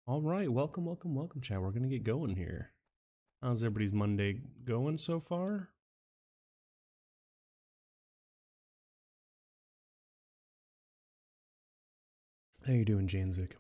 All right, welcome, welcome, welcome, chat. We're gonna get going here. How's everybody's Monday going so far? How you doing, Janzik?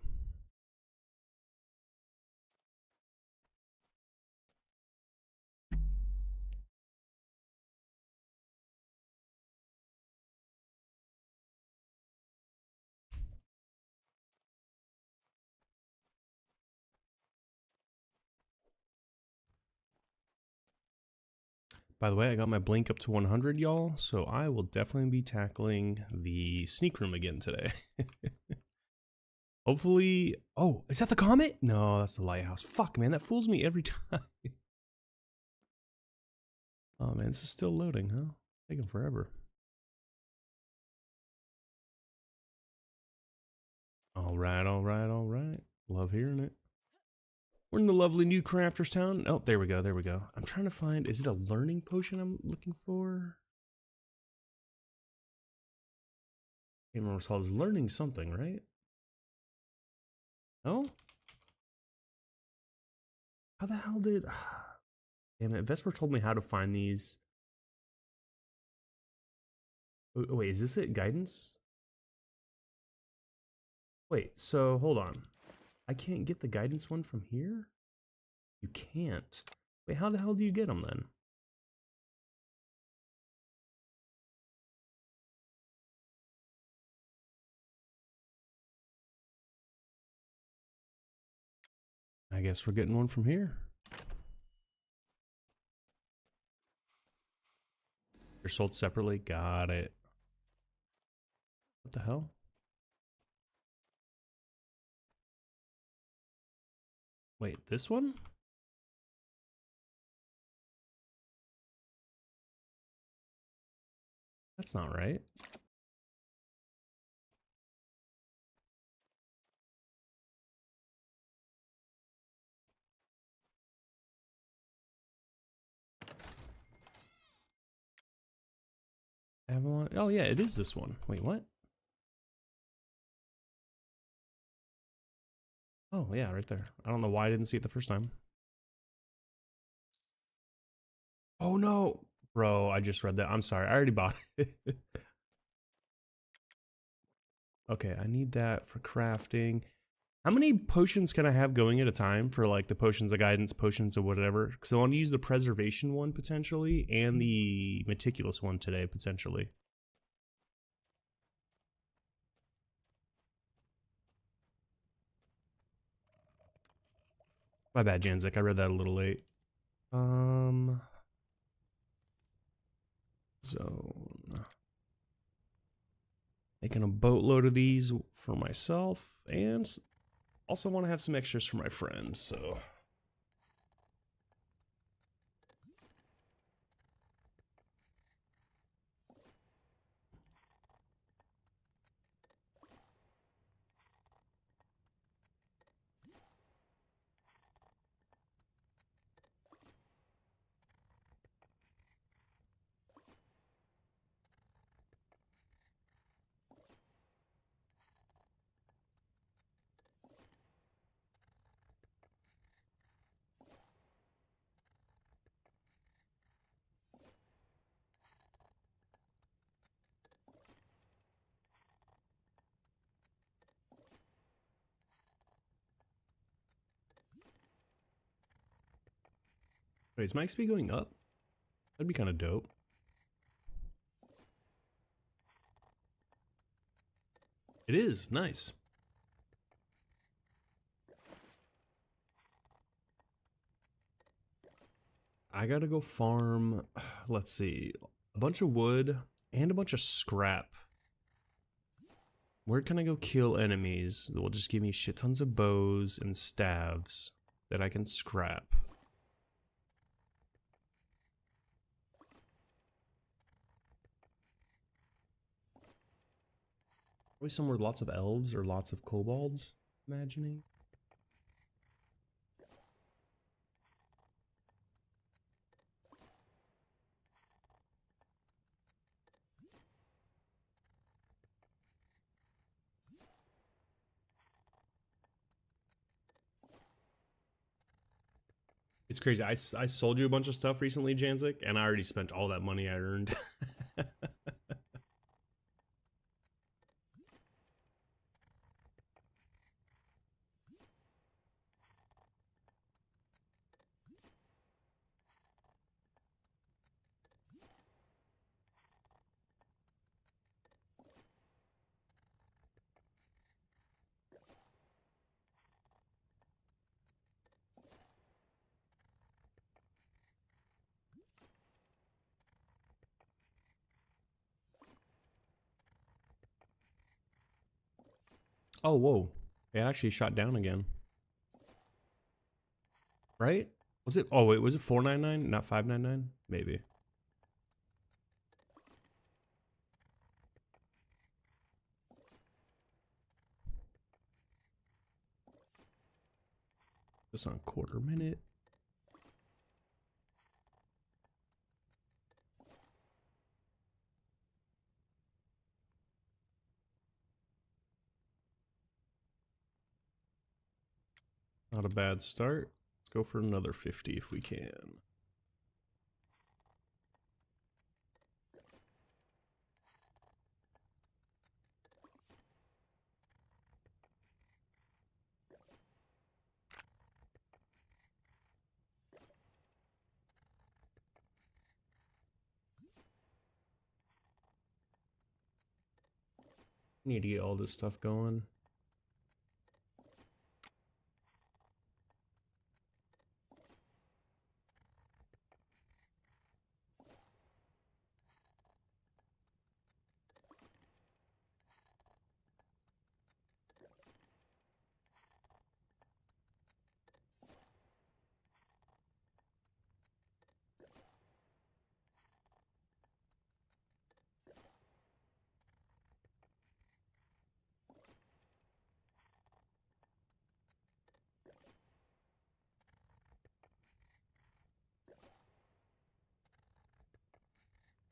By the way, I got my blink up to 100, y'all, so I will definitely be tackling the sneak room again today. Hopefully... Oh, is that the comet? No, that's the lighthouse. Fuck, man, that fools me every time. Oh, man, this is still loading, huh? Taking forever. All right, all right, all right. Love hearing it. We're in the lovely new Crafters Town. Oh, there we go, there we go. I'm trying to find... Is it a learning potion I'm looking for? I can't remember what it's called. It's learning something, right? No? How the hell did... Damn it, Vesper told me how to find these. Oh, wait, is this it? Guidance? Wait, so hold on. I can't get the guidance one from here? You can't. Wait, how the hell do you get them then? I guess we're getting one from here. They're sold separately? Got it. What the hell? Wait, this one? That's not right. Avalon? Oh yeah, it is this one. Wait, what? Oh yeah, right there. I don't know why I didn't see it the first time. Oh no! Bro, I just read that. I'm sorry, I already bought it. Okay, I need that for crafting. How many potions can I have going at a time for like the potions of guidance, potions of whatever? Because I want to use the preservation one potentially and the meticulous one today potentially. My bad, Janzik. I read that a little late. Zone. Making a boatload of these for myself and also want to have some extras for my friends, so... Wait, is my XP going up? That'd be kind of dope. It is, nice. I gotta go farm, let's see, a bunch of wood and a bunch of scrap. Where can I go kill enemies that will just give me shit tons of bows and staves that I can scrap? Probably somewhere with lots of elves or lots of kobolds, imagining. It's crazy. I sold you a bunch of stuff recently, Janzik, and I already spent all that money I earned. Oh, whoa. It actually shot down again. Right? Was it? Oh, wait, was it 499, not 599? Maybe. This on quarter minute. Not a bad start. Let's go for another 50 if we can. Need to get all this stuff going.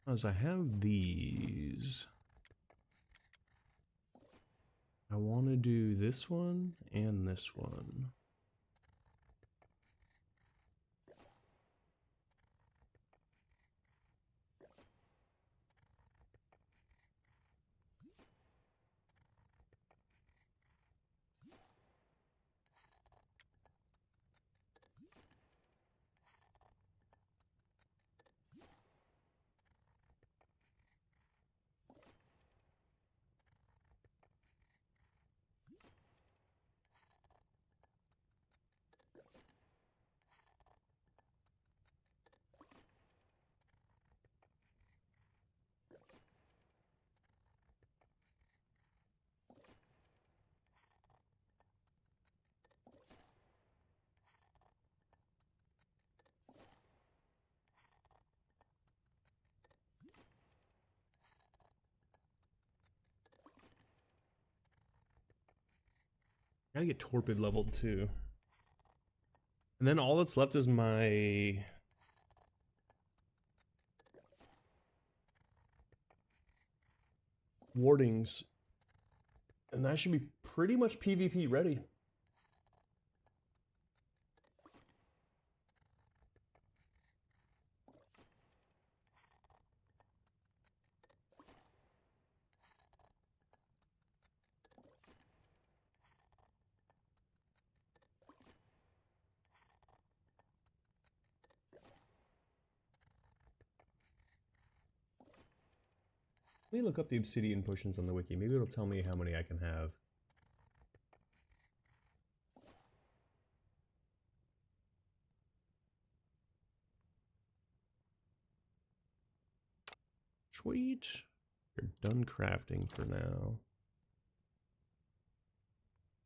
As I have these, I want to do this one and this one. Gotta get torpid leveled too. And then all that's left is my wardings. And that should be pretty much PvP ready. Let me look up the obsidian potions on the wiki. Maybe it'll tell me how many I can have. Sweet. You're done crafting for now.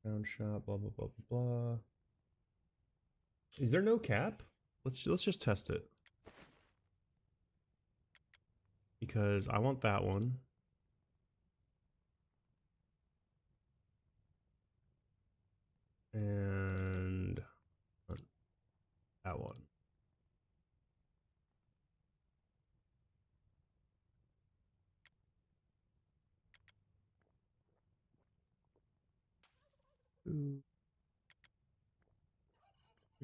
Round shot, blah, blah, blah, blah, blah. Is there no cap? Let's just test it. Because I want that one. And that one. Two,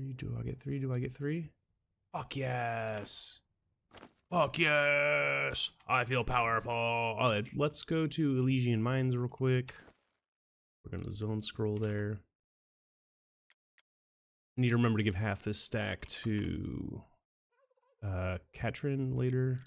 3. Do I get 3? Do I get 3? Fuck yes. Fuck yes. I feel powerful. All right, let's go to Elysian Mines real quick. We're going to zone scroll there. I need to remember to give half this stack to Katrin later.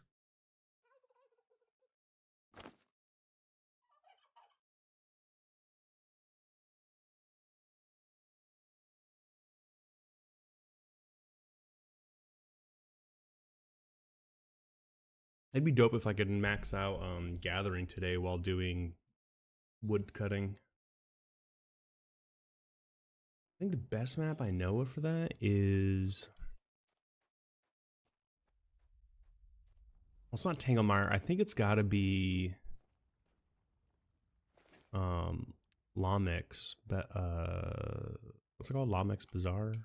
It'd be dope if I could max out gathering today while doing wood cutting. I think the best map I know of for that is... Well, it's not Tanglemire. I think it's got to be Lamex, but what's it called? Lamex Bazaar?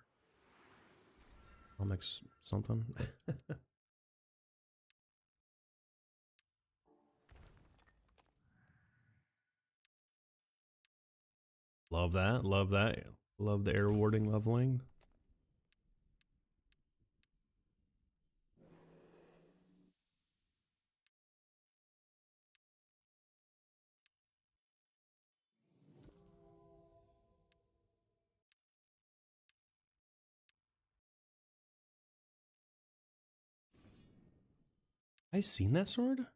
Lamex something? Love that. Love that. Love the air warding leveling. I seen that sword?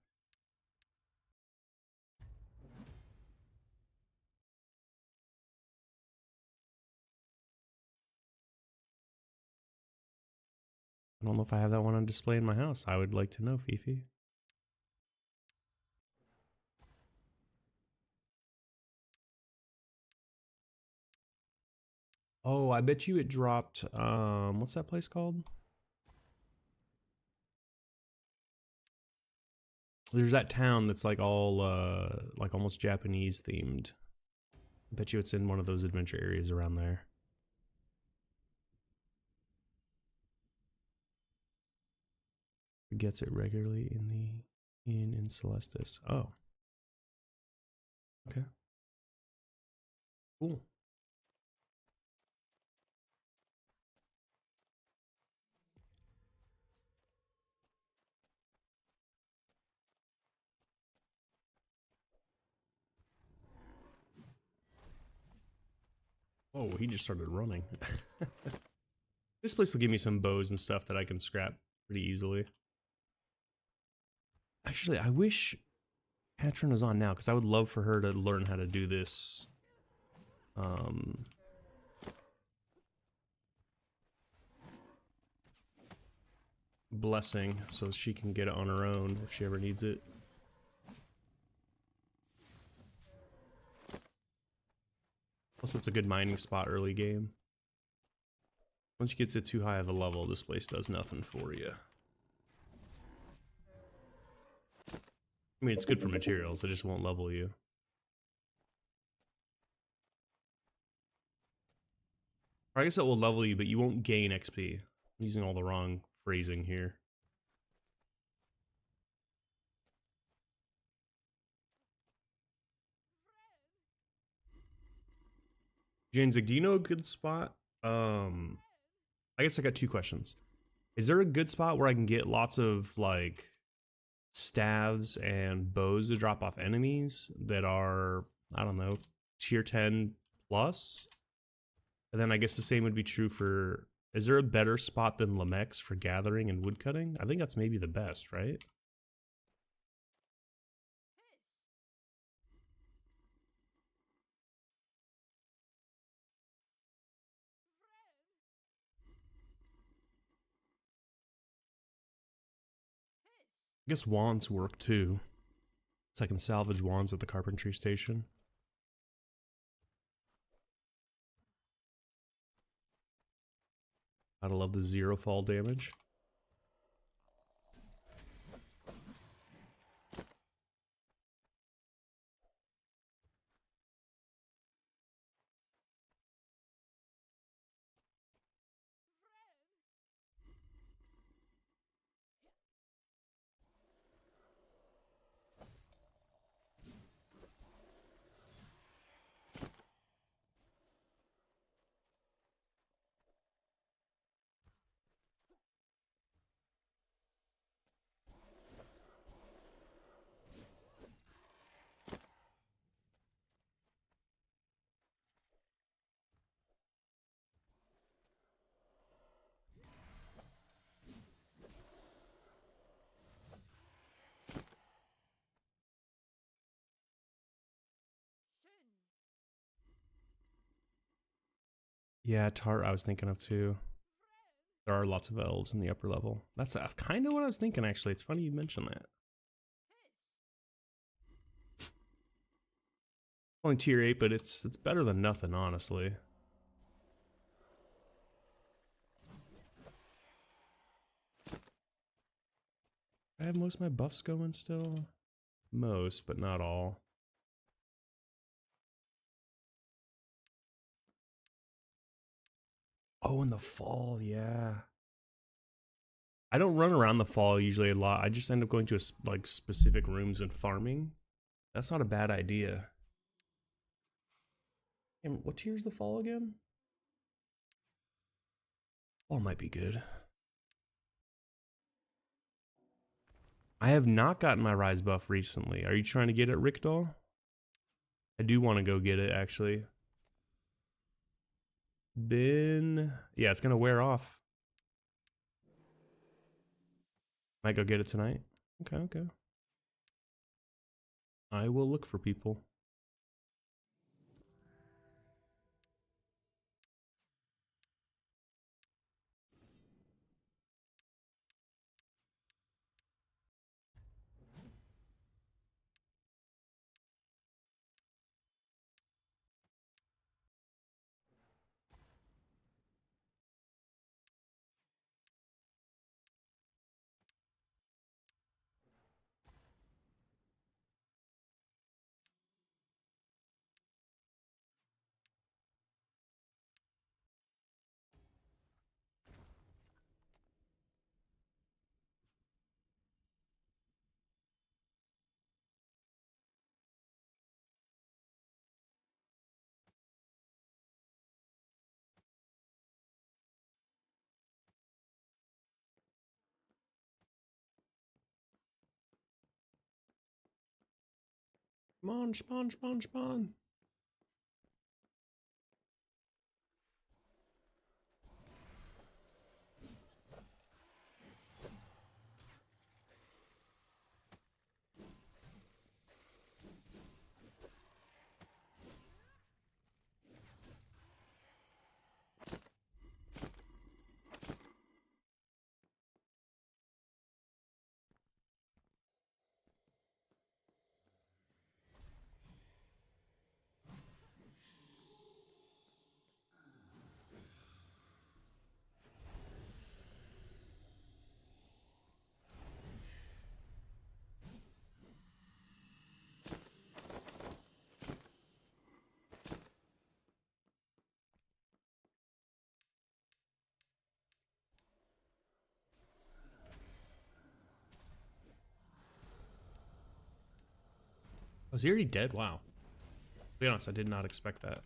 I don't know if I have that one on display in my house. I would like to know, Fifi. Oh, I bet you it dropped, what's that place called? There's that town that's like all, like almost Japanese themed. I bet you it's in one of those adventure areas around there. Gets it regularly in the in Celestis. Oh. Okay. Cool. Oh, he just started running. This place will give me some bows and stuff that I can scrap pretty easily. Actually, I wish Katrin was on now, because I would love for her to learn how to do this. Blessing, so she can get it on her own if she ever needs it. Plus, it's a good mining spot early game. Once you get to too high of a level, this place does nothing for you. I mean, it's good for materials, it just won't level you. Or I guess it will level you, but you won't gain XP. I'm using all the wrong phrasing here. Janzik, do you know a good spot? I guess I got two questions. Is there a good spot where I can get lots of, like, staves and bows to drop off enemies that are, I don't know, tier 10 plus? And then I guess the same would be true for... Is there a better spot than Lamex for gathering and woodcutting? I think that's maybe the best, right? I guess wands work too. So I can salvage wands at the carpentry station. Gotta love the 0 fall damage. Yeah, Tart I was thinking of too. There are lots of elves in the upper level. That's kind of what I was thinking, actually. It's funny you mentioned that. Only tier 8, but it's better than nothing, honestly. I have most of my buffs going still. Most, but not all. Oh, in the fall, yeah. I don't run around the fall usually a lot. I just end up going to like specific rooms and farming. That's not a bad idea. And what tier is the fall again? Fall might be good. I have not gotten my rise buff recently. Are you trying to get it, Rickdoll? I do want to go get it, actually. Yeah, it's gonna wear off. Might go get it tonight. Okay, okay. I will look for people. Come on, spawn, spawn, spawn. Was he already dead? Wow. To be honest, I did not expect that.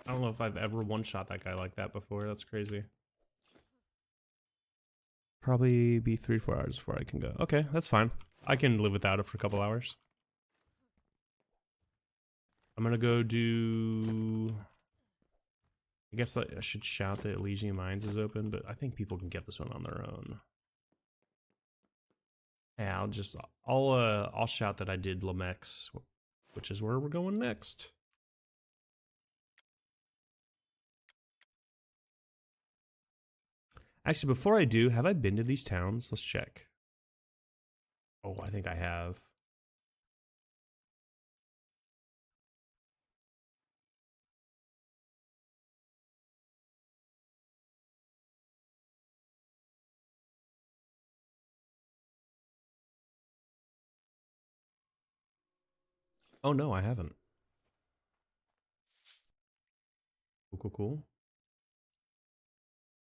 I don't know if I've ever one-shot that guy like that before. That's crazy. Probably be 3-4 hours before I can go. Okay, that's fine. I can live without it for a couple hours. I'm gonna go do... I guess I should shout that Elysian Mines is open, but I think people can get this one on their own. Yeah, I'll shout that I did Lamex, which is where we're going next. Actually, before I do, have I been to these towns? Let's check. Oh, I think I have. Oh no, I haven't. Cool, cool, cool.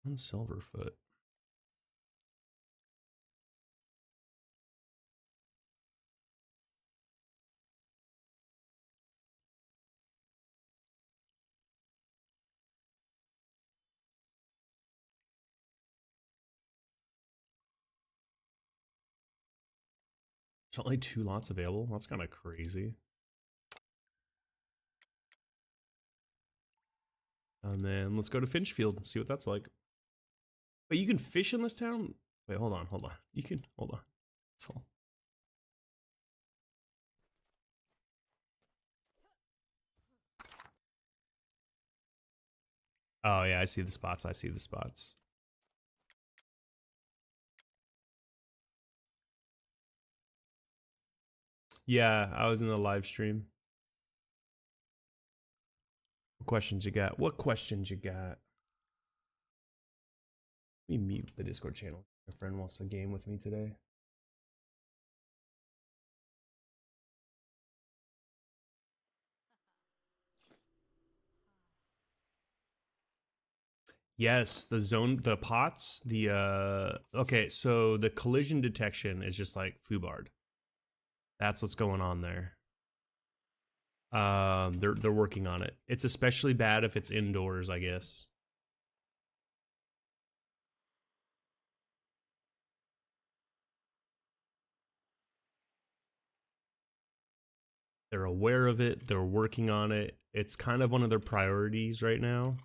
On Silverfoot. There's only 2 lots available? That's kind of crazy. And then let's go to Finchfield and see what that's like. Wait, you can fish in this town? Wait, hold on. You can, hold on. That's all. Oh yeah, I see the spots. Yeah, I was in the live stream. What questions you got? Let me mute the Discord channel. My friend wants a game with me today. Yes, the pots, okay, so the collision detection is just like Fubard. That's what's going on there. They're working on it. It's especially bad if it's indoors, I guess. They're aware of it. They're working on it. It's kind of one of their priorities right now.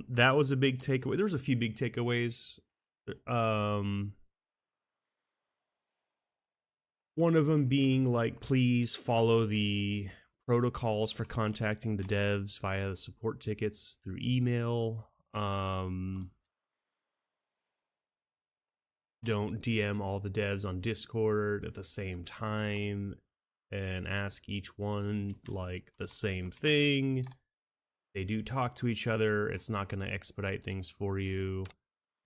That was a big takeaway. There was a few big takeaways. One of them being like, please follow the protocols for contacting the devs via the support tickets through email. Don't DM all the devs on Discord at the same time and ask each one like the same thing. They do talk to each other. It's not going to expedite things for you.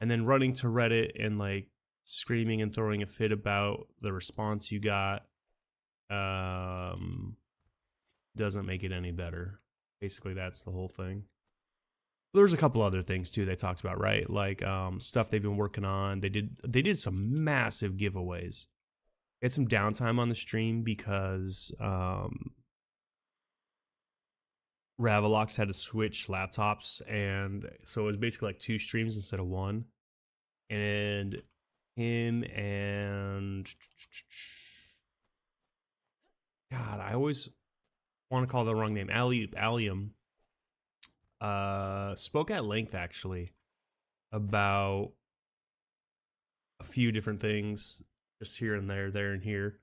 And then running to Reddit and like screaming and throwing a fit about the response you got doesn't make it any better. Basically, that's the whole thing. There's a couple other things too they talked about, right? Like stuff they've been working on. They did some massive giveaways. They had some downtime on the stream because Ravalox had to switch laptops, and so it was basically like 2 streams instead of 1. And him and God, I always want to call the wrong name. Allium spoke at length actually about a few different things, just here and there and here.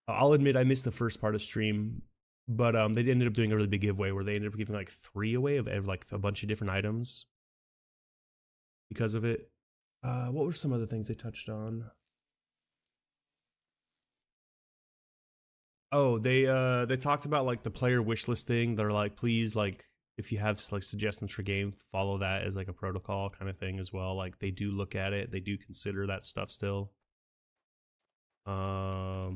I'll admit I missed the first part of stream, but they ended up doing a really big giveaway where they ended up giving like 3 away of like a bunch of different items because of it. What were some other things they touched on? Oh, they talked about like the player wish list thing. They're like, please, like, if you have like suggestions for game, follow that as like a protocol kind of thing as well. Like they do look at it, they do consider that stuff still. I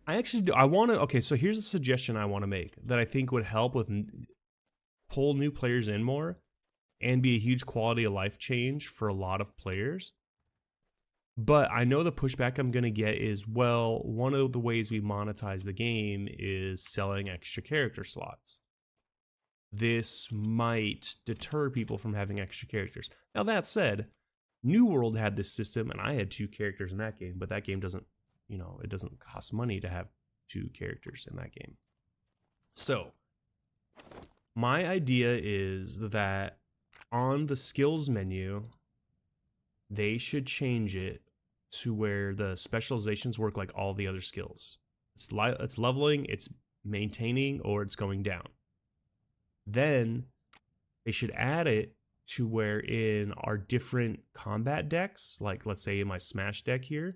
actually do. I want to. Okay, so here's a suggestion I want to make that I think would help with pull new players in more and be a huge quality of life change for a lot of players. But I know the pushback I'm going to get is, well, one of the ways we monetize the game is selling extra character slots. This might deter people from having extra characters. Now, that said, New World had this system, and I had 2 characters in that game, but that game doesn't, you know, it doesn't cost money to have 2 characters in that game. So, my idea is that on the skills menu, they should change it to where the specializations work like all the other skills. It's leveling, it's maintaining, or it's going down. Then they should add it to where in our different combat decks, like let's say in my Smash deck here,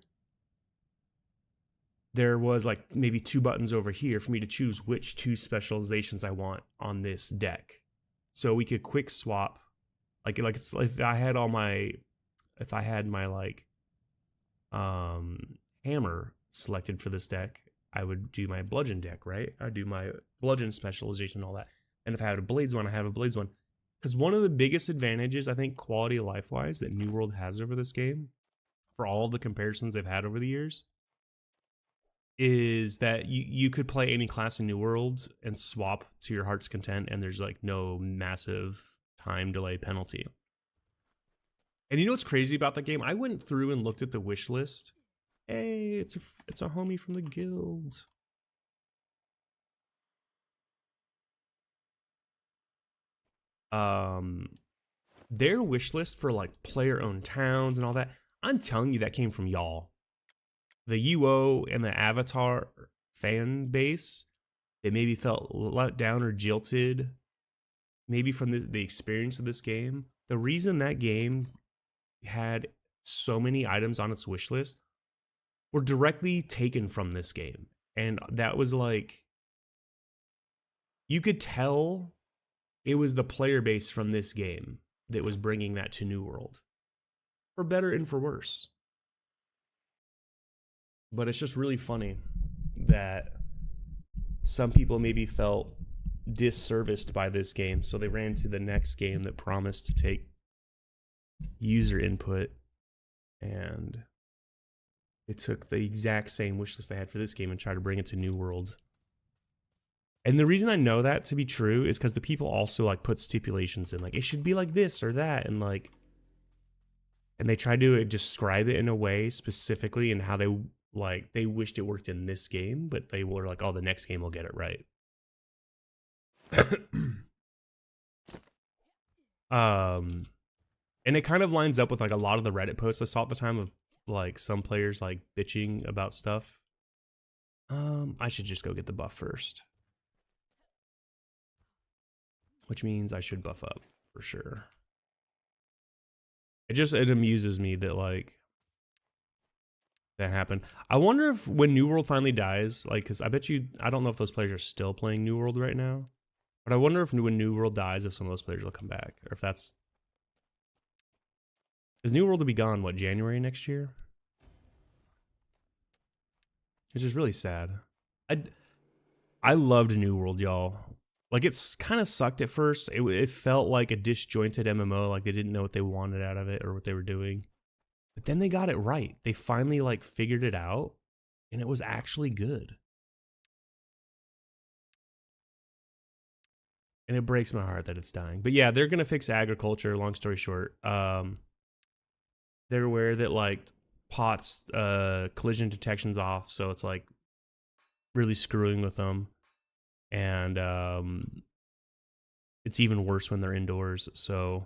there was like maybe 2 buttons over here for me to choose which 2 specializations I want on this deck. So we could quick swap, like it's like if I had my like hammer selected for this deck, I would do my bludgeon deck, right? I'd do my bludgeon specialization and all that. And if I had a blades one, I have a blades one. Because one of the biggest advantages, I think, quality of life wise, that New World has over this game, for all of the comparisons they've had over the years, is that you could play any class in New World and swap to your heart's content, and there's like no massive time delay penalty. And you know what's crazy about that game? I went through and looked at the wish list. Hey, it's a homie from the guild. um, their wish list for like player-owned towns and all that, I'm telling you, that came from y'all. The UO and the Avatar fan base, they maybe felt let down or jilted, maybe from the experience of this game. The reason that game had so many items on its wish list were directly taken from this game. And that was like, you could tell it was the player base from this game that was bringing that to New World, for better and for worse. But it's just really funny that some people maybe felt disserviced by this game, so they ran to the next game that promised to take user input, and they took the exact same wishlist they had for this game and tried to bring it to New World. And the reason I know that to be true is because the people also like put stipulations in, like it should be like this or that, and like, and they tried to describe it in a way specifically and how they wished it worked in this game, but they were like, oh, the next game will get it right. And it kind of lines up with like a lot of the Reddit posts I saw at the time of like some players like bitching about stuff. I should just go get the buff first, which means I should buff up for sure. It amuses me that like that happened. I wonder if when New World finally dies, like, because I bet you, I don't know if those players are still playing New World right now, but I wonder if when New World dies, if some of those players will come back, or if that's, because New World will be gone, what, January next year? Which is really sad. I loved New World, y'all. Like, it's kind of sucked at first. It felt like a disjointed MMO, like they didn't know what they wanted out of it or what they were doing. But then they got it right. They finally like figured it out, and it was actually good. And it breaks my heart that it's dying. But yeah, they're gonna fix agriculture. Long story short, they're aware that like pots collision detection's off, so it's like really screwing with them, and it's even worse when they're indoors. So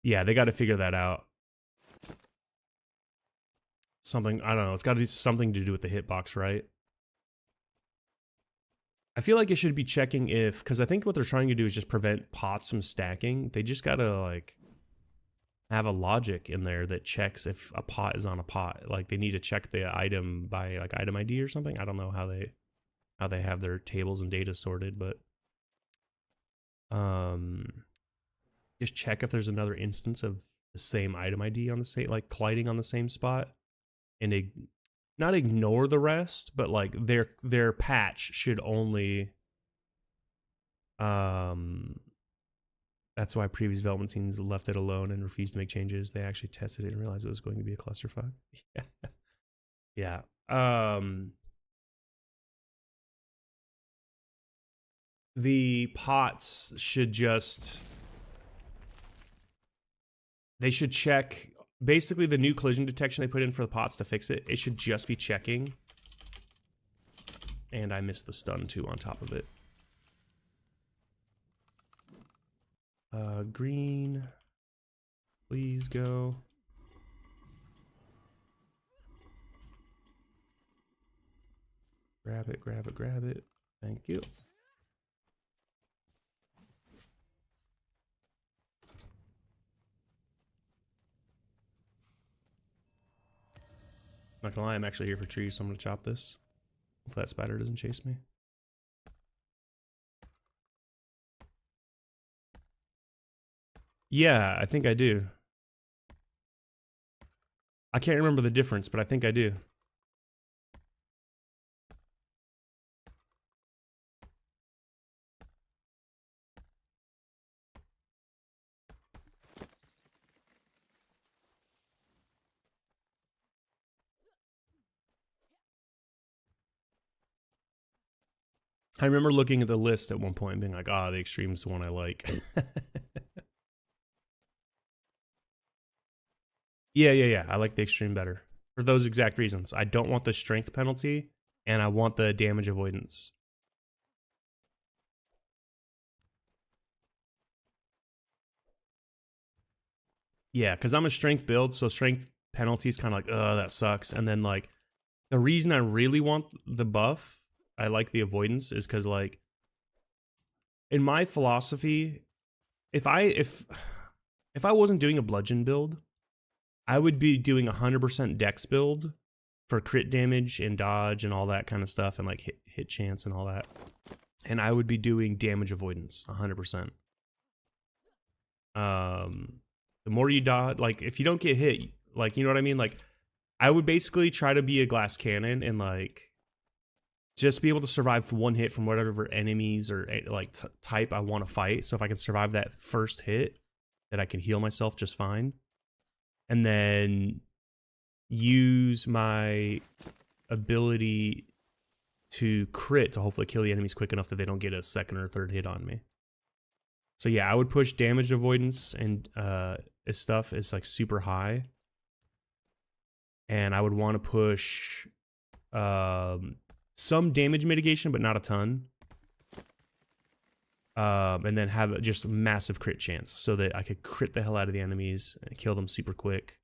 yeah, they got to figure that out. Something, I don't know, it's got to be something to do with the hitbox, right? I feel like it should be checking if, because I think what they're trying to do is just prevent pots from stacking. They just gotta like have a logic in there that checks if a pot is on a pot. Like they need to check the item by like item ID or something. I don't know how they have their tables and data sorted, but just check if there's another instance of the same item ID on the same, like colliding on the same spot, and not ignore the rest, but like their patch should only that's why previous development teams left it alone and refused to make changes. They actually tested it and realized it was going to be a clusterfuck. Yeah. The pots should just, they should check basically the new collision detection they put in for the pots to fix it. It should just be checking. And I missed the stun too on top of it. Green, please go. Grab it, grab it, grab it. Thank you. Not gonna lie, I'm actually here for trees, so I'm gonna chop this. If that spider doesn't chase me. Yeah, I think I do. I can't remember the difference, but I think I do. I remember looking at the list at one point and being like, ah, the extreme's the one I like. Yeah. I like the extreme better. For those exact reasons. I don't want the strength penalty, and I want the damage avoidance. Yeah, because I'm a strength build, so strength penalty is kind of like, that sucks. And then like the reason I really want the buff, I like the avoidance, is because like in my philosophy, if I wasn't doing a bludgeon build, I would be doing 100% dex build for crit damage and dodge and all that kind of stuff, and like hit chance and all that. And I would be doing damage avoidance 100%. The more you dodge, like if you don't get hit, like, you know what I mean? Like I would basically try to be a glass cannon and like just be able to survive for one hit from whatever enemies or like type I want to fight. So if I can survive that first hit, that I can heal myself just fine. And then use my ability to crit to hopefully kill the enemies quick enough that they don't get a second or third hit on me. So yeah, I would push damage avoidance and stuff is like super high. And I would want to push some damage mitigation, but not a ton. And then have just a massive crit chance so that I could crit the hell out of the enemies and kill them super quick.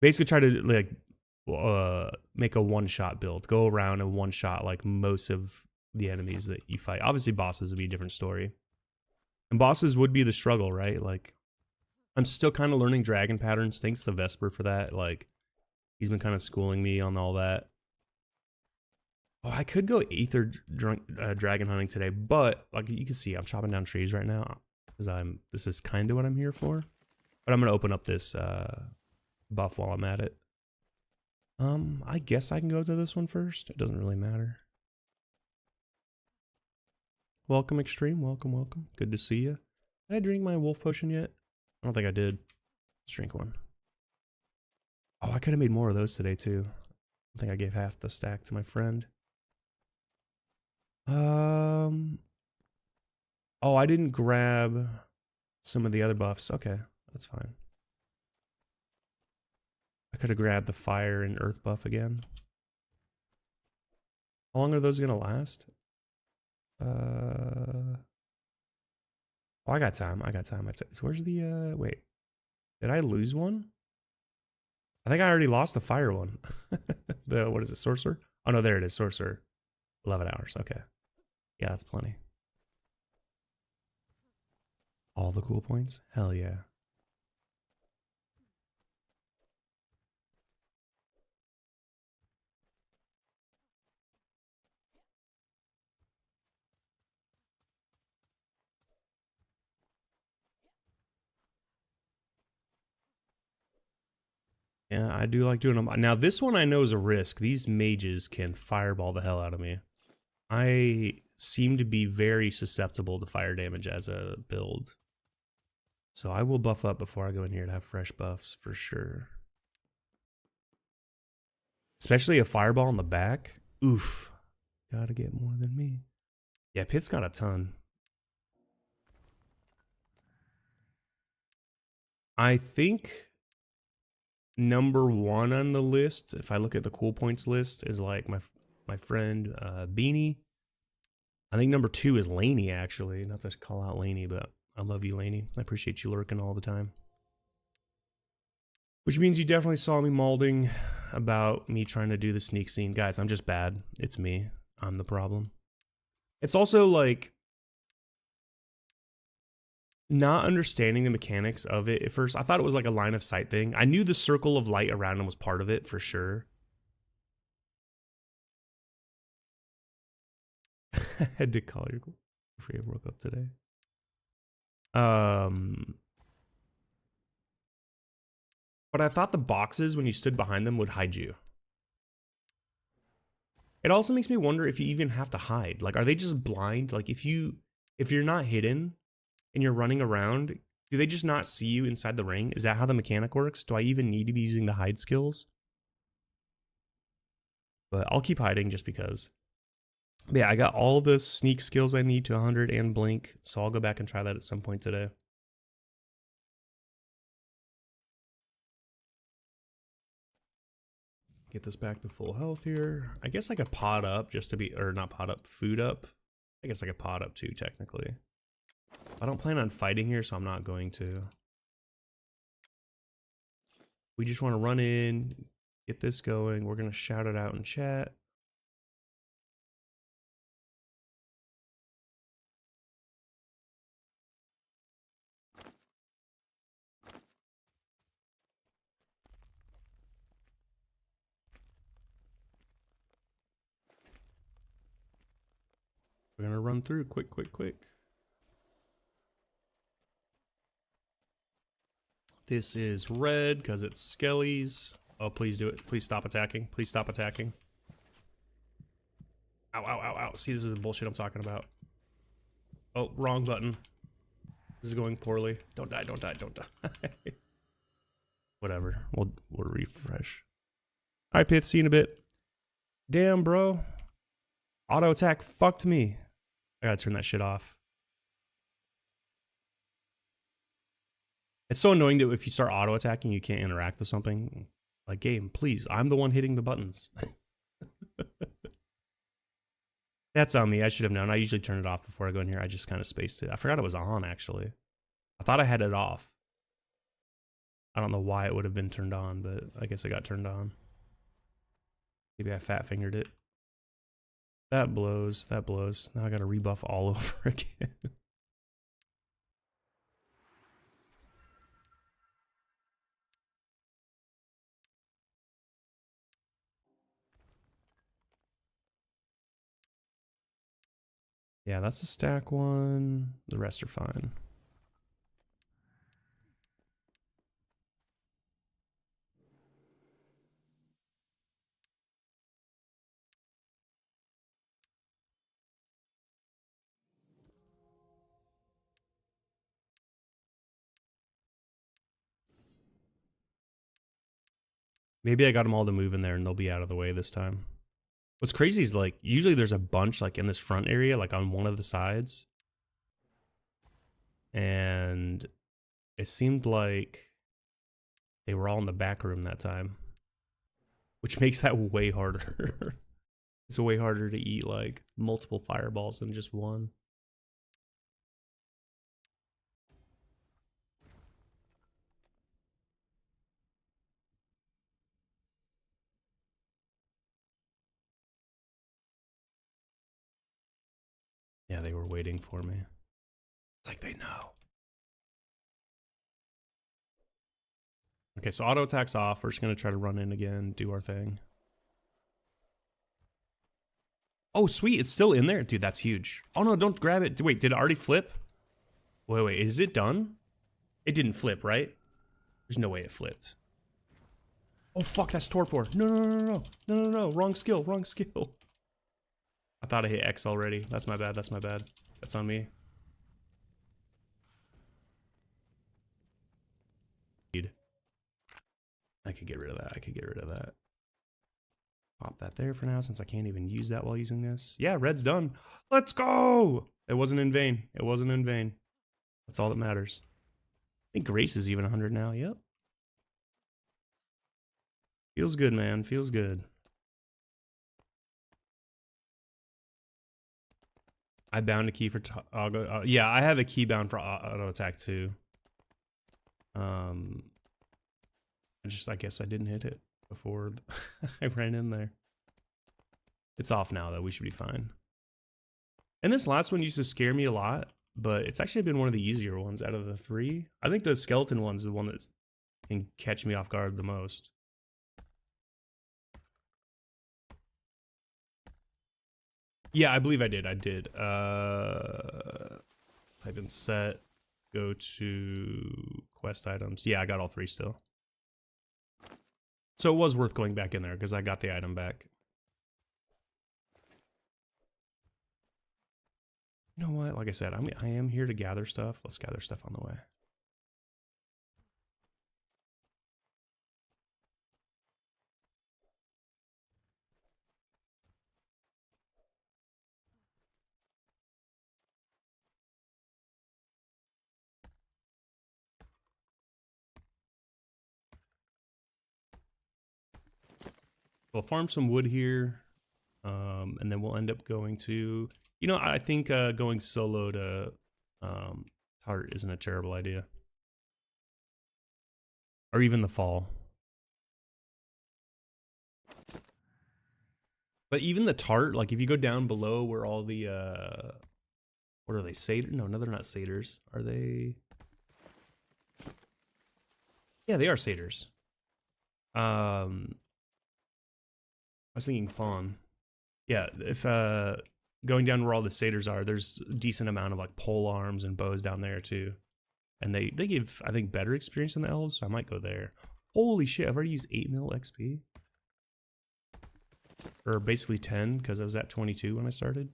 Basically try to like make a one-shot build. Go around and one-shot like most of the enemies that you fight. Obviously bosses would be a different story. And bosses would be the struggle, right? Like I'm still kind of learning dragon patterns. Thanks to Vesper for that. Like he's been kind of schooling me on all that. Oh, I could go Aether dragon hunting today, but like you can see, I'm chopping down trees right now because this is kind of what I'm here for. But I'm gonna open up this buff while I'm at it. I guess I can go to this one first. It doesn't really matter. Welcome, Extreme. Welcome, welcome. Good to see you. Did I drink my wolf potion yet? I don't think I did. Let's drink one. Oh, I could have made more of those today too. I think I gave half the stack to my friend. Oh, I didn't grab some of the other buffs. Okay, that's fine. I could have grabbed the fire and earth buff again. How long are those gonna last? Oh, I got time. I got time. So where's the wait? Did I lose one? I think I already lost the fire one. The what is it, sorcerer? Oh no, there it is, sorcerer. 11 hours. Okay. Yeah, that's plenty. All the cool points? Hell yeah. Yeah, I do like doing them. Now, this one I know is a risk. These mages can fireball the hell out of me. I seem to be very susceptible to fire damage as a build. So I will buff up before I go in here to have fresh buffs for sure. Especially a fireball in the back. Oof. Gotta get more than me. Yeah, Pit's got a ton. I think number one on the list, if I look at the cool points list, is like my friend Beanie. I think number two is Laney, actually. Not to call out Laney, but I love you, Laney. I appreciate you lurking all the time. Which means you definitely saw me molding about me trying to do the sneak scene. Guys, I'm just bad. It's me. I'm the problem. It's also like not understanding the mechanics of it at first. I thought it was like a line of sight thing. I knew the circle of light around him was part of it for sure. I had to call you before you woke up today. But I thought the boxes, when you stood behind them, would hide you. It also makes me wonder if you even have to hide. Like, are they just blind? Like, if you're not hidden and you're running around, do they just not see you inside the ring? Is that how the mechanic works? Do I even need to be using the hide skills? But I'll keep hiding just because. But yeah, I got all the sneak skills I need to 100 and blink, so I'll go back and try that at some point today. Get this back to full health here. I guess I could pot up just to be, or not pot up, food up. I guess I could pot up too, technically. I don't plan on fighting here, so I'm not going to. We just want to run in, get this going. We're going to shout it out in chat. We're going to run through quick. This is red because it's skellies. Oh, please do it. Please stop attacking. Please stop attacking. Ow. See, this is the bullshit I'm talking about. Oh, wrong button. This is going poorly. Don't die. Whatever. We'll refresh. All right, Pith, see you in a bit. Damn, bro. Auto attack fucked me. I gotta turn that shit off. It's so annoying that if you start auto attacking, you can't interact with something. Like, game, please. I'm the one hitting the buttons. That's on me. I should have known. I usually turn it off before I go in here. I just kind of spaced it. I forgot it was on, actually. I thought I had it off. I don't know why it would have been turned on, but I guess it got turned on. Maybe I fat fingered it. That blows. Now I gotta rebuff all over again. Yeah, that's a stack one. The rest are fine. Maybe I got them all to move in there and they'll be out of the way this time. What's crazy is, like, usually there's a bunch, like, in this front area, like, on one of the sides. And it seemed like they were all in the back room that time. Which makes that way harder. It's way harder to eat, like, multiple fireballs than just one. Yeah, they were waiting for me. It's like they know. Okay, so auto attack's off. We're just gonna try to run in again, do our thing. Oh, sweet, it's still in there? Dude, that's huge. Oh no, don't grab it. Wait, did it already flip? Wait, is it done? It didn't flip, right? There's no way it flipped. Oh fuck, that's torpor. No, wrong skill. I thought I hit X already. That's my bad. That's on me. I could get rid of that. Pop that there for now since I can't even use that while using this. Yeah, red's done. Let's go! It wasn't in vain. That's all that matters. I think Grace is even 100 now. Yep. Feels good, man. Feels good. I bound a key for yeah, I have a key bound for auto attack too. I guess I didn't hit it before I ran in there. It's off now though. We should be fine. And this last one used to scare me a lot, but it's actually been one of the easier ones out of the three. I think the skeleton one's the one that can catch me off guard the most. Yeah, I believe I did. Type in set, go to quest items. Yeah, I got all three still. So it was worth going back in there because I got the item back. You know what? Like I said, I am here to gather stuff. Let's gather stuff on the way. We'll farm some wood here, and then we'll end up going to, you know, I think going solo to Tart isn't a terrible idea. Or even the fall. But even the tart, like if you go down below where all the what are they, satyrs? No, they're not satyrs. Are they? Yeah, they are satyrs. I was thinking fawn. Yeah, if going down where all the satyrs are, there's a decent amount of like pole arms and bows down there too. And they give, I think, better experience than the elves, so I might go there. Holy shit, I've already used 8 mil XP. Or basically 10, because I was at 22 when I started.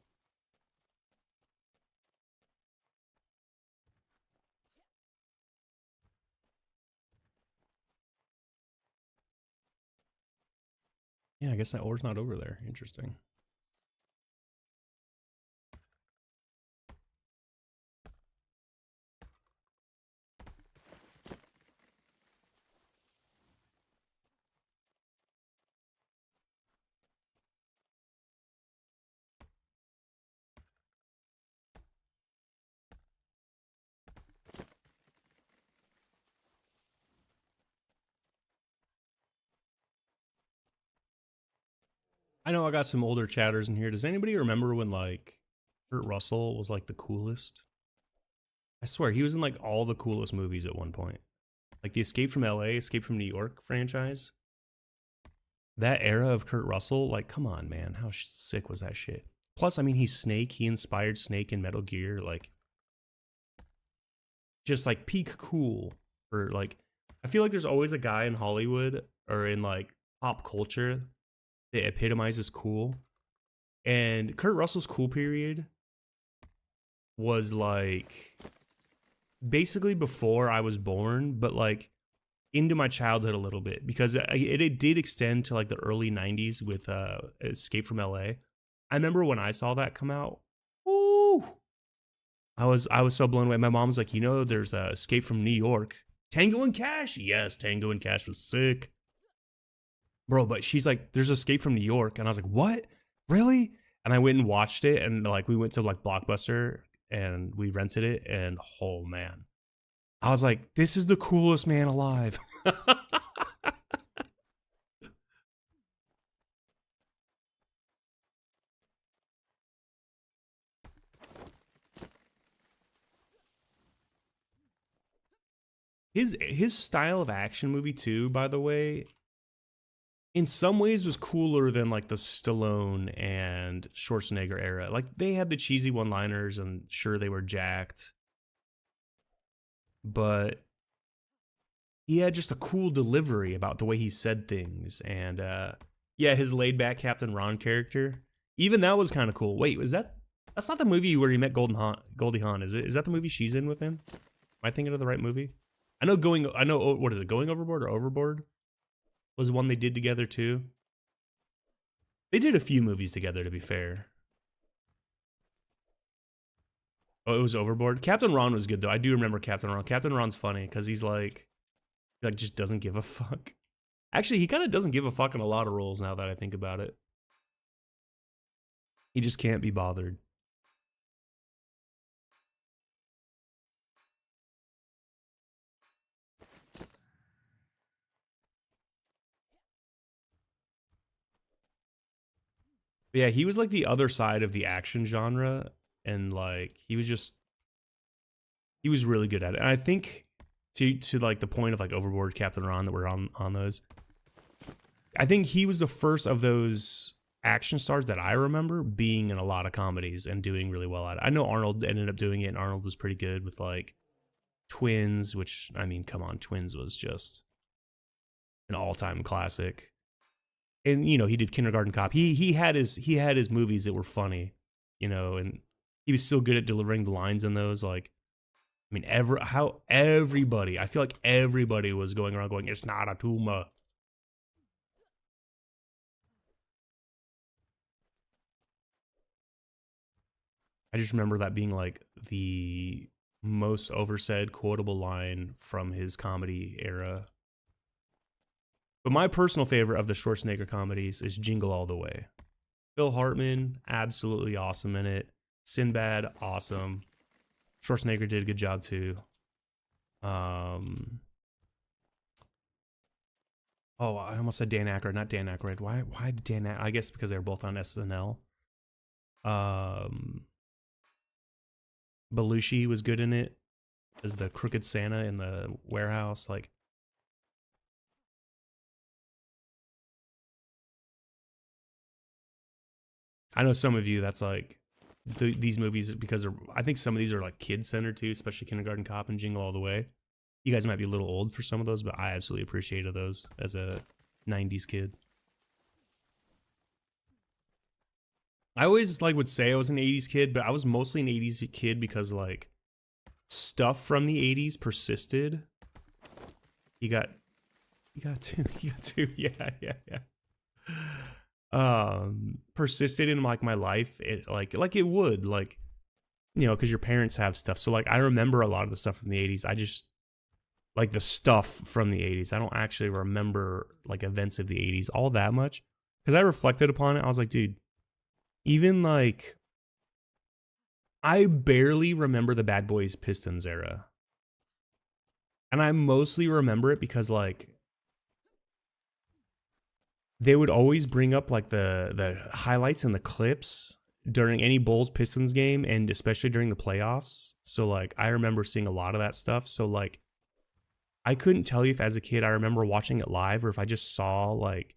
Yeah, I guess that ore's not over there. Interesting. I know I got some older chatters in here. Does anybody remember when like Kurt Russell was like the coolest? I swear he was in like all the coolest movies at one point. Like the Escape from LA, Escape from New York franchise. That era of Kurt Russell, like come on, man, how sick was that shit? Plus, I mean, he's Snake. He inspired Snake in Metal Gear. Like, just like peak cool. Or like, I feel like there's always a guy in Hollywood or in like pop culture that epitomizes cool. And Kurt Russell's cool period was like basically before I was born, but like into my childhood a little bit because it did extend to like the early 90s with Escape from LA. I remember when I saw that come out. Ooh, I was so blown away. My mom was like, you know, there's Escape from New York. Tango and Cash. Yes, Tango and Cash was sick. Bro, but she's like, there's Escape from New York. And I was like, what? Really? And I went and watched it. And like, we went to like Blockbuster and we rented it. And oh, man. I was like, this is the coolest man alive. His style of action movie too, by the way, in some ways was cooler than like the Stallone and Schwarzenegger era. Like they had the cheesy one-liners and sure they were jacked, but he had just a cool delivery about the way he said things. And yeah, his laid-back Captain Ron character, even that was kind of cool. Wait, was that's not the movie where he met Goldie Hawn, is it? Is that the movie she's in with him? Am I thinking of the right movie? I know what is it, Going Overboard or Overboard was one they did together too. They did a few movies together, to be fair. Oh, it was Overboard. Captain Ron was good though. I do remember Captain Ron. Captain Ron's funny because he's like just doesn't give a fuck. Actually, he kind of doesn't give a fuck in a lot of roles now that I think about it. He just can't be bothered. But yeah, he was like the other side of the action genre, and like he was really good at it. And I think to like the point of like Overboard, Captain Ron that we're on those, I think he was the first of those action stars that I remember being in a lot of comedies and doing really well at it. I know Arnold ended up doing it, and Arnold was pretty good with like Twins, which I mean, come on, Twins was just an all-time classic. And you know, he did Kindergarten Cop. He had his movies that were funny, you know, and he was still good at delivering the lines in those. Like, I mean, everybody, I feel like everybody was going around going, "It's not a tumor." I just remember that being like the most oversaid quotable line from his comedy era. But my personal favorite of the Schwarzenegger comedies is Jingle All the Way. Phil Hartman, absolutely awesome in it. Sinbad, awesome. Schwarzenegger did a good job too. Oh Oh, I almost said Dan Aykroyd, not Dan Aykroyd. Why did Dan Aykroyd? I guess because they were both on SNL. Belushi was good in it as the crooked Santa in the warehouse. Like, I know some of you that's like these movies because I think some of these are like kid centered too, especially Kindergarten Cop and Jingle All the Way. You guys might be a little old for some of those, but I absolutely appreciated those as a 90s kid. I always like would say I was an 80s kid, but I was mostly an 80s kid because like stuff from the 80s persisted. You got two, yeah. Persisted in like my life. It like it would, like, you know, because your parents have stuff. So like I remember a lot of the stuff from the 80s. I just like the stuff from the 80s. I don't actually remember like events of the 80s all that much. Because I reflected upon it. I was like, dude, even like I barely remember the Bad Boys Pistons era. And I mostly remember it because like they would always bring up like the highlights and the clips during any Bulls Pistons game, and especially during the playoffs. So like I remember seeing a lot of that stuff. So like I couldn't tell you if as a kid I remember watching it live or if I just saw like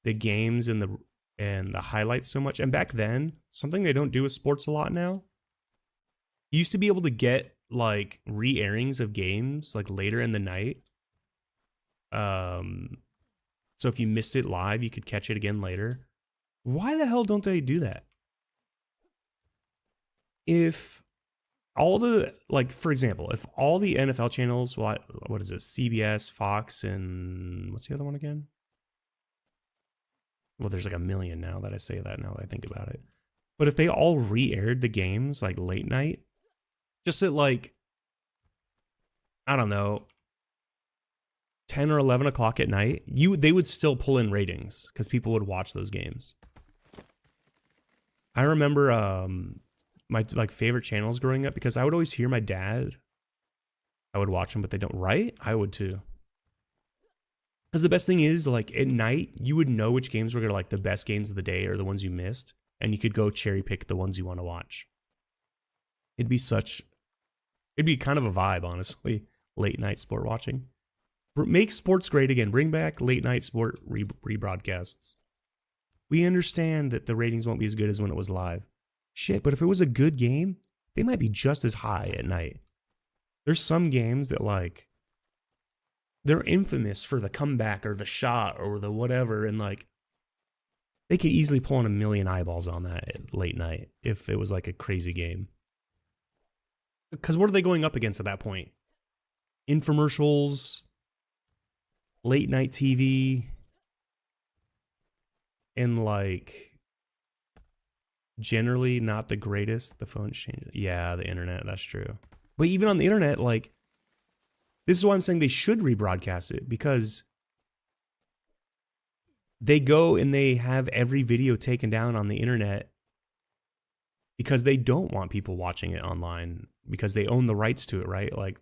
the games and the highlights so much. And back then, something they don't do with sports a lot now, you used to be able to get like re-airings of games like later in the night. So if you missed it live, you could catch it again later. Why the hell don't they do that? If all the, like, for example, if all the NFL channels, what is it, CBS, Fox, and what's the other one again? Well, there's like a million now that I say that, now that I think about it. But if they all re-aired the games like late night, just at like, I don't know, 10 or 11 o'clock at night, they would still pull in ratings because people would watch those games. I remember my like favorite channels growing up, because I would always hear my dad. I would watch them, but they don't, right? I would too. Because the best thing is, like, at night, you would know which games were like the best games of the day or the ones you missed, and you could go cherry pick the ones you want to watch. It'd be kind of a vibe, honestly, late night sport watching. Make sports great again. Bring back late night sport rebroadcasts. We understand that the ratings won't be as good as when it was live. Shit, but if it was a good game, they might be just as high at night. There's some games that, like, they're infamous for the comeback or the shot or the whatever, and like they could easily pull in 1 million eyeballs on that at late night if it was like a crazy game. Because what are they going up against at that point? Infomercials, late night TV, and like generally not the greatest. The phone's changed. Yeah, the internet, that's true. But even on the internet, like, this is why I'm saying they should rebroadcast it, because they go and they have every video taken down on the internet because they don't want people watching it online because they own the rights to it, right? Like,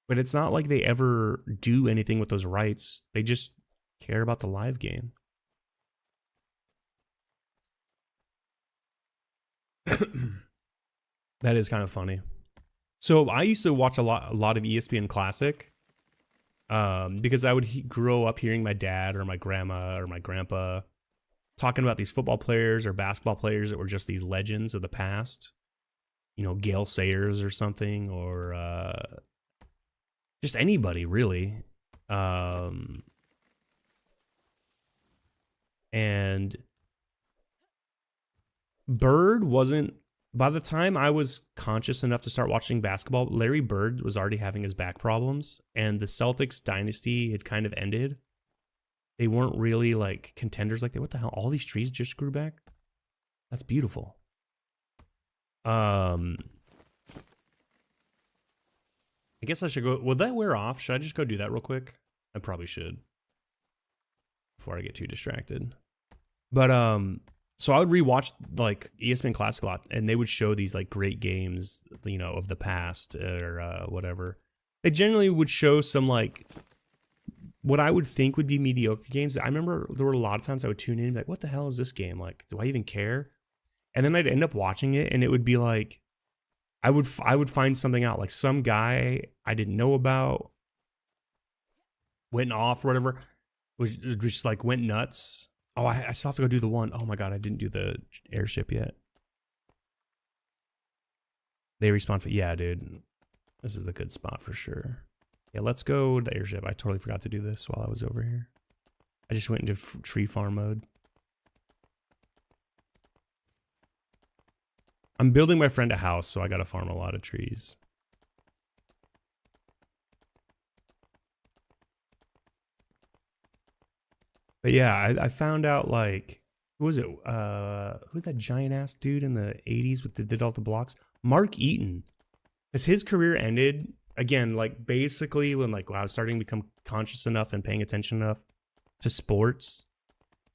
but it's not like they ever do anything with those rights. They just care about the live game. That is kind of funny. So I used to watch a lot of ESPN Classic, because I would grow up hearing my dad or my grandma or my grandpa talking about these football players or basketball players that were just these legends of the past. You know, Gale Sayers or something, or just anybody really. And Bird wasn't, by the time I was conscious enough to start watching basketball, Larry Bird was already having his back problems, and the Celtics dynasty had kind of ended. They weren't really like contenders. Like, what the hell? All these trees just grew back? That's beautiful. I guess I should go. Would that wear off? Should I just go do that real quick? I probably should before I get too distracted. But so I would rewatch like ESPN Classic a lot, and they would show these like great games, you know, of the past or whatever. They generally would show some like what I would think would be mediocre games. I remember there were a lot of times I would tune in and be like, what the hell is this game? Like, do I even care? And then I'd end up watching it and it would be like, I would find something out, like some guy I didn't know about went off or whatever, was just like went nuts. Oh, I still have to go do the one. Oh my God, I didn't do the airship yet. They respawn for, yeah, dude. This is a good spot for sure. Yeah, let's go to the airship. I totally forgot to do this while I was over here. I just went into tree farm mode. I'm building my friend a house, so I gotta farm a lot of trees. But yeah, I found out, like, who was it? Who's that giant ass dude in the 80s with did all the blocks? Mark Eaton. Because his career ended, again, like basically when like I was starting to become conscious enough and paying attention enough to sports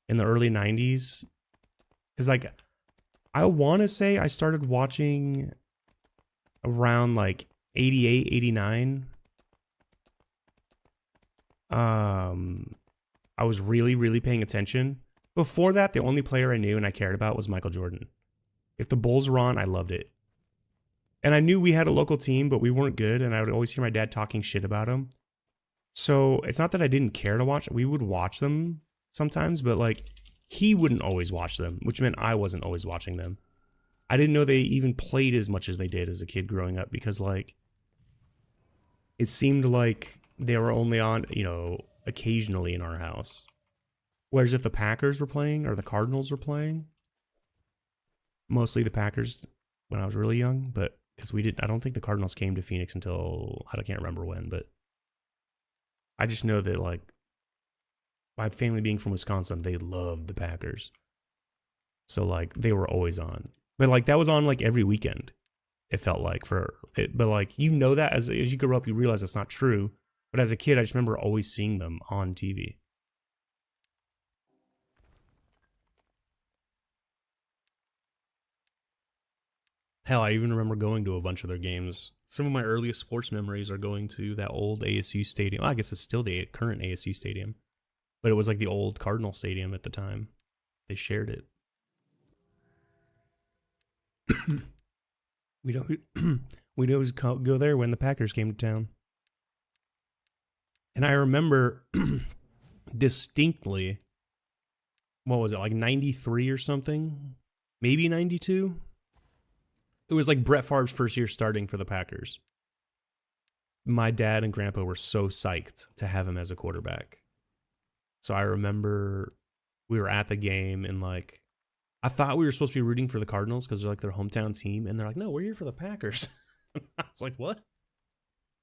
in the early 90s. Because like I want to say I started watching around like 88, 89. I was really, really paying attention. Before that, the only player I knew and I cared about was Michael Jordan. If the Bulls were on, I loved it. And I knew we had a local team, but we weren't good. And I would always hear my dad talking shit about them. So it's not that I didn't care to watch. We would watch them sometimes, but like he wouldn't always watch them, which meant I wasn't always watching them. I didn't know they even played as much as they did as a kid growing up because like it seemed like they were only on, you know, occasionally in our house. Whereas if the Packers were playing or the Cardinals were playing, mostly the Packers when I was really young, but because I don't think the Cardinals came to Phoenix until, I can't remember when, but I just know that like my family being from Wisconsin, they loved the Packers. So like they were always on, but like that was on like every weekend. It felt like for it, but like, you know, that as you grow up, you realize that's not true. But as a kid, I just remember always seeing them on TV. Hell, I even remember going to a bunch of their games. Some of my earliest sports memories are going to that old ASU stadium. Well, I guess it's still the current ASU stadium, but it was like the old Cardinal stadium at the time. They shared it. We'd always go there when the Packers came to town. And I remember distinctly, what was it, like 93 or something? Maybe 92? It was like Brett Favre's first year starting for the Packers. My dad and grandpa were so psyched to have him as a quarterback. So I remember we were at the game and like, I thought we were supposed to be rooting for the Cardinals because they're like their hometown team. And they're like, no, we're here for the Packers. I was like, what?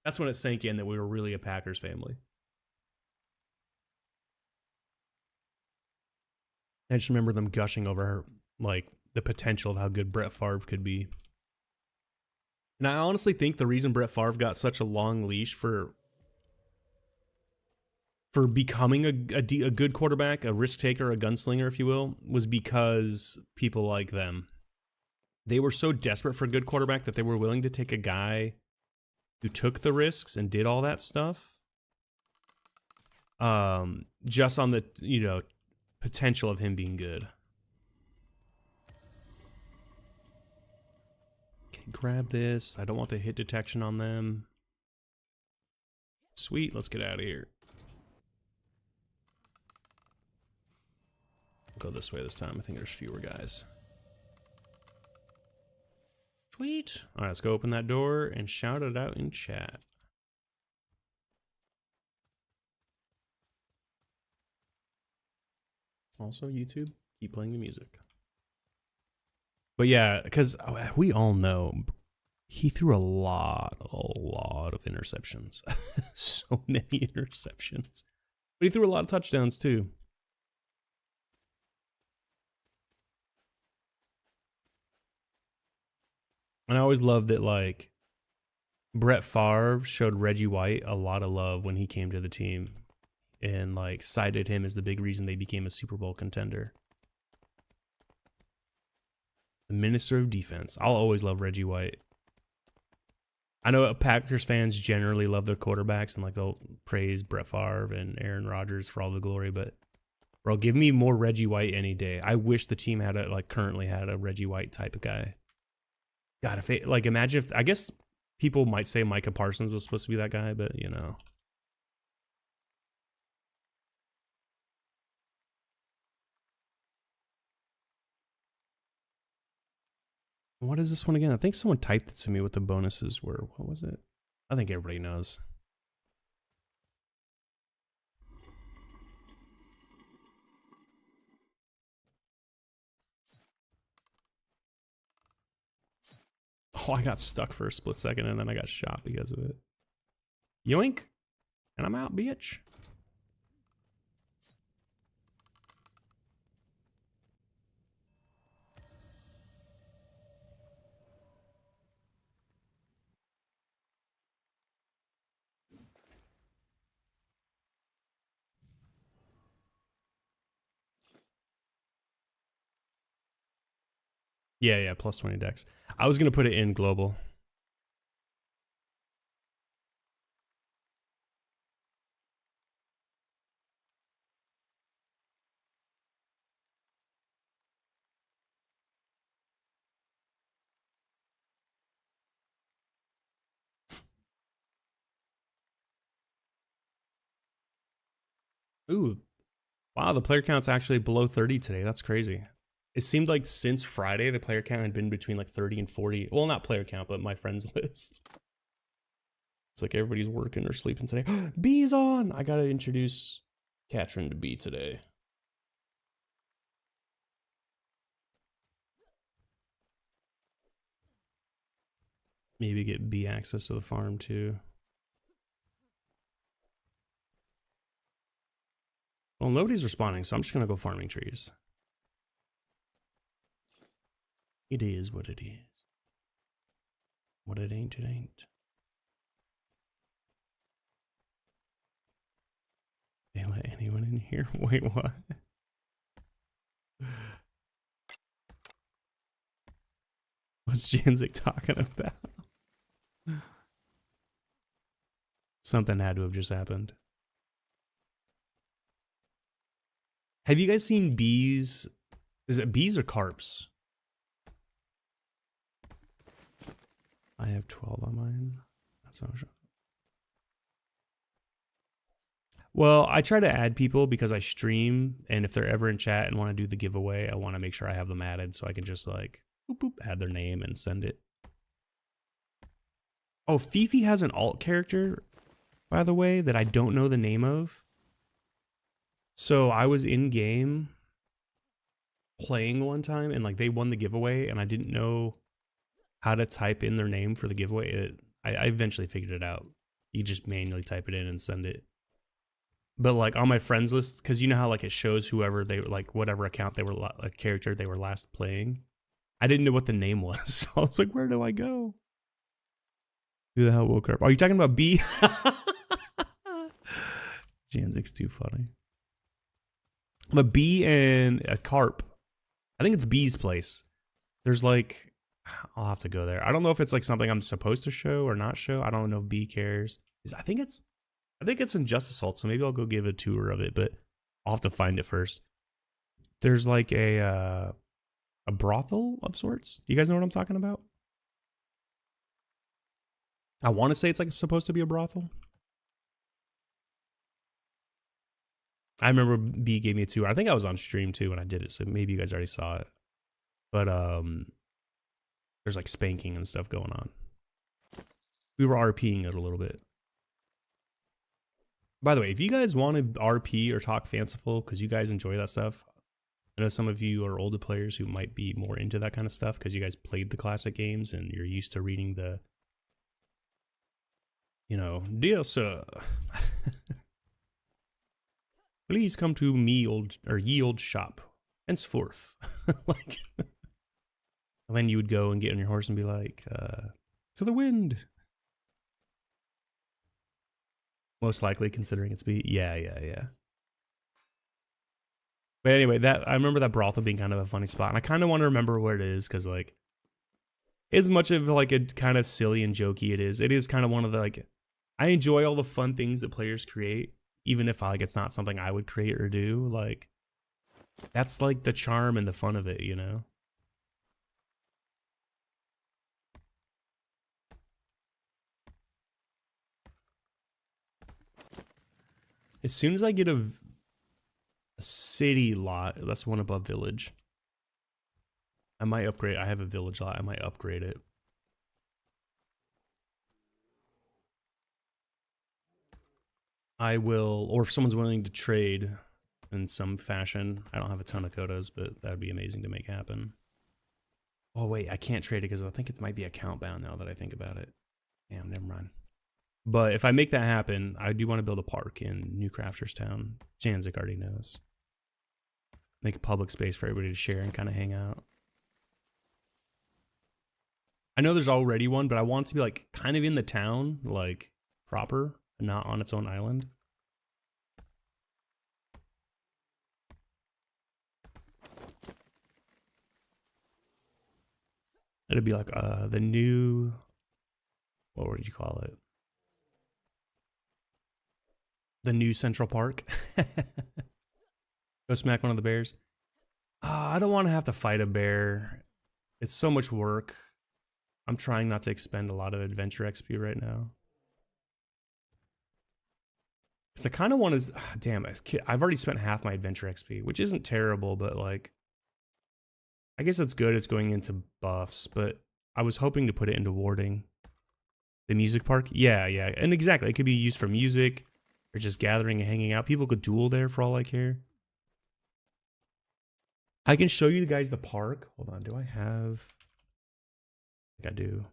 That's when it sank in that we were really a Packers family. I just remember them gushing over like the potential of how good Brett Favre could be. And I honestly think the reason Brett Favre got such a long leash for becoming a good quarterback, a risk taker, a gunslinger, if you will, was because people like them. They were so desperate for a good quarterback that they were willing to take a guy who took the risks and did all that stuff. Just on the, you know, potential of him being good. Okay, grab this. I don't want the hit detection on them. Sweet, let's get out of here. Go this way this time. I think there's fewer guys. Sweet. All right, let's go open that door and shout it out in chat. Also, YouTube, keep playing the music. But yeah, because we all know he threw a lot of interceptions. So many interceptions. But he threw a lot of touchdowns too. And I always loved that, like, Brett Favre showed Reggie White a lot of love when he came to the team and, like, cited him as the big reason they became a Super Bowl contender. The Minister of Defense. I'll always love Reggie White. I know Packers fans generally love their quarterbacks and like they'll praise Brett Favre and Aaron Rodgers for all the glory, but bro, give me more Reggie White any day. I wish the team had currently had a Reggie White type of guy. God, if they imagine if I guess people might say Micah Parsons was supposed to be that guy, but you know. What is this one again? I think someone typed it to me what the bonuses were. What was it? I think everybody knows. Oh, I got stuck for a split second and then I got shot because of it. Yoink. And I'm out, bitch. Yeah, plus 20 decks. I was going to put it in global. Ooh. Wow, the player count's actually below 30 today. That's crazy. It seemed like since Friday, the player count had been between like 30 and 40. Well, not player count, but my friends list. It's like everybody's working or sleeping today. B's on! I gotta introduce Katrin to B today. Maybe get B access to the farm too. Well, nobody's responding, so I'm just gonna go farming trees. It is what it is. What it ain't, it ain't. They let anyone in here? Wait, what? What's Janzik talking about? Something had to have just happened. Have you guys seen bees? Is it bees or carps? I have 12 on mine. That's not sure. Well, I try to add people because I stream, and if they're ever in chat and want to do the giveaway, I want to make sure I have them added so I can just like boop, boop, add their name and send it. Oh, Fifi has an alt character, by the way, that I don't know the name of. So I was in game playing one time and like they won the giveaway and I didn't know how to type in their name for the giveaway. I eventually figured it out. You just manually type it in and send it. But like on my friends list, because you know how like it shows whoever they like, whatever account they were, a character they were last playing. I didn't know what the name was. So I was like, where do I go? Who the hell woke up? Are you talking about B? Janzik's too funny. I'm a bee and a carp. I think it's B's place. There's like, I'll have to go there. I don't know if it's like something I'm supposed to show or not show. I don't know if B cares. I think it's in Just Assault, so maybe I'll go give a tour of it, but I'll have to find it first. There's like a brothel of sorts. Do you guys know what I'm talking about? I want to say it's like supposed to be a brothel. I remember B gave me a tour. I think I was on stream too when I did it, so maybe you guys already saw it. But there's like spanking and stuff going on. We were RPing it a little bit. By the way, if you guys want to RP or talk fanciful because you guys enjoy that stuff, I know some of you are older players who might be more into that kind of stuff because you guys played the classic games and you're used to reading the, you know, dear sir. Please come to me old or ye old shop. Henceforth. Like and then you would go and get on your horse and be like, to the wind. Most likely considering it's be yeah. But anyway, I remember that brothel being kind of a funny spot. And I kind of want to remember where it is because like as much of like a kind of silly and jokey it is kind of one of the like, I enjoy all the fun things that players create, even if like it's not something I would create or do. Like that's like the charm and the fun of it, you know? As soon as I get a city lot, that's one above village, I might upgrade. I have a village lot. I might upgrade it. I will, or if someone's willing to trade in some fashion. I don't have a ton of quotas, but that would be amazing to make happen. Oh wait, I can't trade it because I think it might be account bound now that I think about it. Damn, never mind. But if I make that happen, I do want to build a park in New Crafters Town. Janzik already knows. Make a public space for everybody to share and kind of hang out. I know there's already one, but I want it to be like kind of in the town, like proper, and not on its own island. It'd be like the new, what would you call it? The new Central Park. Go smack one of the bears. I don't want to have to fight a bear. It's so much work. I'm trying not to expend a lot of adventure XP right now. Because I kind of want to, damn, I've already spent half my adventure XP, which isn't terrible, but like, I guess it's good. It's going into buffs, but I was hoping to put it into warding. The music park? Yeah. And exactly, it could be used for music or just gathering and hanging out. People could duel there for all I care. I can show you guys the park. Hold on, do I have? I think I do.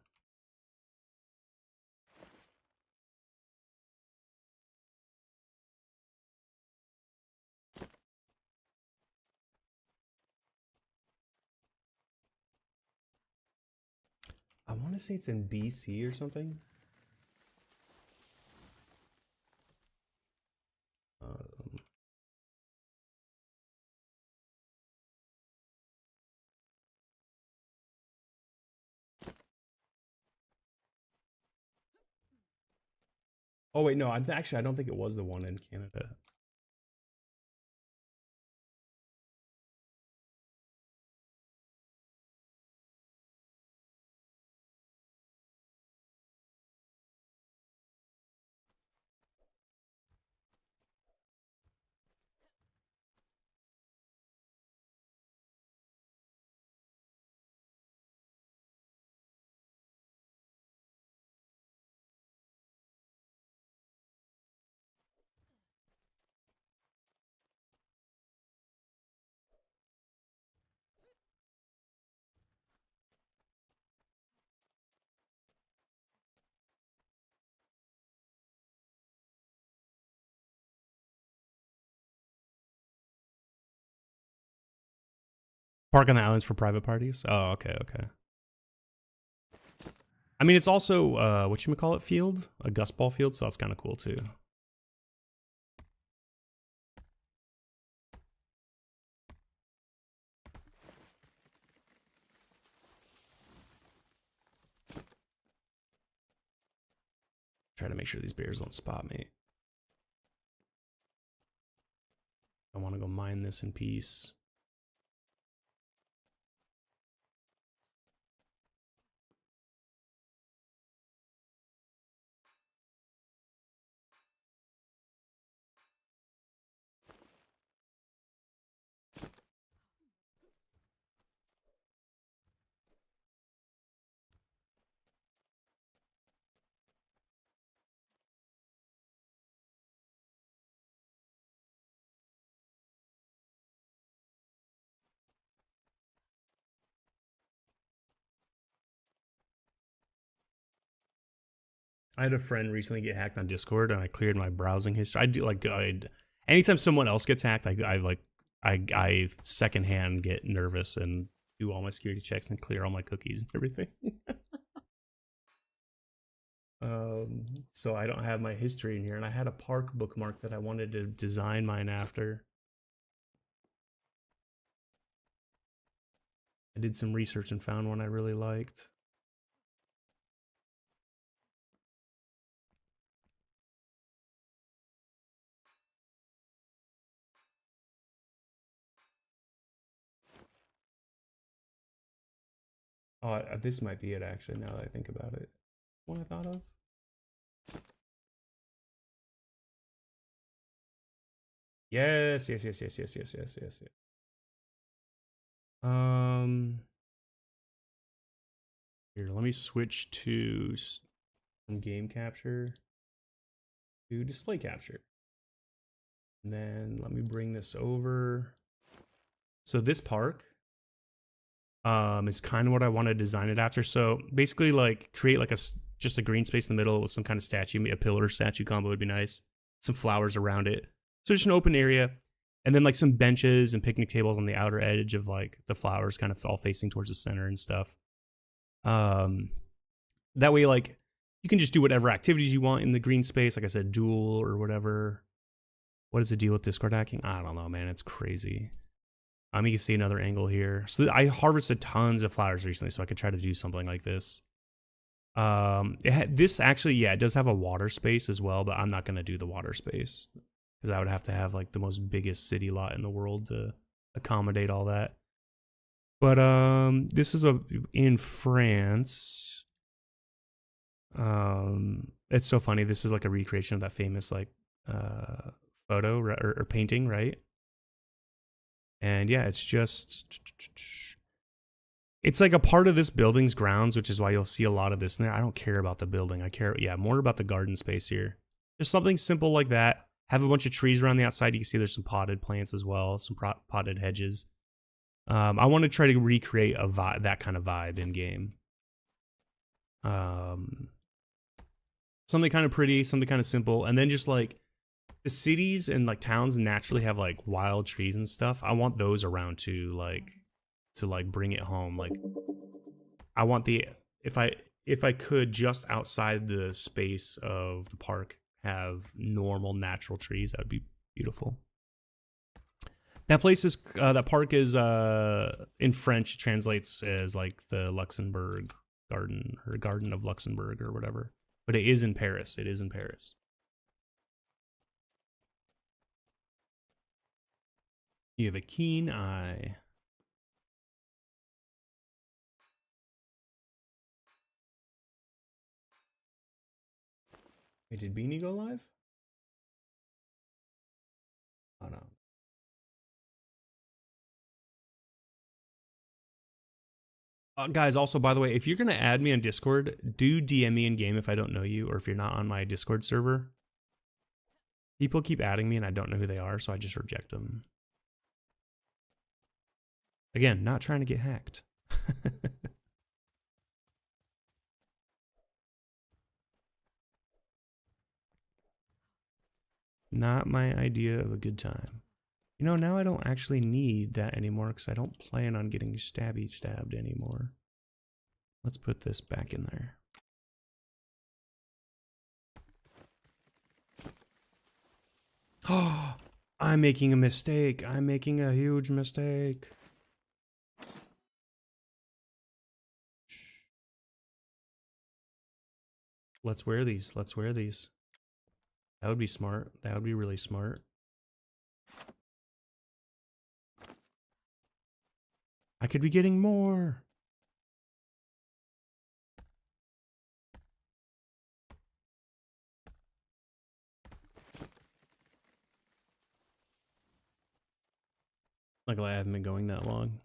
I want to say it's in BC or something. Oh wait, no, actually I don't think it was the one in Canada. Park on the islands for private parties. Oh, okay. I mean, it's also whatchamacallit field, a gusball field, so that's kind of cool too. Try to make sure these bears don't spot me. I want to go mine this in peace. I had a friend recently get hacked on Discord, and I cleared my browsing history. I do like anytime someone else gets hacked, I secondhand get nervous and do all my security checks and clear all my cookies and everything. So I don't have my history in here, and I had a park bookmark that I wanted to design mine after. I did some research and found one I really liked. Oh, this might be it actually, now that I think about it. What I thought of? Yes, yes, yes, yes, yes, yes, yes, yes, yes. Here, let me switch to from game capture to display capture. And then let me bring this over. So this park is kind of what I want to design it after. So basically like create like just a green space in the middle with some kind of statue, a pillar statue combo would be nice. Some flowers around it. So just an open area. And then like some benches and picnic tables on the outer edge of like the flowers kind of all facing towards the center and stuff. That way like you can just do whatever activities you want in the green space. Like I said, duel or whatever. What is the deal with Discord hacking? I don't know, man. It's crazy. You can see another angle here. So I harvested tons of flowers recently, so I could try to do something like this. This actually, yeah, it does have a water space as well, but I'm not going to do the water space because I would have to have like the most biggest city lot in the world to accommodate all that. But this is in France. It's so funny. This is like a recreation of that famous like photo or painting, right? And yeah, it's like a part of this building's grounds, which is why you'll see a lot of this in there. I don't care about the building. I care, yeah, more about the garden space here. Just something simple like that. Have a bunch of trees around the outside. You can see there's some potted plants as well, some potted hedges. I want to try to recreate that kind of vibe in game. Something kind of pretty, something kind of simple, and then just like the cities and like towns naturally have like wild trees and stuff. I want those around to bring it home. Like I want if I could just outside the space of the park have normal natural trees, that would be beautiful. That park is in French, it translates as like the Luxembourg garden or Garden of Luxembourg or whatever. But it is in Paris. It is in Paris. You have a keen eye. Wait, did Beanie go live? Oh no. Guys, also, by the way, if you're going to add me on Discord, do DM me in game if I don't know you, or if you're not on my Discord server. People keep adding me and I don't know who they are, so I just reject them. Again, not trying to get hacked. Not my idea of a good time. You know, now I don't actually need that anymore because I don't plan on getting stabbed anymore. Let's put this back in there. Oh, I'm making a mistake. I'm making a huge mistake. Let's wear these. Let's wear these. That would be smart. That would be really smart. I could be getting more. Luckily, I haven't been going that long.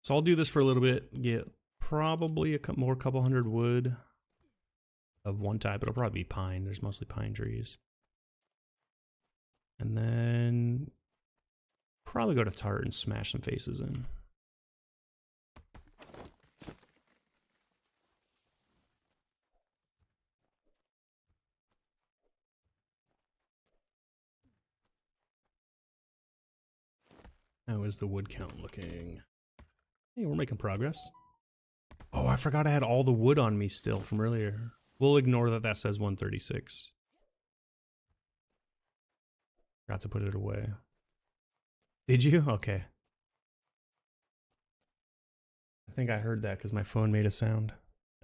So I'll do this for a little bit. Get probably a couple hundred wood of one type. It'll probably be pine. There's mostly pine trees. And then probably go to Tart and smash some faces in. How is the wood count looking? Hey, we're making progress. Oh, I forgot I had all the wood on me still from earlier. We'll ignore that that says 136. Forgot to put it away. Did you? Okay. I think I heard that because my phone made a sound.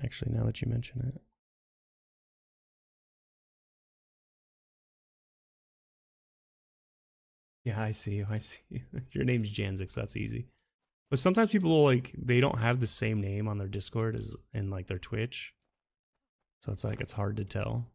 Actually, now that you mention it. Yeah, I see you. I see you. Your name's Janzix. That's easy. But sometimes people will, like, they don't have the same name on their Discord as in like their Twitch. So it's like it's hard to tell.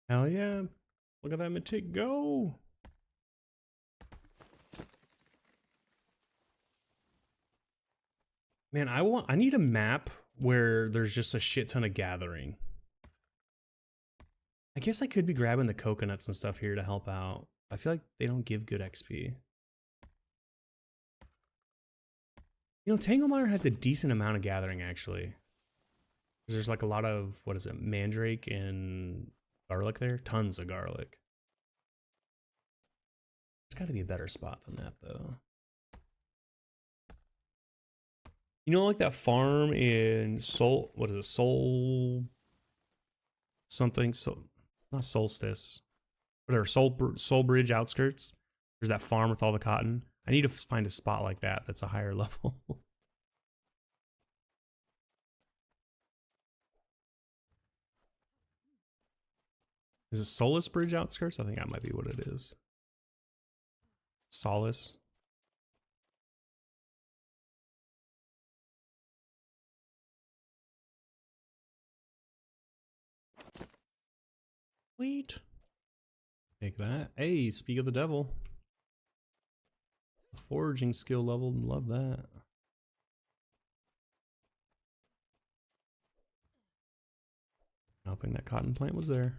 Hell yeah. Look at that Mythic go. Man, I need a map where there's just a shit ton of gathering. I guess I could be grabbing the coconuts and stuff here to help out. I feel like they don't give good XP. You know, Tanglemire has a decent amount of gathering actually. There's like a lot of, what is it, mandrake and garlic there? Tons of garlic. There's got to be a better spot than that though. You know, like that farm in Soul, what is it, Soul something, so not Solstice, whatever, Soul Bridge outskirts. There's that farm with all the cotton. I need to find a spot like that that's a higher level. Is it Solace Bridge outskirts? I think that might be what it is. Solace. Sweet. Take that. Hey, speak of the devil. Foraging skill level, love that. Hoping that cotton plant was there.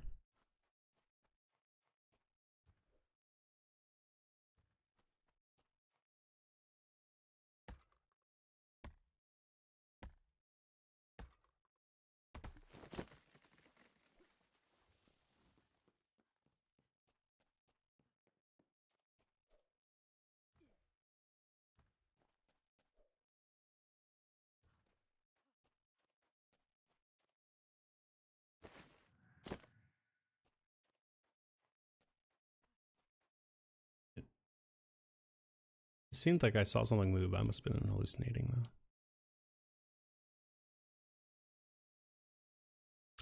It seemed like I saw something move. I must have been hallucinating though.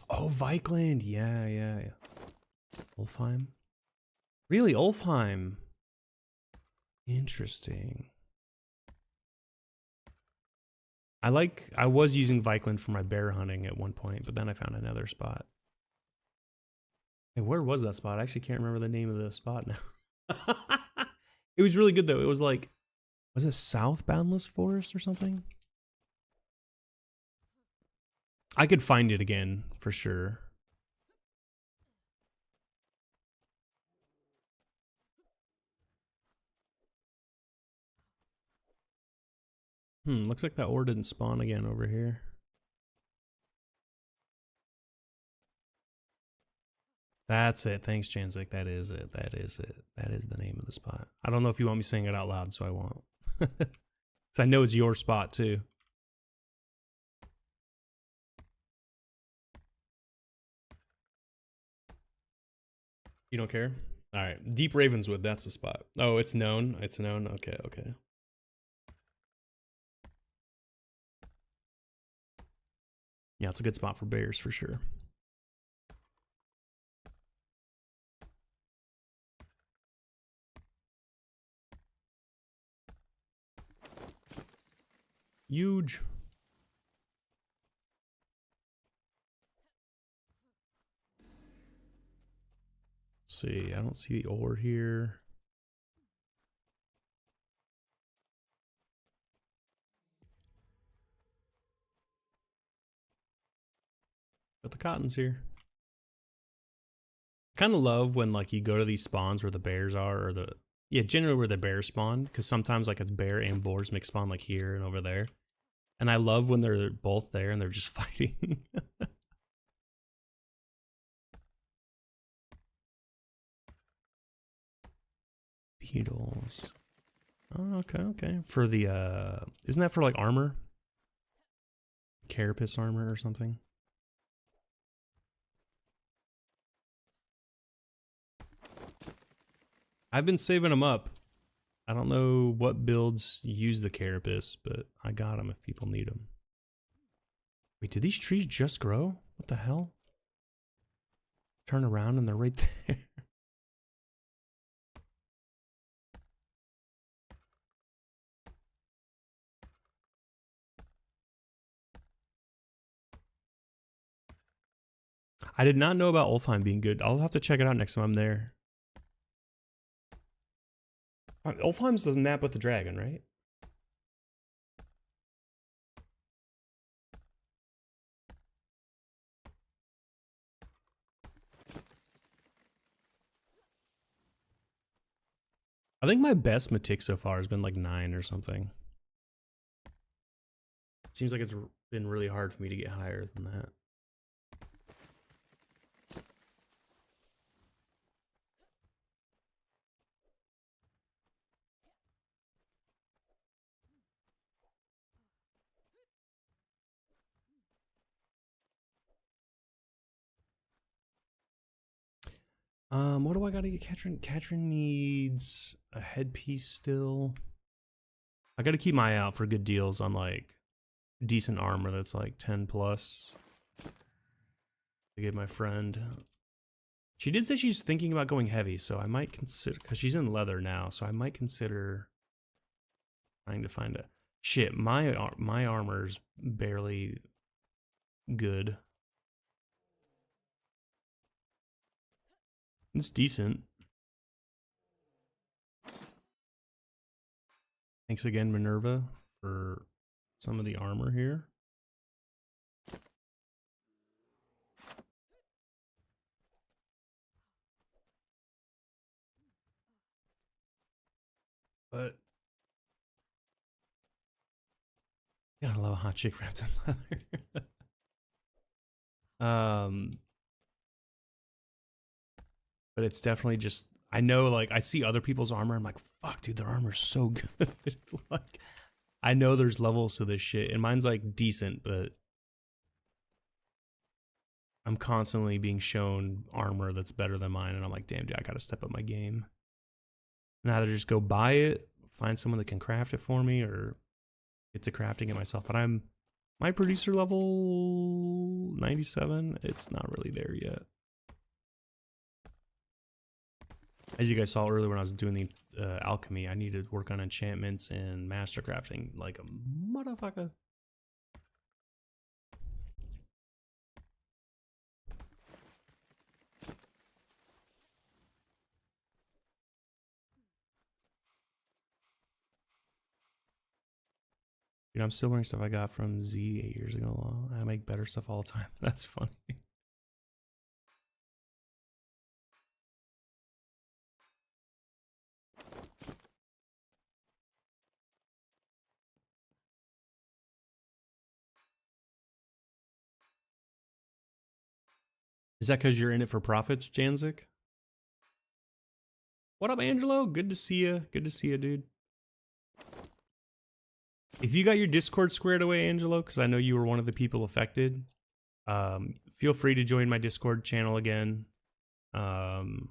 Oh, Vikland. Yeah. Ulfheim. Really, Ulfheim. Interesting. I was using Vikland for my bear hunting at one point, but then I found another spot. Hey, where was that spot? I actually can't remember the name of the spot now. It was really good though. It was like, was it South Boundless Forest or something? I could find it again for sure. Looks like that ore didn't spawn again over here. That's it. Thanks, Janzik. That is it. That is it. That is the name of the spot. I don't know if you want me saying it out loud, so I won't. Because I know it's your spot, too. You don't care? All right. Deep Ravenswood, that's the spot. Oh, it's known? It's known? Okay. Yeah, it's a good spot for bears, for sure. Huge. Let's see, I don't see the ore here. But the cotton's here. Kind of love when like you go to these spawns where the bears are, or the Yeah, generally where the bears spawn, because sometimes like it's bear and boars mix spawn like here and over there. And I love when they're both there and they're just fighting. Beetles. Oh, okay, okay. For the isn't that for like armor? Carapace armor or something? I've been saving them up. I don't know what builds use the carapace, but I got them if people need them. Wait, did these trees just grow? What the hell? Turn around and they're right there. I did not know about Ulfheim being good. I'll have to check it out next time I'm there. Ulfheim's the map with the dragon, right? I think my best Matic so far has been like 9 or something. Seems like it's been really hard for me to get higher than that. What do I gotta get Katrin? Katrin needs a headpiece still. I gotta keep my eye out for good deals on like decent armor that's like 10 plus. To give my friend. She did say she's thinking about going heavy, so I might consider, because she's in leather now, so I might consider trying to find a... Shit, my armor's barely good. It's decent. Thanks again, Minerva, for some of the armor here. But yeah, I love a hot chick wrapped in leather. But it's definitely just, I know, like, I see other people's armor, I'm like, fuck, dude, their armor's so good. Like, I know there's levels to this shit, and mine's like decent, but I'm constantly being shown armor that's better than mine, and I'm like, damn, dude, I gotta step up my game. And either just go buy it, find someone that can craft it for me, or get to crafting it myself. And my producer level 97, it's not really there yet. As you guys saw earlier when I was doing the alchemy, I needed to work on enchantments and master crafting like a motherfucker. Dude, I'm still wearing stuff I got from Z 8 years ago. I make better stuff all the time. That's funny. Is that because you're in it for profits, Janzik? What up, Angelo? Good to see you. Good to see you, dude. If you got your Discord squared away, Angelo, because I know you were one of the people affected, feel free to join my Discord channel again. Can't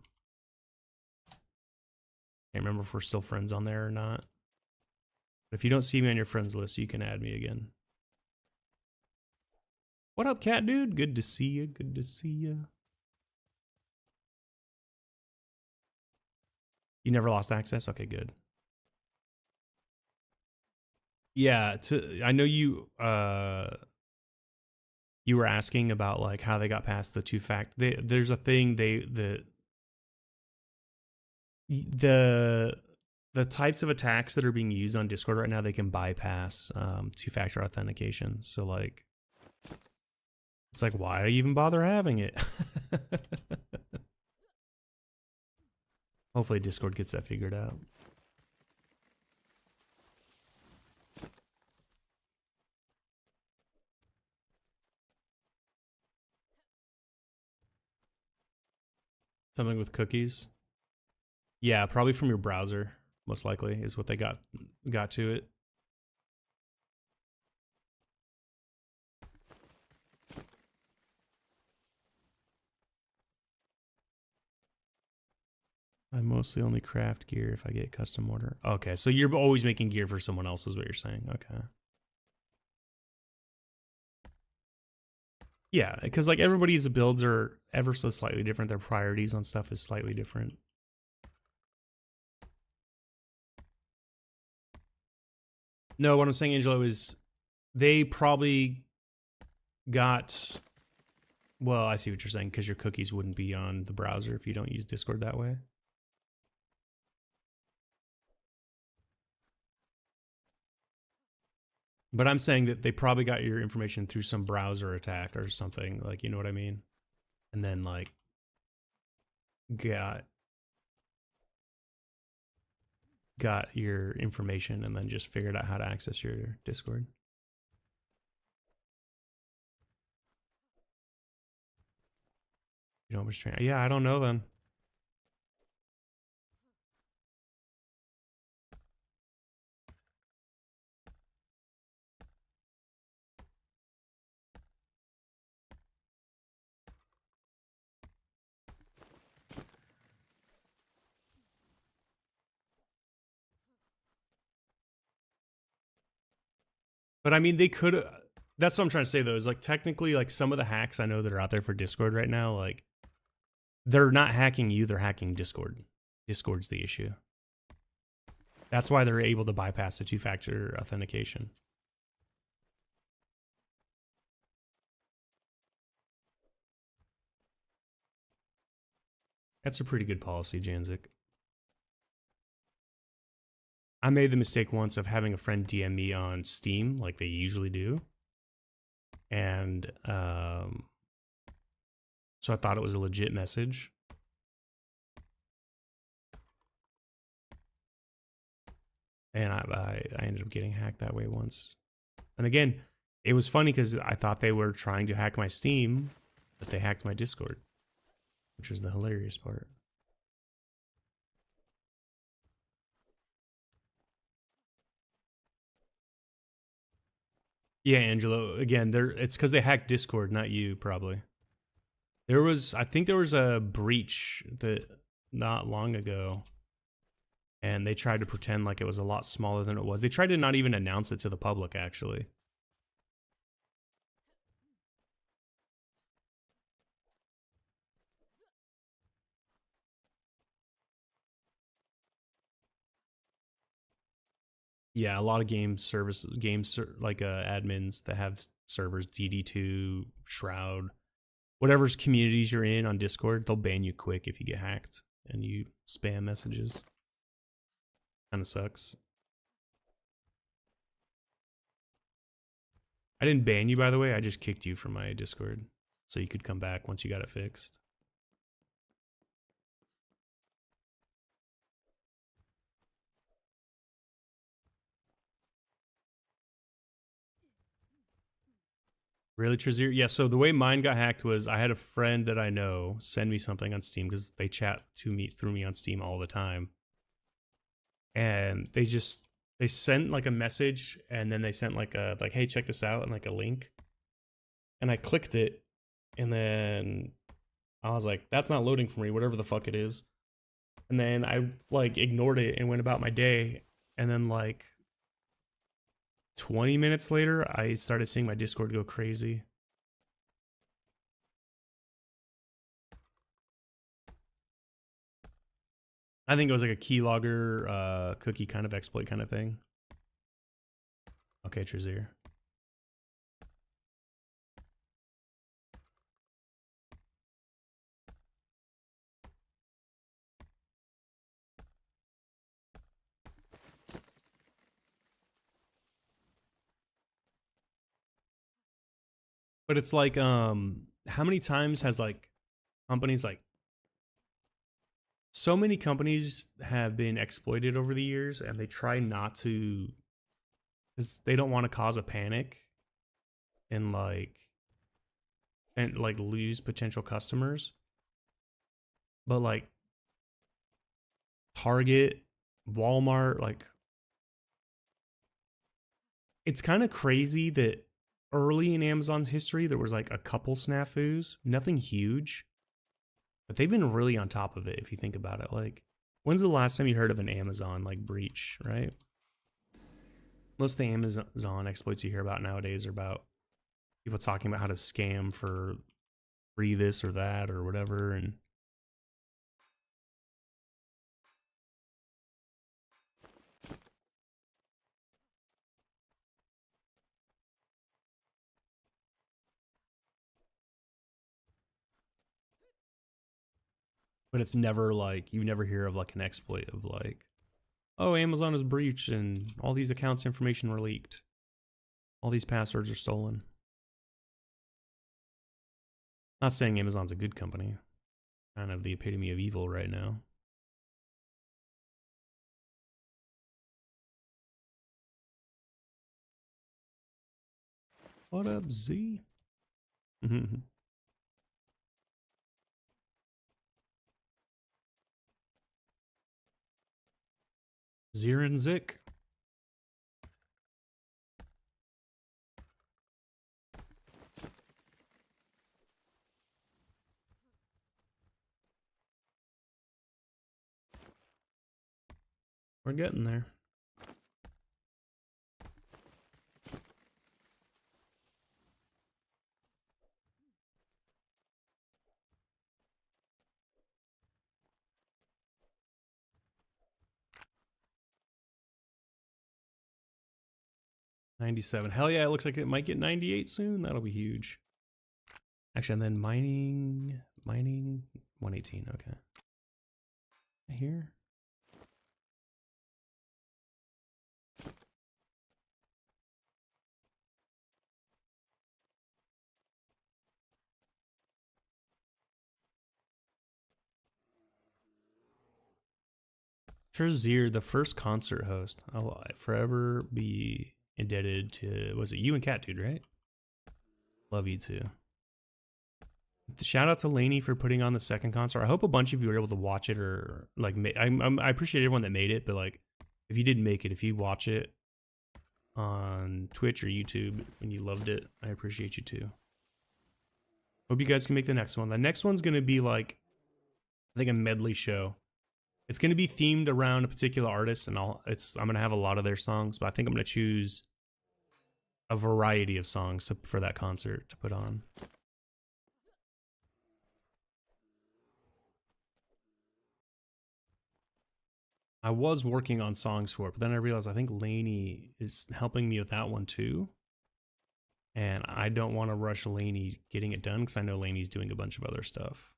remember if we're still friends on there or not. But if you don't see me on your friends list, you can add me again. What up, cat dude? Good to see you. Good to see you. You never lost access? Okay, good. Yeah, I know you you were asking about like how they got past the there's a thing the types of attacks that are being used on Discord right now, they can bypass two-factor authentication. So like it's like, why even bother having it? Hopefully Discord gets that figured out. Something with cookies. Yeah, probably from your browser, most likely, is what they got to it. I mostly only craft gear if I get custom order. Okay, so you're always making gear for someone else is what you're saying. Okay. Yeah, because like everybody's builds are ever so slightly different. Their priorities on stuff is slightly different. No, what I'm saying, Angelo, is they probably got... Well, I see what you're saying, because your cookies wouldn't be on the browser if you don't use Discord that way. But I'm saying that they probably got your information through some browser attack or something, like, you know what I mean? And then, like, got your information and then just figured out how to access your Discord. You know which train? Yeah, I don't know then. But I mean, they could. That's what I'm trying to say though. Is like technically, like some of the hacks I know that are out there for Discord right now, like they're not hacking you; they're hacking Discord. Discord's the issue. That's why they're able to bypass the two-factor authentication. That's a pretty good policy, Janzik. I made the mistake once of having a friend DM me on Steam, like they usually do. And so I thought it was a legit message. And I ended up getting hacked that way once. And again, it was funny because I thought they were trying to hack my Steam, but they hacked my Discord, which was the hilarious part. Yeah, Angelo. Again, it's because they hacked Discord, not you, probably. I think there was a breach that not long ago, and they tried to pretend like it was a lot smaller than it was. They tried to not even announce it to the public, actually. Yeah, a lot of admins that have servers, DD2, Shroud, whatever's communities you're in on Discord, they'll ban you quick if you get hacked and you spam messages. Kind of sucks. I didn't ban you, by the way. I just kicked you from my Discord so you could come back once you got it fixed. Really, Trezir? Yeah, so the way mine got hacked was I had a friend that I know send me something on Steam because they chat to me through me on Steam all the time. And they sent like a message and then they sent like hey, check this out, and like a link. And I clicked it and then I was like, that's not loading for me, whatever the fuck it is. And then I like ignored it and went about my day. And then like 20 minutes later, I started seeing my Discord go crazy. I think it was like a keylogger cookie kind of exploit kind of thing. Okay, Trezir. But it's like, how many times has like companies like So many companies have been exploited over the years, and they try not to, because they don't want to cause a panic and like lose potential customers. But like Target, Walmart, like it's kind of crazy that early in Amazon's history there was like a couple snafus, nothing huge, but they've been really on top of it if you think about it. Like, when's the last time you heard of an Amazon like breach, right? Most of the Amazon exploits you hear about nowadays are about people talking about how to scam for free this or that or whatever. And but it's never like, you never hear of like an exploit of like, oh, Amazon is breached and all these accounts information were leaked, all these passwords are stolen. Not saying Amazon's a good company, kind of the epitome of evil right now. What up, Z? Zir and Zik. We're getting there. $97. Hell yeah, it looks like it might get 98 soon. That'll be huge. Actually, and then mining 118. Okay. Here. Sure, Zir, the first concert host. I'll forever be indebted to, was it you and Cat Dude, right? Love you too. Shout out to Lainey for putting on the second concert. I hope a bunch of you were able to watch it, or like, I appreciate everyone that made it, but like, if you didn't make it, if you watch it on Twitch or YouTube and you loved it, I appreciate you too. Hope you guys can make the next one. The next one's gonna be like, I think, a medley show. It's gonna be themed around a particular artist, and I'm gonna have a lot of their songs, but I think I'm gonna choose a variety of songs for that concert to put on. I was working on songs for it, but then I realized I think Lainey is helping me with that one too. And I don't want to rush Lainey getting it done because I know Lainey's doing a bunch of other stuff.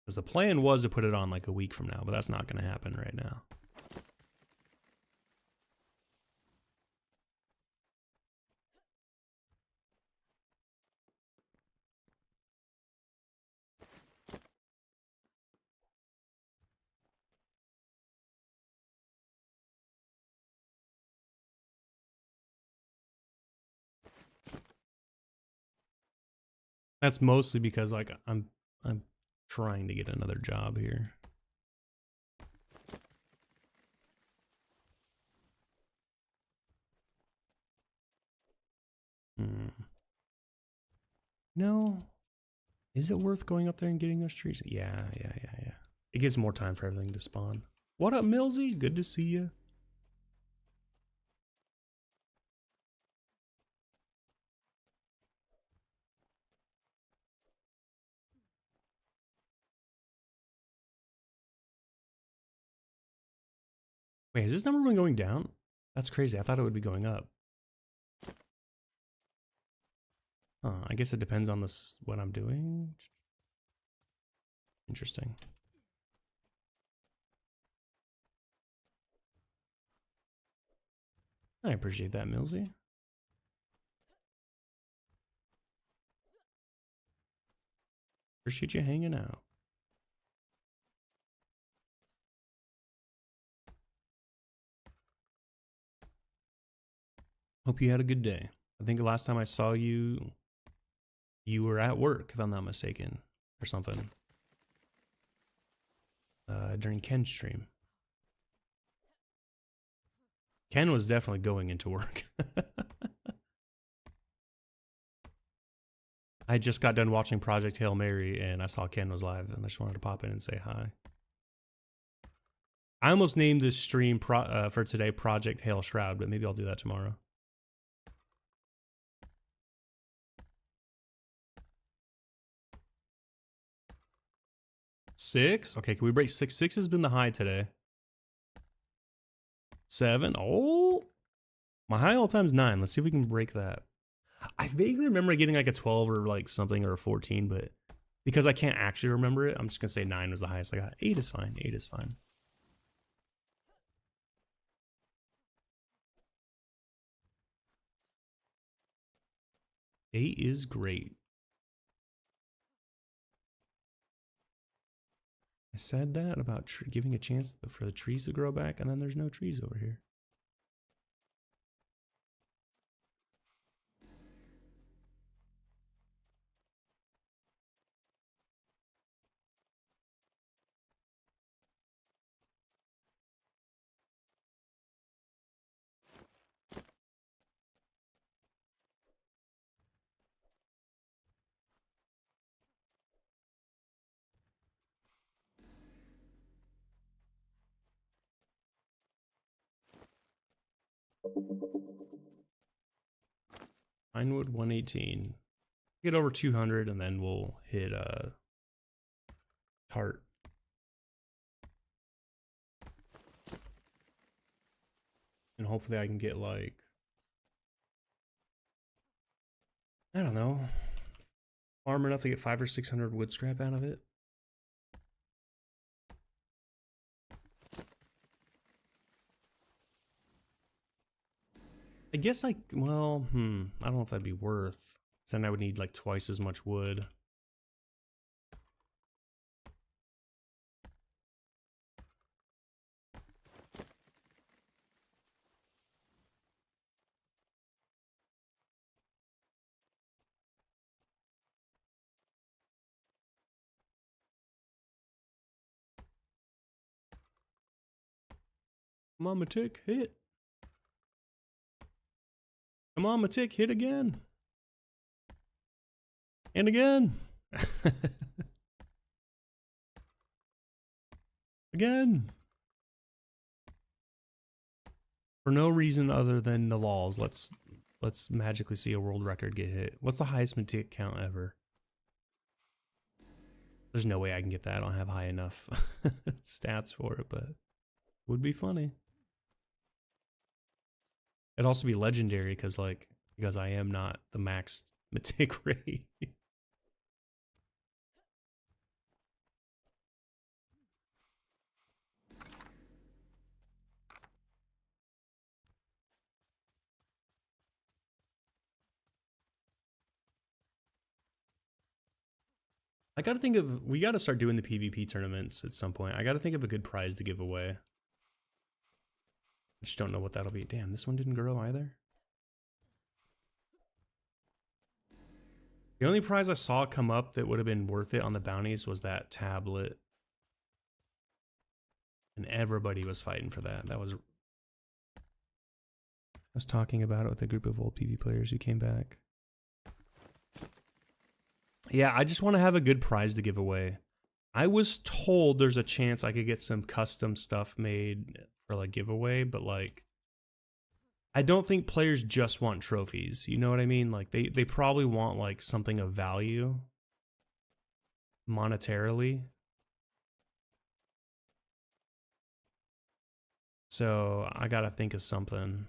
Because the plan was to put it on like a week from now, but that's not going to happen right now. That's mostly because like I'm trying to get another job here. No. Is it worth going up there and getting those trees? Yeah. It gives more time for everything to spawn. What up, Millsy? Good to see you. Wait, has this number been going down? That's crazy. I thought it would be going up. I guess it depends on this, what I'm doing. Interesting. I appreciate that, Millsy. Appreciate you hanging out. Hope you had a good day. I think the last time I saw you, you were at work, if I'm not mistaken, or something. During Ken's stream. Ken was definitely going into work. I just got done watching Project Hail Mary and I saw Ken was live and I just wanted to pop in and say hi. I almost named this stream for today Project Hail Shroud, but maybe I'll do that tomorrow. Six? Okay, can we break six? Six has been the high today. 7. Oh, my high all time's 9. Let's see if we can break that. I vaguely remember getting like a 12 or like something or a 14, but because I can't actually remember it, I'm just gonna say 9 was the highest I got. 8 is fine. 8 is fine. Eight is great. I said that about giving a chance for the trees to grow back, and then there's no trees over here. Pinewood 118. Get over 200 and then we'll hit tart. And hopefully I can get like, I don't know, farm enough to get 500 or 600 wood scrap out of it. I guess like, well, I don't know if that'd be worth. Then I would need like twice as much wood. Come on, Matic, hit. Come on, Matic, hit again. And again. Again. For no reason other than the laws, let's magically see a world record get hit. What's the highest Matic count ever? There's no way I can get that. I don't have high enough stats for it, but would be funny. It'd also be legendary because I am not the max Matic rate. I gotta think of, we gotta start doing the PvP tournaments at some point. I gotta think of a good prize to give away. I just don't know what that'll be. Damn, this one didn't grow either. The only prize I saw come up that would have been worth it on the bounties was that tablet. And everybody was fighting for that. I was talking about it with a group of old PvP players who came back. Yeah, I just want to have a good prize to give away. I was told there's a chance I could get some custom stuff made for like giveaway, but like I don't think players just want trophies. You know what I mean? Like they probably want like something of value monetarily. So I gotta think of something.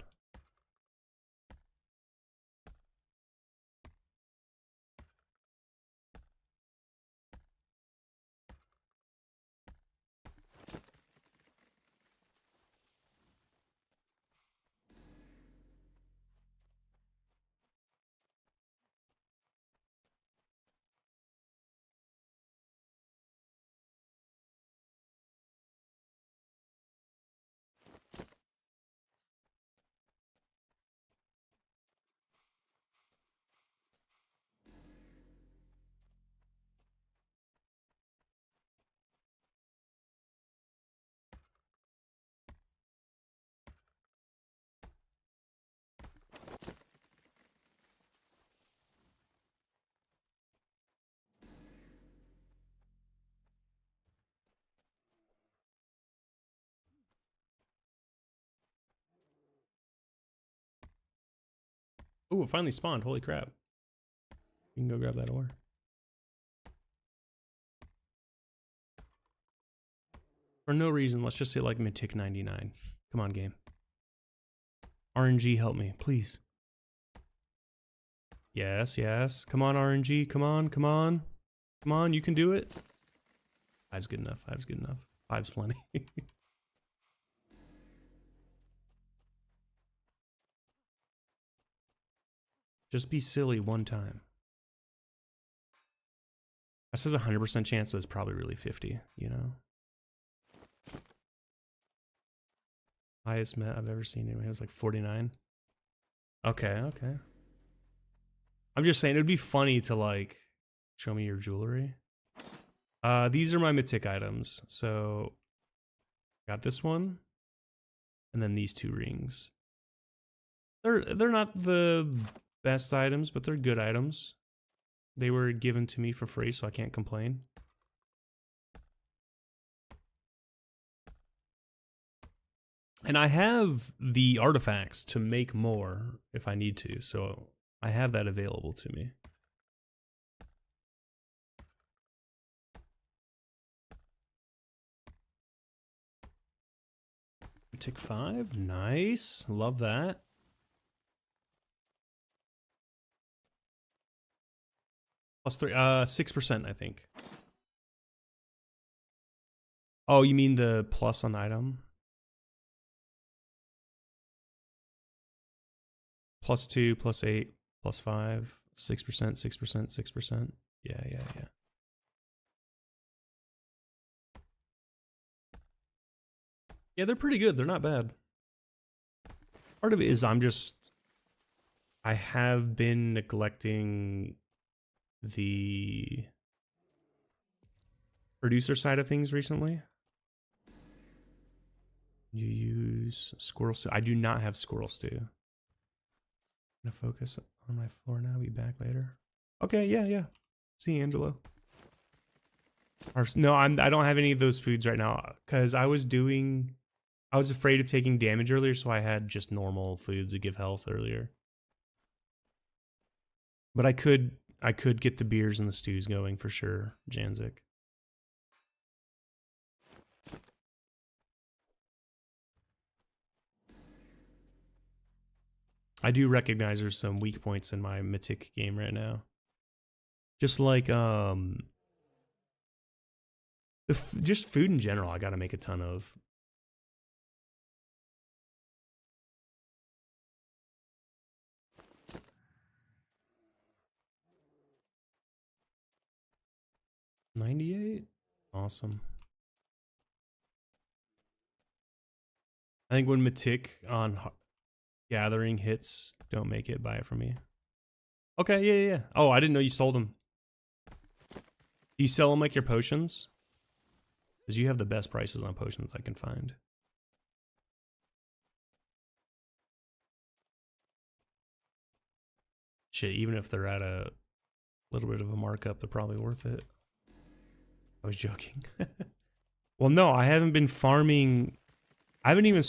Oh, it finally spawned. Holy crap. You can go grab that ore. For no reason, let's just hit like Mythic 99. Come on, game. RNG, help me, please. Yes, yes. Come on, RNG. Come on, come on. Come on, you can do it. 5's good enough. 5's good enough. 5's plenty. Just be silly one time. That says 100% chance, but it's probably really 50, you know? Highest met I've ever seen anyway. It was like 49. Okay, okay. I'm just saying, it'd be funny to like, show me your jewelry. These are my mythic items. So, got this one. And then these 2 rings. They're not the best items, but they're good items. They were given to me for free, so I can't complain. And I have the artifacts to make more if I need to, so I have that available to me. Tick 5, nice, love that. Plus 3, 6%, I think. Oh, you mean the plus on the item? Plus 2, plus 8, plus 5, 6%, 6%, 6%. Yeah, yeah, yeah. Yeah, they're pretty good. They're not bad. Part of it is I have been neglecting the producer side of things recently. You use squirrel stew. I do not have squirrel stew. I'm gonna focus on my floor now. Be back later. Okay, yeah, yeah. See you, Angelo. No, I don't have any of those foods right now because I was afraid of taking damage earlier, so I had just normal foods that give health earlier. But I could get the beers and the stews going for sure, Janzik. I do recognize there's some weak points in my Mythic game right now. Just like just food in general, I gotta make a ton of. $98? Awesome. I think when Mythic on Gathering hits, don't make it, buy it from me. Okay, yeah, yeah, yeah. Oh, I didn't know you sold them. Do you sell them like your potions? Because you have the best prices on potions I can find. Shit, even if they're at a little bit of a markup, they're probably worth it. I was joking. Well, no, I haven't been farming. I haven't even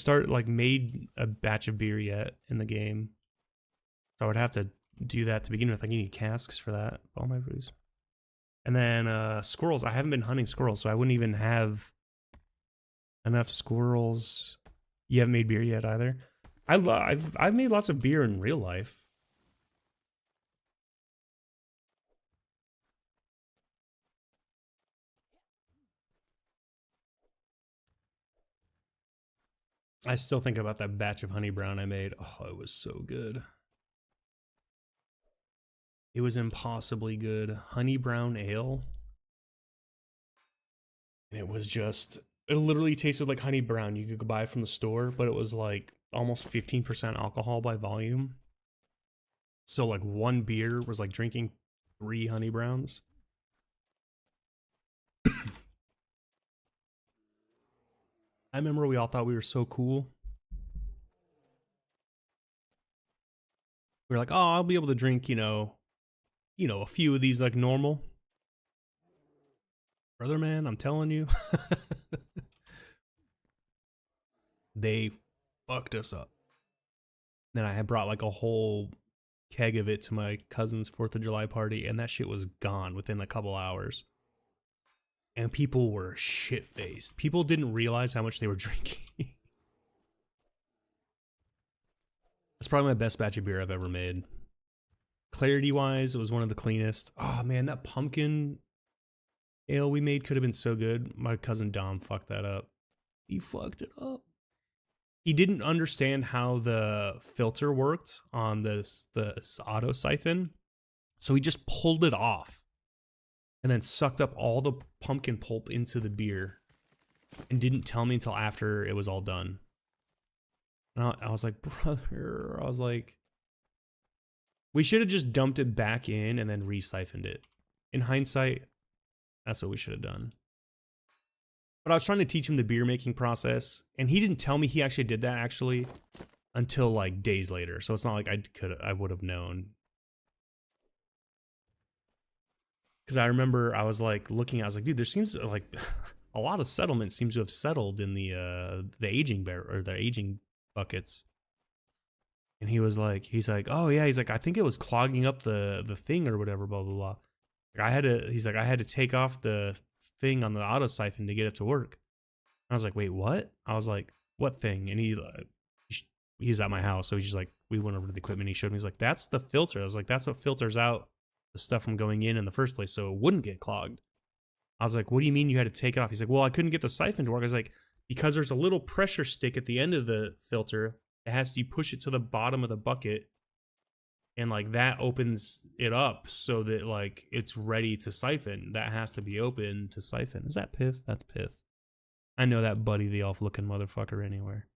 made a batch of beer yet in the game. So I would have to do that to begin with. Like, you need casks for that. All my brews. And then squirrels. I haven't been hunting squirrels, so I wouldn't even have enough squirrels. You haven't made beer yet either. I've made lots of beer in real life. I still think about that batch of honey brown I made. Oh, it was so good. It was impossibly good. Honey brown ale. And it was just, it literally tasted like honey brown you could buy from the store, but it was like almost 15% alcohol by volume. So like one beer was like drinking 3 honey browns. I remember we all thought we were so cool. We were like, oh, I'll be able to drink, a few of these like normal. Brother man, I'm telling you. They fucked us up. Then I had brought like a whole keg of it to my cousin's 4th of July party, and that shit was gone within a couple hours. And people were shit-faced. People didn't realize how much they were drinking. That's probably my best batch of beer I've ever made. Clarity-wise, it was one of the cleanest. Oh, man, that pumpkin ale we made could have been so good. My cousin Dom fucked that up. He fucked it up. He didn't understand how the filter worked on this auto siphon, so he just pulled it off and then sucked up all the pumpkin pulp into the beer and didn't tell me until after it was all done. And I was like, brother, I was like, we should have just dumped it back in and then re-siphoned it. In hindsight, that's what we should have done. But I was trying to teach him the beer making process, and he didn't tell me he actually did that actually until like days later. So it's not like I would have known. Because I remember I was like looking, I was like, dude, there seems like a lot of settlement seems to have settled in the aging barrel or the aging buckets. And he's like, oh yeah, he's like, I think it was clogging up the thing or whatever, blah blah blah. Like I had to take off the thing on the auto siphon to get it to work. I was like, wait, what? I was like, what thing? And he's at my house, so he's just like, we went over to the equipment. He showed me. He's like, that's the filter. I was like, that's what filters out the stuff from going in the first place, so it wouldn't get clogged. I was like, what do you mean you had to take it off? He's like, well, I couldn't get the siphon to work. I was like, because there's a little pressure stick at the end of the filter that has to push it to the bottom of the bucket, and like that opens it up so that like it's ready to siphon. That has to be open to siphon. Is that Pith? That's Pith. I know that Buddy the Elf looking motherfucker anywhere.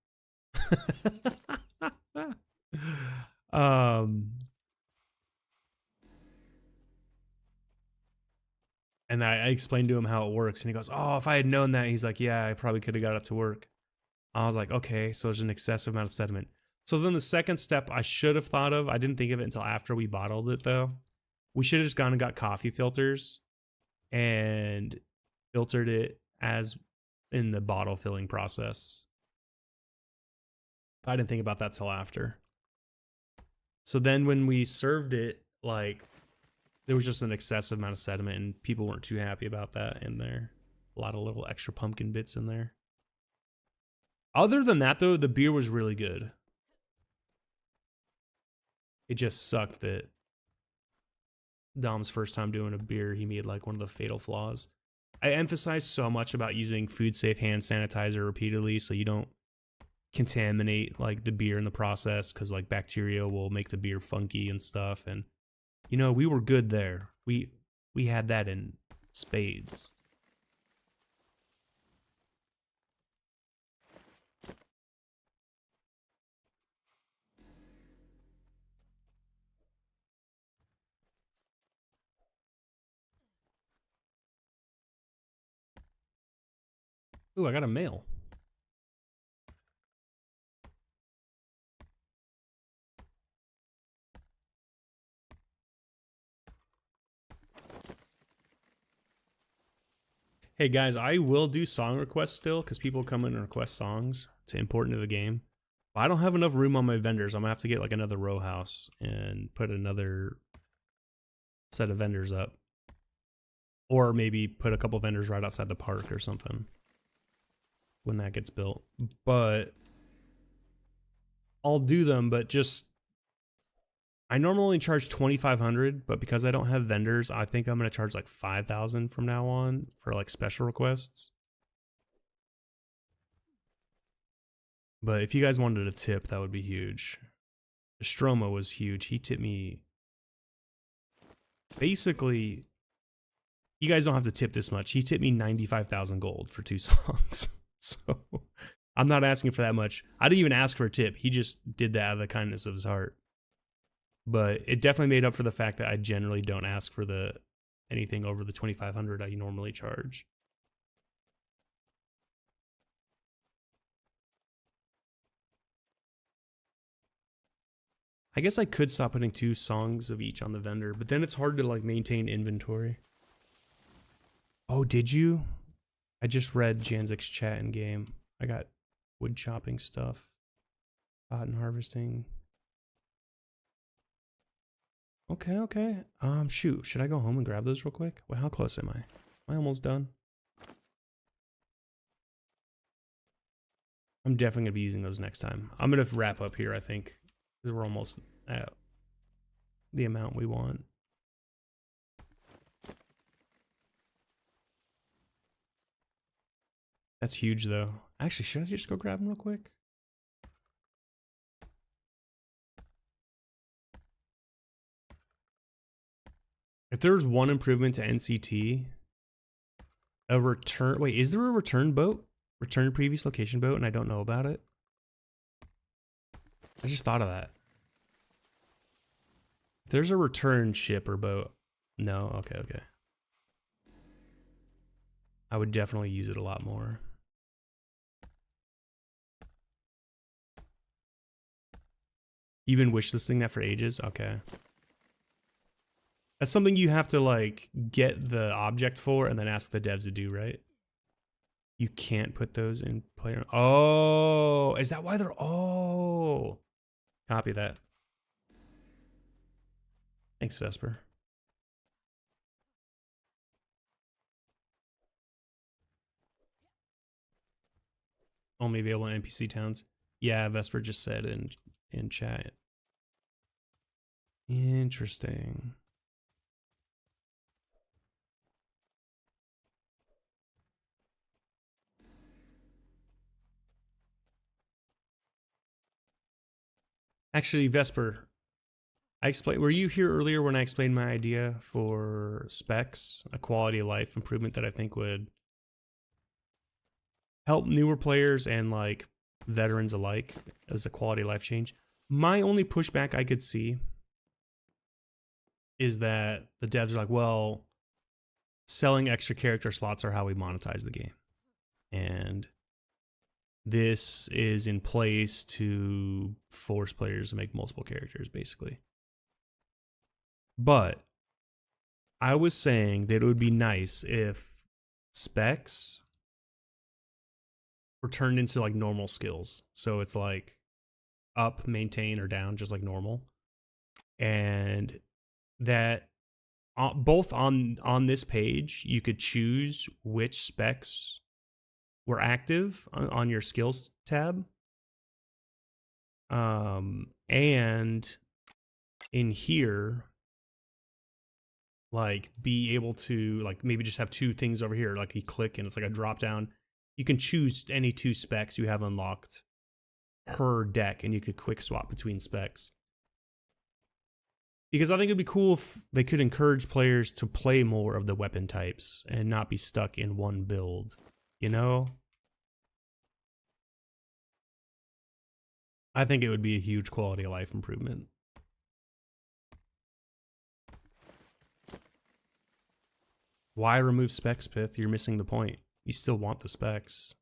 And I explained to him how it works, and he goes, oh, if I had known that, he's like, yeah, I probably could have got it to work. I was like, okay, so there's an excessive amount of sediment. So then the second step I should have thought of, I didn't think of it until after we bottled it though. We should have just gone and got coffee filters and filtered it as in the bottle filling process. I didn't think about that till after. So then when we served it, like, there was just an excessive amount of sediment and people weren't too happy about that in there. A lot of little extra pumpkin bits in there. Other than that though, the beer was really good. It just sucked that Dom's first time doing a beer, he made like one of the fatal flaws. I emphasize so much about using food safe hand sanitizer repeatedly so you don't contaminate like the beer in the process, because like bacteria will make the beer funky and stuff. And you know, we were good there. We had that in spades. Ooh, I got a mail. Hey guys, I will do song requests still because people come in and request songs to import into the game. But I don't have enough room on my vendors. I'm gonna have to get like another row house and put another set of vendors up. Or maybe put a couple vendors right outside the park or something when that gets built. But I'll do them, but just I normally charge $2,500, but because I don't have vendors, I think I'm gonna charge like $5,000 from now on for like special requests. But if you guys wanted a tip, that would be huge. Stroma was huge. He tipped me. Basically, you guys don't have to tip this much. He tipped me 95,000 gold for 2 songs. So I'm not asking for that much. I didn't even ask for a tip. He just did that out of the kindness of his heart. But it definitely made up for the fact that I generally don't ask for anything over the 2,500 I normally charge. I guess I could stop putting 2 songs of each on the vendor, but then it's hard to like maintain inventory. Oh, did you? I just read Janzik's chat in game. I got wood chopping stuff, cotton harvesting. Okay, okay. Shoot, should I go home and grab those real quick? Wait, how close am I? Am I almost done? I'm definitely gonna be using those next time. I'm gonna wrap up here, I think, because we're almost at the amount we want. That's huge, though. Actually, should I just go grab them real quick? If there's one improvement to NCT, a return... Wait, is there a return boat? Return to previous location boat, and I don't know about it? I just thought of that. If there's a return ship or boat... No? Okay, okay. I would definitely use it a lot more. You've been wishlisting that for ages? Okay. That's something you have to, like, get the object for and then ask the devs to do, right? You can't put those in player... Oh! Is that why they're... Oh! Copy that. Thanks, Vesper. Only available in NPC towns. Yeah, Vesper just said in chat. Interesting. Actually, Vesper, were you here earlier when I explained my idea for specs, a quality of life improvement that I think would help newer players and like veterans alike as a quality of life change? My only pushback I could see is that the devs are like, well, selling extra character slots are how we monetize the game. And this is in place to force players to make multiple characters, basically. But I was saying that it would be nice if specs were turned into like normal skills. So it's like up, maintain, or down, just like normal. And that both on this page, you could choose which specs were active on your skills tab. And in here, like be able to like maybe just have two things over here, like you click and it's like a drop down. You can choose any two specs you have unlocked per deck and you could quick swap between specs. Because I think it'd be cool if they could encourage players to play more of the weapon types and not be stuck in one build, you know? I think it would be a huge quality of life improvement. Why remove specs, Pith? You're missing the point. You still want the specs.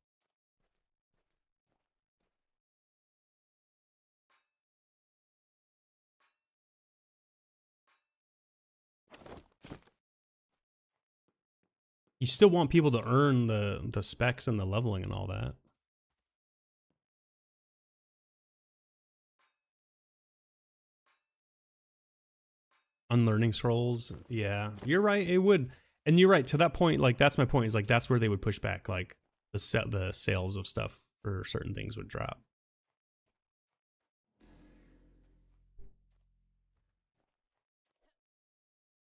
You still want people to earn the specs and the leveling and all that. Unlearning scrolls, yeah, you're right. It would, and you're right to that point. Like that's my point. Is like that's where they would push back. Like the sales of stuff for certain things would drop.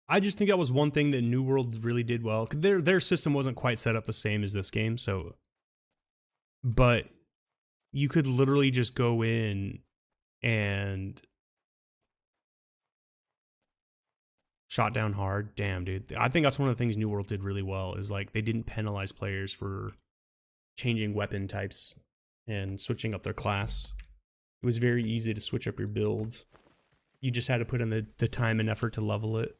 I just think that was one thing that New World really did well. Their system wasn't quite set up the same as this game, so. But you could literally just go in and shot down hard. Damn, dude. I think that's one of the things New World did really well is like they didn't penalize players for changing weapon types and switching up their class. It was very easy to switch up your build. You just had to put in the time and effort to level it.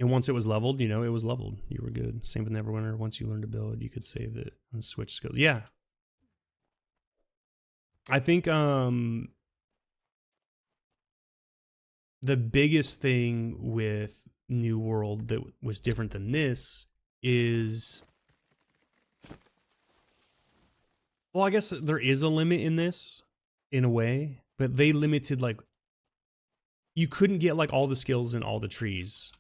And once it was leveled, you know, it was leveled. You were good. Same with Neverwinter. Once you learned to build, you could save it and switch skills. Yeah. I think the biggest thing with New World that was different than this is, well, I guess there is a limit in this in a way. but they limited, like, you couldn't get like all the skills in all the trees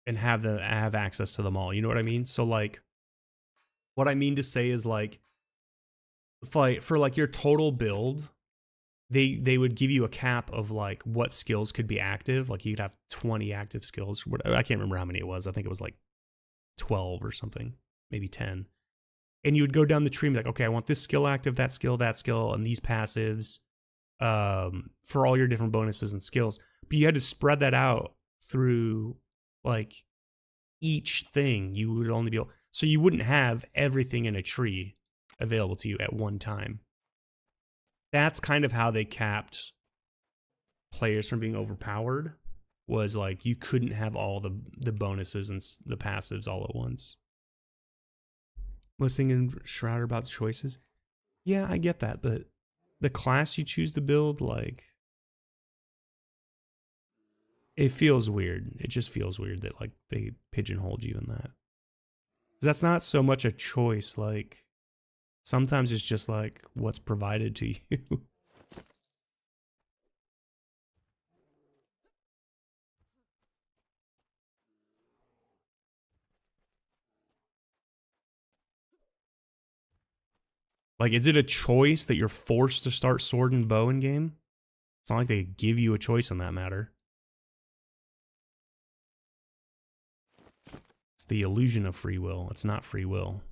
and have access to them all. You know what I mean? So like, what I mean to say is like, for like your total build, they would give you a cap of like what skills could be active. Like you'd have 20 active skills. I can't remember how many it was. I think it was like 12 or something, maybe 10. And you would go down the tree and be like, okay, I want this skill active, that skill, and these passives, for all your different bonuses and skills. But you had to spread that out through like each thing. You would only be able, so you wouldn't have everything in a tree available to you at one time. That's kind of how they capped players from being overpowered, was like you couldn't have all the bonuses and the passives all at once. Listening in Shroud about the choices. Yeah, I get that, but the class you choose to build, like, it feels weird. It just feels weird that like they pigeonholed you in that. That's not so much a choice. Like sometimes it's just like what's provided to you. Like, is it a choice that you're forced to start sword and bow in game? It's not like they give you a choice in that matter. It's the illusion of free will. It's not free will.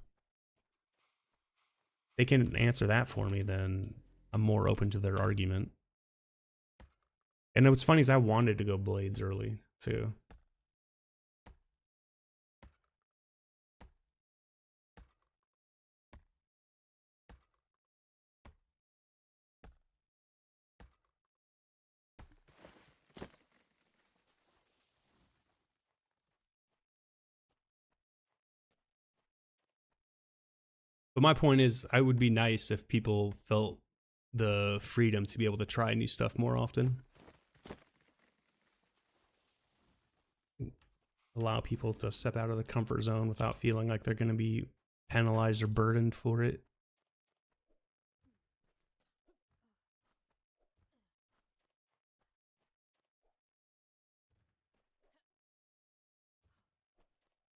They can answer that for me, then I'm more open to their argument. And what's funny is I wanted to go blades early, too. But my point is, I would be nice if people felt the freedom to be able to try new stuff more often. Allow people to step out of the comfort zone without feeling like they're going to be penalized or burdened for it.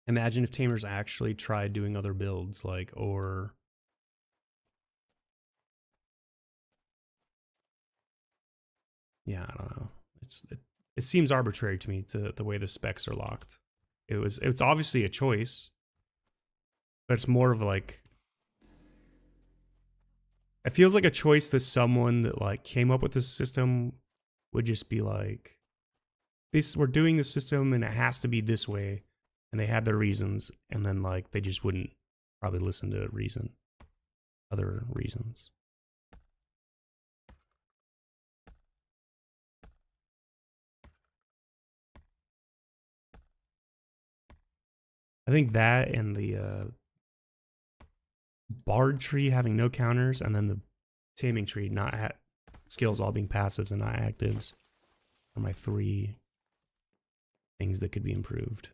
Imagine if Tamers actually tried doing other builds, like, or... Yeah, I don't know. It seems arbitrary to me, to the way the specs are locked. It's obviously a choice, but it's more of like... It feels like a choice that someone that like came up with this system would just be like, we're doing this system and it has to be this way. And they had their reasons, and then like they just wouldn't probably listen to other reasons. I think that and the bard tree having no counters, and then the taming tree not skills all being passives and not actives are my 3 things that could be improved.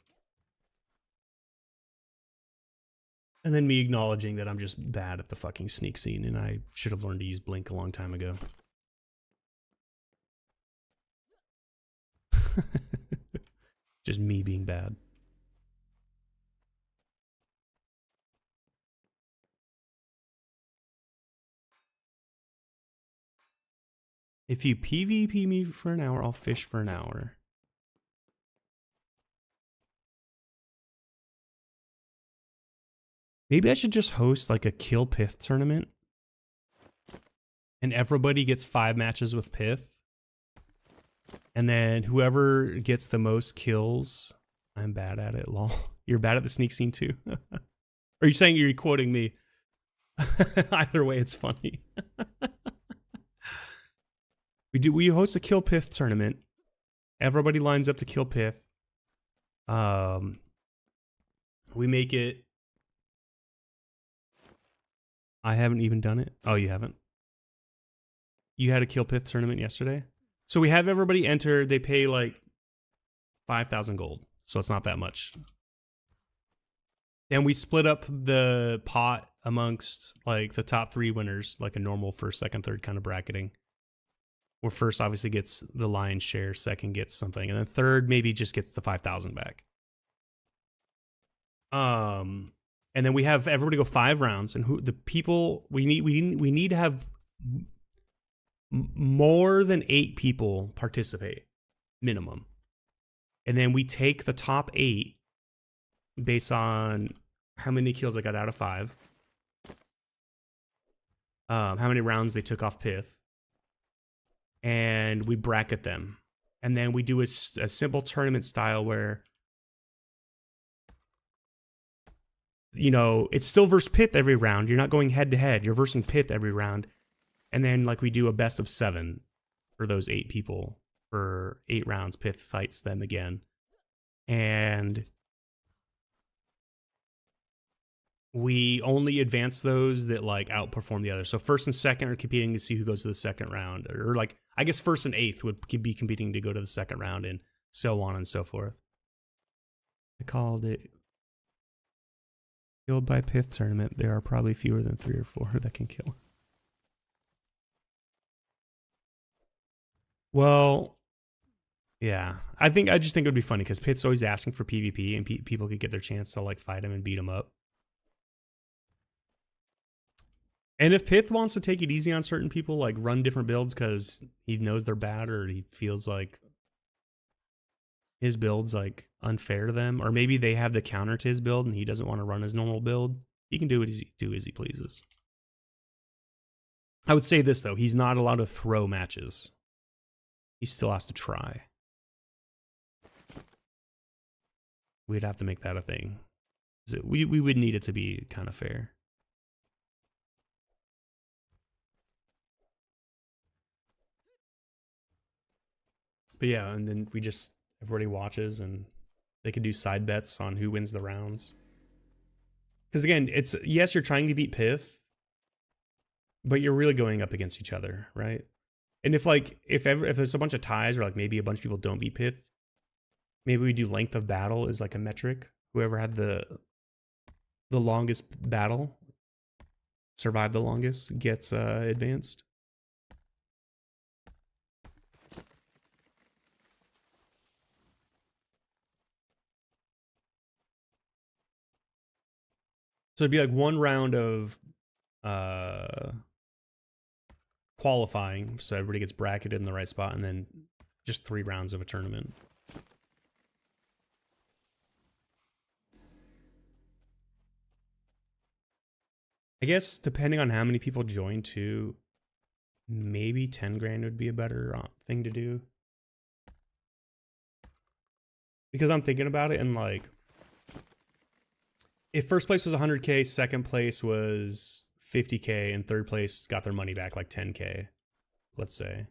And then me acknowledging that I'm just bad at the fucking sneak scene and I should have learned to use Blink a long time ago. Just me being bad. If you PvP me for an hour, I'll fish for an hour. Maybe I should just host like a kill Pith tournament. And everybody gets 5 matches with Pith. And then whoever gets the most kills, I'm bad at it, lol. You're bad at the sneak scene too? Are you saying you're quoting me? Either way, it's funny. We host a kill Pith tournament. Everybody lines up to kill Pith. We make it... I haven't even done it. Oh, you haven't? You had a kill Pith tournament yesterday? So we have everybody enter. They pay like 5,000 gold. So it's not that much. And we split up the pot amongst like the top 3 winners, like a normal first, second, third kind of bracketing. where first obviously gets the lion's share, second gets something, and then third maybe just gets the 5,000 back. And then we have everybody go 5 rounds, and who the people we need to have more than 8 people participate minimum, and then we take the top 8 based on how many kills they got out of 5, how many rounds they took off pith, and we bracket them, and then we do a simple tournament style where, you know, it's still versus pith every round. You're not going head to head. You're versing pith every round. And then like we do a best of 7 for those 8 people for 8 rounds. Pith fights them again. And we only advance those that like outperform the others. So first and second are competing to see who goes to the second round. Or like, I guess first and 8th would be competing to go to the second round, and so on and so forth. I called it killed by pith tournament. There are probably fewer than 3 or 4 that can kill. Well, yeah, I just think it would be funny because Pith's always asking for PvP, and people could get their chance to like fight him and beat him up. And if Pith wants to take it easy on certain people, like run different builds because he knows they're bad, or he feels like his build's like unfair to them, or maybe they have the counter to his build and he doesn't want to run his normal build, he can do as he pleases. I would say this though, he's not allowed to throw matches. He still has to try. We'd have to make that a thing. We would need it to be kind of fair. But yeah, and then everybody watches, and they could do side bets on who wins the rounds. Because again, it's, yes, you're trying to beat Pith, but you're really going up against each other, right? And if there's a bunch of ties, or like maybe a bunch of people don't beat Pith, maybe we do length of battle as like a metric. Whoever had the longest battle, survived the longest, gets advanced. So it'd be like 1 round of qualifying, so everybody gets bracketed in the right spot, and then just 3 rounds of a tournament. I guess depending on how many people join too, maybe 10 grand would be a better thing to do. Because I'm thinking about it, and like, if first place was 100K, second place was 50K, and third place got their money back like 10K, let's say,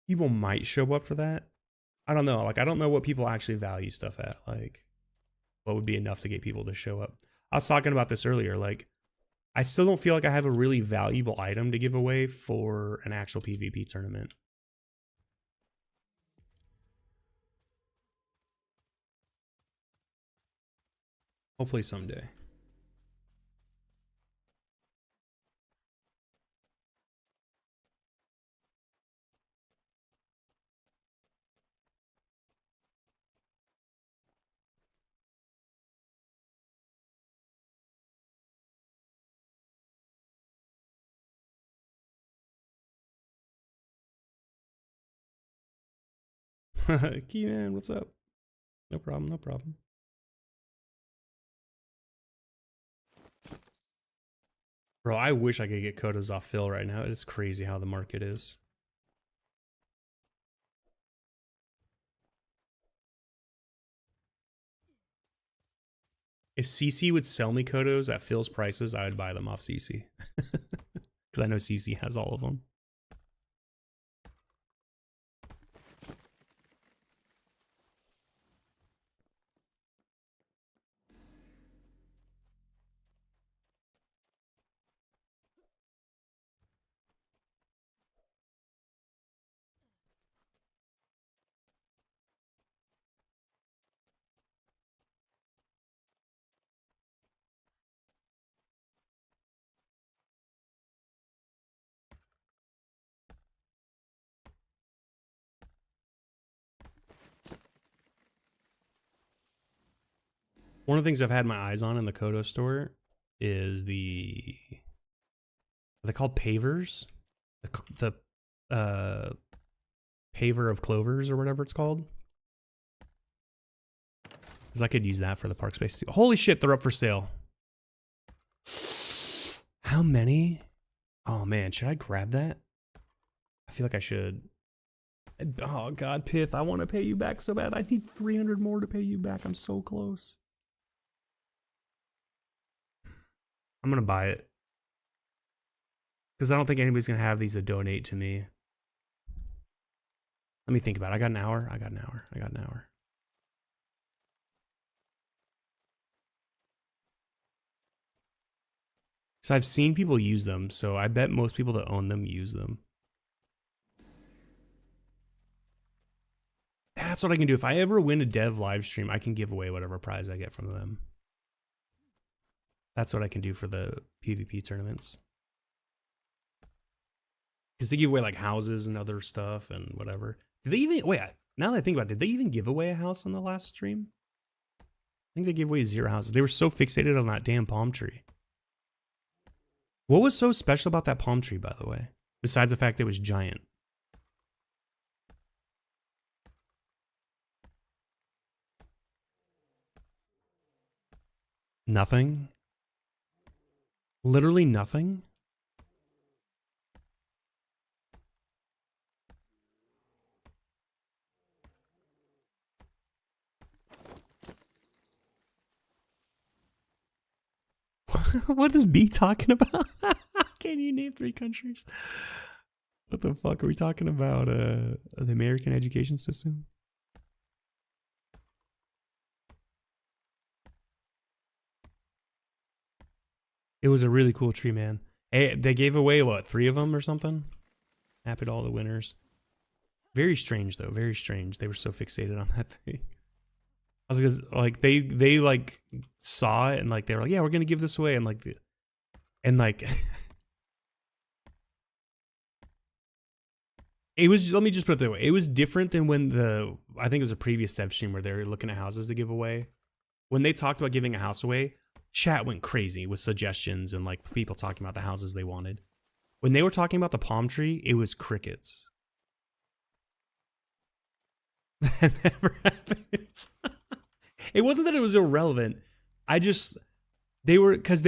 people might show up for that. I don't know. Like, I don't know what people actually value stuff at. Like, what would be enough to get people to show up? I was talking about this earlier. Like, I still don't feel like I have a really valuable item to give away for an actual PvP tournament. Hopefully someday. Keyman, what's up? No problem, no problem. Bro, I wish I could get Kodos off Phil right now. It is crazy how the market is. If CC would sell me Kodos at Phil's prices, I would buy them off CC. Because I know CC has all of them. One of the things I've had my eyes on in the Kodo store is are they called pavers? The paver of clovers or whatever it's called. Because I could use that for the park space too. Holy shit, they're up for sale. How many? Oh man, should I grab that? I feel like I should. Oh god, Pith, I want to pay you back so bad. I need 300 more to pay you back. I'm so close. I'm gonna buy it. Because I don't think anybody's gonna have these to donate to me. Let me think about it. I got an hour. I got an hour. So I've seen people use them, so I bet most people that own them use them. That's what I can do. If I ever win a dev live stream, I can give away whatever prize I get from them. That's what I can do for the PvP tournaments. Because they give away like houses and other stuff and whatever. Did they even, wait, now that I think about it, did they even give away a house on the last stream? I think they gave away 0 houses. They were so fixated on that damn palm tree. What was so special about that palm tree, by the way? Besides the fact it was giant. Nothing? Literally nothing? What is B talking about? Can you name 3 countries? What the fuck are we talking about? The American education system? It was a really cool tree, man. Hey, they gave away, what, 3 of them or something? Happy to all the winners. Very strange, though. Very strange. They were so fixated on that thing. I was like, they like saw it and like they were like, yeah, we're gonna give this away, and like it was, let me just put it that way, it was different than when I think it was a previous dev stream where they were looking at houses to give away. When they talked about giving a house away, chat went crazy with suggestions and like people talking about the houses they wanted. When they were talking about the palm tree, it was crickets. That never happened. It wasn't that it was irrelevant. They were, because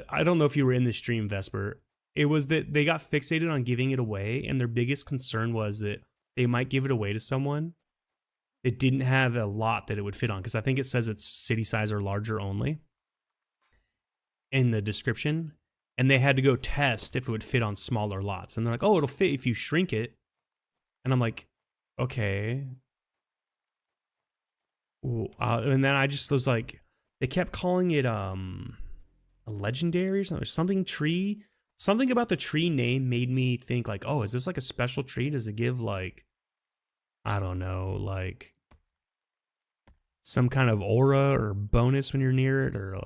I don't know if you were in the stream, Vesper. It was that they got fixated on giving it away, and their biggest concern was that they might give it away to someone that didn't have a lot that it would fit on. Because I think it says it's city size or larger only in the description. And they had to go test if it would fit on smaller lots. And they're like, oh, it'll fit if you shrink it. And I'm like, okay. And then I just was like, they kept calling it a legendary or something tree. Something about the tree name made me think like, oh, is this like a special tree? Does it give like, I don't know, like some kind of aura or bonus when you're near it? Or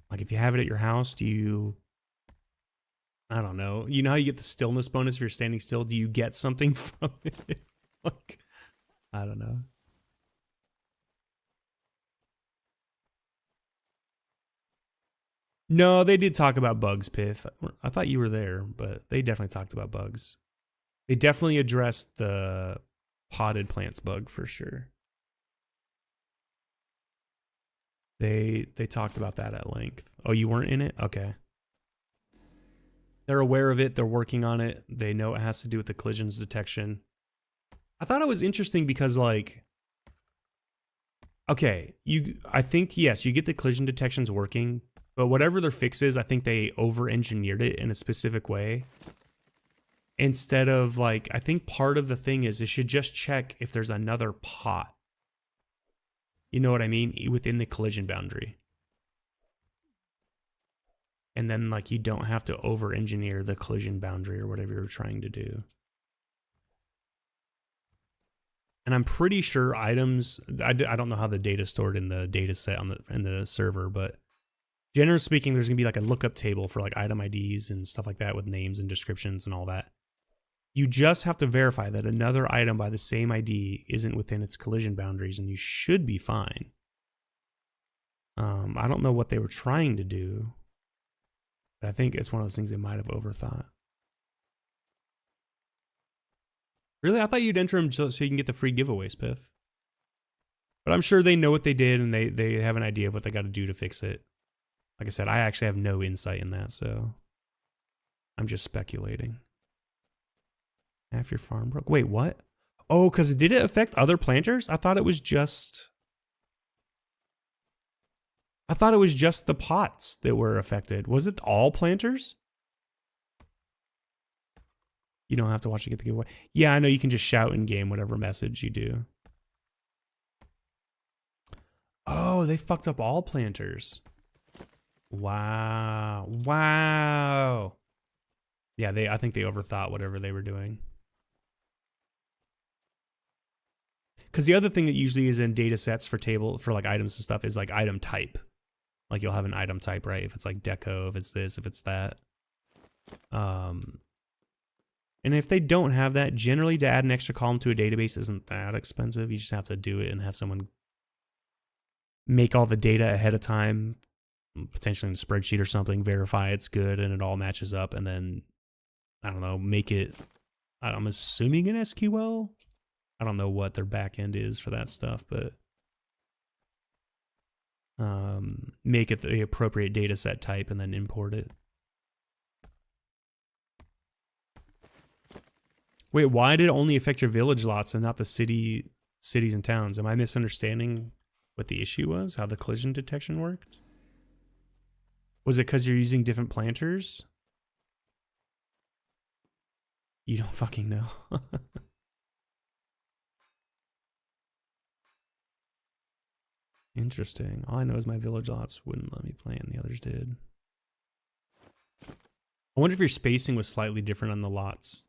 like if you have it at your house, do you, I don't know. You know how you get the stillness bonus if you're standing still? Do you get something from it? Like, I don't know. No, they did talk about bugs, Pith. I thought you were there, but they definitely talked about bugs. They definitely addressed the potted plants bug for sure. They talked about that at length. Oh, you weren't in it? Okay. They're aware of it. They're working on it. They know it has to do with the collisions detection. I thought it was interesting because, like, okay, I think, yes, you get the collision detections working, but whatever their fix is, I think they over-engineered it in a specific way. Instead of, like, I think part of the thing is it should just check if there's another pot. You know what I mean? Within the collision boundary. And then, like, you don't have to over-engineer the collision boundary or whatever you're trying to do. And I'm pretty sure items, I don't know how the data is stored in the data set in the server, but generally speaking, there's gonna be like a lookup table for like item IDs and stuff like that with names and descriptions and all that. You just have to verify that another item by the same ID isn't within its collision boundaries, and you should be fine. I don't know what they were trying to do, but I think it's one of those things they might have overthought. Really? I thought you'd enter them so you can get the free giveaways, Pith. But I'm sure they know what they did, and they have an idea of what they got to do to fix it. Like I said, I actually have no insight in that, so I'm just speculating. Half your farm broke. Wait, what? Oh, because did it affect other planters? I thought it was just the pots that were affected. Was it all planters? You don't have to watch to get the giveaway. Yeah, I know you can just shout in game whatever message you do. Oh, they fucked up all planters. Wow. Wow. Yeah, I think they overthought whatever they were doing. Because the other thing that usually is in data sets for like items and stuff is like item type. Like you'll have an item type, right? If it's like deco, if it's this, if it's that. And if they don't have that, generally to add an extra column to a database isn't that expensive. You just have to do it and have someone make all the data ahead of time, potentially in a spreadsheet or something, verify it's good and it all matches up, and then, I don't know, make it, I'm assuming an SQL? I don't know what their backend is for that stuff, but make it the appropriate data set type and then import it. Wait, why did it only affect your village lots and not the cities and towns? Am I misunderstanding what the issue was? How the collision detection worked? Was it because you're using different planters? You don't fucking know. Interesting. All I know is my village lots wouldn't let me plant, the others did. I wonder if your spacing was slightly different on the lots.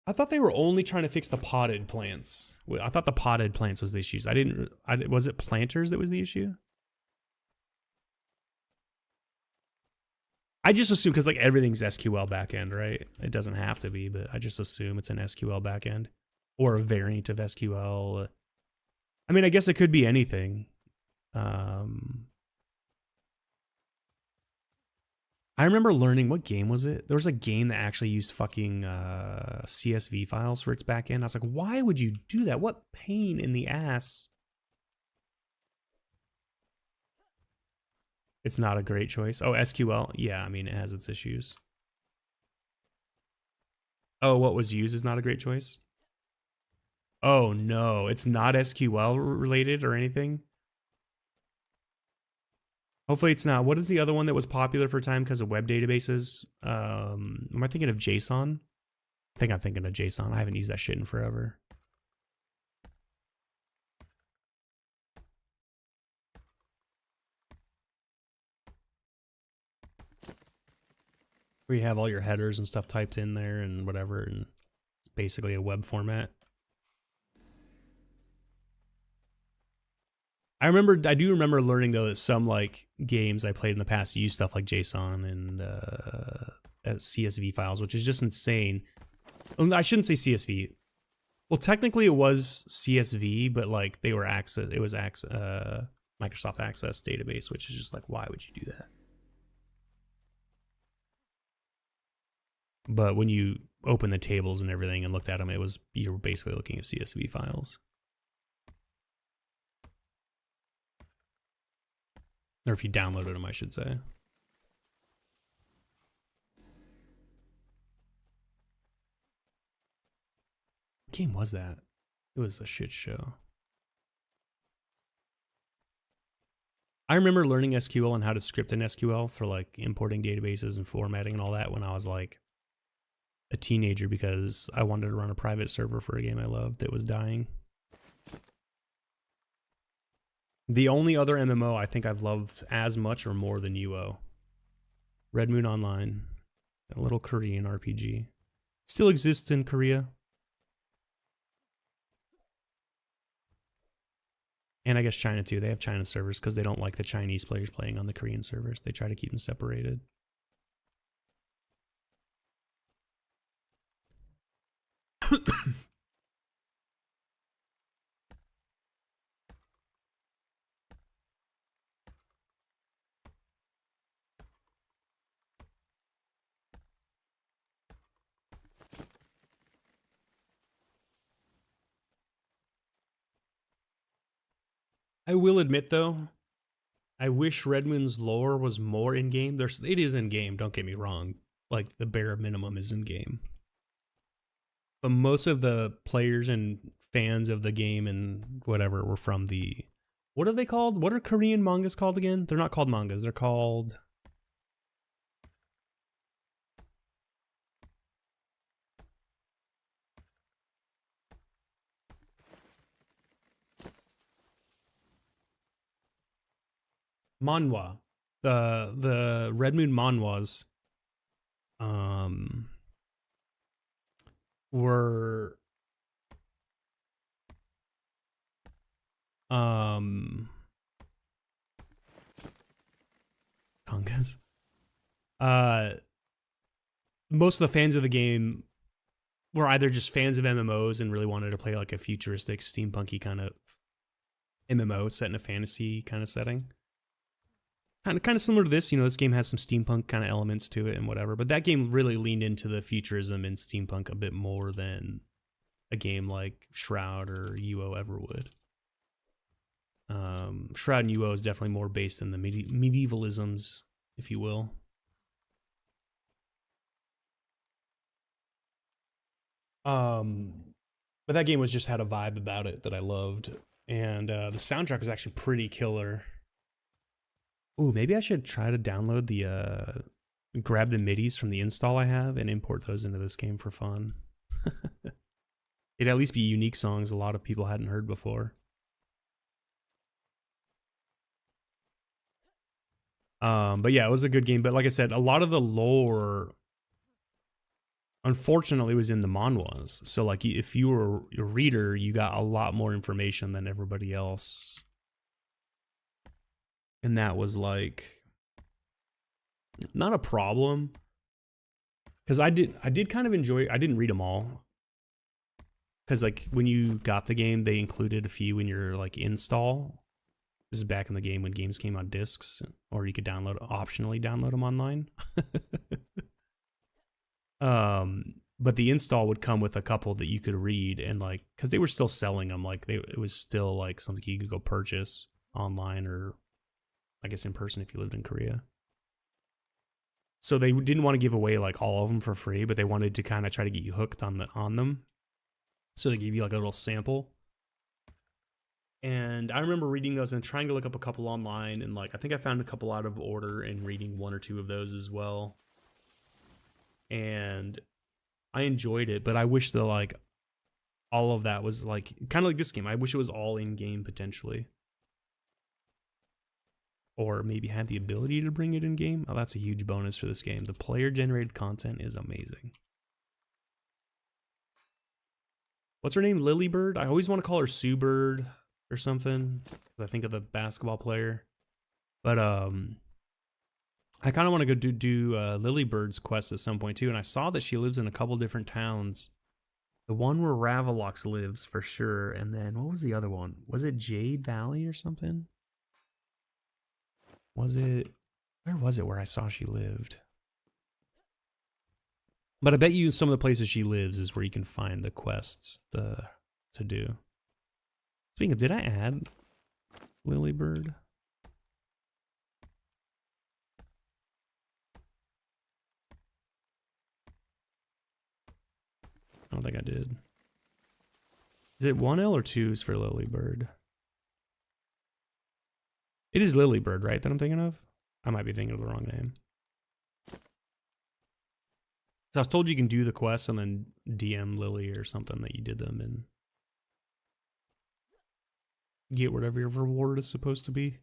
I thought they were only trying to fix the potted plants. I thought the potted plants was the issues. Was it planters that was the issue? I just assume, because like everything's SQL backend, right? It doesn't have to be, but I just assume it's an SQL backend or a variant of SQL. I mean, I guess it could be anything. I remember learning, what game was it? There was a game that actually used fucking CSV files for its backend. I was like, why would you do that? What pain in the ass? It's not a great choice. Oh, SQL. Yeah, I mean, it has its issues. Oh, what was used is not a great choice? Oh, no. It's not SQL related or anything? Hopefully it's not. What is the other one that was popular for a time because of web databases? Am I thinking of JSON? I think I'm thinking of JSON. I haven't used that shit in forever. Where you have all your headers and stuff typed in there and whatever, and it's basically a web format. I do remember learning though that some like games I played in the past use stuff like JSON and CSV files, which is just insane. I shouldn't say CSV. Well, technically it was CSV, but like it was Microsoft Access database, which is just like, why would you do that? But when you open the tables and everything and looked at them, you were basically looking at CSV files. Or if you downloaded them, I should say. What game was that? It was a shit show. I remember learning SQL and how to script in SQL for like importing databases and formatting and all that when I was like a teenager, because I wanted to run a private server for a game I loved that was dying. The only other MMO I think I've loved as much or more than UO. Red Moon Online, a little Korean RPG. Still exists in Korea. And I guess China too. They have China servers because they don't like the Chinese players playing on the Korean servers. They try to keep them separated. I will admit though, I wish Redmoon's lore was more in game. It is in game, don't get me wrong. Like the bare minimum is in game. But most of the players and fans of the game and whatever were from the, what are they called? What are Korean mangas called again? They're not called mangas. They're called manhwa. The Red Moon manhwas were mangas. Most of the fans of the game were either just fans of MMOs and really wanted to play like a futuristic steampunky kind of MMO set in a fantasy kind of setting. Kind of similar to this, you know, this game has some steampunk kind of elements to it and whatever, but that game really leaned into the futurism and steampunk a bit more than a game like Shroud or UO ever would. Shroud and UO is definitely more based in the medievalisms, if you will. But that game just had a vibe about it that I loved, and the soundtrack was actually pretty killer. Ooh, maybe I should try to download the grab the midis from the install I have and import those into this game for fun. It'd at least be unique songs a lot of people hadn't heard before. But yeah, it was a good game. But like I said, a lot of the lore, unfortunately, was in the manhwas. So like, if you were a reader, you got a lot more information than everybody else. And that was like not a problem, because I did kind of enjoy. I didn't read them all, because like when you got the game, they included a few in your like install. This is back in the game when games came on discs, or you could optionally download them online. But the install would come with a couple that you could read, and like, because they were still selling them, like it was still like something you could go purchase online, or I guess in person if you lived in Korea. So they didn't want to give away like all of them for free, but they wanted to kind of try to get you hooked on them. So they gave you like a little sample. And I remember reading those and trying to look up a couple online, and like I think I found a couple out of order and reading one or two of those as well. And I enjoyed it, but I wish that like all of that was like kind of like this game. I wish it was all in game potentially. Or maybe had the ability to bring it in game. Oh, that's a huge bonus for this game. The player generated content is amazing. What's her name? Lilybird? I always want to call her Sue Bird or something, I think of the basketball player. But I kind of want to go do Lilybird's quest at some point too. And I saw that she lives in a couple different towns. The one where Ravalox lives for sure. And then what was the other one? Was it Jade Valley or something? Was it, where was it where I saw she lived? But I bet you some of the places she lives is where you can find the quests to do. Speaking of, did I add Lilybird? I don't think I did. Is it 1L or 2s for Lilybird? It is Lilybird, right, that I'm thinking of? I might be thinking of the wrong name. So I was told you can do the quests and then DM Lily or something that you did them and get whatever your reward is supposed to be.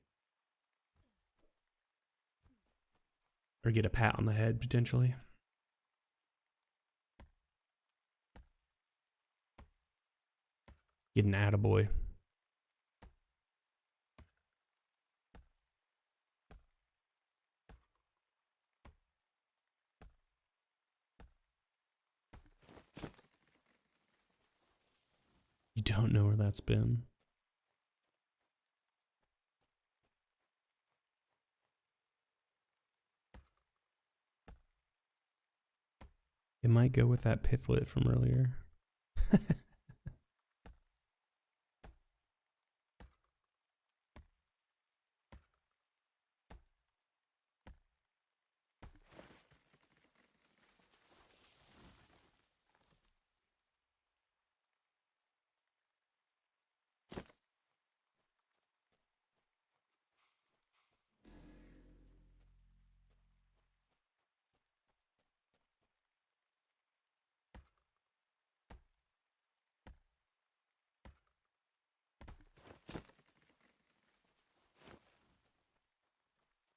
Or get a pat on the head, potentially. Get an attaboy. don't know where that's been. It might go with that pithlet from earlier.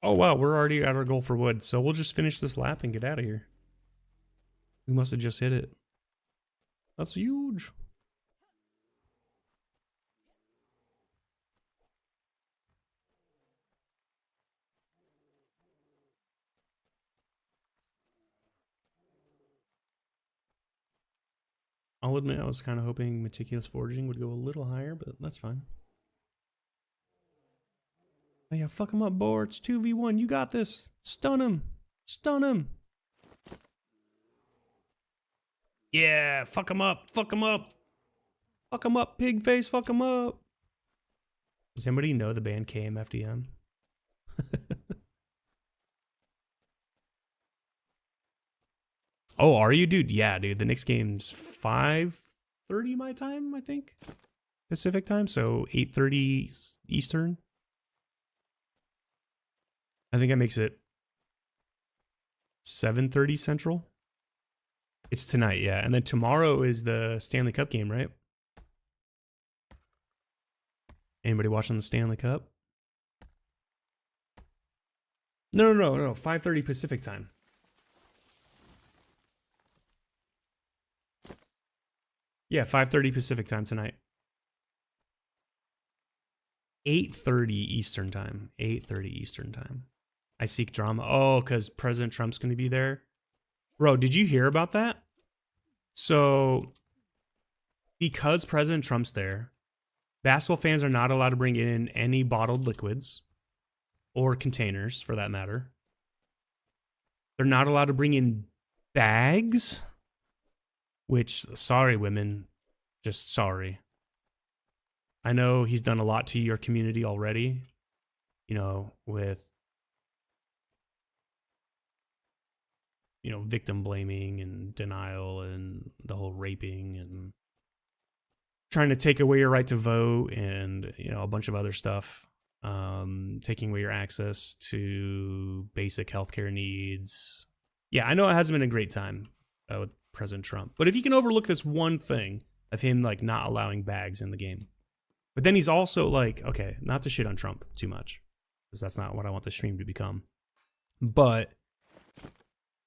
Oh wow, we're already at our goal for wood, so we'll just finish this lap and get out of here. We must have just hit it. That's huge. I'll admit I was kind of hoping Meticulous Forging would go a little higher, but that's fine. Oh yeah, fuck him up, Boar. It's 2v1. You got this. Stun him. Stun him. Yeah, fuck him up. Fuck him up. Fuck him up, pig face. Fuck him up. Does anybody know the band KMFDM? Oh, are you, dude? Yeah, dude. The next game's 5:30 my time, I think. Pacific time, so 8:30 Eastern. I think that makes it 7:30 Central. It's tonight, yeah. And then tomorrow is the Stanley Cup game, right? Anybody watching the Stanley Cup? No. 5:30 Pacific time. Yeah, 5:30 Pacific time tonight. 8:30 Eastern time. 8:30 Eastern time. I seek drama. Oh, because President Trump's going to be there. Bro, did you hear about that? So, because President Trump's there, basketball fans are not allowed to bring in any bottled liquids or containers, for that matter. They're not allowed to bring in bags, which, sorry, women, just sorry. I know he's done a lot to your community already, you know, with, you know, victim blaming and denial and the whole raping and trying to take away your right to vote and, you know, a bunch of other stuff. Taking away your access to basic healthcare needs. Yeah, I know it hasn't been a great time with President Trump. But if you can overlook this one thing of him, like, not allowing bags in the game. But then he's also like, okay, not to shit on Trump too much, because that's not what I want the stream to become. But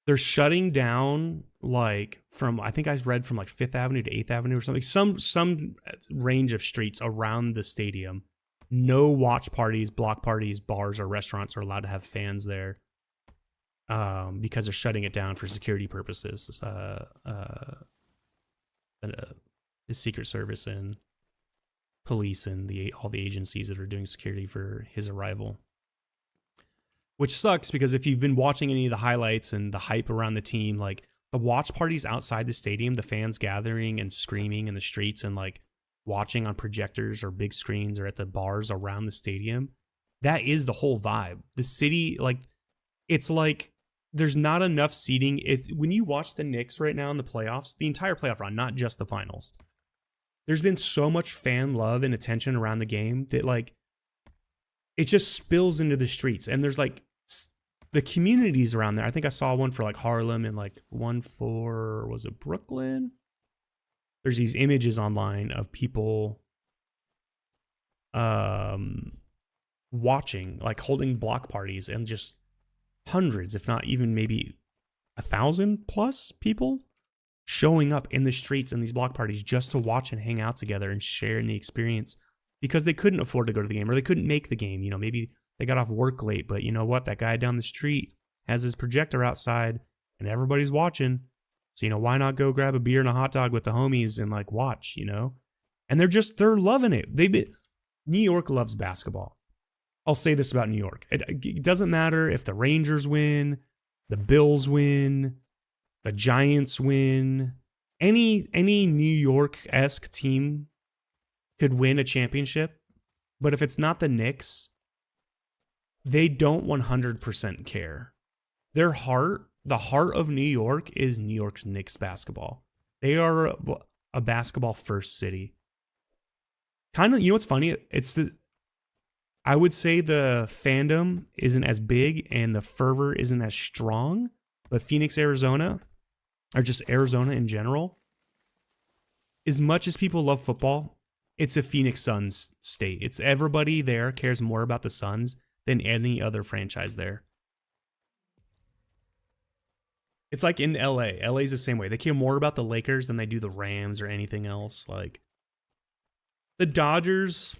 they're shutting down, like, from, I think I read from like 5th Avenue to 8th Avenue or something, some range of streets around the stadium. No watch parties, block parties, bars, or restaurants are allowed to have fans there, because they're shutting it down for security purposes. The Secret Service and police and all the agencies that are doing security for his arrival. Which sucks, because if you've been watching any of the highlights and the hype around the team, like the watch parties outside the stadium, the fans gathering and screaming in the streets and like watching on projectors or big screens or at the bars around the stadium, that is the whole vibe. The city, like, it's like there's not enough seating. When you watch the Knicks right now in the playoffs, the entire playoff run, not just the finals, there's been so much fan love and attention around the game that, like, it just spills into the streets. And there's like the communities around there. I think I saw one for like Harlem and like one for, was it Brooklyn? There's these images online of people watching, like holding block parties, and just hundreds, if not even maybe 1,000 plus people showing up in the streets in these block parties just to watch and hang out together and share in the experience, because they couldn't afford to go to the game, or they couldn't make the game. You know, maybe they got off work late, but you know what? That guy down the street has his projector outside and everybody's watching. So, you know, why not go grab a beer and a hot dog with the homies and like watch, you know? And they're loving it. New York loves basketball. I'll say this about New York. It doesn't matter if the Rangers win, the Bills win, the Giants win. Any New York-esque team could win a championship. But if it's not the Knicks, they don't 100% care. The heart of New York is New York's Knicks basketball. They are a basketball first city. Kind of, you know what's funny? I would say the fandom isn't as big and the fervor isn't as strong, but Phoenix, Arizona, or just Arizona in general, as much as people love football, it's a Phoenix Suns state. It's everybody there cares more about the Suns than any other franchise there. It's like in LA. LA's the same way. They care more about the Lakers than they do the Rams or anything else. Like, the Dodgers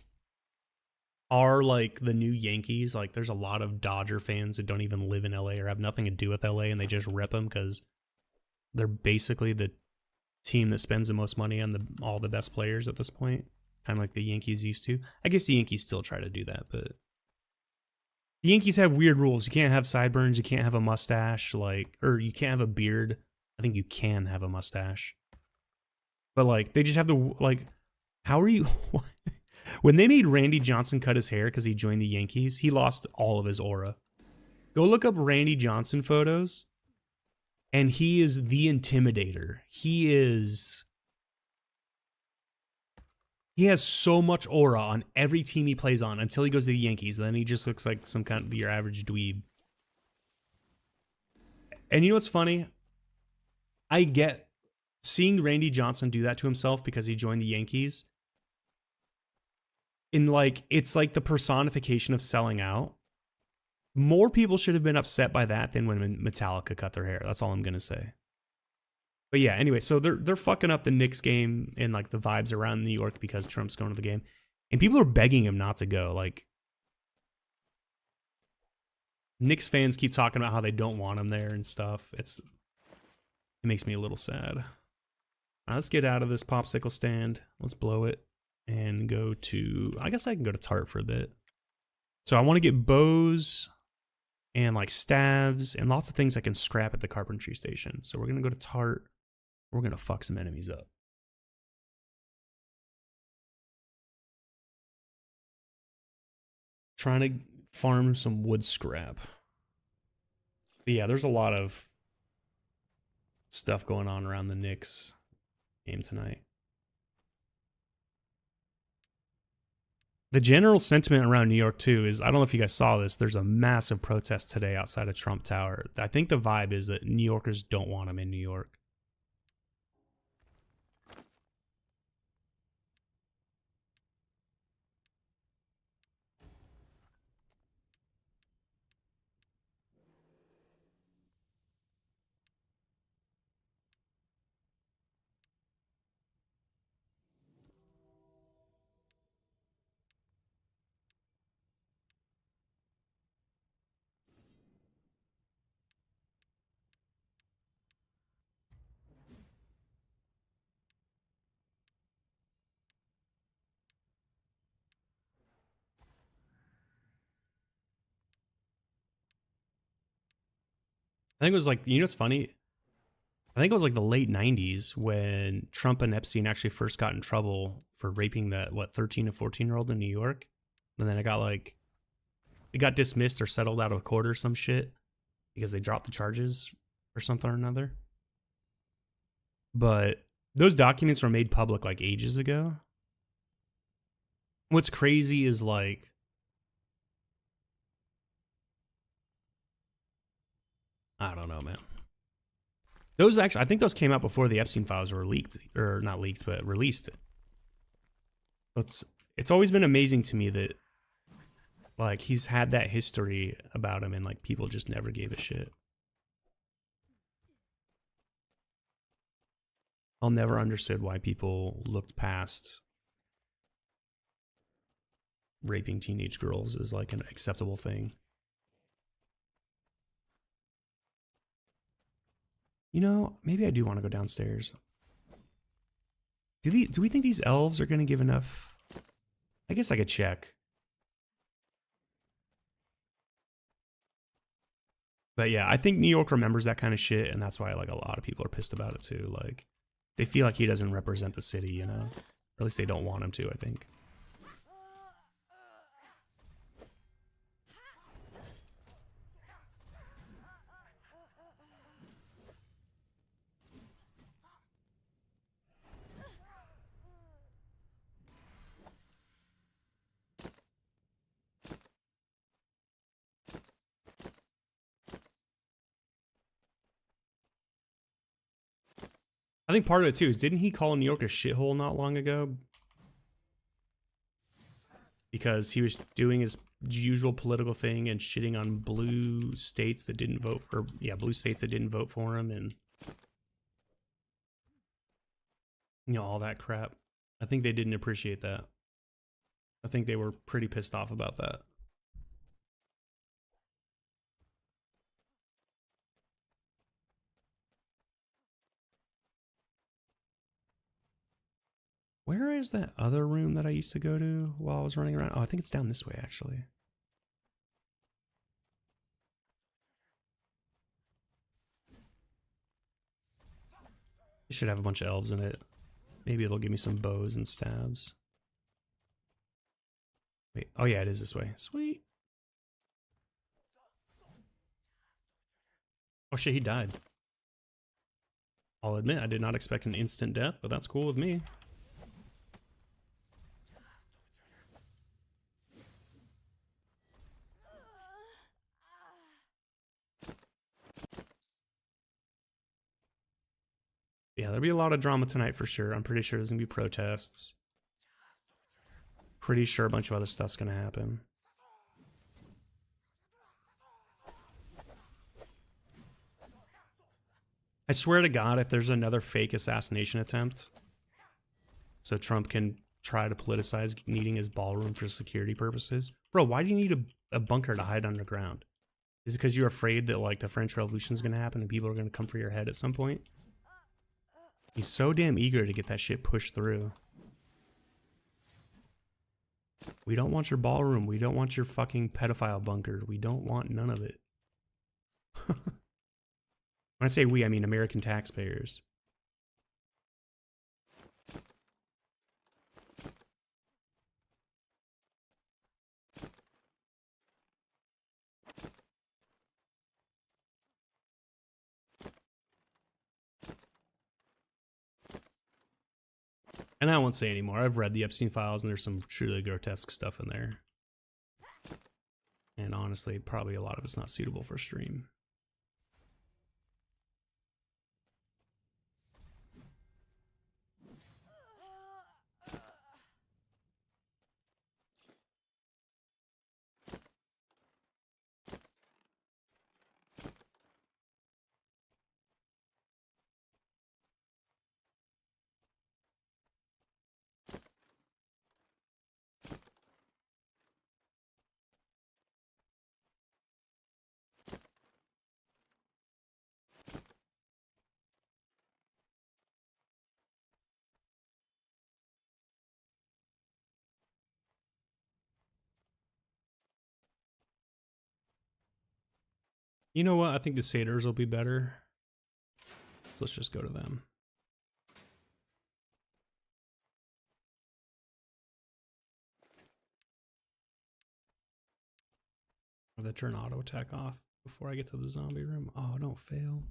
are like the new Yankees. Like, there's a lot of Dodger fans that don't even live in LA or have nothing to do with LA, and they just rip them because they're basically the team that spends the most money on all the best players at this point, kind of like the Yankees used to. I guess the Yankees still try to do that, but the Yankees have weird rules. You can't have sideburns, you can't have a mustache, or you can't have a beard. I think you can have a mustache, but like they just have how are you? When they made Randy Johnson cut his hair because he joined the Yankees, he lost all of his aura. Go look up Randy Johnson photos, and he is the Intimidator. He has so much aura on every team he plays on until he goes to the Yankees. Then he just looks like some kind of your average dweeb. And you know what's funny? I get seeing Randy Johnson do that to himself because he joined the Yankees. It's like the personification of selling out. More people should have been upset by that than when Metallica cut their hair. That's all I'm gonna say. But yeah, anyway, so they're fucking up the Knicks game and like the vibes around New York because Trump's going to the game, and people are begging him not to go. Like, Knicks fans keep talking about how they don't want him there and stuff. It makes me a little sad. All right, let's get out of this popsicle stand. Let's blow it and go to, I guess I can go to Tart for a bit. So I want to get bows and like staves and lots of things I can scrap at the carpentry station. So we're going to go to Tart. We're going to fuck some enemies up. Trying to farm some wood scrap. But yeah, there's a lot of stuff going on around the Knicks game tonight. The general sentiment around New York, too, is, I don't know if you guys saw this, there's a massive protest today outside of Trump Tower. I think the vibe is that New Yorkers don't want him in New York. I think it was like, you know what's funny? I think it was like the late 90s when Trump and Epstein actually first got in trouble for raping that, 13 to 14-year-old in New York. And then it got dismissed or settled out of court or some shit because they dropped the charges or something or another. But those documents were made public like ages ago. What's crazy is like, I don't know, man. Those actually, I think those came out before the Epstein files were leaked, or not leaked, but released. It's always been amazing to me that like he's had that history about him and like people just never gave a shit. I'll never understood why people looked past raping teenage girls as like an acceptable thing. You know, maybe I do want to go downstairs. Do we think these elves are going to give enough? I guess I could check. But yeah, I think New York remembers that kind of shit, and that's why like a lot of people are pissed about it too. Like, they feel like he doesn't represent the city, you know? Or at least they don't want him to, I think. I think part of it too is, didn't he call New York a shithole not long ago? Because he was doing his usual political thing and shitting on blue states that didn't vote for, blue states that didn't vote for him, and you know, all that crap. I think they didn't appreciate that. I think they were pretty pissed off about that. Where is that other room that I used to go to while I was running around? Oh, I think it's down this way, actually. It should have a bunch of elves in it. Maybe it'll give me some bows and staves. Wait, oh yeah, it is this way. Sweet. Oh shit, he died. I'll admit, I did not expect an instant death, but that's cool with me. Yeah, there'll be a lot of drama tonight for sure. I'm pretty sure there's gonna be protests. Pretty sure a bunch of other stuff's gonna happen. I swear to God, if there's another fake assassination attempt, so Trump can try to politicize needing his ballroom for security purposes. Bro, why do you need a bunker to hide underground? Is it because you're afraid that like the French Revolution is gonna happen and people are gonna come for your head at some point? He's so damn eager to get that shit pushed through. We don't want your ballroom. We don't want your fucking pedophile bunker. We don't want none of it. When I say we, I mean American taxpayers. And I won't say anymore. I've read the Epstein files and there's some truly grotesque stuff in there. And honestly, probably a lot of it's not suitable for stream. You know what? I think the satyrs will be better. So let's just go to them. Or they turn auto attack off before I get to the zombie room. Oh, don't fail.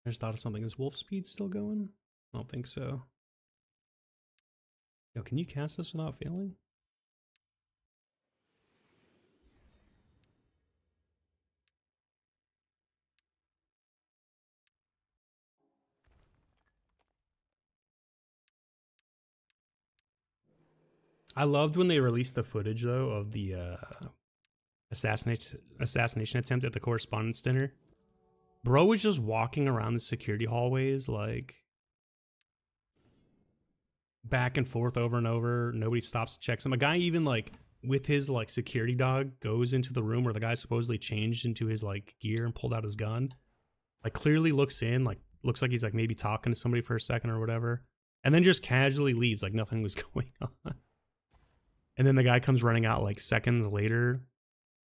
I just thought of something. Is wolf speed still going? I don't think so. Yo, can you cast this without failing? I loved when they released the footage though of the assassination attempt at the Correspondence Dinner. Bro was just walking around the security hallways like back and forth over and over. Nobody stops to check him. A guy even like with his like security dog goes into the room where the guy supposedly changed into his like gear and pulled out his gun. Like clearly looks in, like looks like he's like maybe talking to somebody for a second or whatever, and then just casually leaves like nothing was going on. And then the guy comes running out like seconds later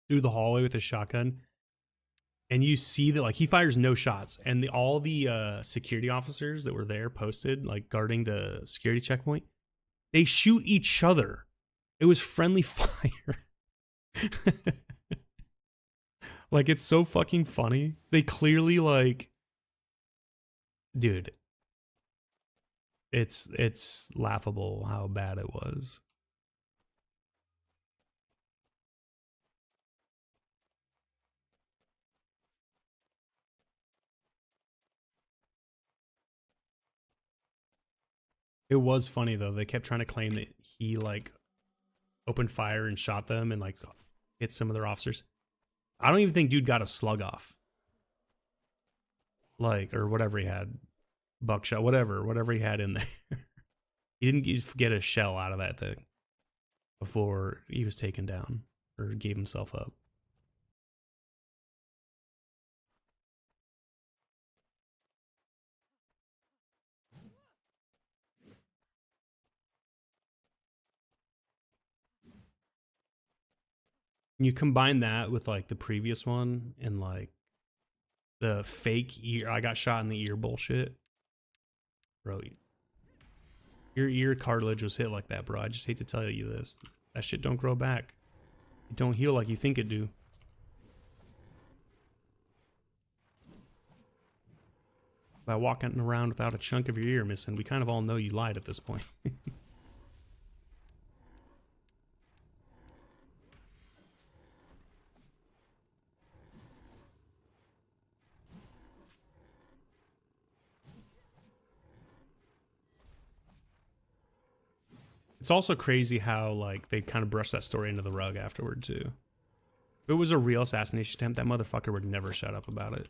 through the hallway with his shotgun, and you see that like he fires no shots, and all the security officers that were there posted like guarding the security checkpoint, they shoot each other. It was friendly fire. Like, it's so fucking funny. They clearly like, dude, it's laughable how bad it was. It was funny though. They kept trying to claim that he like opened fire and shot them and like hit some of their officers. I don't even think dude got a slug off. Like, or whatever he had, buckshot, whatever he had in there. He didn't get a shell out of that thing before he was taken down or gave himself up. You combine that with like the previous one and like the fake ear, I got shot in the ear bullshit, bro. Your ear cartilage was hit like that, bro. I just hate to tell you this. That shit don't grow back. It don't heal like you think it do. By walking around without a chunk of your ear missing, we kind of all know you lied at this point. It's also crazy how like they kind of brushed that story into the rug afterward too. If it was a real assassination attempt, that motherfucker would never shut up about it.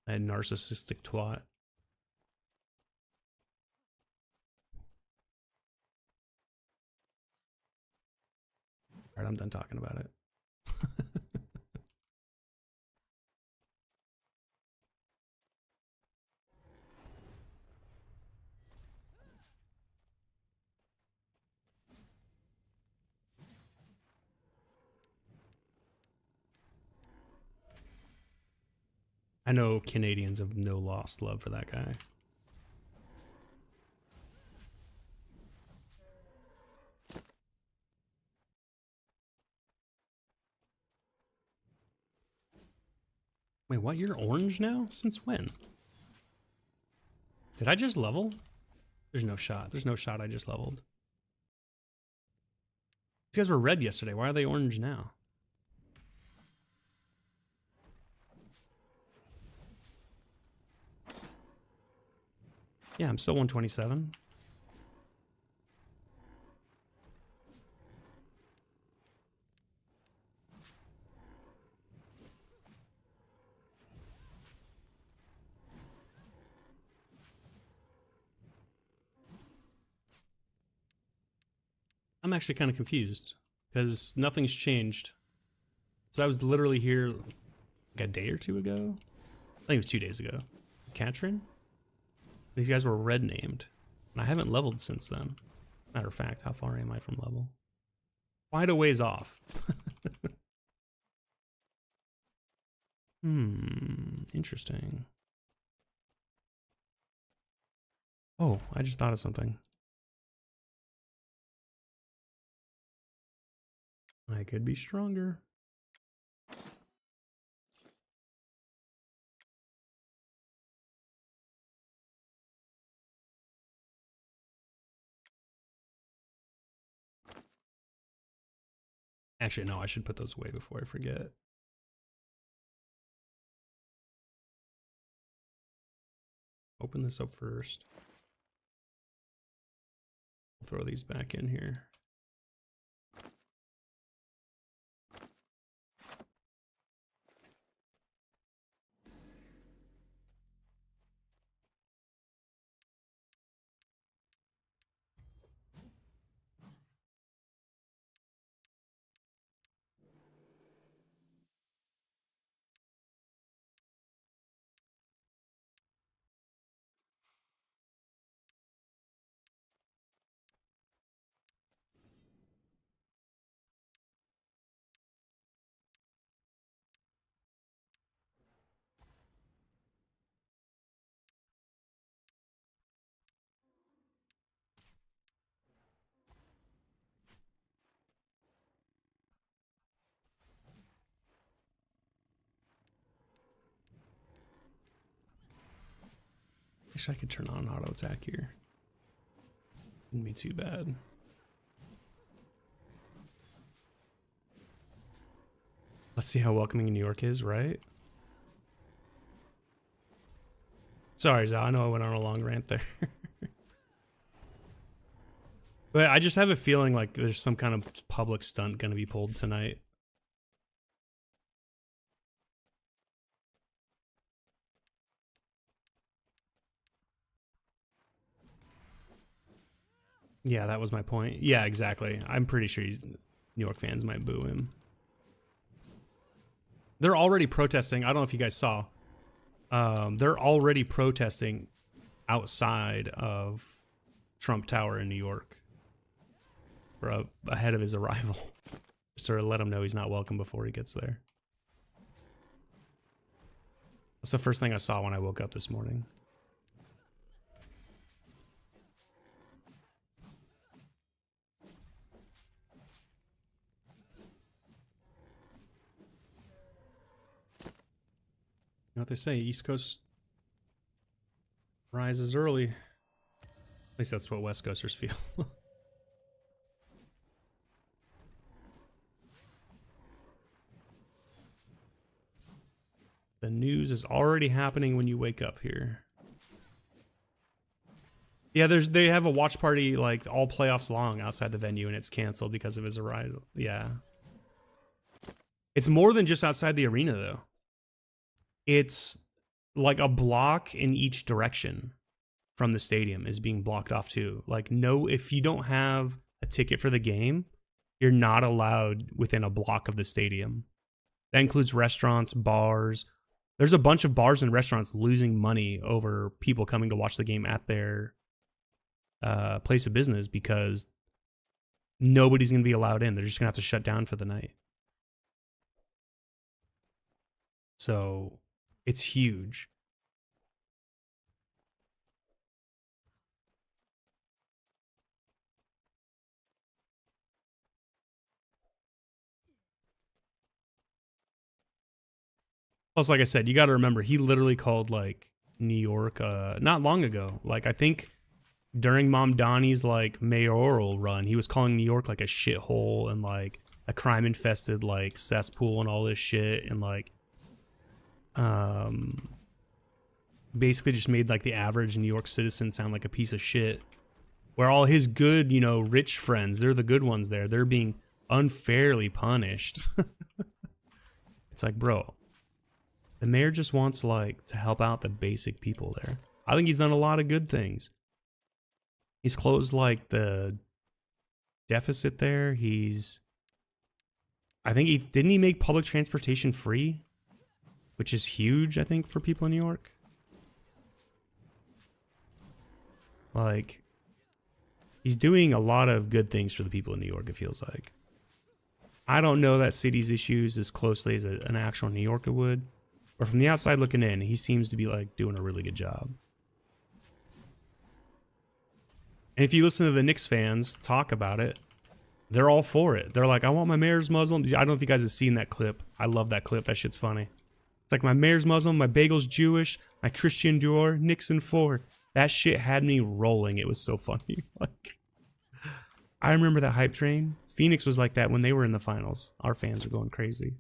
That narcissistic twat. All right, I'm done talking about it. I know Canadians have no lost love for that guy. Wait, what? You're orange now? Since when? Did I just level? There's no shot. There's no shot I just leveled. These guys were red yesterday. Why are they orange now? Yeah, I'm still 127. I'm actually kind of confused because nothing's changed. So I was literally here like a day or two ago. I think it was 2 days ago. Katrin? These guys were red named. And I haven't leveled since then. Matter of fact, how far am I from level? Quite a ways off. Interesting. Oh, I just thought of something. I could be stronger. Actually, no, I should put those away before I forget. Open this up first. I'll throw these back in here. Wish I could turn on auto attack here. Wouldn't be too bad. Let's see how welcoming New York is, right? Sorry, Zal, I know I went on a long rant there. But I just have a feeling like there's some kind of public stunt going to be pulled tonight. Yeah, that was my point. Yeah, exactly. I'm pretty sure New York fans might boo him. They're already protesting. I don't know if you guys saw. They're already protesting outside of Trump Tower in New York for ahead of his arrival. Just to let him know he's not welcome before he gets there. That's the first thing I saw when I woke up this morning. You know what they say, East Coast rises early. At least that's what West Coasters feel. The news is already happening when you wake up here. Yeah, they have a watch party like all playoffs long outside the venue, and it's canceled because of his arrival. Yeah. It's more than just outside the arena, though. It's like a block in each direction from the stadium is being blocked off too. Like, no, if you don't have a ticket for the game, you're not allowed within a block of the stadium. That includes restaurants, bars. There's a bunch of bars and restaurants losing money over people coming to watch the game at their place of business because nobody's going to be allowed in. They're just going to have to shut down for the night. So it's huge. Plus, like I said, you got to remember, he literally called like New York not long ago. Like, I think during Mom Donnie's like mayoral run, he was calling New York like a shithole and like a crime infested like cesspool and all this shit, and like basically just made like the average New York citizen sound like a piece of shit. Where all his good, you know, rich friends, they're the good ones there. They're being unfairly punished. It's like, bro, the mayor just wants like to help out the basic people there. I think he's done a lot of good things. He's closed like the deficit there. I think didn't he make public transportation free? Which is huge, I think, for people in New York. Like, he's doing a lot of good things for the people in New York, it feels like. I don't know that city's issues as closely as an actual New Yorker would. But from the outside looking in, he seems to be like doing a really good job. And if you listen to the Knicks fans talk about it, they're all for it. They're like, I want my mayor's Muslim. I don't know if you guys have seen that clip. I love that clip. That shit's funny. It's like, my mayor's Muslim, my bagel's Jewish, my Christian Dior, Nixon 4. That shit had me rolling. It was so funny. Like, I remember that hype train. Phoenix was like that when they were in the finals. Our fans were going crazy.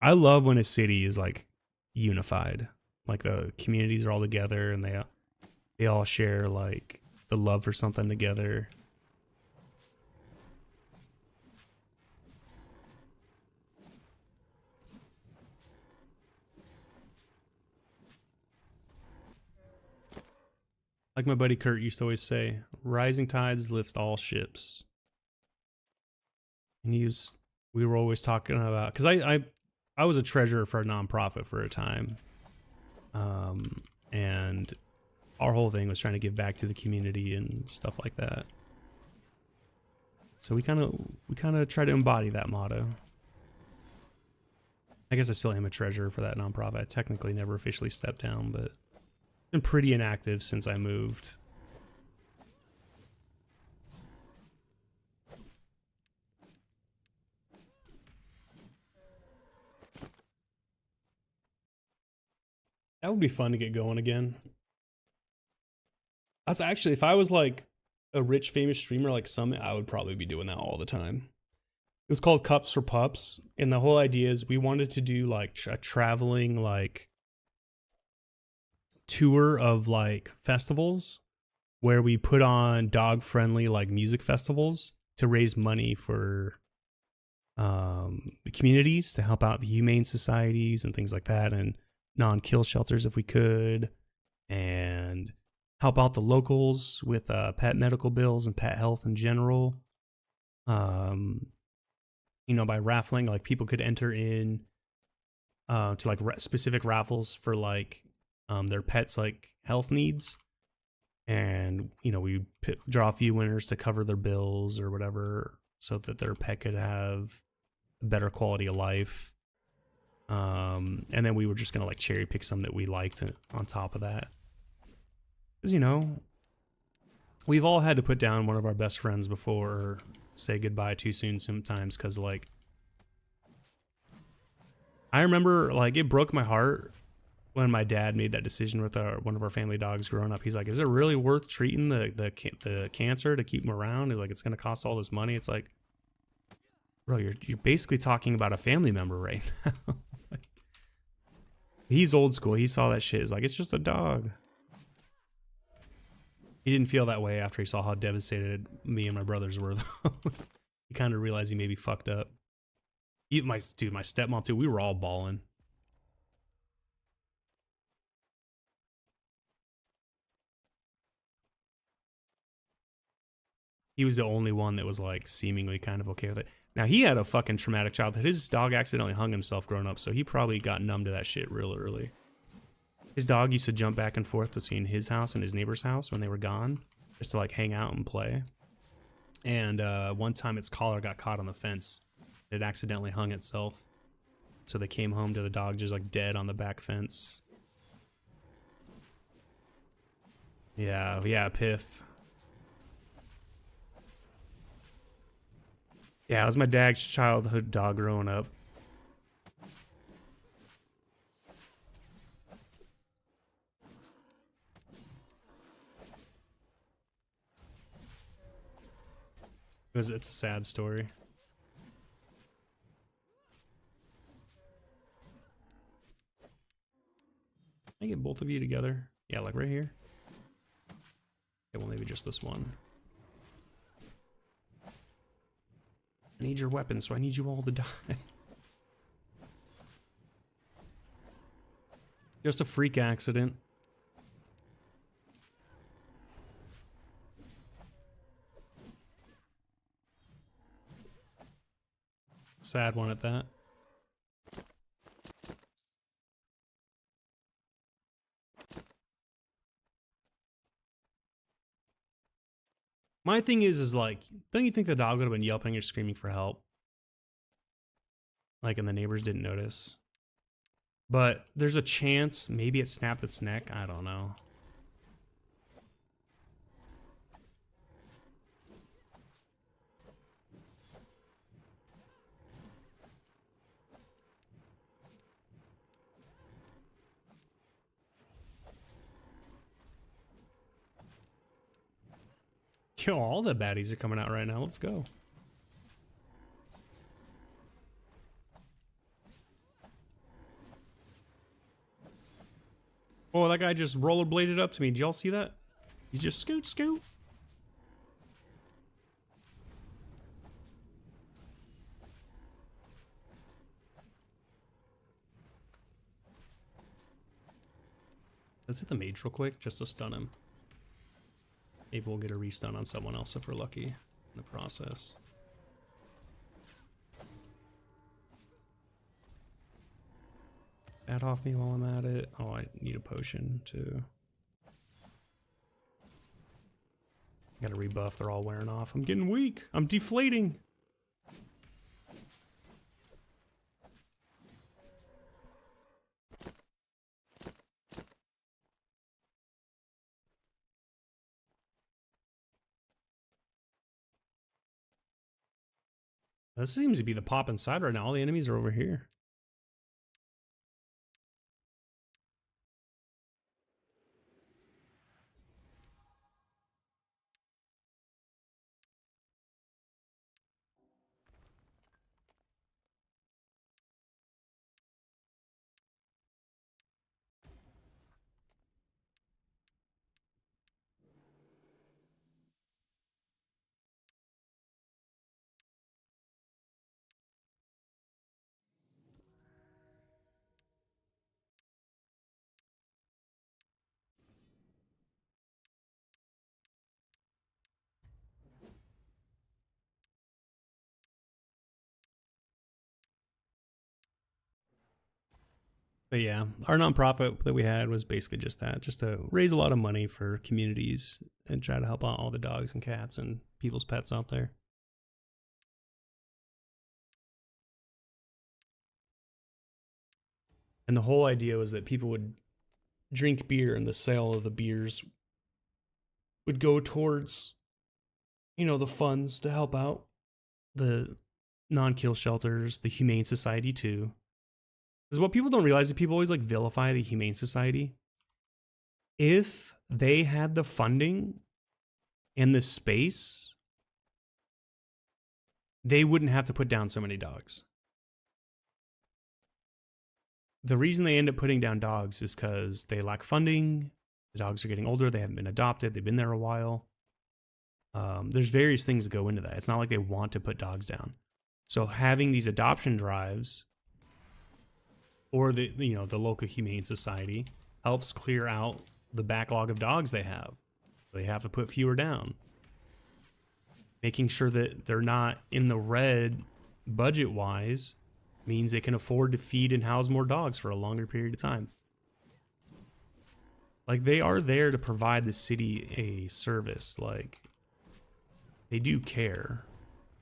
I love when a city is like unified. Like the communities are all together and they all share like the love for something together. Like my buddy Kurt used to always say, rising tides lift all ships. And we were always talking about, because I was a treasurer for a nonprofit for a time. And our whole thing was trying to give back to the community and stuff like that. So we kind of try to embody that motto. I guess I still am a treasurer for that nonprofit. I technically never officially stepped down, but been pretty inactive since I moved. That would be fun to get going again. That's actually, if I was like a rich famous streamer like Summit, I would probably be doing that all the time. It was called Cups for Pups, and the whole idea is we wanted to do like a traveling like tour of like festivals where we put on dog friendly like music festivals to raise money for the communities, to help out the humane societies and things like that, and non-kill shelters if we could, and help out the locals with pet medical bills and pet health in general. You know, by raffling, like people could enter in to like specific raffles for like their pets like health needs, and you know we draw a few winners to cover their bills or whatever, so that their pet could have a better quality of life. And then we were just gonna like cherry pick some that we liked on top of that, because you know we've all had to put down one of our best friends before, or say goodbye too soon sometimes, because like I remember like it broke my heart when my dad made that decision with one of our family dogs growing up. He's like, is it really worth treating the cancer to keep him around? He's like, it's gonna cost all this money. It's like, bro, you're basically talking about a family member right now. Like, he's old school. He saw that shit. He's like, it's just a dog. He didn't feel that way after he saw how devastated me and my brothers were, though. He kind of realized he maybe fucked up. Even my stepmom too. We were all bawling. He was the only one that was like seemingly kind of okay with it. Now he had a fucking traumatic childhood. His dog accidentally hung himself growing up, so he probably got numb to that shit real early. His dog used to jump back and forth between his house and his neighbor's house when they were gone, just to like hang out and play. And one time its collar got caught on the fence. It accidentally hung itself. So they came home to the dog just like dead on the back fence. Yeah, Pith. Yeah, it was my dad's childhood dog growing up. It's a sad story. Can I get both of you together? Yeah, like right here. Okay, well maybe just this one. I need your weapon, so I need you all to die. Just a freak accident. Sad one at that. My thing is like, don't you think the dog would have been yelping or screaming for help? Like, and the neighbors didn't notice. But there's a chance maybe it snapped its neck. I don't know. Yo, all the baddies are coming out right now. Let's go. Oh, that guy just rollerbladed up to me. Did y'all see that? He's just scoot, scoot. Let's hit the mage real quick just to stun him. Maybe we'll get a restun on someone else if we're lucky in the process. Add off me while I'm at it. Oh, I need a potion too. Got a rebuff. They're all wearing off. I'm getting weak. I'm deflating. This seems to be the pop inside right now. All the enemies are over here. But yeah, our nonprofit that we had was basically just that, just to raise a lot of money for communities and try to help out all the dogs and cats and people's pets out there. And the whole idea was that people would drink beer and the sale of the beers would go towards, the funds to help out the non-kill shelters, the Humane Society too. Because what people don't realize is people always like vilify the Humane Society. If they had the funding and the space, they wouldn't have to put down so many dogs. The reason they end up putting down dogs is because they lack funding. The dogs are getting older. They haven't been adopted. They've been there a while. There's various things that go into that. It's not like they want to put dogs down. So having these adoption drives or the local Humane Society helps clear out the backlog of dogs they have. They have to put fewer down. Making sure that they're not in the red budget-wise means they can afford to feed and house more dogs for a longer period of time. Like, they are there to provide the city a service. Like, they do care.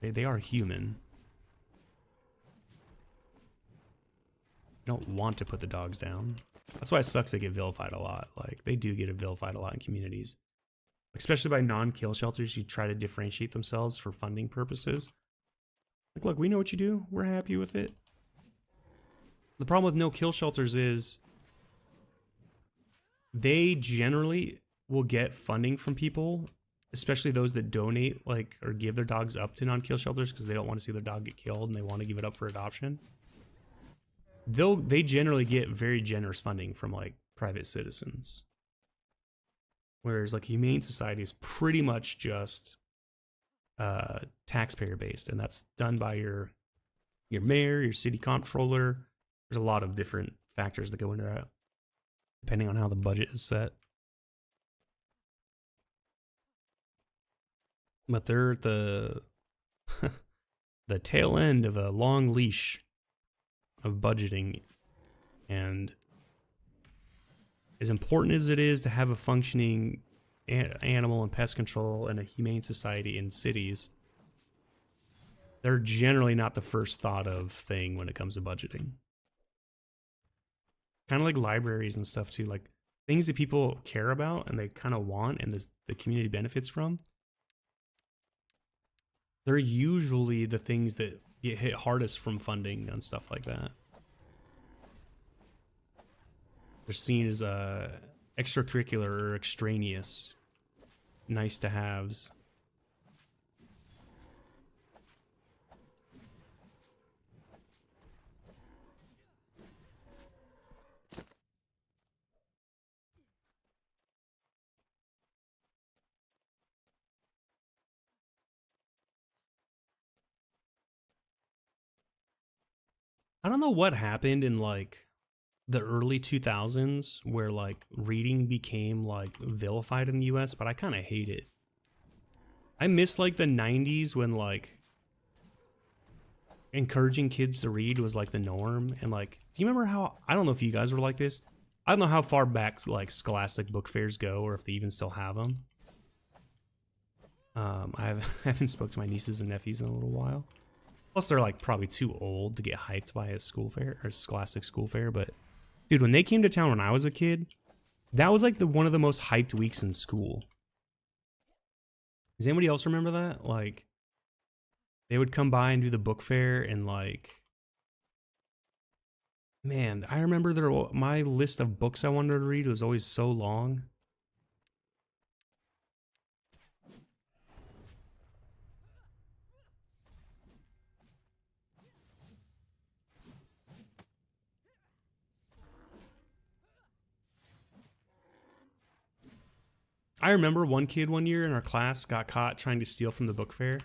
They are human. They don't want to put the dogs down. That's why it sucks they get vilified a lot. Like, they do get vilified a lot in communities. Especially by non-kill shelters who try to differentiate themselves for funding purposes. Like, look, we know what you do. We're happy with it. The problem with no-kill shelters is they generally will get funding from people, especially those that donate, like, or give their dogs up to non-kill shelters because they don't want to see their dog get killed and they want to give it up for adoption. They generally get very generous funding from, like, private citizens. Whereas, like, Humane Society is pretty much just taxpayer based, and that's done by your mayor, your city comptroller. There's a lot of different factors that go into that, depending on how the budget is set. But they're at the the tail end of a long leash of budgeting, and as important as it is to have a functioning animal and pest control and a humane society in cities, they're generally not the first thought of thing when it comes to budgeting. Kind of like libraries and stuff too, like things that people care about and they kind of want and the community benefits from. They're usually the things that get hit hardest from funding and stuff like that. They're seen as extracurricular or extraneous, nice to haves. I don't know what happened in like the early 2000s where like reading became like vilified in the US, but I kind of hate it. I miss like the 90s when like encouraging kids to read was like the norm. And like, do you remember how, I don't know if you guys were like this. I don't know how far back like scholastic book fairs go or if they even still have them. I haven't spoke to my nieces and nephews in a little while. Plus, they're like probably too old to get hyped by a school fair or scholastic school fair. But dude, when they came to town when I was a kid, that was like one of the most hyped weeks in school. Does anybody else remember that? Like, they would come by and do the book fair and like, man, I remember my list of books I wanted to read was always so long. I remember one kid one year in our class got caught trying to steal from the book fair.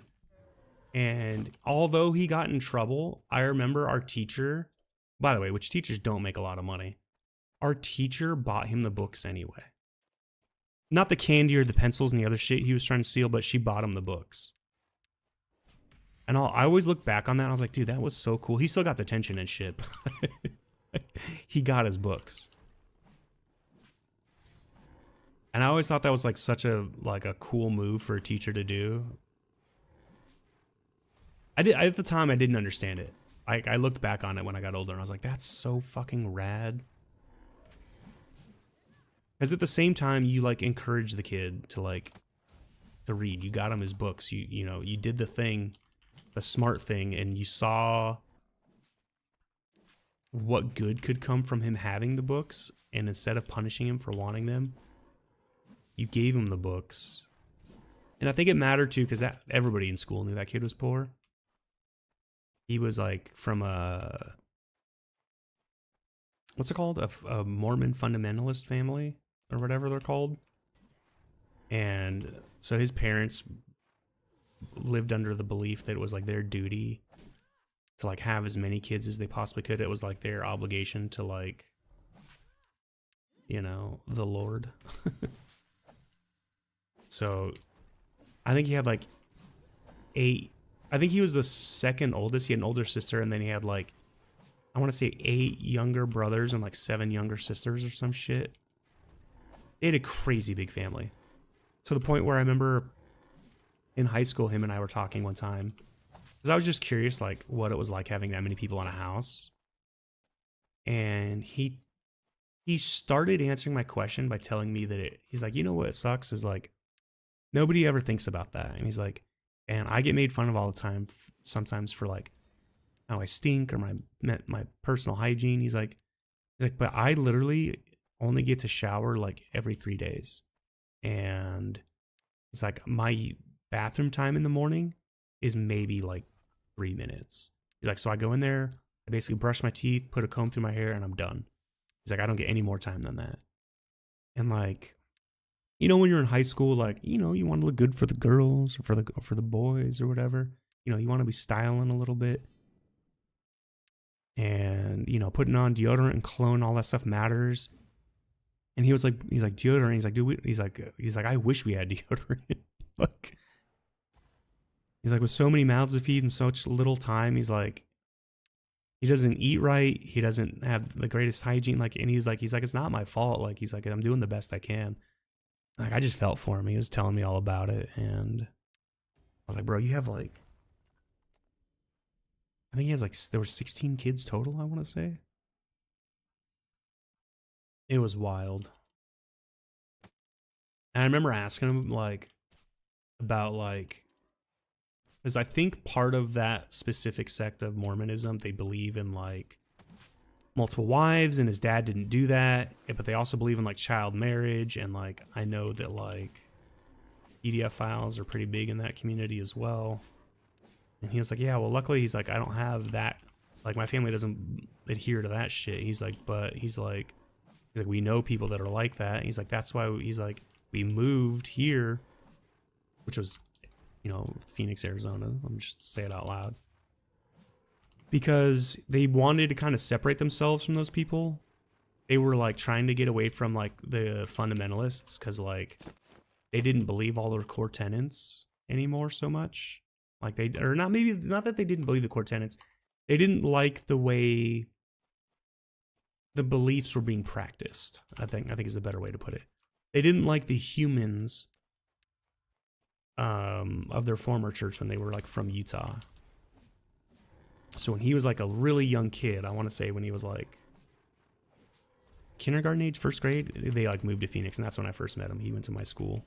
And although he got in trouble, I remember our teacher, by the way, which teachers don't make a lot of money, our teacher bought him the books anyway. Not the candy or the pencils and the other shit he was trying to steal, but she bought him the books. And I always look back on that and I was like, dude, that was so cool. He still got detention and shit. he got his books. And I always thought that was like such a cool move for a teacher to do. At the time I didn't understand it. I looked back on it when I got older and I was like, that's so fucking rad. Because at the same time, you like encourage the kid to read. You got him his books. You know, you did the smart thing, and you saw what good could come from him having the books. And instead of punishing him for wanting them, you gave him the books. And I think it mattered too, because everybody in school knew that kid was poor. He was like from what's it called? A Mormon fundamentalist family or whatever they're called. And so his parents lived under the belief that it was like their duty to like have as many kids as they possibly could. It was like their obligation to like, you know, the Lord. So I think he had like 8. I think he was the second oldest. He had an older sister, and then he had like, I want to say 8 younger brothers and like 7 younger sisters or some shit. They had a crazy big family. To the point where I remember in high school, him and I were talking one time. Because I was just curious like what it was like having that many people in a house. And he started answering my question by telling me that he's like, you know what sucks is like, nobody ever thinks about that. And he's like, and I get made fun of all the time, sometimes for like how I stink or my personal hygiene. He's like, but I literally only get to shower like every 3 days. And it's like my bathroom time in the morning is maybe like 3 minutes. He's like, so I go in there, I basically brush my teeth, put a comb through my hair, and I'm done. He's like, I don't get any more time than that. And like, you know, when you're in high school, like, you know, you want to look good for the girls or for the boys or whatever. You know, you want to be styling a little bit. And, you know, putting on deodorant and cologne, all that stuff matters. And he's like, deodorant. He's like, dude, he's like, I wish we had deodorant. Like, he's like, with so many mouths to feed in such little time, he's like, he doesn't eat right. He doesn't have the greatest hygiene. Like, and he's like, it's not my fault. Like, he's like, I'm doing the best I can. Like, I just felt for him. He was telling me all about it. And I was like, bro, you have like, I think he has like, there were 16 kids total, I want to say. It was wild. And I remember asking him like, about like, because I think part of that specific sect of Mormonism, they believe in like multiple wives, and his dad didn't do that, but they also believe in like child marriage. And like, I know that like pedophiles are pretty big in that community as well. And he was like, yeah, well, luckily he's like, I don't have that. Like, my family doesn't adhere to that shit. He's like, but he's like, we know people that are like that. He's like, that's why he's like, we moved here, which was, you know, Phoenix, Arizona. Let me just say it out loud. Because they wanted to kind of separate themselves from those people. They were like trying to get away from like the fundamentalists, because like they didn't believe all their core tenets anymore so much. Like not that they didn't believe the core tenets. They didn't like the way the beliefs were being practiced. I think is a better way to put it. They didn't like the humans of their former church when they were like from Utah. So when he was like a really young kid, I want to say when he was like kindergarten age, first grade, they like moved to Phoenix, and that's when I first met him. He went to my school.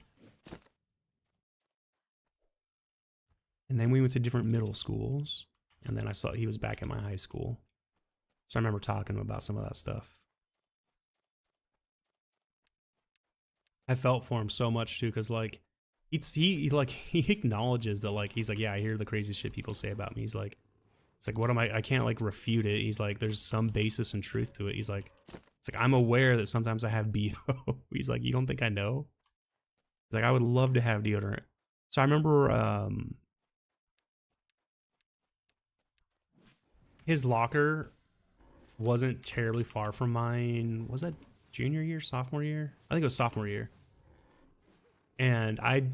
And then we went to different middle schools, and then I saw he was back at my high school. So I remember talking to him about some of that stuff. I felt for him so much too, because like he acknowledges that, like, he's like, yeah, I hear the crazy shit people say about me. He's like, it's like, what am I can't like refute it. He's like, there's some basis and truth to it. He's like, it's like, I'm aware that sometimes I have BO. He's like, you don't think I know? He's like, I would love to have deodorant. So I remember his locker wasn't terribly far from mine. Was that junior year, sophomore year? I think it was sophomore year. And I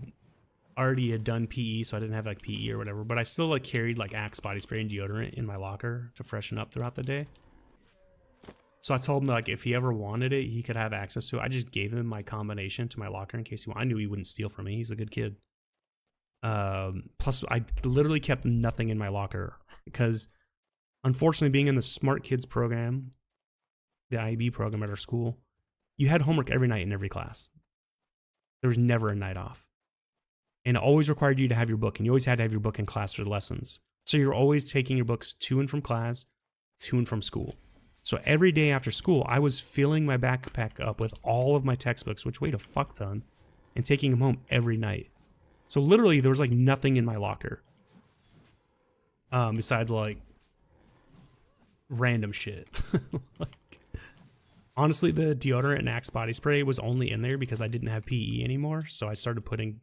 already had done PE, so I didn't have like PE or whatever, but I still like carried like Axe body spray and deodorant in my locker to freshen up throughout the day. So I told him like if he ever wanted it, he could have access to it. I just gave him my combination to my locker in case he wanted. I knew he wouldn't steal from me. He's a good kid. Plus, I literally kept nothing in my locker because, unfortunately, being in the Smart Kids program, the IB program at our school, you had homework every night in every class. There was never a night off. And it always required you to have your book, and you always had to have your book in class for the lessons. So you're always taking your books to and from class, to and from school. So every day after school, I was filling my backpack up with all of my textbooks, which weighed a fuck ton, and taking them home every night. So literally, there was like nothing in my locker. Besides like random shit. Like, honestly, the deodorant and Axe body spray was only in there because I didn't have PE anymore. So I started putting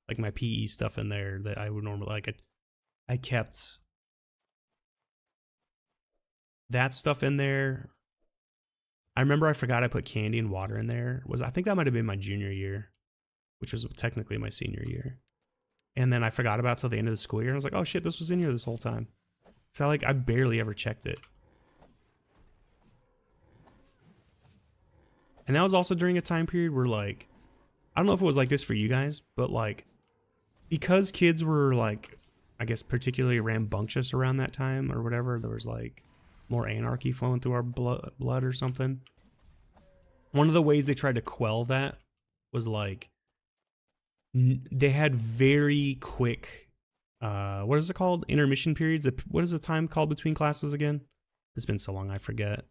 like my PE stuff in there that I would normally like. I kept that stuff in there. I remember I forgot I put candy and water in there. I think that might have been my junior year, which was technically my senior year. And then I forgot about it till the end of the school year. And I was like, oh shit, this was in here this whole time. So I barely ever checked it. And that was also during a time period where like, I don't know if it was like this for you guys, but like, because kids were like, I guess particularly rambunctious around that time or whatever, there was like more anarchy flowing through our blood or something. One of the ways they tried to quell that was like, they had very quick, what is it called? Intermission periods. What is the time called between classes again? It's been so long, I forget.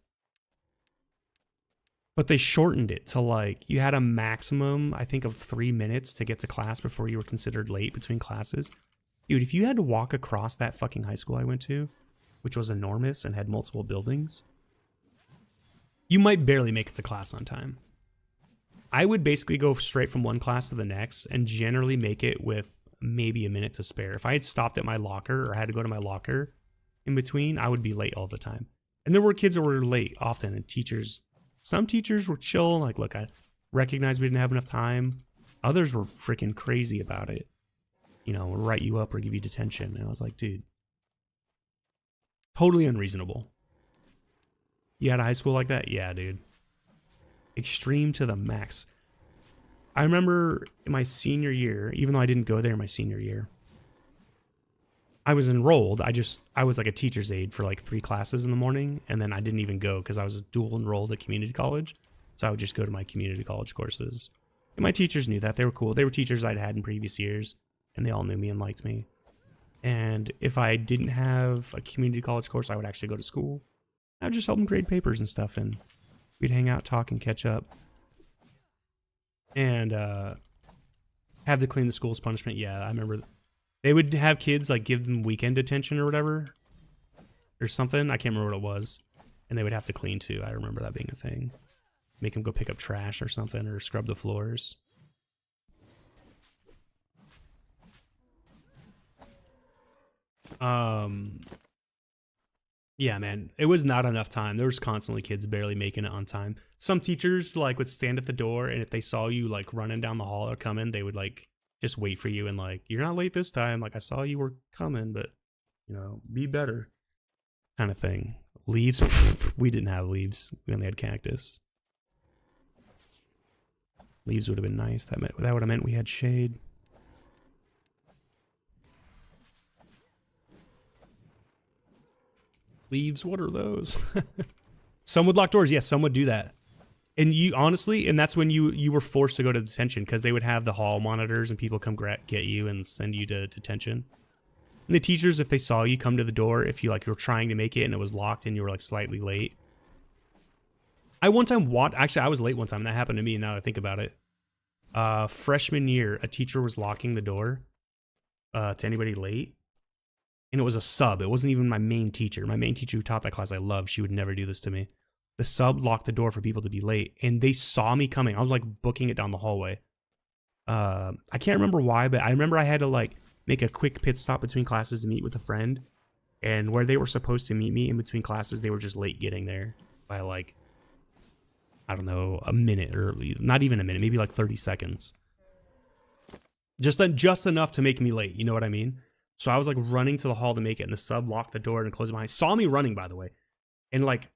But they shortened it to like, you had a maximum, I think, of 3 minutes to get to class before you were considered late between classes. Dude, if you had to walk across that fucking high school I went to, which was enormous and had multiple buildings, you might barely make it to class on time. I would basically go straight from one class to the next and generally make it with maybe a minute to spare. If I had stopped at my locker or had to go to my locker in between, I would be late all the time. And there were kids that were late often, and some teachers were chill. Like, look, I recognize we didn't have enough time. Others were freaking crazy about it. You know, write you up or give you detention. And I was like, dude, totally unreasonable. You had a high school like that? Yeah, dude. Extreme to the max. I remember in my senior year, even though I didn't go there my senior year, I was enrolled. I was like a teacher's aide for like 3 classes in the morning, and then I didn't even go because I was dual enrolled at community college. So I would just go to my community college courses. And my teachers knew that. They were cool. They were teachers I'd had in previous years, and they all knew me and liked me. And if I didn't have a community college course, I would actually go to school. I would just help them grade papers and stuff, and we'd hang out, talk, and catch up. And have to clean the school's punishment. Yeah, I remember they would have kids like give them weekend detention or whatever, or something. I can't remember what it was. And they would have to clean too. I remember that being a thing. Make them go pick up trash or something, or scrub the floors. Yeah, man, it was not enough time. There was constantly kids barely making it on time. Some teachers like would stand at the door, and if they saw you like running down the hall or coming, they would like just wait for you and like, you're not late this time. Like, I saw you were coming, but you know, be better, kind of thing. Leaves, we didn't have leaves. We only had cactus. Leaves would have been nice. That would have meant we had shade. Leaves, what are those? Some would lock doors. Yes, some would do that. And you honestly, and that's when you were forced to go to detention, because they would have the hall monitors and people come get you and send you to detention. And the teachers, if they saw you come to the door, if you like you were trying to make it and it was locked and you were like slightly late. I one time actually I was late one time, and that happened to me now that I think about it. Freshman year, a teacher was locking the door to anybody late. And it was a sub. It wasn't even my main teacher. My main teacher who taught that class I loved, she would never do this to me. The sub locked the door for people to be late, and they saw me coming. I was like booking it down the hallway. I can't remember why, but I remember I had to like make a quick pit stop between classes to meet with a friend. And where they were supposed to meet me in between classes, they were just late getting there by like, I don't know, a minute, or not even a minute, maybe like 30 seconds. Just enough to make me late, you know what I mean? So I was like running to the hall to make it, and the sub locked the door and closed it behind. Saw me running, by the way. And like,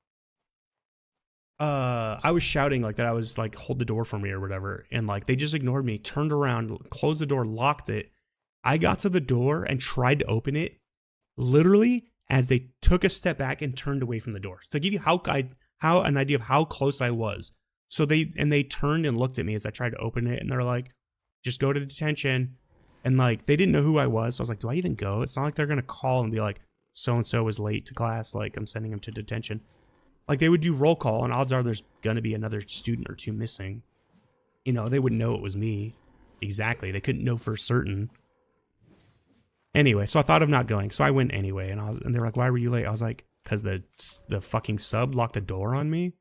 I was shouting like that. I was like, hold the door for me or whatever. And like, they just ignored me, turned around, closed the door, locked it. I got to the door and tried to open it literally as they took a step back and turned away from the door. So to give you how an idea of how close I was. So they turned and looked at me as I tried to open it, and they're like, just go to detention. And like, they didn't know who I was. So I was like, do I even go? It's not like they're going to call and be like, so-and-so was late to class. Like, I'm sending him to detention. Like, they would do roll call, and odds are there's going to be another student or two missing. You know, they wouldn't know it was me. Exactly. They couldn't know for certain. Anyway, so I thought of not going. So I went anyway, and they were like, why were you late? I was like, because the fucking sub locked the door on me.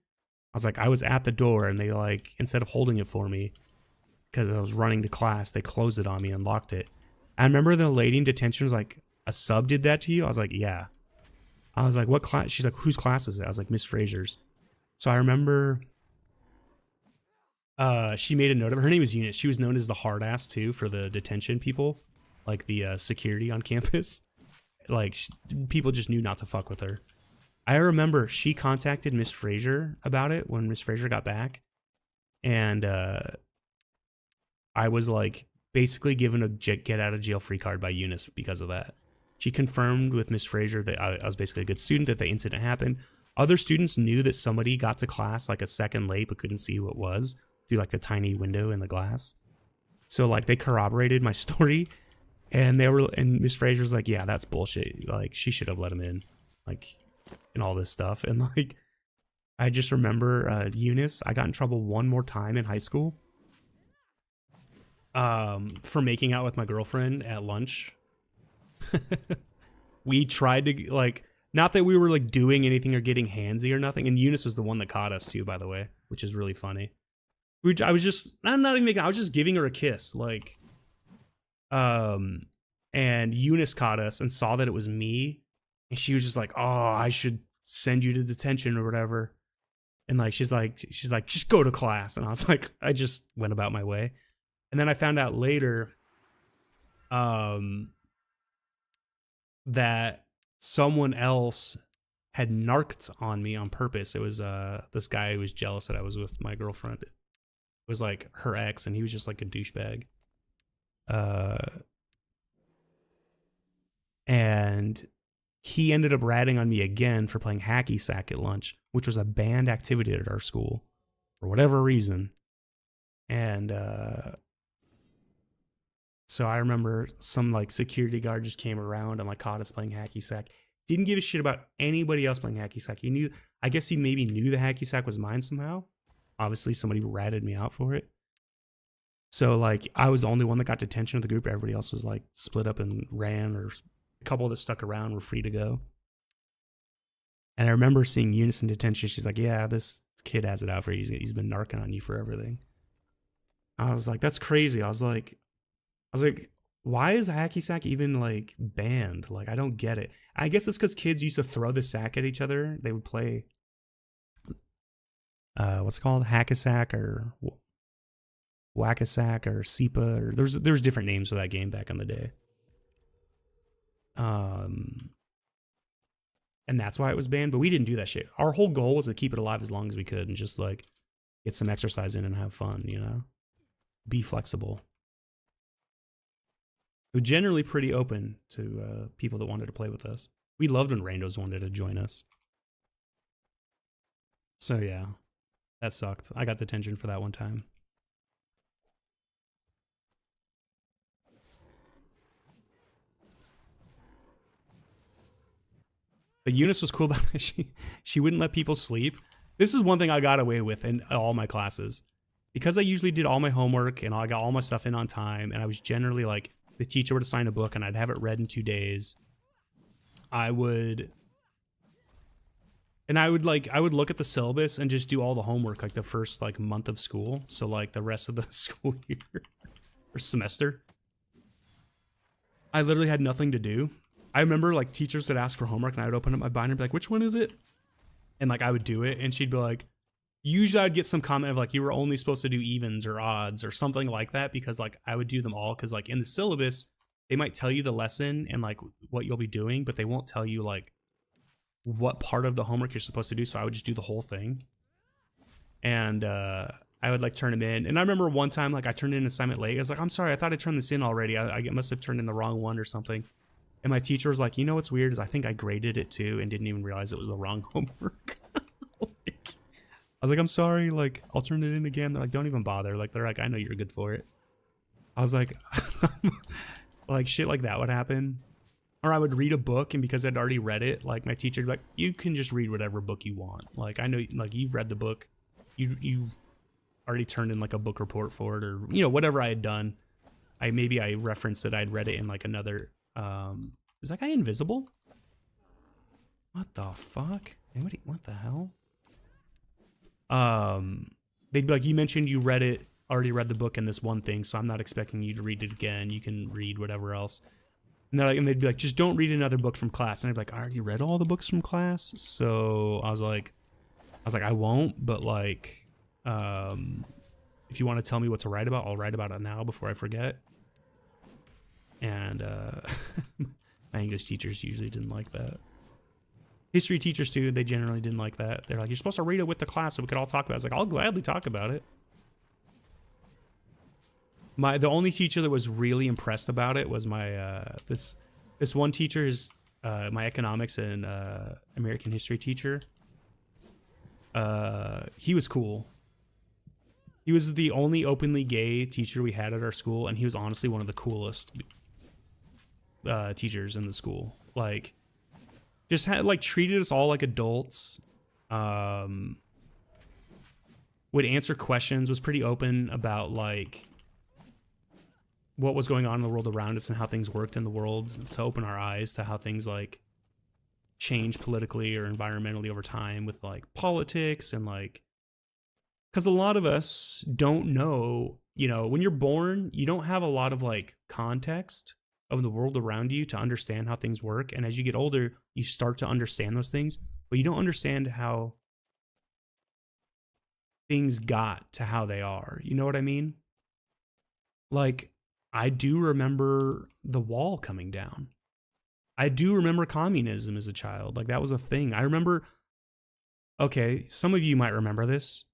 I was like, I was at the door, and they like, instead of holding it for me, because I was running to class, they closed it on me and locked it. I remember the lady in detention was like, a sub did that to you? I was like, yeah. I was like, what class? She's like, whose class is it? I was like, Miss Fraser's. So I remember she made a note of it. Her name was Eunice. She was known as the hard ass too for the detention people, like the security on campus. Like people just knew not to fuck with her. I remember she contacted Miss Fraser about it when Miss Fraser got back. And I was like basically given a get out of jail free card by Eunice because of that. She confirmed with Miss Fraser that I was basically a good student, that the incident happened. Other students knew that somebody got to class like a second late but couldn't see who it was through like the tiny window in the glass. So like they corroborated my story, and Miss Fraser was like, yeah, that's bullshit. Like she should have let him in, like, and all this stuff. And like, I just remember Eunice, I got in trouble one more time in high school for making out with my girlfriend at lunch. We tried to like, not that we were like doing anything or getting handsy or nothing. And Eunice was the one that caught us too, by the way, which is really funny. I was just, I'm not even making, I was just giving her a kiss. Like, and Eunice caught us and saw that it was me. And she was just like, oh, I should send you to detention or whatever. And like, she's like, just go to class. And I was like, I just went about my way. And then I found out later, that someone else had narked on me on purpose. It was this guy who was jealous that I was with my girlfriend. It was like her ex, and he was just like a douchebag. And he ended up ratting on me again for playing hacky sack at lunch, which was a banned activity at our school for whatever reason. And so I remember some like security guard just came around and like caught us playing hacky sack. Didn't give a shit about anybody else playing hacky sack. He knew, I guess he maybe knew the hacky sack was mine somehow. Obviously somebody ratted me out for it. So like I was the only one that got detention of the group. Everybody else was like split up and ran, or a couple that stuck around were free to go. And I remember seeing Eunice in detention. She's like, yeah, this kid has it out for you. He's been narking on you for everything. I was like, that's crazy. I was like, why is hacky sack even like banned? Like, I don't get it. I guess it's because kids used to throw the sack at each other. They would play, what's it called? Hack-a-sack or whack-a-sack or SEPA, or there's different names for that game back in the day. And that's why it was banned, but we didn't do that shit. Our whole goal was to keep it alive as long as we could and just like get some exercise in and have fun, you know? Be flexible. We're generally pretty open to people that wanted to play with us. We loved when randos wanted to join us. So yeah, that sucked. I got detention for that one time. But Eunice was cool about it. She wouldn't let people sleep. This is one thing I got away with in all my classes. Because I usually did all my homework and I got all my stuff in on time, and I was generally like, the teacher would assign a book and I'd have it read in 2 days. I would look at the syllabus and just do all the homework like the first like month of school. So like the rest of the school year or semester, I literally had nothing to do. I remember like teachers would ask for homework and I would open up my binder and be like, which one is it? And like I would do it and she'd be like, usually I'd get some comment of like, you were only supposed to do evens or odds or something like that, because like I would do them all, because like in the syllabus they might tell you the lesson and like what you'll be doing, but they won't tell you like what part of the homework you're supposed to do. So I would just do the whole thing. and I would like turn them in. And I remember one time like I turned in an assignment late. I was like, I'm sorry, I thought I turned this in already. I must have turned in the wrong one or something. And my teacher was like, you know what's weird is I think I graded it too and didn't even realize it was the wrong homework. Like, I was like, I'm sorry, like I'll turn it in again. They're like, don't even bother. Like they're like, I know you're good for it. I was like, like shit like that would happen. Or I would read a book, and because I'd already read it, like my teacher'd be like, you can just read whatever book you want. Like I know, like you've read the book, you already turned in like a book report for it, or you know whatever I had done. Maybe I referenced that I'd read it in like another. Is that guy invisible? What the fuck? Anybody? What the hell? They'd be like, you mentioned you already read the book in this one thing, so I'm not expecting you to read it again. You can read whatever else. And they'd be like, just don't read another book from class. And I'd be like, I already read all the books from class. So I was like, I won't, but like, if you want to tell me what to write about, I'll write about it now before I forget. And my English teachers usually didn't like that. History teachers too, they generally didn't like that. They're like, you're supposed to read it with the class so we could all talk about it. I was like, I'll gladly talk about it. The only teacher that was really impressed about it was my this one teacher is my economics and American history teacher. He was cool. He was the only openly gay teacher we had at our school, and he was honestly one of the coolest teachers in the school. Like, just had like treated us all like adults. Would answer questions. Was pretty open about like what was going on in the world around us and how things worked in the world, to open our eyes to how things like change politically or environmentally over time with like politics and like, because a lot of us don't know, you know, when you're born, you don't have a lot of like context of the world around you to understand how things work. And as you get older, you start to understand those things, but you don't understand how things got to how they are. You know what I mean? Like, I do remember the wall coming down. I do remember communism as a child. Like, that was a thing. I remember, okay, some of you might remember this.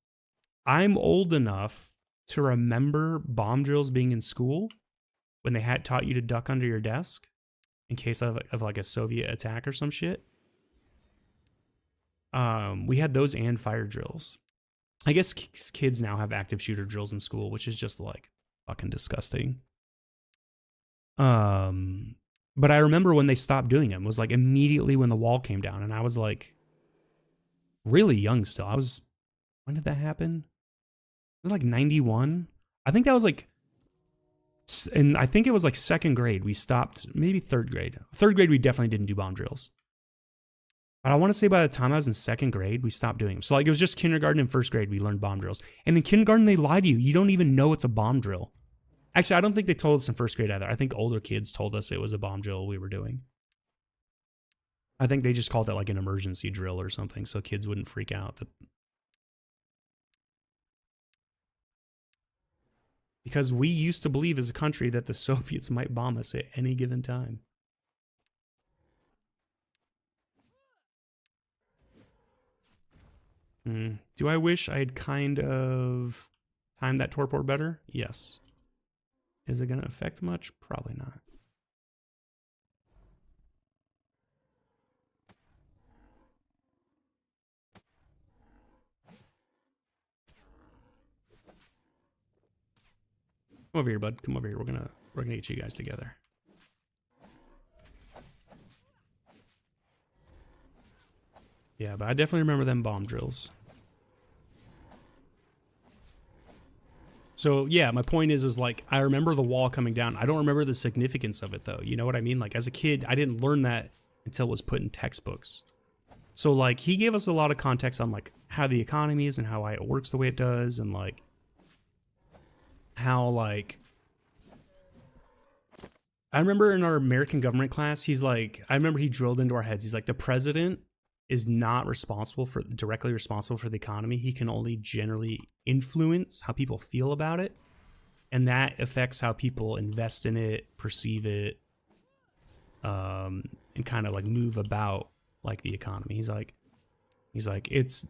I'm old enough to remember bomb drills being in school when they had taught you to duck under your desk in case of like a Soviet attack or some shit. We had those and fire drills. I guess kids now have active shooter drills in school, which is just like fucking disgusting. But I remember when they stopped doing them, it was like immediately when the wall came down, and I was like really young still. When did that happen? It was like 91. I think that was like, and I think it was like second grade. We stopped, maybe third grade. Third grade, we definitely didn't do bomb drills. But I want to say by the time I was in second grade, we stopped doing them. So like it was just kindergarten and first grade, we learned bomb drills. And in kindergarten, they lie to you. You don't even know it's a bomb drill. Actually, I don't think they told us in first grade either. I think older kids told us it was a bomb drill we were doing. I think they just called it like an emergency drill or something so kids wouldn't freak out. Because we used to believe as a country that the Soviets might bomb us at any given time. Do I wish I had kind of timed that torpor better? Yes. Is it going to affect much? Probably not. Come over here, bud. Come over here. We're gonna get you guys together. Yeah, but I definitely remember them bomb drills. So yeah, my point is like I remember the wall coming down. I don't remember the significance of it though. You know what I mean? Like as a kid, I didn't learn that until it was put in textbooks. So like he gave us a lot of context on like how the economy is and how it works the way it does, and like how like I remember in our American government class, he's like, I remember he drilled into our heads. He's like, the president is not directly responsible for the economy. He can only generally influence how people feel about it. And that affects how people invest in it, perceive it, and kind of like move about like the economy. He's like, it's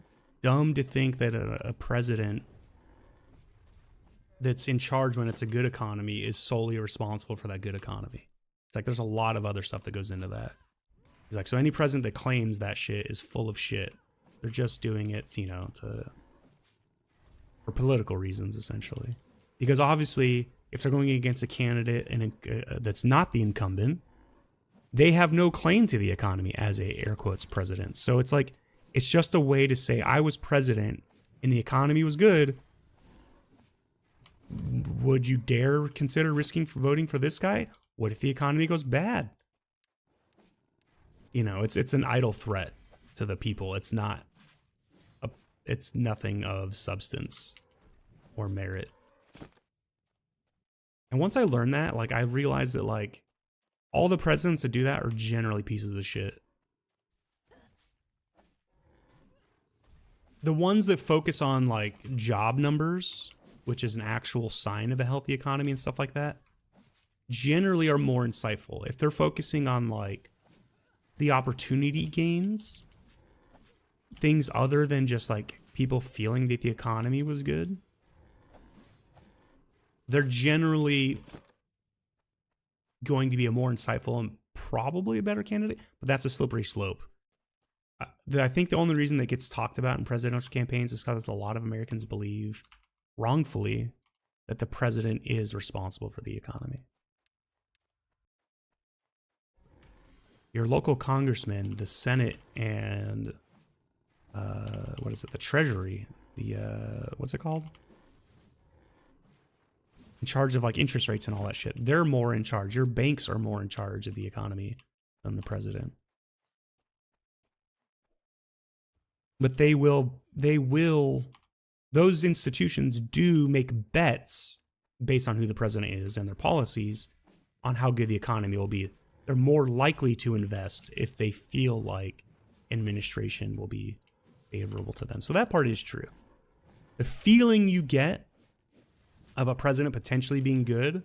dumb to think that a president that's in charge when it's a good economy is solely responsible for that good economy. It's like there's a lot of other stuff that goes into that. He's like, so any president that claims that shit is full of shit. They're just doing it, for political reasons, essentially. Because obviously, if they're going against a candidate and that's not the incumbent, they have no claim to the economy as a air quotes president. So it's like, it's just a way to say, I was president and the economy was good. Would you dare consider risking for voting for this guy? What if the economy goes bad? It's an idle threat to the people. It's nothing of substance or merit. And once I learned that, like, I realized that, like, all the presidents that do that are generally pieces of shit. The ones that focus on, like, job numbers, which is an actual sign of a healthy economy and stuff like that, generally are more insightful. If they're focusing on, like, the opportunity gains, things other than just, like, people feeling that the economy was good, they're generally going to be a more insightful and probably a better candidate, but that's a slippery slope. I think the only reason that gets talked about in presidential campaigns is because a lot of Americans believe, wrongfully, that the president is responsible for the economy. Your local congressman, the Senate, and the Treasury, what's it called? In charge of, like, interest rates and all that shit. They're more in charge. Your banks are more in charge of the economy than the president. But those institutions do make bets based on who the president is and their policies on how good the economy will be. They're more likely to invest if they feel like administration will be favorable to them. So that part is true. The feeling you get of a president potentially being good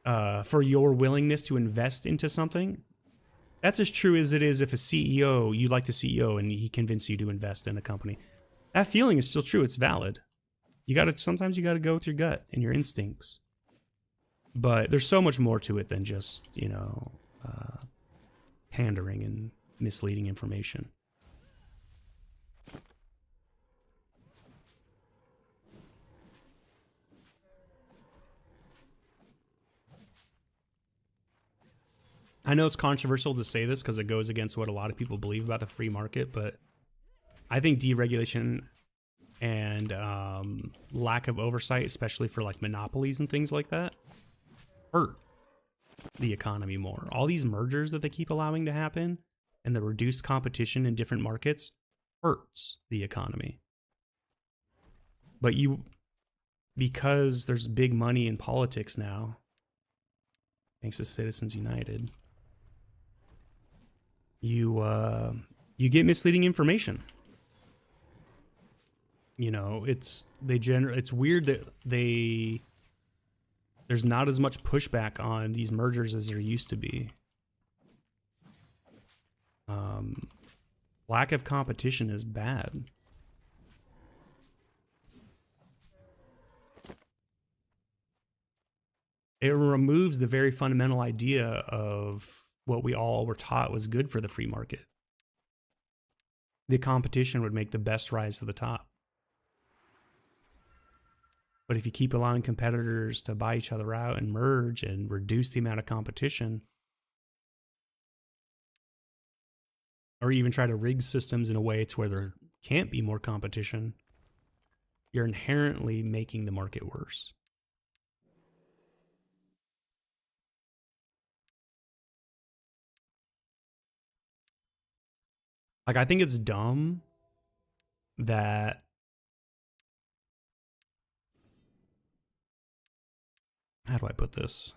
for your willingness to invest into something, that's as true as it is if you like the CEO and he convinced you to invest in a company. That feeling is still true. It's valid. Sometimes you gotta go with your gut and your instincts. But there's so much more to it than just, pandering and misleading information. I know it's controversial to say this because it goes against what a lot of people believe about the free market, but I think deregulation and lack of oversight, especially for, like, monopolies and things like that, hurt the economy more. All these mergers that they keep allowing to happen and the reduced competition in different markets hurts the economy. But because there's big money in politics now, thanks to Citizens United, you get misleading information. It's weird that there's not as much pushback on these mergers as there used to be. Lack of competition is bad. It removes the very fundamental idea of what we all were taught was good for the free market. The competition would make the best rise to the top. But if you keep allowing competitors to buy each other out and merge and reduce the amount of competition, or even try to rig systems in a way to where there can't be more competition, you're inherently making the market worse. Like, I think it's dumb that how do I put this?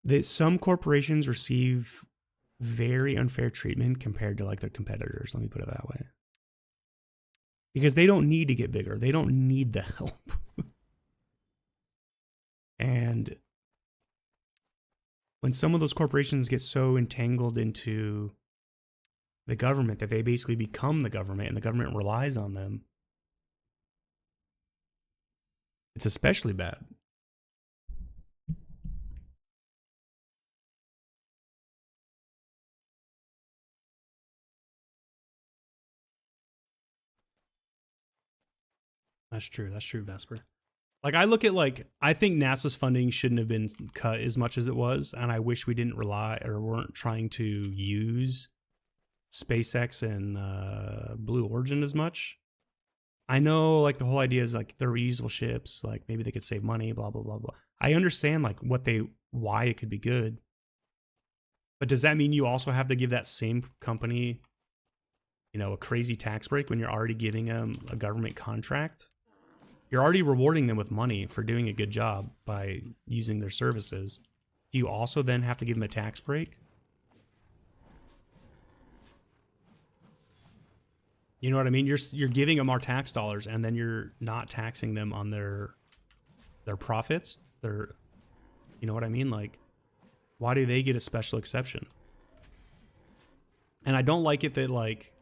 That some corporations receive very unfair treatment compared to, like, their competitors. Let me put it that way. Because they don't need to get bigger. They don't need the help. And when some of those corporations get so entangled into the government that they basically become the government and the government relies on them, it's especially bad. That's true. That's true, Vesper. Like I look at I think NASA's funding shouldn't have been cut as much as it was, and I wish we didn't rely or weren't trying to use SpaceX and Blue Origin as much. I know like the whole idea is like they're reusable ships, like maybe they could save money, blah blah blah blah. I understand like why it could be good, but does that mean you also have to give that same company, a crazy tax break when you're already giving them a government contract? You're already rewarding them with money for doing a good job by using their services. Do you also then have to give them a tax break? You know what I mean? You're giving them our tax dollars, and then you're not taxing them on their profits. You know what I mean? Like, why do they get a special exception? And I don't like it that like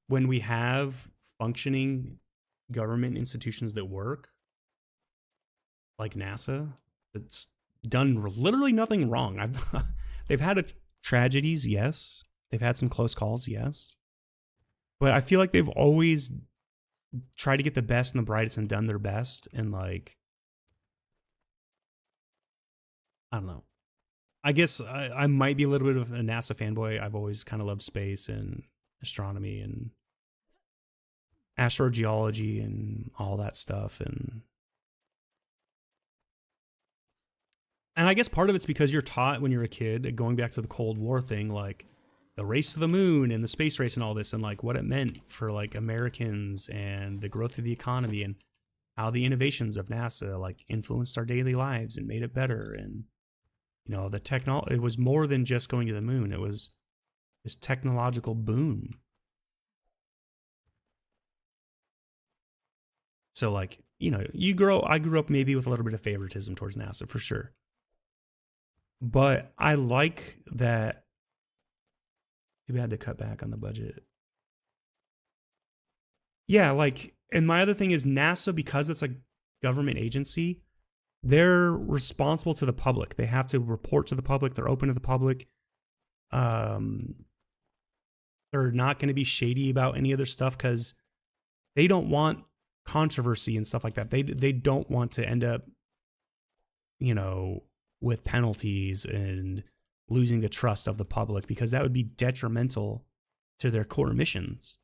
when we have functioning government institutions that work, like NASA, it's done literally nothing wrong. They've had tragedies, yes. They've had some close calls, yes. But I feel like they've always tried to get the best and the brightest and done their best. And like, I don't know. I guess I might be a little bit of a NASA fanboy. I've always kind of loved space and astronomy and astrogeology and all that stuff. And I guess part of it's because you're taught when you're a kid, going back to the Cold War thing, like the race to the moon and the space race and all this, and like what it meant for like Americans and the growth of the economy and how the innovations of NASA like influenced our daily lives and made it better. And the technology, it was more than just going to the moon. It was this technological boom. So like, I grew up maybe with a little bit of favoritism towards NASA for sure. But I like that. Too bad to cut back on the budget. Yeah, like, and my other thing is NASA, because it's a government agency, they're responsible to the public. They have to report to the public. They're open to the public. They're not going to be shady about any other stuff because they don't want controversy and stuff like that. They don't want to end up, with penalties and losing the trust of the public, because that would be detrimental to their core missions.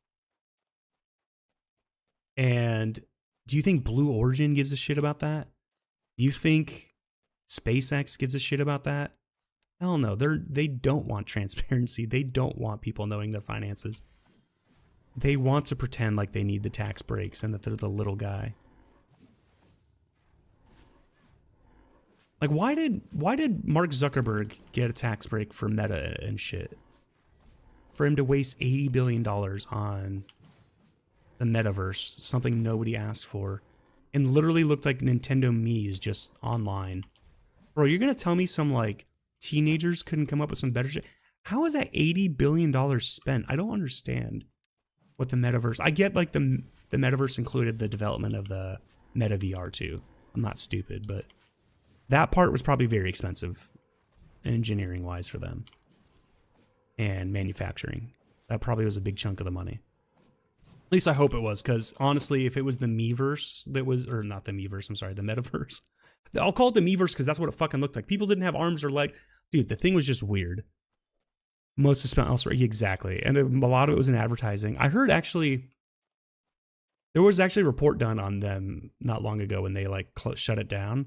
And do you think Blue Origin gives a shit about that? Do you think SpaceX gives a shit about that? Hell no. They don't want transparency. They don't want people knowing their finances. They want to pretend like they need the tax breaks and that they're the little guy. Like, why did Mark Zuckerberg get a tax break for Meta and shit? For him to waste $80 billion on the metaverse, something nobody asked for, and literally looked like Nintendo Mii's just online. Bro, you're going to tell me some, like, teenagers couldn't come up with some better shit? How is that $80 billion spent? I don't understand what the metaverse... I get, like, the metaverse included the development of the Meta VR, too. I'm not stupid, but... that part was probably very expensive engineering-wise for them. And manufacturing. That probably was a big chunk of the money. At least I hope it was, because honestly, if it was the Miiverse that was... or not the Miiverse, I'm sorry, the Metaverse. I'll call it the Miiverse because that's what it fucking looked like. People didn't have arms or legs. Dude, the thing was just weird. Most is spent elsewhere. Exactly. And a lot of it was in advertising. I heard actually... there was actually a report done on them not long ago when they like shut it down.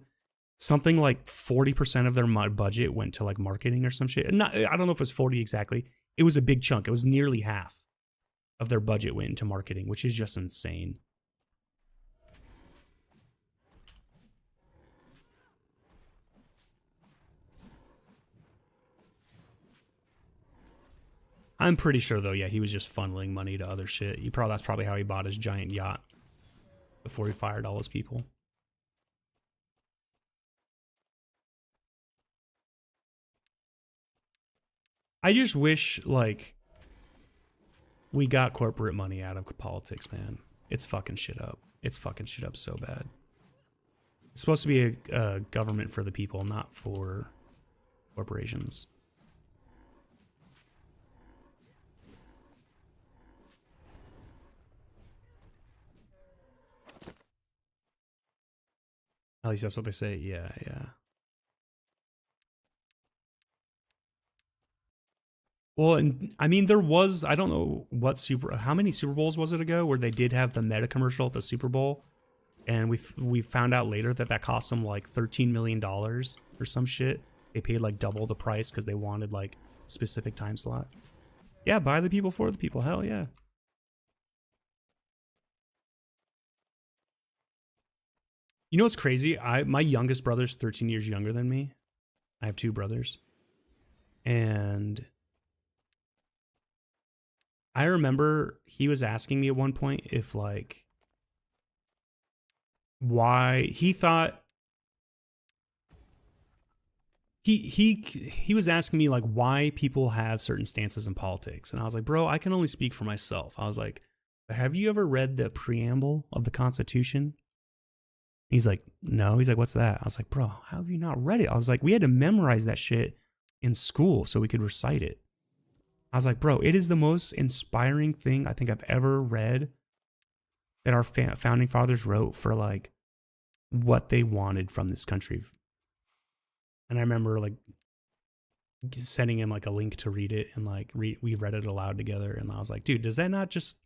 Something like 40% of their budget went to like marketing or some shit. I don't know if it was 40 exactly. It was a big chunk. It was nearly half of their budget went into marketing, which is just insane. I'm pretty sure though, yeah, he was just funneling money to other shit. That's probably how he bought his giant yacht before he fired all his people. I just wish like we got corporate money out of politics, man. It's fucking shit up. It's fucking shit up so bad. It's supposed to be a government for the people, not for corporations. At least that's what they say. Yeah, yeah. Well, and I mean, there was, I don't know how many Super Bowls was it ago where they did have the meta commercial at the Super Bowl, and we found out later that cost them like $13 million or some shit. They paid like double the price because they wanted like specific time slot. Yeah, by the people for the people. Hell yeah. You know what's crazy? My youngest brother's 13 years younger than me. I have two brothers, and I remember he was asking me at one point if like why he thought he was asking me like why people have certain stances in politics, and I was like, bro, I can only speak for myself. I was like, have you ever read the preamble of the Constitution? He's like, no. He's like, what's that? I was like, bro, how have you not read it? I was like, we had to memorize that shit in school so we could recite it. I was like, bro, it is the most inspiring thing I think I've ever read that our founding fathers wrote for like what they wanted from this country. And I remember like sending him like a link to read it, and like we read it aloud together. And I was like, dude, does that not just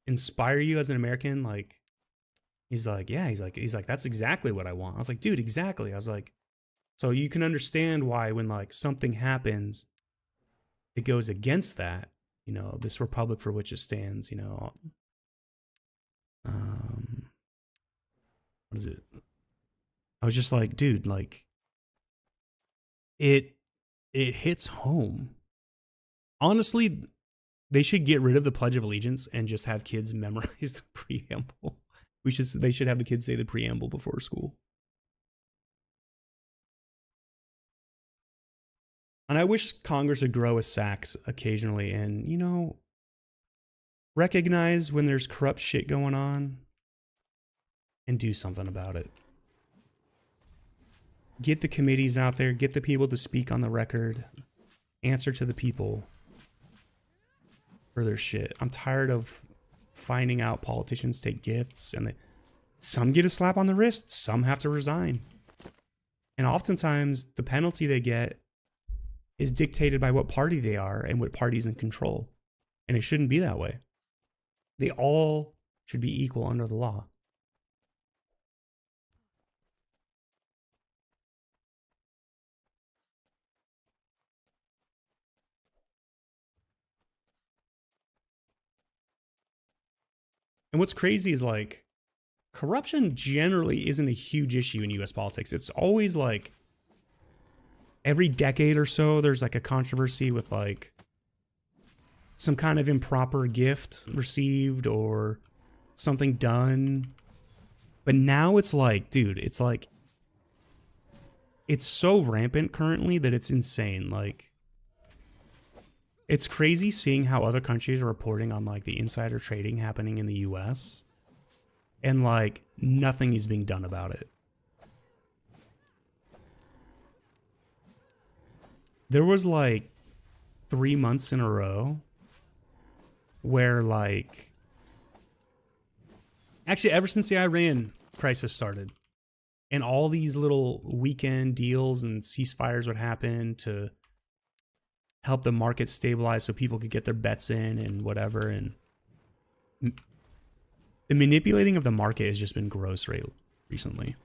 inspire you as an American? Like, he's like, yeah, he's like, that's exactly what I want. I was like, dude, exactly. I was like, so you can understand why when like something happens, it goes against that, you know, this republic for which it stands, you know. What is it? I was just like, dude, like it hits home. Honestly, they should get rid of the Pledge of Allegiance and just have kids memorize the preamble. They should have the kids say the preamble before school. And I wish Congress would grow a sax occasionally and, you know, recognize when there's corrupt shit going on and do something about it. Get the committees out there, get the people to speak on the record, answer to the people for their shit. I'm tired of finding out politicians take gifts, and some get a slap on the wrist, some have to resign. And oftentimes the penalty they get is dictated by what party they are and what party's in control. And it shouldn't be that way. They all should be equal under the law. And what's crazy is like corruption generally isn't a huge issue in US politics. It's always like every decade or so there's like a controversy with like some kind of improper gift received or something done. But now it's like, dude, it's like it's so rampant currently that it's insane. Like, it's crazy seeing how other countries are reporting on like the insider trading happening in the US, and like nothing is being done about it. There was like 3 months in a row where like, actually ever since the Iran crisis started and all these little weekend deals and ceasefires would happen to help the market stabilize so people could get their bets in and whatever. And the manipulating of the market has just been gross recently.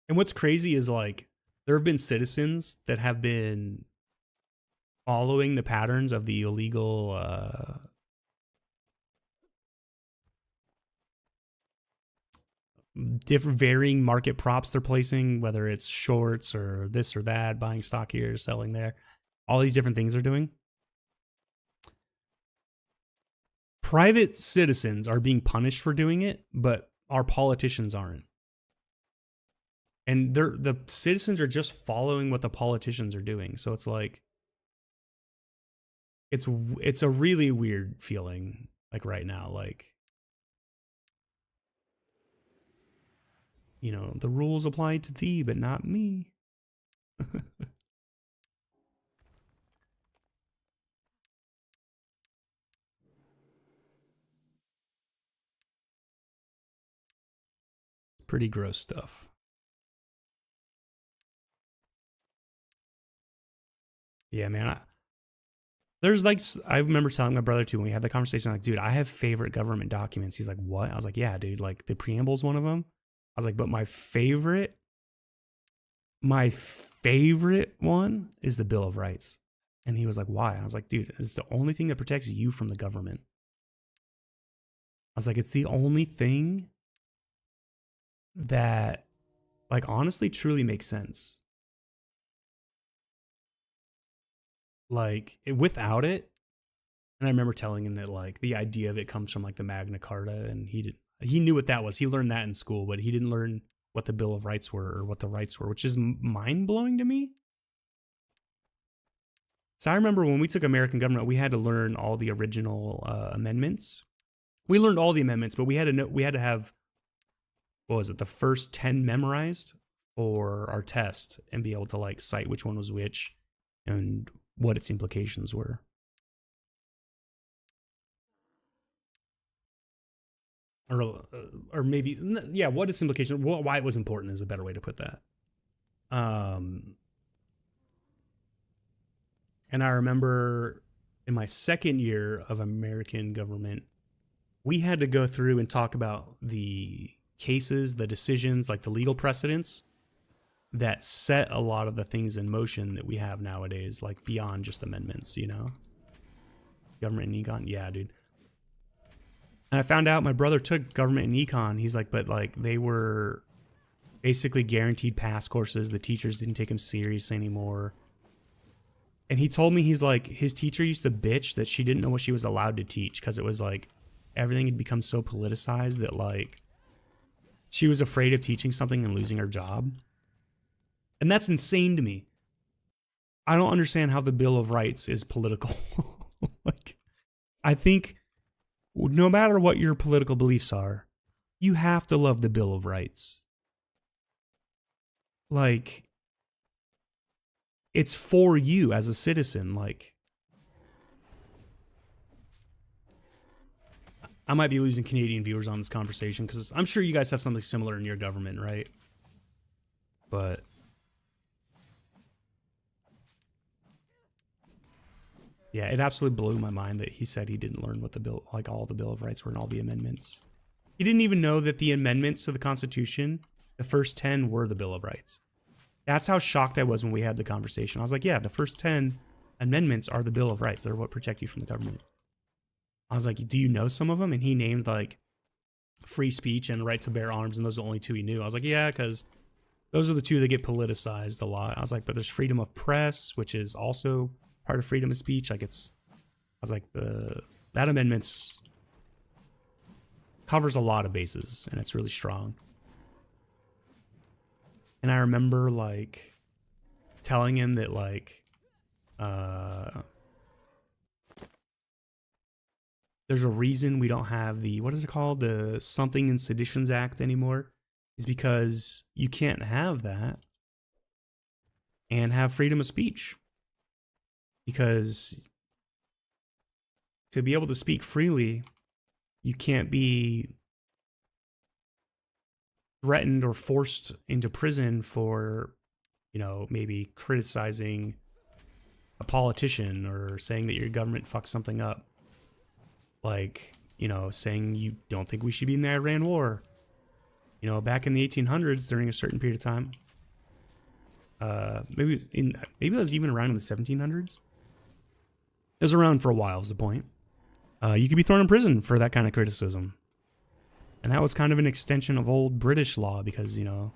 And what's crazy is like there have been citizens that have been following the patterns of the illegal different varying market props they're placing, whether it's shorts or this or that, buying stock here, selling there, all these different things they're doing. Private citizens are being punished for doing it, but our politicians aren't. And the citizens are just following what the politicians are doing. So it's like, it's a really weird feeling, like right now, like, you know, the rules apply to thee, but not me. Pretty gross stuff. Yeah, man. There's like, I remember telling my brother too when we had the conversation, like, dude, I have favorite government documents. He's like, what? I was like, yeah, dude, like the preamble's one of them. I was like, but my favorite one is the Bill of Rights. And he was like, why? I was like, dude, it's the only thing that protects you from the government. I was like, it's the only thing that, like, honestly, truly makes sense. Like, without it, and I remember telling him that, like, the idea of it comes from, like, the Magna Carta, and he knew what that was. He learned that in school, but he didn't learn what the Bill of Rights were or what the rights were, which is mind-blowing to me. So I remember when we took American government, we had to learn all the original amendments. We learned all the amendments, but we had to have, what was it, the first 10 memorized for our test and be able to, like, cite which one was which and what its implications were. Or maybe, yeah, what its implications, why it was important is a better way to put that. And I remember in my second year of American government, we had to go through and talk about the cases, the decisions, like the legal precedents that set a lot of the things in motion that we have nowadays, like beyond just amendments, you know? Government and econ, yeah, dude. And I found out my brother took government and econ. He's like, but like they were basically guaranteed pass courses. The teachers didn't take him seriously anymore. And he told me, he's like, his teacher used to bitch that she didn't know what she was allowed to teach because it was like everything had become so politicized that like she was afraid of teaching something and losing her job. And that's insane to me. I don't understand how the Bill of Rights is political. Like, I think no matter what your political beliefs are, you have to love the Bill of Rights. Like, it's for you as a citizen. Like, I might be losing Canadian viewers on this conversation because I'm sure you guys have something similar in your government, right? But yeah, it absolutely blew my mind that he said he didn't learn what the bill, like all the Bill of Rights were and all the amendments. He didn't even know that the amendments to the Constitution, the first 10 were the Bill of Rights. That's how shocked I was when we had the conversation. I was like, yeah, the first 10 amendments are the Bill of Rights. They're what protect you from the government. I was like, do you know some of them? And he named like free speech and right to bear arms, and those are the only two he knew. I was like, yeah, because those are the two that get politicized a lot. I was like, but there's freedom of press, which is also part of freedom of speech. Like, it's, I was like, that amendment's covers a lot of bases, and it's really strong. And I remember like telling him that like there's a reason we don't have the, what is it called, the Something in Seditions Act anymore, is because you can't have that and have freedom of speech. Because to be able to speak freely, you can't be threatened or forced into prison for, you know, maybe criticizing a politician or saying that your government fucked something up. Like, you know, saying you don't think we should be in the Iran war. You know, back in the 1800s, during a certain period of time, maybe it was even around in the 1700s. It was around for a while, is the point. You could be thrown in prison for that kind of criticism. And that was kind of an extension of old British law because, you know,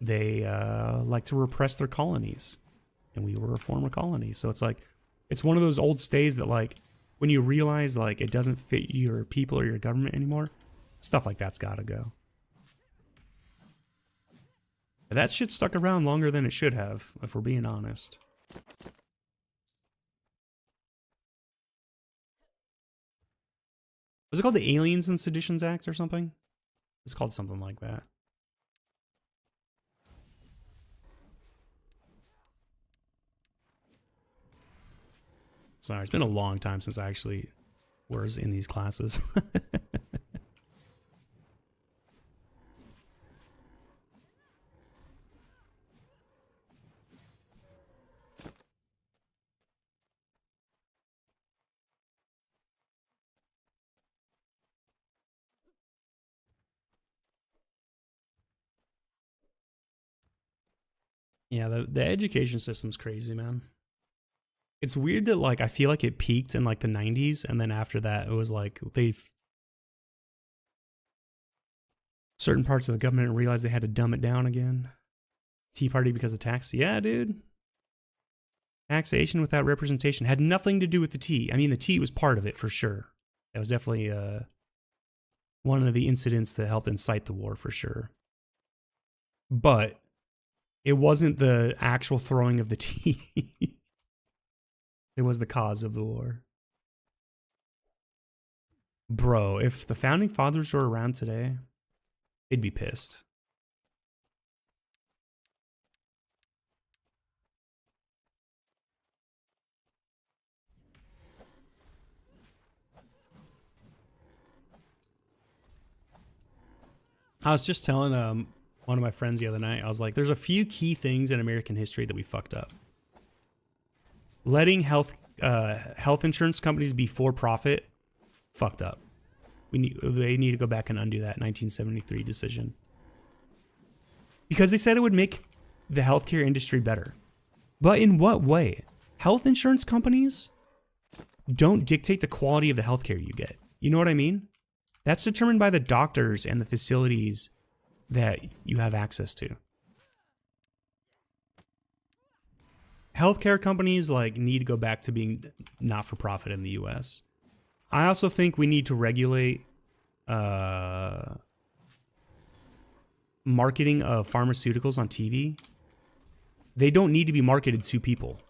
they like to repress their colonies. And we were a former colony. So it's like, it's one of those old stays that, like, when you realize, like, it doesn't fit your people or your government anymore, Stuff like that's gotta go. But that shit stuck around longer than it should have, if we're being honest. Was it called the Aliens and Seditions Act or something? It's called something like that. Sorry, it's been a long time since I actually was in these classes. Yeah, the education system's crazy, man. It's weird that, like, I feel like it peaked in, like, the 90s, and then after that, it was like certain parts of the government realized they had to dumb it down again. Tea Party because of tax. Yeah, dude. Taxation without representation had nothing to do with the tea. I mean, the tea was part of it, for sure. That was definitely one of the incidents that helped incite the war, for sure. But it wasn't the actual throwing of the tea. It was the cause of the war. Bro, if the founding fathers were around today, they'd be pissed. I was just telling one of my friends the other night, I was like, there's a few key things in American history that we fucked up. Letting health insurance companies be for profit, fucked up. They need to go back and undo that 1973 decision. Because they said it would make the healthcare industry better. But in what way? Health insurance companies don't dictate the quality of the healthcare you get. You know what I mean? That's determined by the doctors and the facilities that you have access to. Healthcare companies like need to go back to being not for profit in the US. I also think we need to regulate marketing of pharmaceuticals on TV. They don't need to be marketed to people.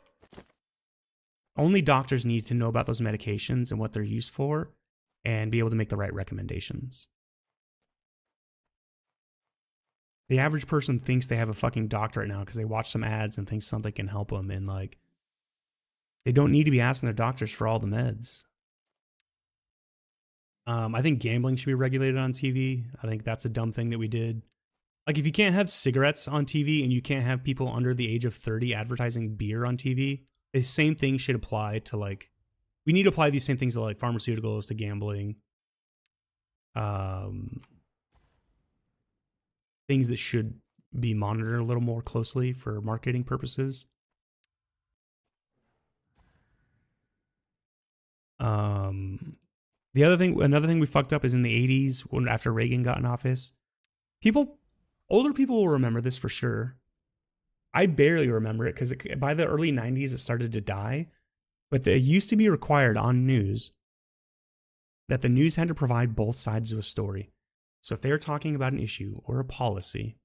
Only doctors need to know about those medications and what they're used for and be able to make the right recommendations. The average person thinks they have a fucking doctorate now because they watch some ads and think something can help them, and like they don't need to be asking their doctors for all the meds. I think gambling should be regulated on TV. I think that's a dumb thing that we did. Like, if you can't have cigarettes on TV and you can't have people under the age of 30 advertising beer on TV, the same thing should apply to, like, we need to apply these same things to, like, pharmaceuticals, to gambling. Things that should be monitored a little more closely for marketing purposes. Another thing we fucked up is in the 80s, when after Reagan got in office. Older people will remember this for sure. I barely remember it because by the early 90s it started to die. But it used to be required on news that the news had to provide both sides of a story. So if they were talking about an issue or a policy,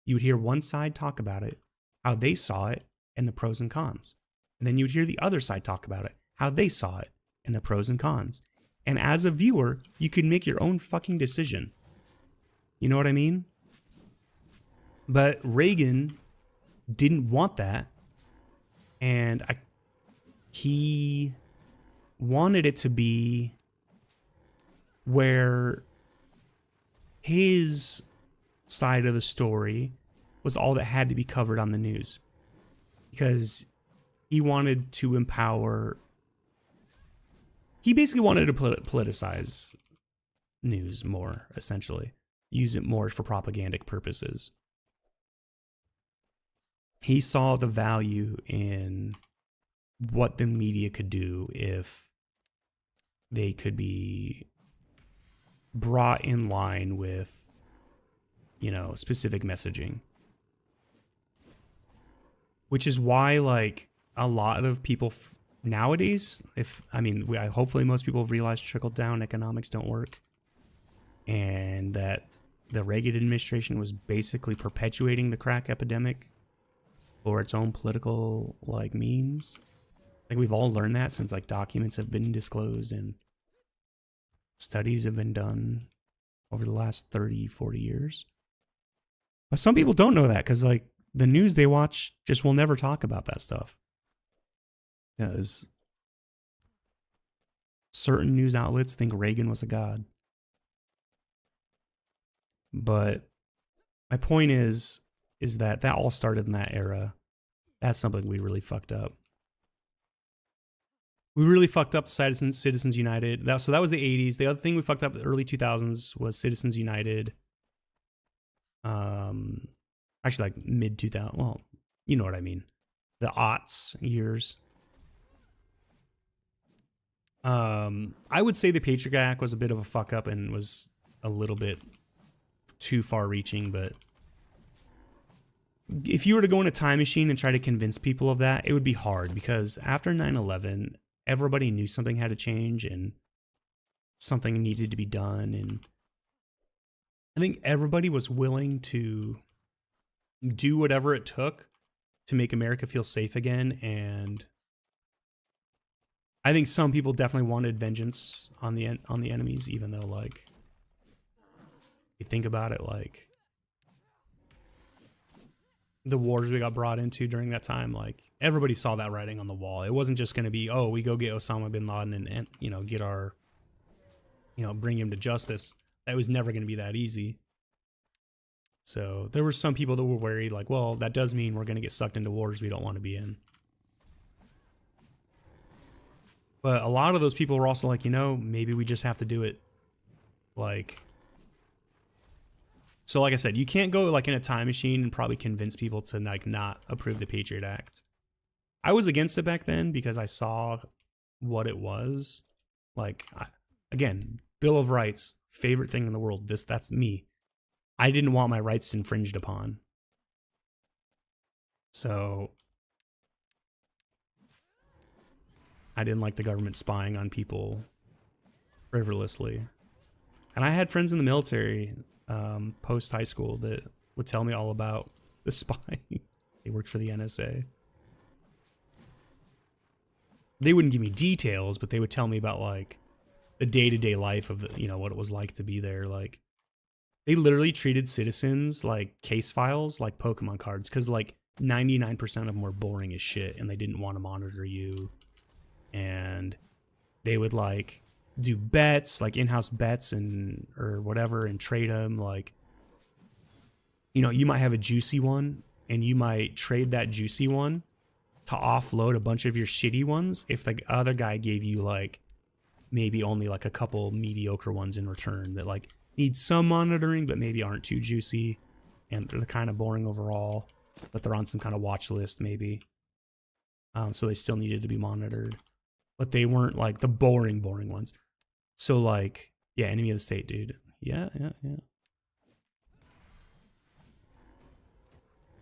you would hear one side talk about it, how they saw it, and the pros and cons. And then you would hear the other side talk about it, how they saw it, and the pros and cons. And as a viewer, you could make your own fucking decision. You know what I mean? But Reagan didn't want that. And he wanted it to be where his side of the story was all that had to be covered on the news, because he wanted to empower. He basically wanted to politicize news more, essentially. Use it more for propagandic purposes. He saw the value in what the media could do if they could be brought in line with, you know, specific messaging. Which is why, like, a lot of people nowadays, hopefully most people have realized trickle down economics don't work. and that the Reagan administration was basically perpetuating the crack epidemic for its own political like means. Like we've all learned that since like documents have been disclosed and studies have been done over the last 30, 40 years. But some people don't know that because like the news they watch just will never talk about that stuff. Because certain news outlets think Reagan was a god. But my point is that all started in that era. That's something we really fucked up. We really fucked up Citizens United. So that was the 80s. The other thing we fucked up in the early 2000s was Citizens United. Actually, like mid 2000. Well, you know what I mean. The aughts years. I would say the Patriot Act was a bit of a fuck up and was a little bit too far reaching, but if you were to go in a time machine and try to convince people of that, it would be hard because after 9/11, everybody knew something had to change and something needed to be done. And I think everybody was willing to do whatever it took to make America feel safe again. And I think some people definitely wanted vengeance on the enemies, even though like you think about it, like the wars we got brought into during that time, like everybody saw that writing on the wall. It wasn't just going to be, oh, we go get Osama bin Laden and you know, get our, you know, bring him to justice. That was never going to be that easy. So there were some people that were worried like, well, that does mean we're going to get sucked into wars we don't want to be in. But a lot of those people were also like, you know, maybe we just have to do it. Like, so like I said, you can't go like in a time machine and probably convince people to like not approve the Patriot Act. I was against it back then because I saw what it was. Like, again, Bill of Rights, favorite thing in the world. That's me. I didn't want my rights infringed upon. So I didn't like the government spying on people frivolously. And I had friends in the military post high school that would tell me all about the spying. They worked for the NSA. They wouldn't give me details, but they would tell me about like the day-to-day life of the, you know, what it was like to be there. Like they literally treated citizens like case files, like Pokemon cards, because like 99% of them were boring as shit and they didn't want to monitor you. And they would like do bets, like in-house bets and or whatever, and trade them. Like, you know, you might have a juicy one and you might trade that juicy one to offload a bunch of your shitty ones if the other guy gave you like maybe only like a couple mediocre ones in return that like need some monitoring but maybe aren't too juicy and they're kind of boring overall, but they're on some kind of watch list maybe. So they still needed to be monitored, but they weren't like the boring ones. So like, yeah, enemy of the state, dude. Yeah.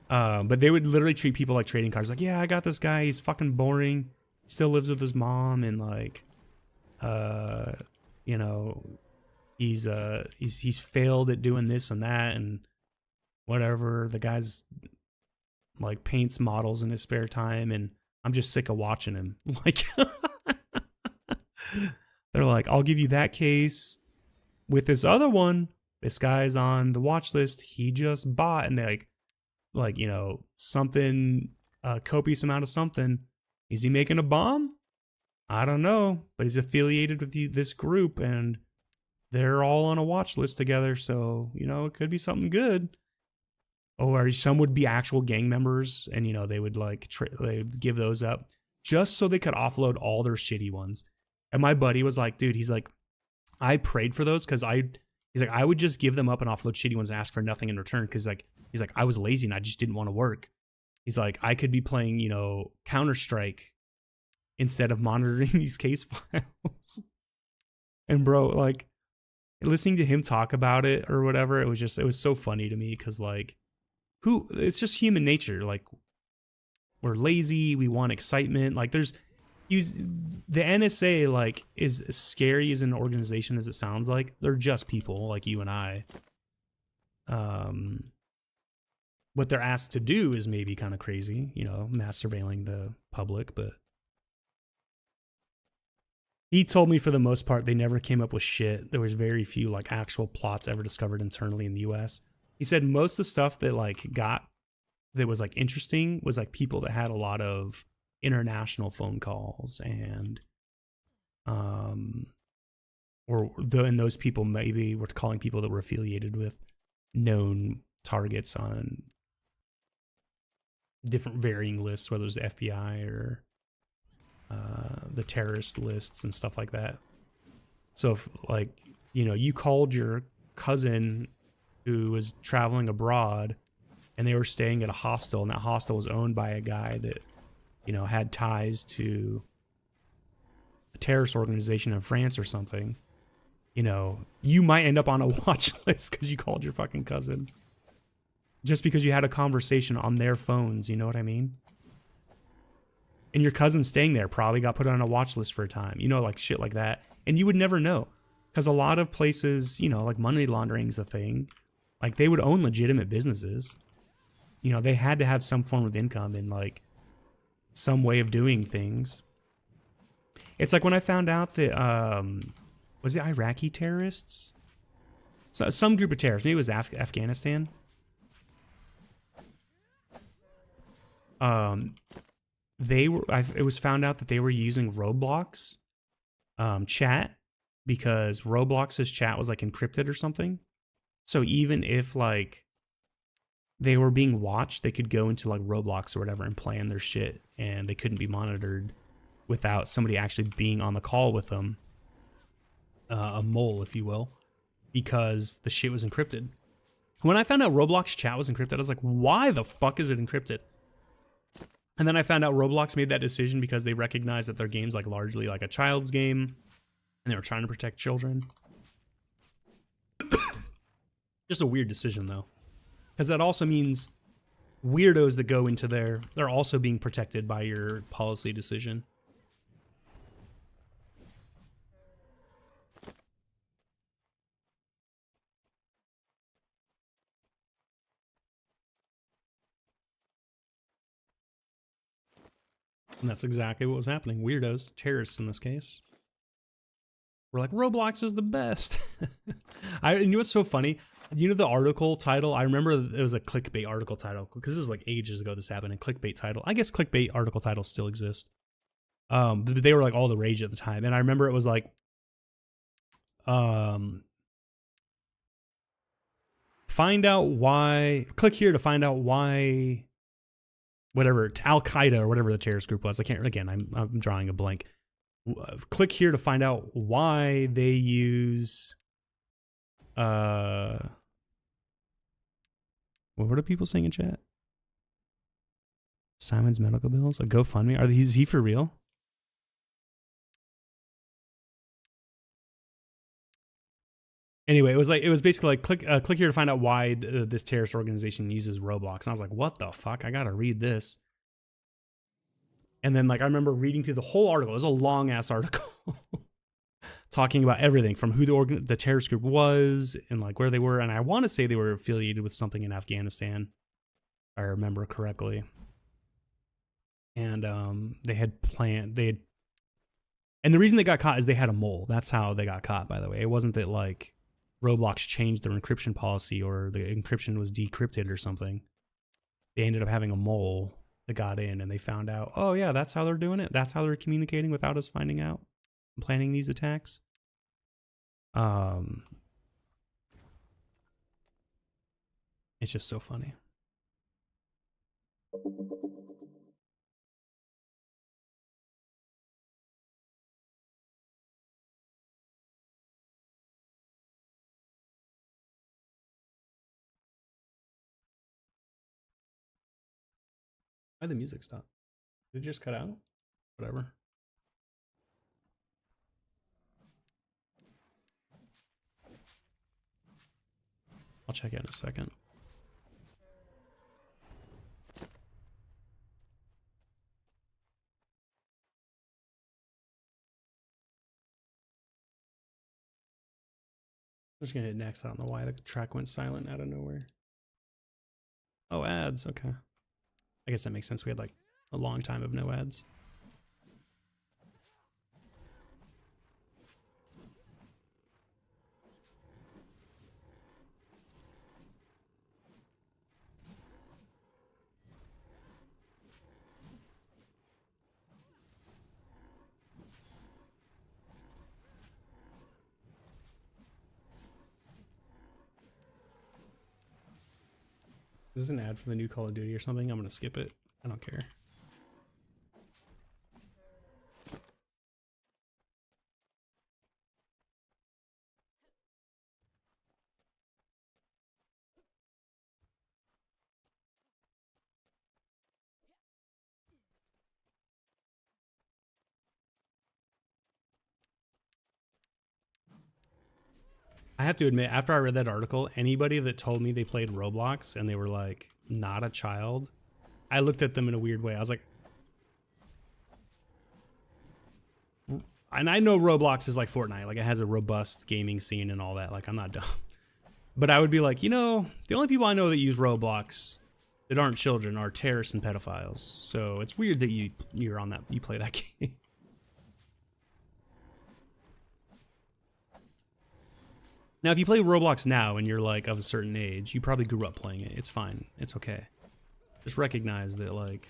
But they would literally treat people like trading cards. Like, yeah, I got this guy. He's fucking boring. He still lives with his mom, and like, you know, he's failed at doing this and that and whatever. The guy's like paints models in his spare time, and I'm just sick of watching him. Like, they're like, I'll give you that case with this other one. This guy's on the watch list. He just bought, and they like, you know, something, copious amount of something. Is he making a bomb? I don't know, but he's affiliated with this group and they're all on a watch list together. So, you know, it could be something good. Or some would be actual gang members and, you know, they would like, they would give those up just so they could offload all their shitty ones. And my buddy was like, dude, he's like, I prayed for those because he's like, I would just give them up and offload shitty ones and ask for nothing in return. Cause like, he's like, I was lazy and I just didn't want to work. He's like, I could be playing, you know, Counter-Strike instead of monitoring these case files. And bro, like listening to him talk about it or whatever, it was so funny to me. Cause like it's just human nature. Like we're lazy. We want excitement. Like there's use the NSA, like, is as scary as an organization as it sounds like. They're just people like you and I. What they're asked to do is maybe kind of crazy, you know, mass surveilling the public, but he told me for the most part they never came up with shit. There was very few like actual plots ever discovered internally in the US. He said most of the stuff that like got that was like interesting was like people that had a lot of international phone calls and and those people maybe were calling people that were affiliated with known targets on different varying lists, whether it was the FBI or the terrorist lists and stuff like that. So if, like, you know, you called your cousin who was traveling abroad and they were staying at a hostel, and that hostel was owned by a guy that, you know, had ties to a terrorist organization in France or something, you know, you might end up on a watch list because you called your fucking cousin. Just because you had a conversation on their phones, you know what I mean? And your cousin staying there probably got put on a watch list for a time, you know, like shit like that. And you would never know, because a lot of places, you know, like money laundering's a thing. Like they would own legitimate businesses. You know, they had to have some form of income and like some way of doing things. It's like when I found out that, was it Iraqi terrorists? So some group of terrorists, maybe it was Afghanistan. It was found out that they were using Roblox chat, because Roblox's chat was like encrypted or something. So even if like they were being watched, they could go into like Roblox or whatever and plan their shit, and they couldn't be monitored without somebody actually being on the call with them, a mole, if you will, because the shit was encrypted. When I found out Roblox chat was encrypted, I was like, why the fuck is it encrypted? And then I found out Roblox made that decision because they recognized that their game's like largely like a child's game, and they were trying to protect children. Just a weird decision though, because that also means weirdos that go into there, they're also being protected by your policy decision. And that's exactly what was happening. Weirdos, terrorists in this case, were like, Roblox is the best. You know what's so funny? You know the article title? I remember it was a clickbait article title, because this is like ages ago this happened. And clickbait title, I guess clickbait article titles still exist. But they were like all the rage at the time. And I remember it was like, find out why, click here to find out why, whatever, Al Qaeda or whatever the terrorist group was. I can't, again, I'm drawing a blank. Click here to find out why they use, what are people saying in chat? Simon's medical bills, a GoFundMe. Is he for real? Anyway, it was basically like click here to find out why this terrorist organization uses Roblox. And I was like, what the fuck? I gotta read this. And then like I remember reading through the whole article. It was a long ass article talking about everything from who the terrorist group was and like where they were. And I want to say they were affiliated with something in Afghanistan, if I remember correctly. And and the reason they got caught is they had a mole. That's how they got caught, by the way. It wasn't that like Roblox changed their encryption policy or the encryption was decrypted or something. They ended up having a mole that got in, and they found out, oh yeah, that's how they're doing it. That's how they're communicating without us finding out and planning these attacks. It's just so funny. Why'd the music stop? Did it just cut out? Whatever. I'll check it in a second. I'm just gonna hit next. I don't know why the track went silent out of nowhere. Oh, ads. Okay. I guess that makes sense. We had like a long time of no ads. This is an ad for the new Call of Duty or something. I'm gonna skip it. I don't care. I have to admit, after I read that article, anybody that told me they played Roblox and they were like not a child, I looked at them in a weird way. I was like, and I know Roblox is like Fortnite, like it has a robust gaming scene and all that. Like I'm not dumb, but I would be like, you know, the only people I know that use Roblox that aren't children are terrorists and pedophiles. So it's weird that you're on that, you play that game. Now, if you play Roblox now and you're like of a certain age, you probably grew up playing it. It's fine. It's okay. Just recognize that like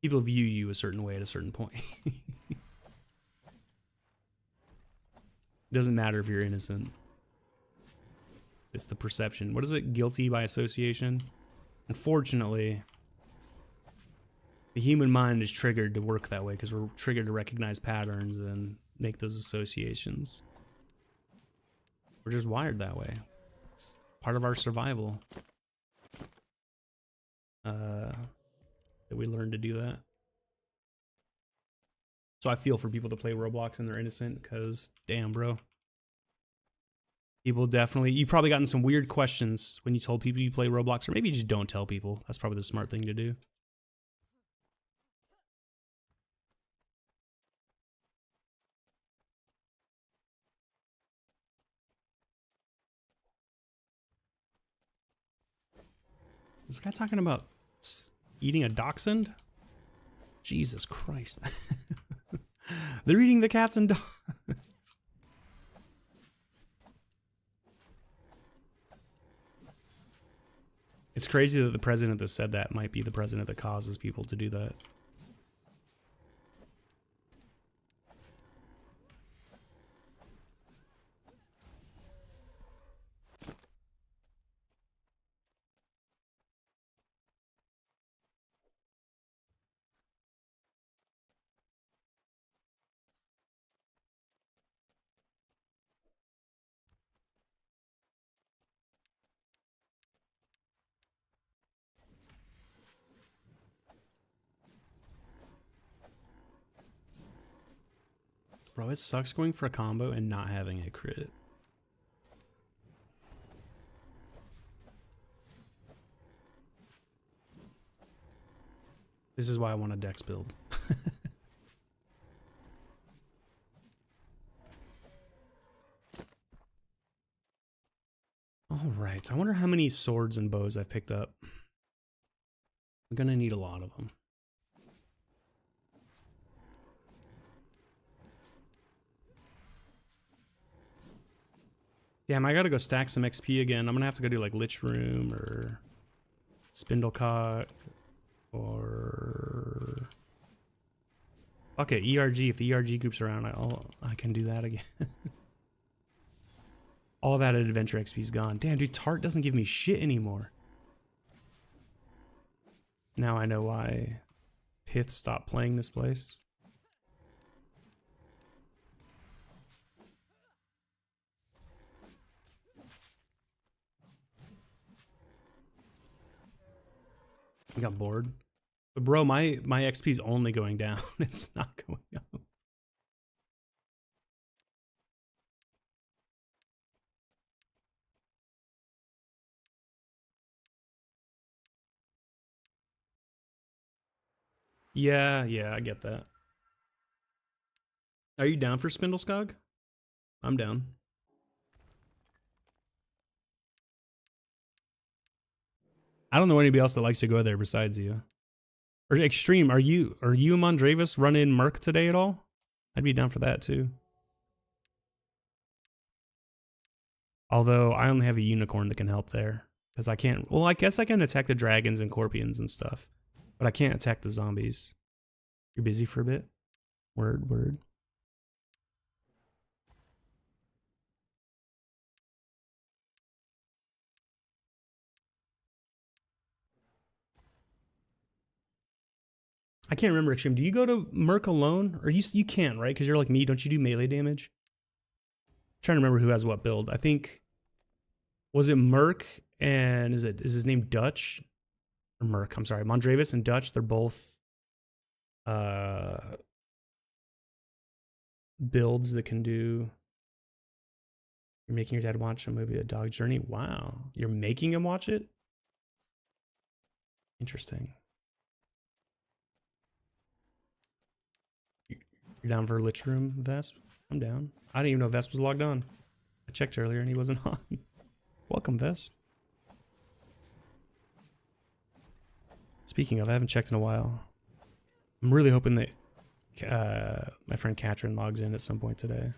people view you a certain way at a certain point. It doesn't matter if you're innocent. It's the perception. What is it? Guilty by association? Unfortunately, the human mind is triggered to work that way because we're triggered to recognize patterns and make those associations. We're just wired that way. It's part of our survival. That we learn to do that. So I feel for people that play Roblox and they're innocent because, damn, bro. People definitely, you've probably gotten some weird questions when you told people you play Roblox, or maybe you just don't tell people. That's probably the smart thing to do. Is this guy talking about eating a dachshund? Jesus Christ. They're eating the cats and dogs. It's crazy that the president that said that might be the president that causes people to do that. Bro, it sucks going for a combo and not having a crit. This is why I want a dex build. Alright, I wonder how many swords and bows I've picked up. I'm gonna need a lot of them. Damn, I gotta go stack some XP again. I'm gonna have to go do like Lich Room or Spindlecock or... Okay, ERG. If the ERG group's around, I can do that again. All that adventure XP's gone. Damn, dude, Tart doesn't give me shit anymore. Now I know why Pith stopped playing this place. I got bored. But bro, my XP's only going down. It's not going up. Yeah, I get that. Are you down for Spindleskog? I'm down. I don't know anybody else that likes to go there besides you. Or Extreme, are you and Mondravis running Merc today at all? I'd be down for that too. Although I only have a unicorn that can help there. Because I can't, well, I guess I can attack the dragons and Corpions and stuff. But I can't attack the zombies. You're busy for a bit? Word, word. I can't remember, Extreme. Do you go to Merc alone? Or you can't, right? Because you're like me. Don't you do melee damage? I'm trying to remember who has what build. I think, was it Merc and is his name Dutch? Or Merc, I'm sorry. Mondravis and Dutch, they're both builds that can do. You're making your dad watch a movie, A Dog Journey. Wow. You're making him watch it? Interesting. You're down for a Lich Room, Vesp? I'm down. I didn't even know Vesp was logged on. I checked earlier and he wasn't on. Welcome, Vesp. Speaking of, I haven't checked in a while. I'm really hoping that my friend Katrin logs in at some point today.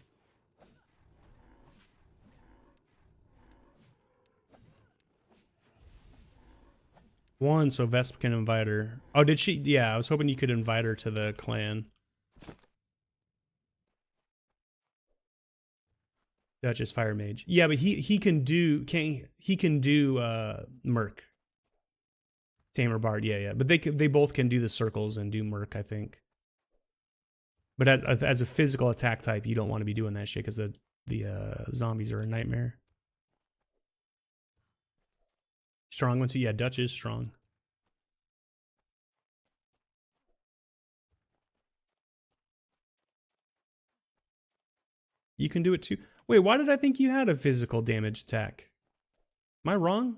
One, so Vesp can invite her. Oh, did she? Yeah, I was hoping you could invite her to the clan. Duchess Fire Mage. Yeah, but he can do Merc. Tamer Bard, yeah. But they both can do the circles and do Merc, I think. But as a physical attack type, you don't want to be doing that shit because the zombies are a nightmare. Strong one too. Yeah, Dutch is strong. You can do it too. Wait, why did I think you had a physical damage attack? Am I wrong?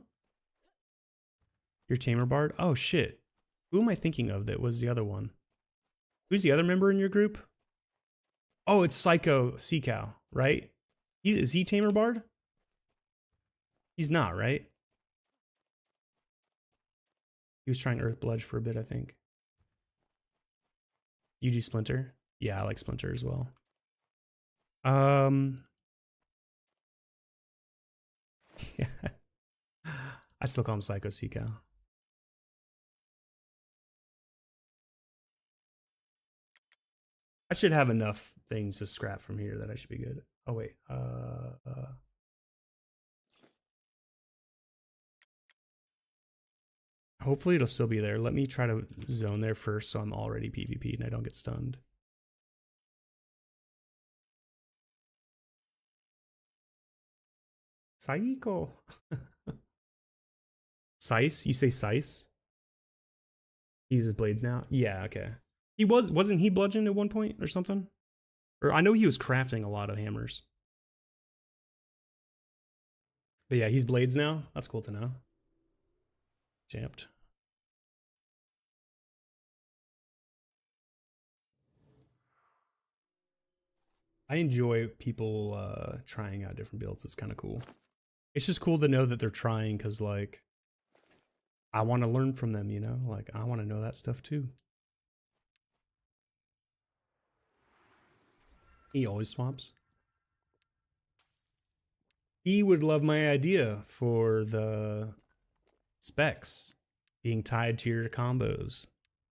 Your Tamer Bard? Oh shit. Who am I thinking of that was the other one? Who's the other member in your group? Oh, it's Psycho Seacow, right? Is he Tamer Bard? He's not, right? He was trying Earth Bludge for a bit, I think. You do Splinter? Yeah, I like Splinter as well. Yeah. I still call him Psycho Seacow. I should have enough things to scrap from here that I should be good. Oh wait, hopefully it'll still be there. Let me try to zone there first so I'm already PvP and I don't get stunned. Saiko. Sice? You say Sice? He uses blades now? Yeah, okay. Wasn't he bludgeoned at one point or something? Or I know he was crafting a lot of hammers. But yeah, he's blades now. That's cool to know. Jamped. I enjoy people trying out different builds. It's kind of cool. It's just cool to know that they're trying because, like, I want to learn from them, you know? Like, I want to know that stuff too. He always swaps. He would love my idea for the specs being tied to your combos.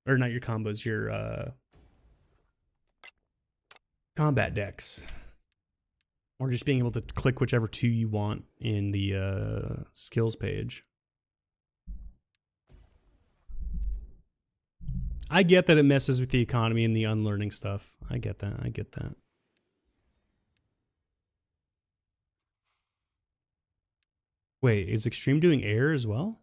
Or not your combos, your combat decks. Or just being able to click whichever two you want in the skills page. I get that it messes with the economy and the unlearning stuff. I get that. I get that. Wait, is Extreme doing air as well?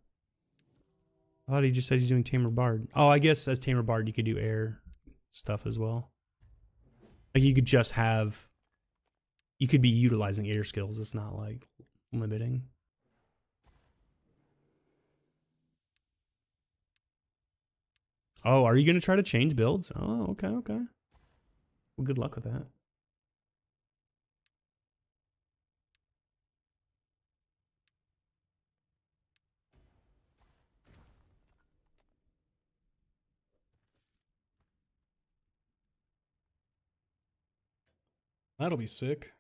I thought he just said he's doing Tamer Bard. Oh, I guess as Tamer Bard, you could do air stuff as well. Like you could just have, you could be utilizing air skills. It's not like limiting. Oh, are you going to try to change builds? Oh, okay, okay. Well, good luck with that. That'll be sick.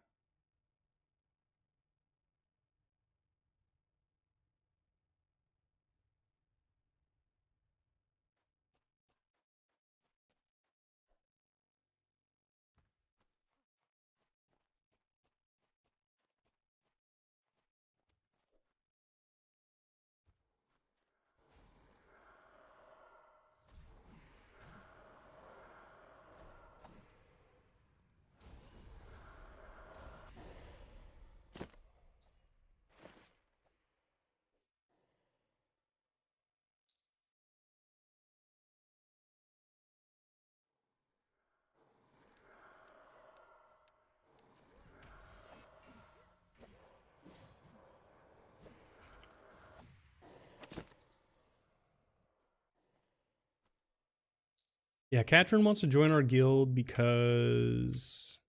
Yeah, Katrin wants to join our guild because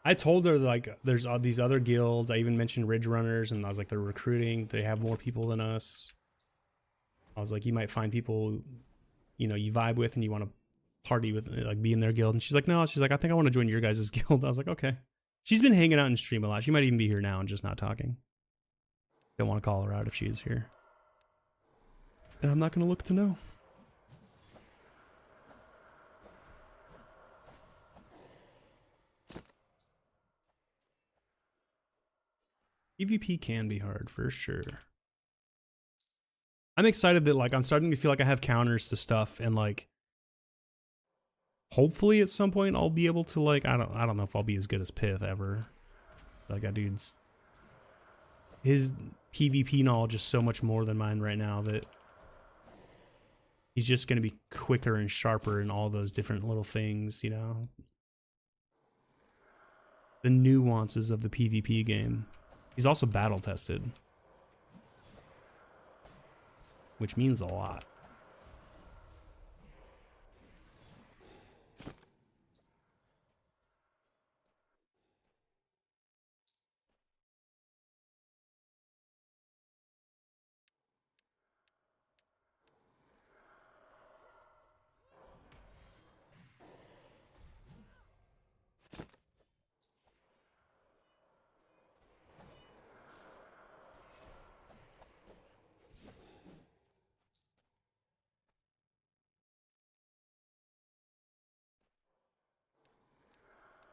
I told her like there's all these other guilds. I even mentioned Ridge Runners, and I was like they're recruiting. They have more people than us. I was like, you might find people, you know, you vibe with and you want to party with, like be in their guild. And she's like, no, she's like, I think I want to join your guys' guild. I was like, okay. She's been hanging out and stream a lot. She might even be here now and just not talking. Don't want to call her out if she is here. And I'm not going to look to know. PvP can be hard for sure. I'm excited that like I'm starting to feel like I have counters to stuff, and like hopefully at some point I'll be able to like I don't know if I'll be as good as Pith ever. Like that dude's his PvP knowledge is so much more than mine right now that he's just going to be quicker and sharper in all those different little things, you know. The nuances of the PvP game. He's also battle tested, which means a lot.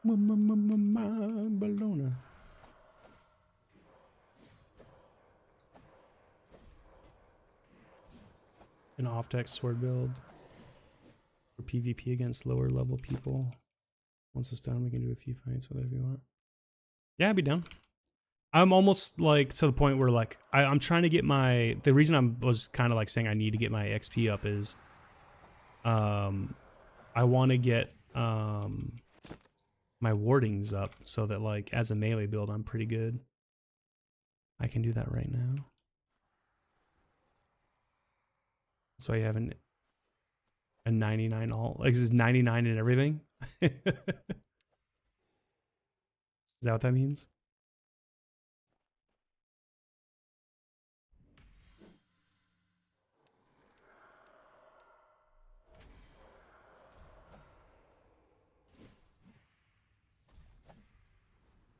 Bologna. An off-deck sword build for PvP against lower level people. Once it's done, we can do a few fights with it if you want. Yeah, I'd be down. I'm almost like to the point where like I'm trying to get my. The reason I was kind of like saying I need to get my XP up is, I want to get my wardings up so that like as a melee build I'm pretty good. I can do that right now. That's why you have a 99 all, like this is 99 and everything. Is that what that means?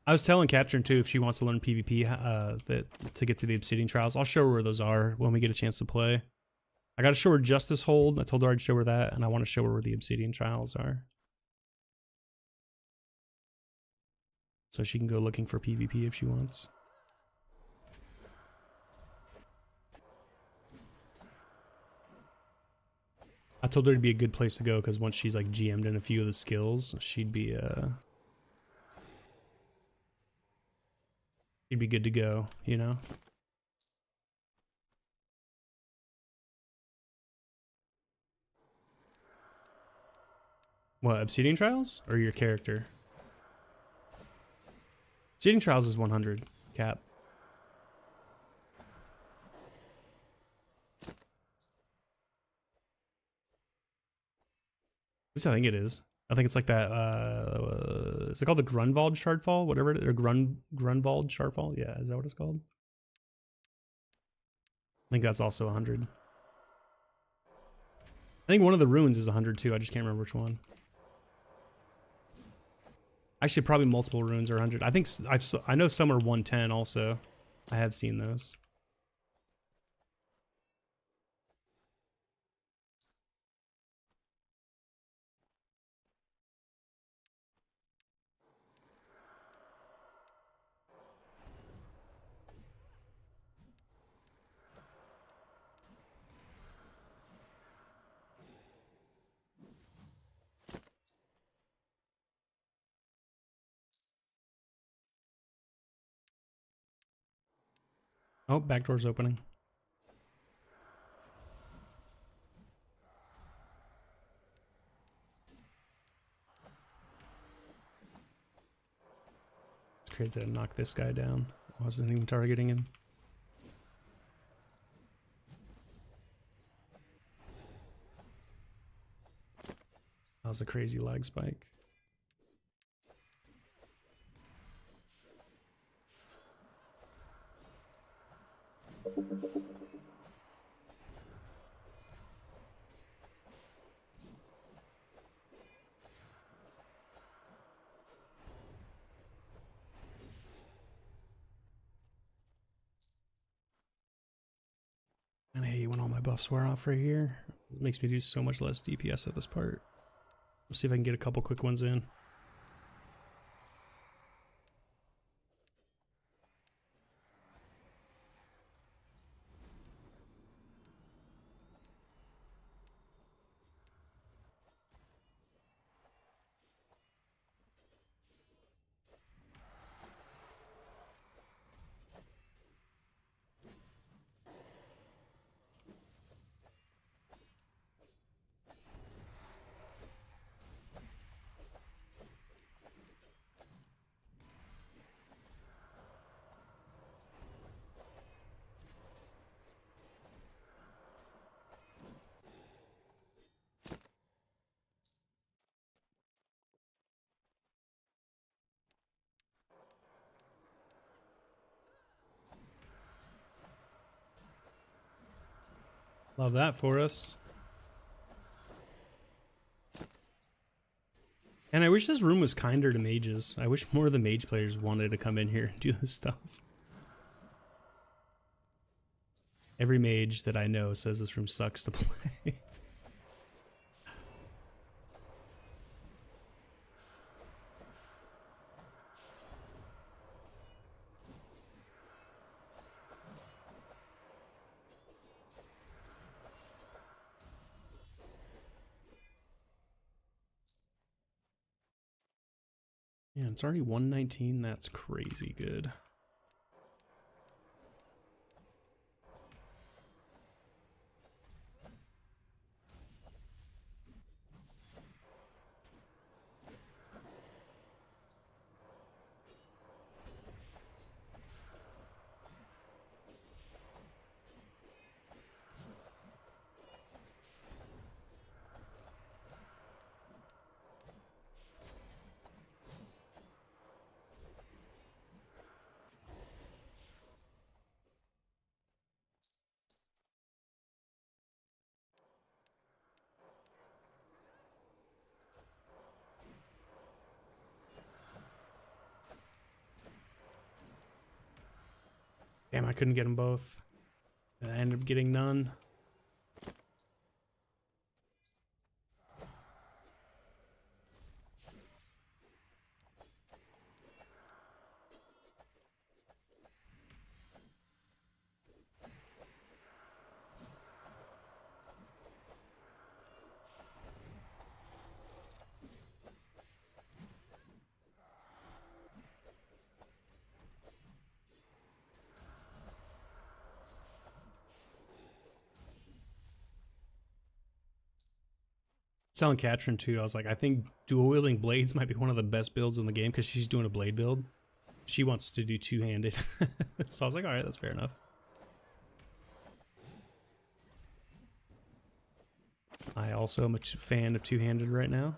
I was telling Katrin too if she wants to learn PvP that to get to the Obsidian Trials. I'll show her where those are when we get a chance to play. I got to show her Justice Hold. I told her I'd show her that, and I want to show her where the Obsidian Trials are. So she can go looking for PvP if she wants. I told her it'd be a good place to go because once she's like GM'd in a few of the skills, she'd be good to go, you know? What, Obsidian Trials? Or your character? Obsidian Trials is 100 cap. At least I think it is. I think it's like that, is it called the Grunwald Shardfall? Whatever it is, or Grunwald Shardfall? Yeah, is that what it's called? I think that's also 100. I think one of the ruins is 100 too, I just can't remember which one. Actually, probably multiple runes are 100. I think I know some are 110 also. I have seen those. Oh, back door's opening. It's crazy to knock this guy down. I wasn't even targeting him. That was a crazy lag spike. And I hate when all my buffs wear off right here. It makes me do so much less DPS at this part. Let's see if I can get a couple quick ones in. Love that for us. And I wish this room was kinder to mages. I wish more of the mage players wanted to come in here and do this stuff. Every mage that I know says this room sucks to play. Yeah, it's already 119. That's crazy good. Damn, I couldn't get them both. I ended up getting none. Telling Katrin too, I was like, I think dual wielding blades might be one of the best builds in the game because she's doing a blade build. She wants to do two-handed. So I was like, all right, that's fair enough. I also am a fan of two-handed right now.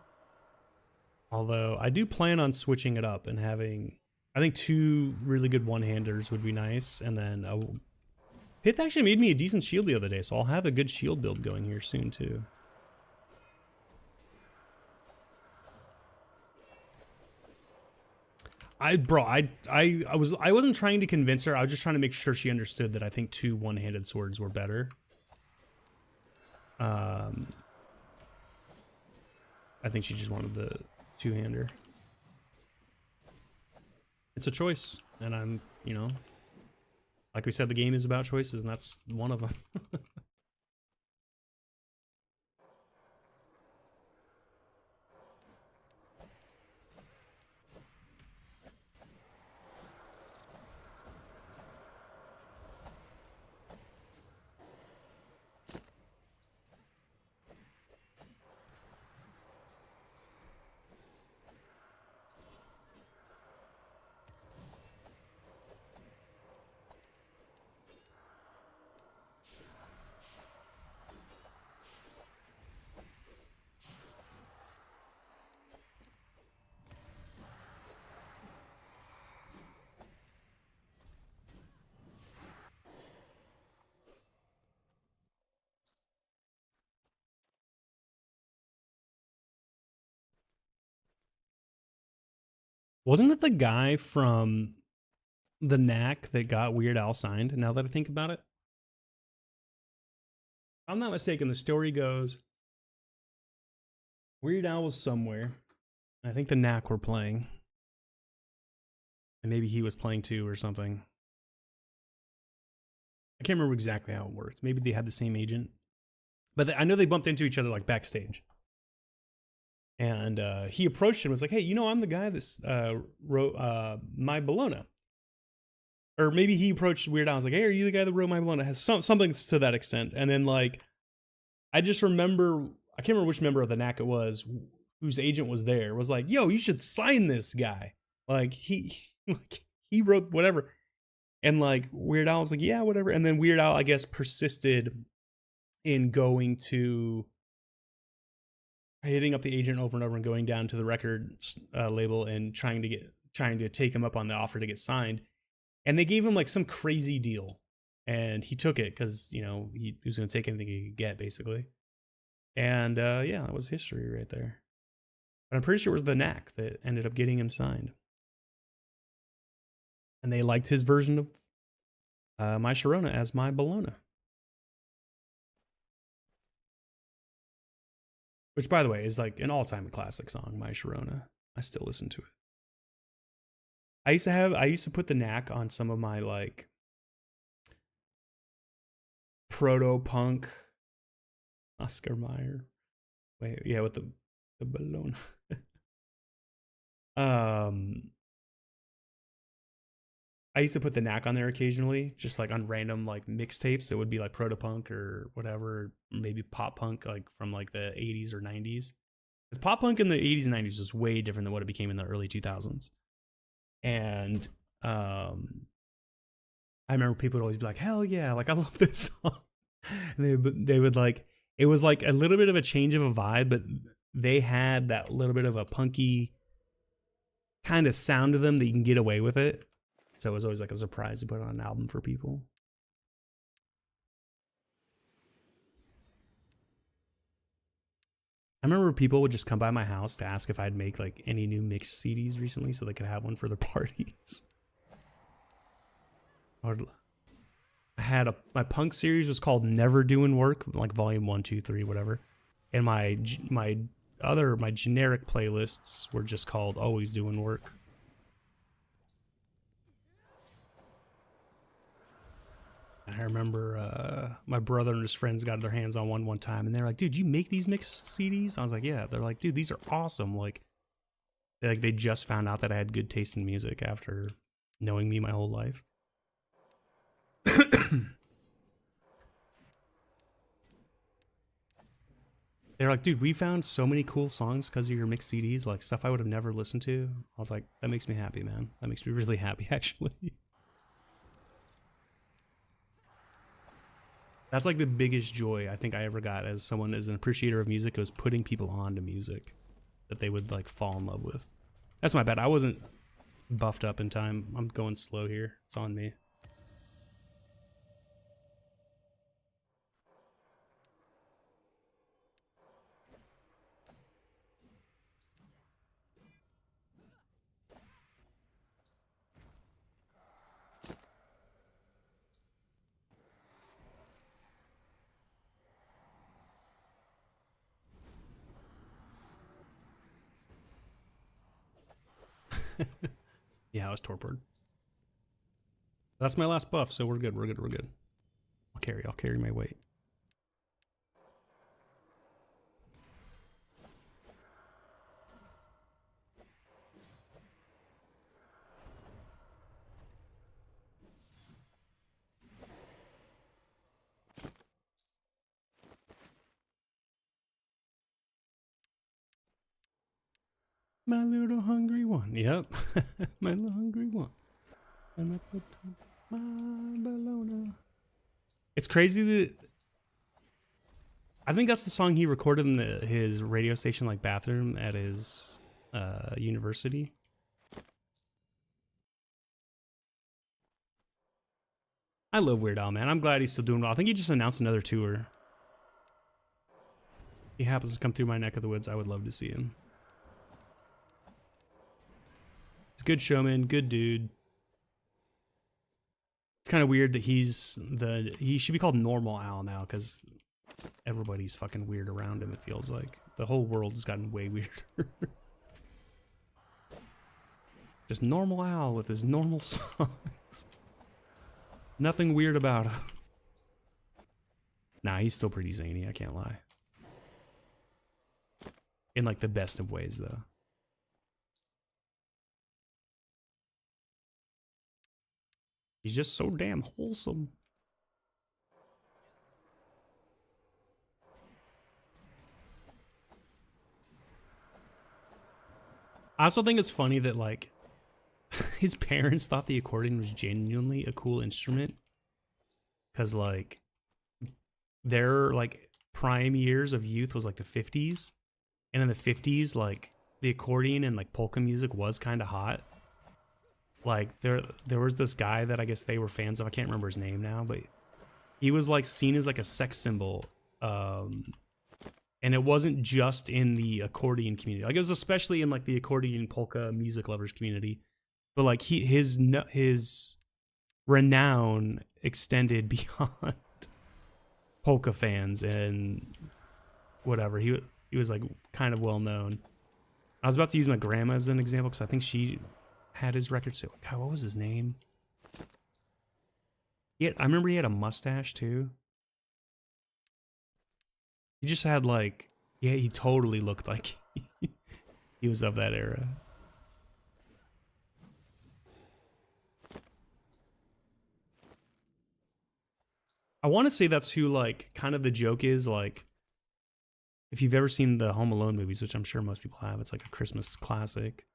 Although I do plan on switching it up and having, I think 2 really good one-handers would be nice. And then Pith actually made me a decent shield the other day, so I'll have a good shield build going here soon too. I wasn't trying to convince her. I was just trying to make sure she understood that I think 2 one-handed swords were better. I think she just wanted the 2-hander. It's a choice, and I'm, you know, like we said, the game is about choices, and that's one of them. Wasn't it the guy from the Knack that got Weird Al signed, now that I think about it? If I'm not mistaken, the story goes Weird Al was somewhere. I think the Knack were playing. And maybe he was playing too or something. I can't remember exactly how it worked. Maybe they had the same agent. But I know they bumped into each other like backstage. And he approached him and was like, hey, you know, I'm the guy that's wrote My Bologna. Or maybe he approached Weird Al and was like, hey, are you the guy that wrote My Bologna? Has something to that extent. And then, like, I just remember, I can't remember which member of the Knack it was, whose agent was there, was like, yo, you should sign this guy. Like, he wrote whatever. And, like, Weird Al was like, yeah, whatever. And then Weird Al, I guess, persisted in going to, hitting up the agent over and over and going down to the record label and trying to take him up on the offer to get signed. And they gave him like some crazy deal, and he took it because, you know, he was going to take anything he could get, basically. And yeah, that was history right there. But I'm pretty sure it was the Knack that ended up getting him signed. And they liked his version of My Sharona as My Bologna. Which, by the way, is like an all-time classic song, My Sharona. I still listen to it. I used to put the Knack on some of my like proto-punk Oscar Mayer. Wait, yeah, with the balloon. I used to put the Knack on there occasionally, just like on random like mixtapes. It would be like proto-punk or whatever, maybe pop punk like from like the 80s or 90s. Because pop punk in the 80s and 90s was way different than what it became in the early 2000s. And I remember people would always be like, hell yeah, like I love this song. And they would like, it was like a little bit of a change of a vibe, but they had that little bit of a punky kind of sound to them that you can get away with it. So it was always like a surprise to put on an album for people. I remember people would just come by my house to ask if I'd make like any new mixed CDs recently so they could have one for their parties. Or I had my punk series was called Never Doing Work, like volume 1, 2, 3, whatever. And my generic playlists were just called Always Doing Work. I remember my brother and his friends got their hands on one time, and they're like, "Dude, you make these mixed CDs?" I was like, "Yeah." They're like, "Dude, these are awesome!" Like they just found out that I had good taste in music after knowing me my whole life. They're like, "Dude, we found so many cool songs because of your mixed CDs, like stuff I would have never listened to." I was like, "That makes me happy, man. That makes me really happy, actually." That's like the biggest joy I think I ever got as someone, as an appreciator of music, was putting people on to music that they would like fall in love with. That's my bad. I wasn't buffed up in time. I'm going slow here. It's on me. Yeah, I was torpid. That's my last buff, so we're good. We're good. I'll carry my weight. My little hungry one. Yep. My little hungry one. And I put my bologna. It's crazy that I think that's the song he recorded in his radio station like bathroom at his university. I love Weird Al, man. I'm glad he's still doing well. I think he just announced another tour. If he happens to come through my neck of the woods, I would love to see him. He's a good showman, good dude. It's kind of weird that he should be called Normal Al now because everybody's fucking weird around him, it feels like. The whole world has gotten way weirder. Just Normal Al with his normal songs. Nothing weird about him. Nah, he's still pretty zany, I can't lie. In like the best of ways, though. He's just so damn wholesome. I also think it's funny that like his parents thought the accordion was genuinely a cool instrument. Cause like their like prime years of youth was like the 50s. And in the 50s, like the accordion and like polka music was kind of hot. Like there was this guy that I guess they were fans of. I can't remember his name now, but he was like seen as like a sex symbol. And it wasn't just in the accordion community. Like it was especially in like the accordion polka music lovers community. But like his renown extended beyond polka fans and whatever. He was like kind of well known. I was about to use my grandma as an example because I think she had his record. So, God, what was his name? Yeah, I remember he had a mustache too. He just had like, yeah, he totally looked like he was of that era. I want to say that's who like kind of the joke is like, if you've ever seen the Home Alone movies, which I'm sure most people have, it's like a Christmas classic.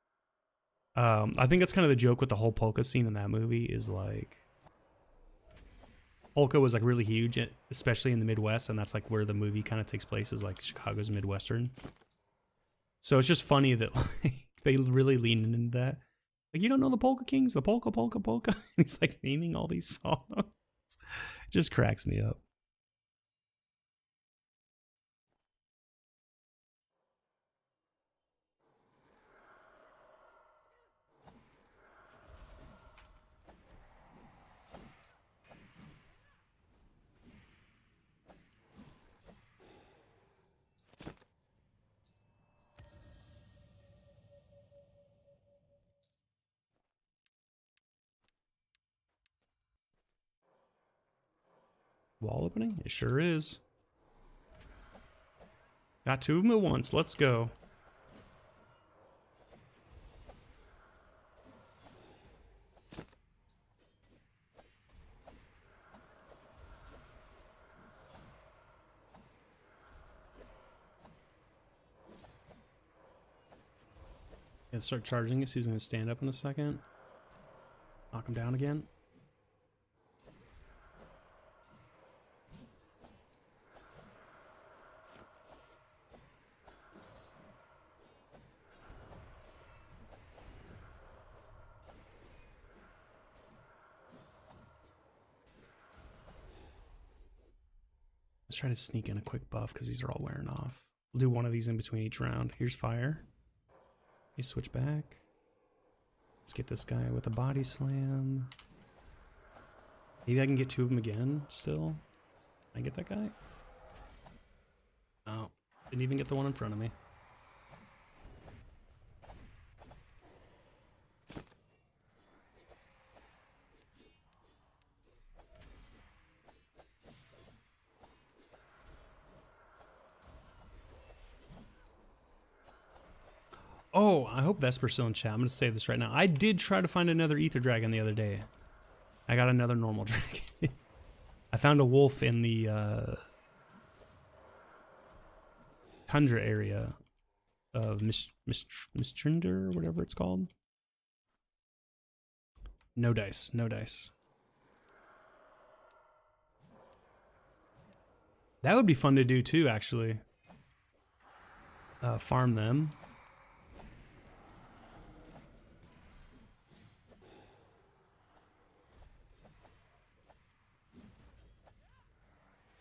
I think that's kind of the joke with the whole polka scene in that movie is like polka was like really huge, especially in the Midwest, and that's like where the movie kind of takes place is like Chicago's Midwestern. So it's just funny that like they really lean into that. Like, you don't know the Polka Kings, the polka, polka, polka. He's like naming all these songs. It just cracks me up. Wall opening? It sure is. Got two of them at once. Let's go. Yeah, start charging us. He's going to stand up in a second. Knock him down again. Let's try to sneak in a quick buff because these are all wearing off. We'll do one of these in between each round. Here's fire. You switch back. Let's get this guy with a body slam. Maybe I can get two of them again still. Can I get that guy? Oh, didn't even get the one in front of me. Oh, I hope Vesper's still in chat. I'm going to save this right now. I did try to find another Ether Dragon the other day. I got another normal dragon. I found a wolf in the tundra area of Mistrinder, or whatever it's called. No dice, no dice. That would be fun to do too, actually. Farm them.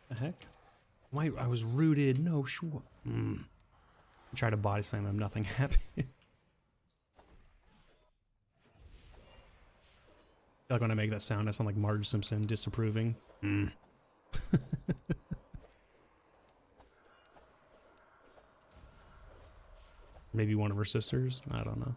The heck? Why I was rooted? No, sure. I tried to body slam him. Nothing happened. I feel like when I make that sound, I sound like Marge Simpson disapproving. Maybe one of her sisters. I don't know.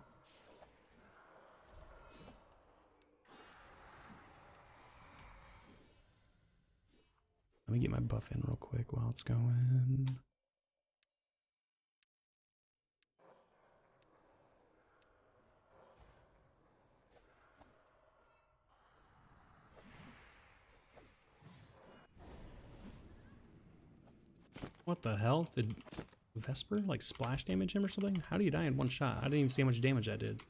Let me get my buff in real quick while it's going. What the hell? Did Vesper like splash damage him or something? How do you die in one shot? I didn't even see how much damage I did.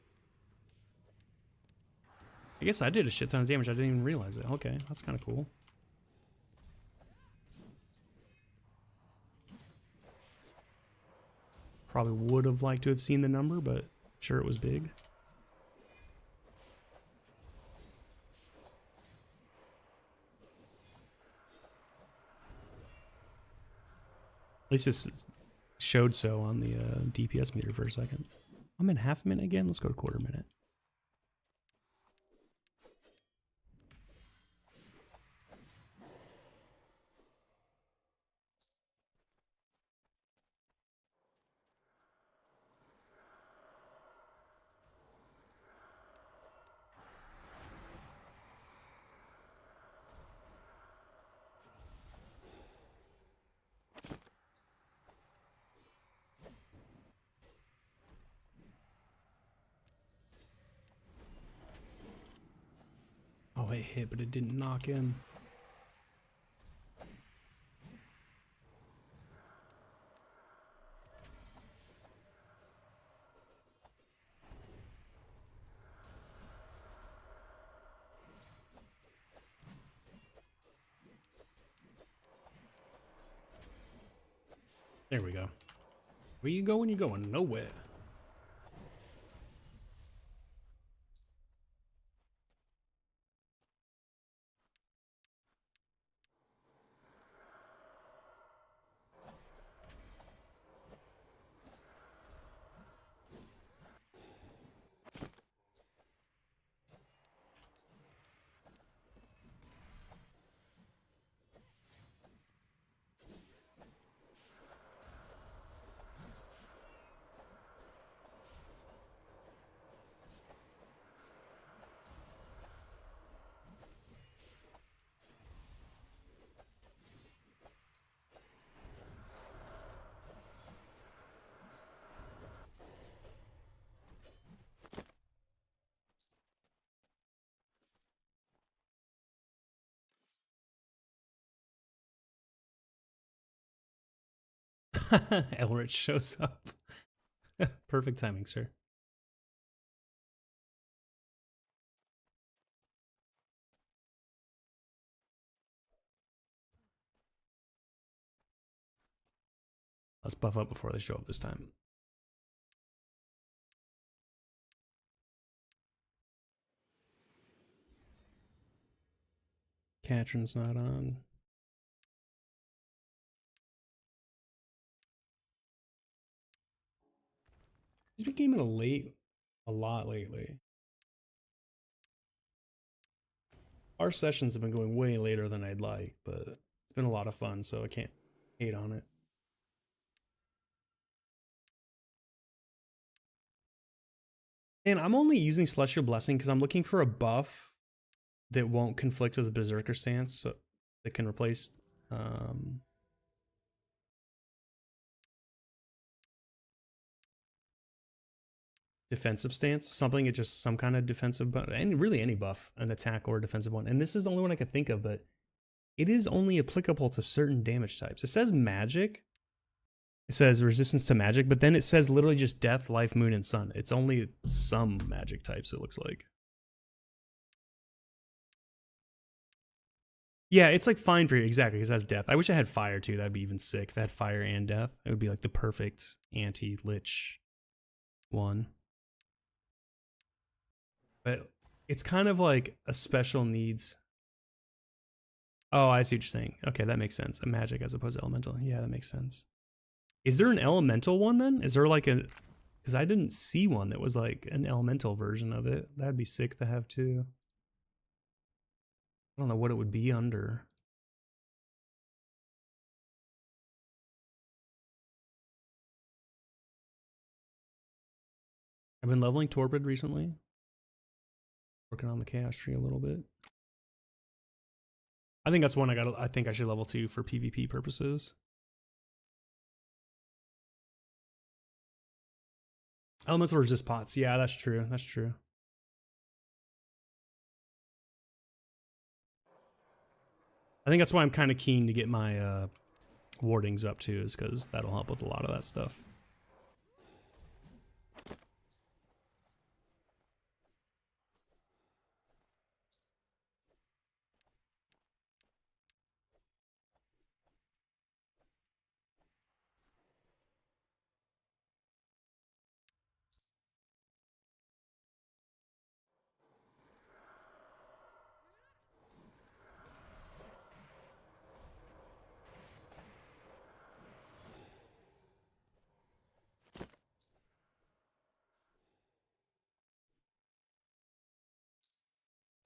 I guess I did a shit ton of damage. I didn't even realize it. Okay, that's kind of cool. Probably would have liked to have seen the number, but I'm sure it was big. At least it showed so on the DPS meter for a second. I'm in half a minute again. Let's go to quarter minute. Oh, it hit, but it didn't knock in. There we go. Where you going? You going nowhere. Elrich shows up. Perfect timing, sir. Let's buff up before they show up this time. Katrin's not on. He's been gaming a lot lately. Our sessions have been going way later than I'd like, but it's been a lot of fun, so I can't hate on it. And I'm only using Celestial Blessing because I'm looking for a buff that won't conflict with the Berserker stance, so that can replace defensive stance, something it's just some kind of defensive buff, and really any buff, an attack or a defensive one. And this is the only one I could think of, but it is only applicable to certain damage types. It says magic. It says resistance to magic, but then it says literally just death, life, moon, and sun. It's only some magic types, it looks like. Yeah, it's like fine for you, exactly, because it has death. I wish I had fire too, that'd be even sick. If I had fire and death, it would be like the perfect anti-lich one. But it's kind of like a special needs. Oh, I see what you're saying. Okay, that makes sense. A magic as opposed to elemental. Yeah, that makes sense. Is there an elemental one then? Is there like a... Because I didn't see one that was like an elemental version of it. That'd be sick to have too. I don't know what it would be under. I've been leveling Torpid recently. Working on the Chaos Tree a little bit. I think that's one I think I should level 2 for PvP purposes. Elemental resist pots. Yeah, that's true. That's true. I think that's why I'm kind of keen to get my wardings up too, is because that'll help with a lot of that stuff.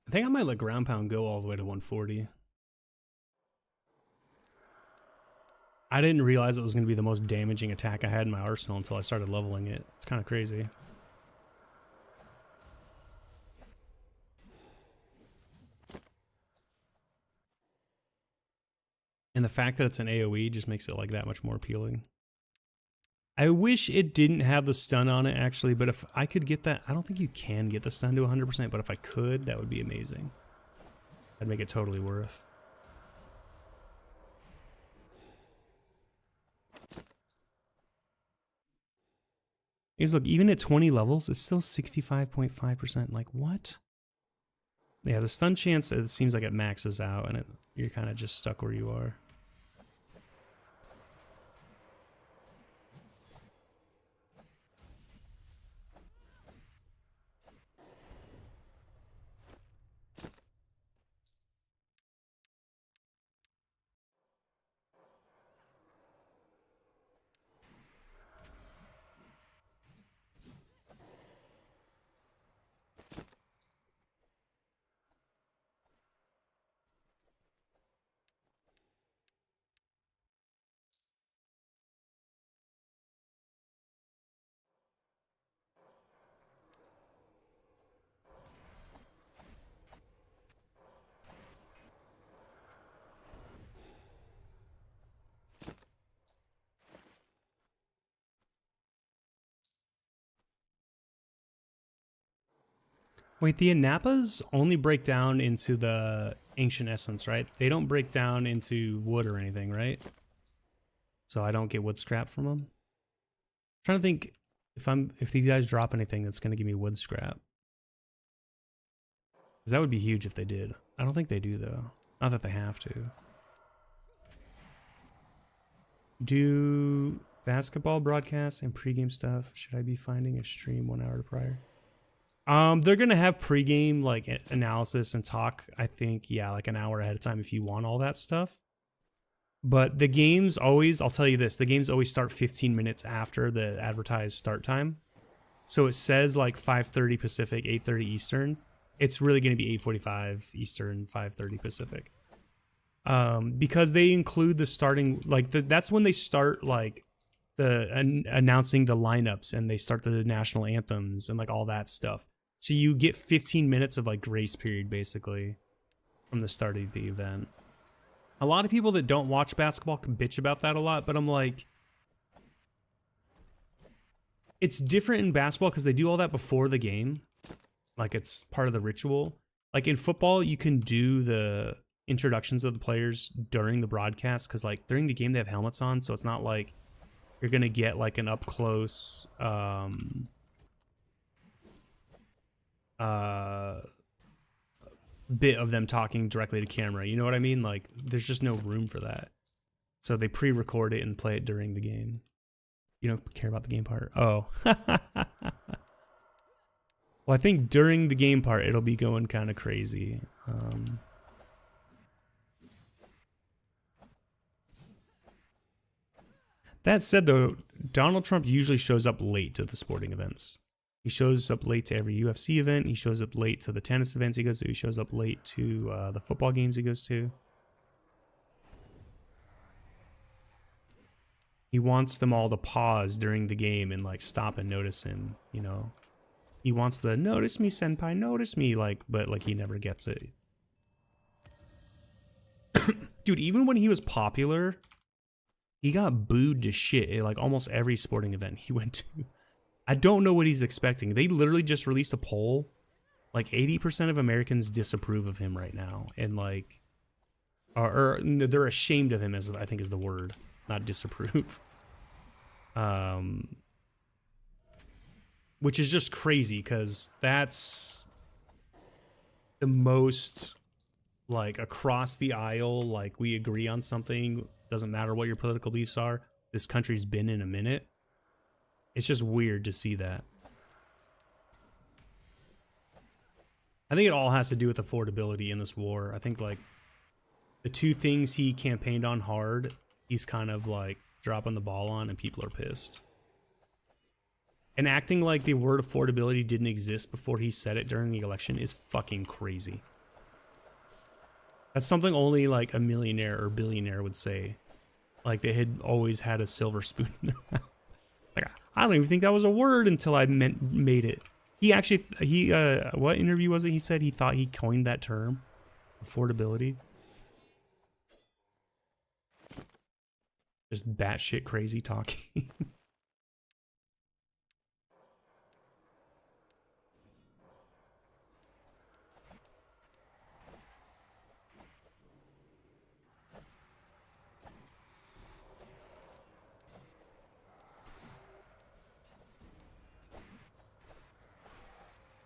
I think I might let ground pound go all the way to 140. I didn't realize it was going to be the most damaging attack I had in my arsenal until I started leveling it. It's kind of crazy. And the fact that it's an AoE just makes it like that much more appealing. I wish it didn't have the stun on it actually, but if I could get that, I don't think you can get the stun to 100%, but if I could, that would be amazing. That'd make it totally worth. Because look, even at 20 levels, it's still 65.5%. Like, what? Yeah, the stun chance, it seems like it maxes out, and you're kind of just stuck where you are. Wait, the Anapas only break down into the ancient essence, right? They don't break down into wood or anything, right? So I don't get wood scrap from them. I'm trying to think if these guys drop anything that's going to give me wood scrap. Because that would be huge if they did. I don't think they do though. Not that they have to. Do basketball broadcasts and pregame stuff. Should I be finding a stream 1 hour prior? They're gonna have pregame like analysis and talk. I think, yeah, like an hour ahead of time if you want all that stuff. But the games always, I'll tell you this, the games always start 15 minutes after the advertised start time. So it says like 5:30 Pacific, 8:30 Eastern. It's really gonna be 8:45 Eastern, 5:30 Pacific. Because they include the starting, like that's when they start like announcing the lineups, and they start the national anthems and like all that stuff. So you get 15 minutes of like grace period basically from the start of the event. A lot of people that don't watch basketball can bitch about that a lot, but I'm like, It's different in basketball because they do all that before the game. Like it's part of the ritual. Like in football, you can do the introductions of the players during the broadcast because like during the game they have helmets on, so it's not like you're gonna get like an up close bit of them talking directly to camera. You know what I mean? Like there's just no room for that. So they pre-record it and play it during the game. You don't care about the game part. Oh. Well, I think during the game part, it'll be going kind of crazy. That said, though, Donald Trump usually shows up late to the sporting events. He shows up late to every UFC event. He shows up late to the tennis events he goes to. He shows up late to the football games he goes to. He wants them all to pause during the game and like stop and notice him, you know. He wants the notice me, senpai, notice me, like, but like he never gets it. Dude, even when he was popular, he got booed to shit at like almost every sporting event he went to. I don't know what he's expecting. They literally just released a poll. Like 80% of Americans disapprove of him right now. And like, or they're ashamed of him, as I think is the word, not disapprove. Which is just crazy because that's the most like across the aisle, like we agree on something, doesn't matter what your political beliefs are, this country's been in a minute. It's just weird to see that. I think it all has to do with affordability in this war. I think like the two things he campaigned on hard, he's kind of like dropping the ball on and people are pissed. And acting like the word affordability didn't exist before he said it during the election is fucking crazy. That's something only like a millionaire or billionaire would say. Like they had always had a silver spoon in their mouth. Like, I don't even think that was a word until I made it. He actually, what interview was it? He said he thought he coined that term, affordability. Just batshit crazy talking.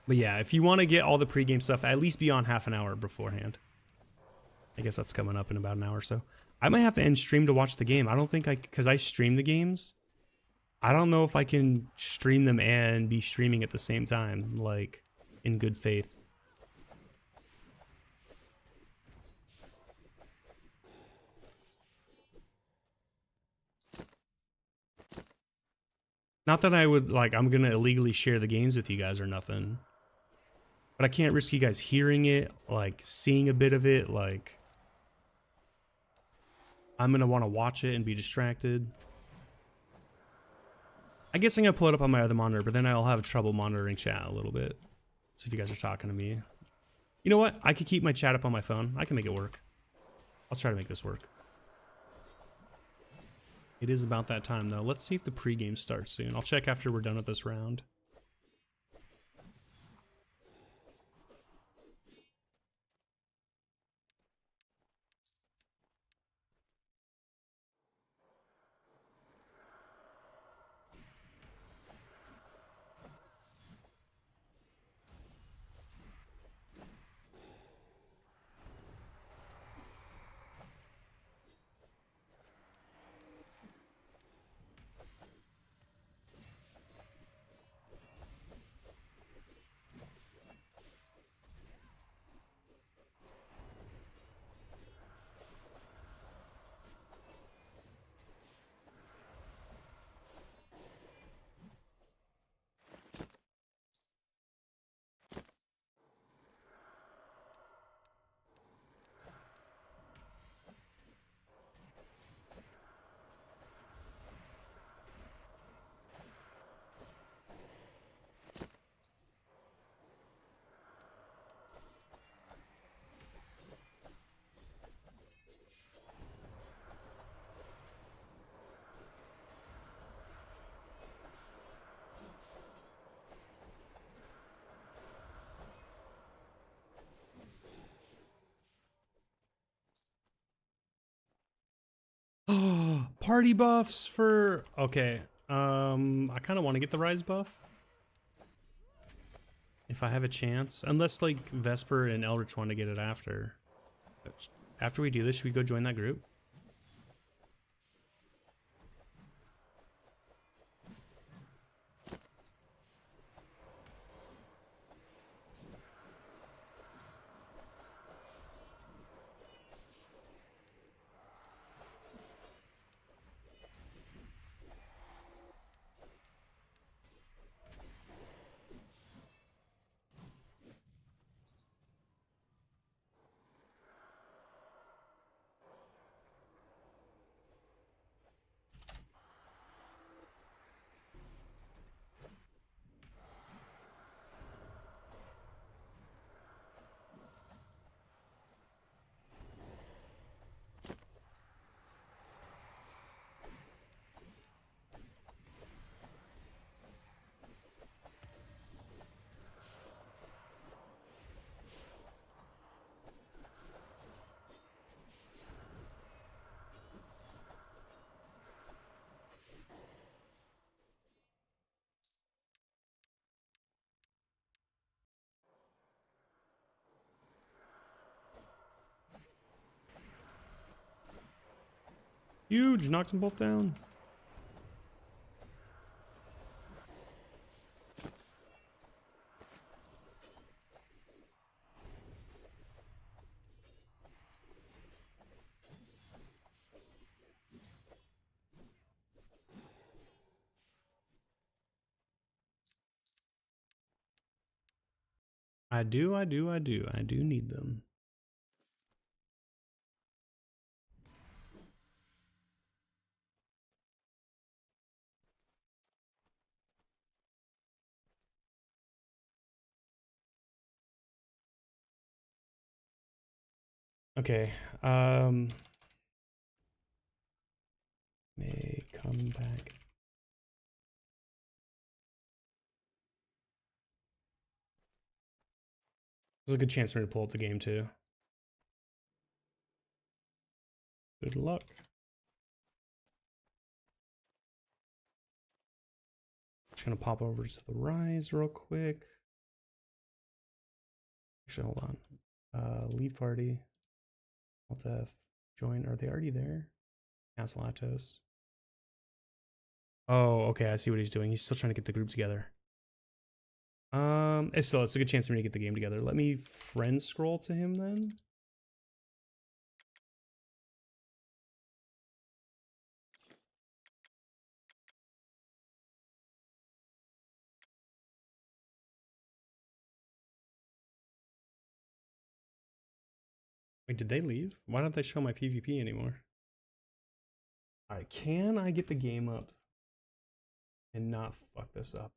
But yeah, if you want to get all the pregame stuff, at least be on half an hour beforehand. I guess that's coming up in about an hour or so. I might have to end stream to watch the game. I don't think because I stream the games. I don't know if I can stream them and be streaming at the same time, like in good faith. Not that I would like, I'm going to illegally share the games with you guys or nothing. But I can't risk you guys hearing it, like seeing a bit of it, like I'm going to want to watch it and be distracted. I guess I'm going to pull it up on my other monitor, but then I'll have trouble monitoring chat a little bit. So if you guys are talking to me. You know what? I could keep my chat up on my phone. I can make it work. I'll try to make this work. It is about that time, though. Let's see if the pregame starts soon. I'll check after we're done with this round. Oh, party buffs for... Okay. I kind of want to get the rise buff. If I have a chance. Unless, like, Vesper and Eldritch want to get it after. But after we do this, should we go join that group? Huge! Knocked them both down. I do need them. Okay, may come back. There's a good chance for me to pull up the game too. Good luck. Just gonna pop over to the rise real quick. Actually, hold on. Leave party. Alt F. Join. Are they already there? Cancel Atos. Oh, okay. I see what he's doing. He's still trying to get the group together. It's a good chance for me to get the game together. Let me friend scroll to him then. Wait, did they leave? Why don't they show my PvP anymore? Alright, can I get the game up and not fuck this up?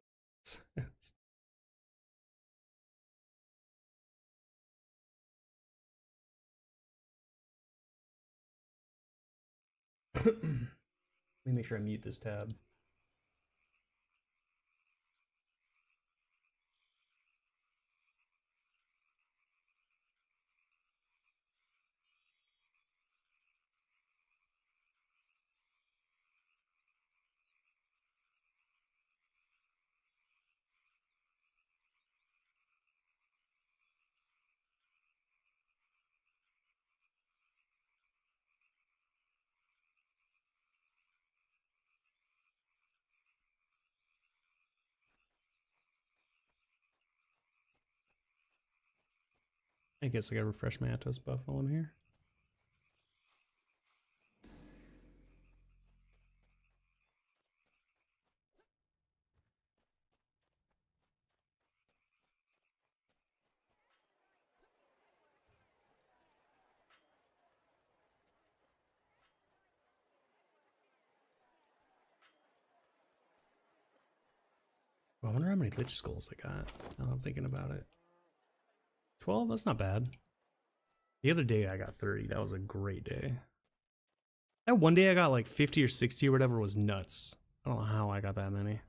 Let me make sure I mute this tab. I guess I gotta refresh my Atos buff while I'm here. I wonder how many Lich Skulls I got. Now I'm thinking about it. 12? That's not bad. The other day I got 30. That was a great day. That one day I got like 50 or 60 or whatever was nuts. I don't know how I got that many.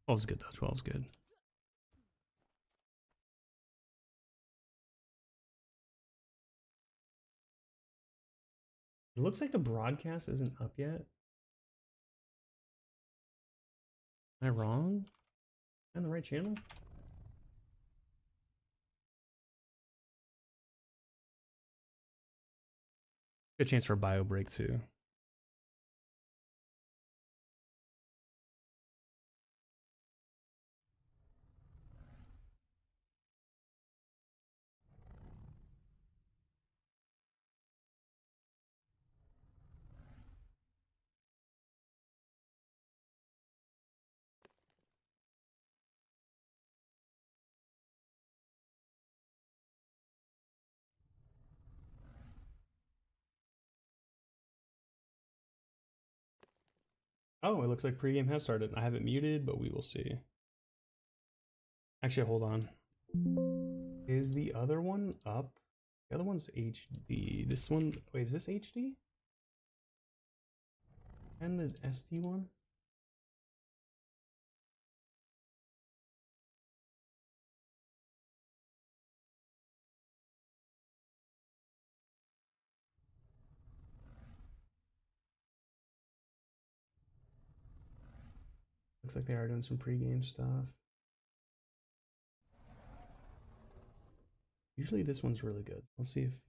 12's good though. 12's good. It looks like the broadcast isn't up yet. Am I wrong? Am I on the right channel? Good chance for a bio break too. Oh, it looks like pregame has started. I have it muted, but we will see. Actually, hold on. Is the other one up? The other one's HD. This one, wait, is this HD? And the SD one? Looks like they are doing some pregame stuff. Usually this one's really good. Let's see if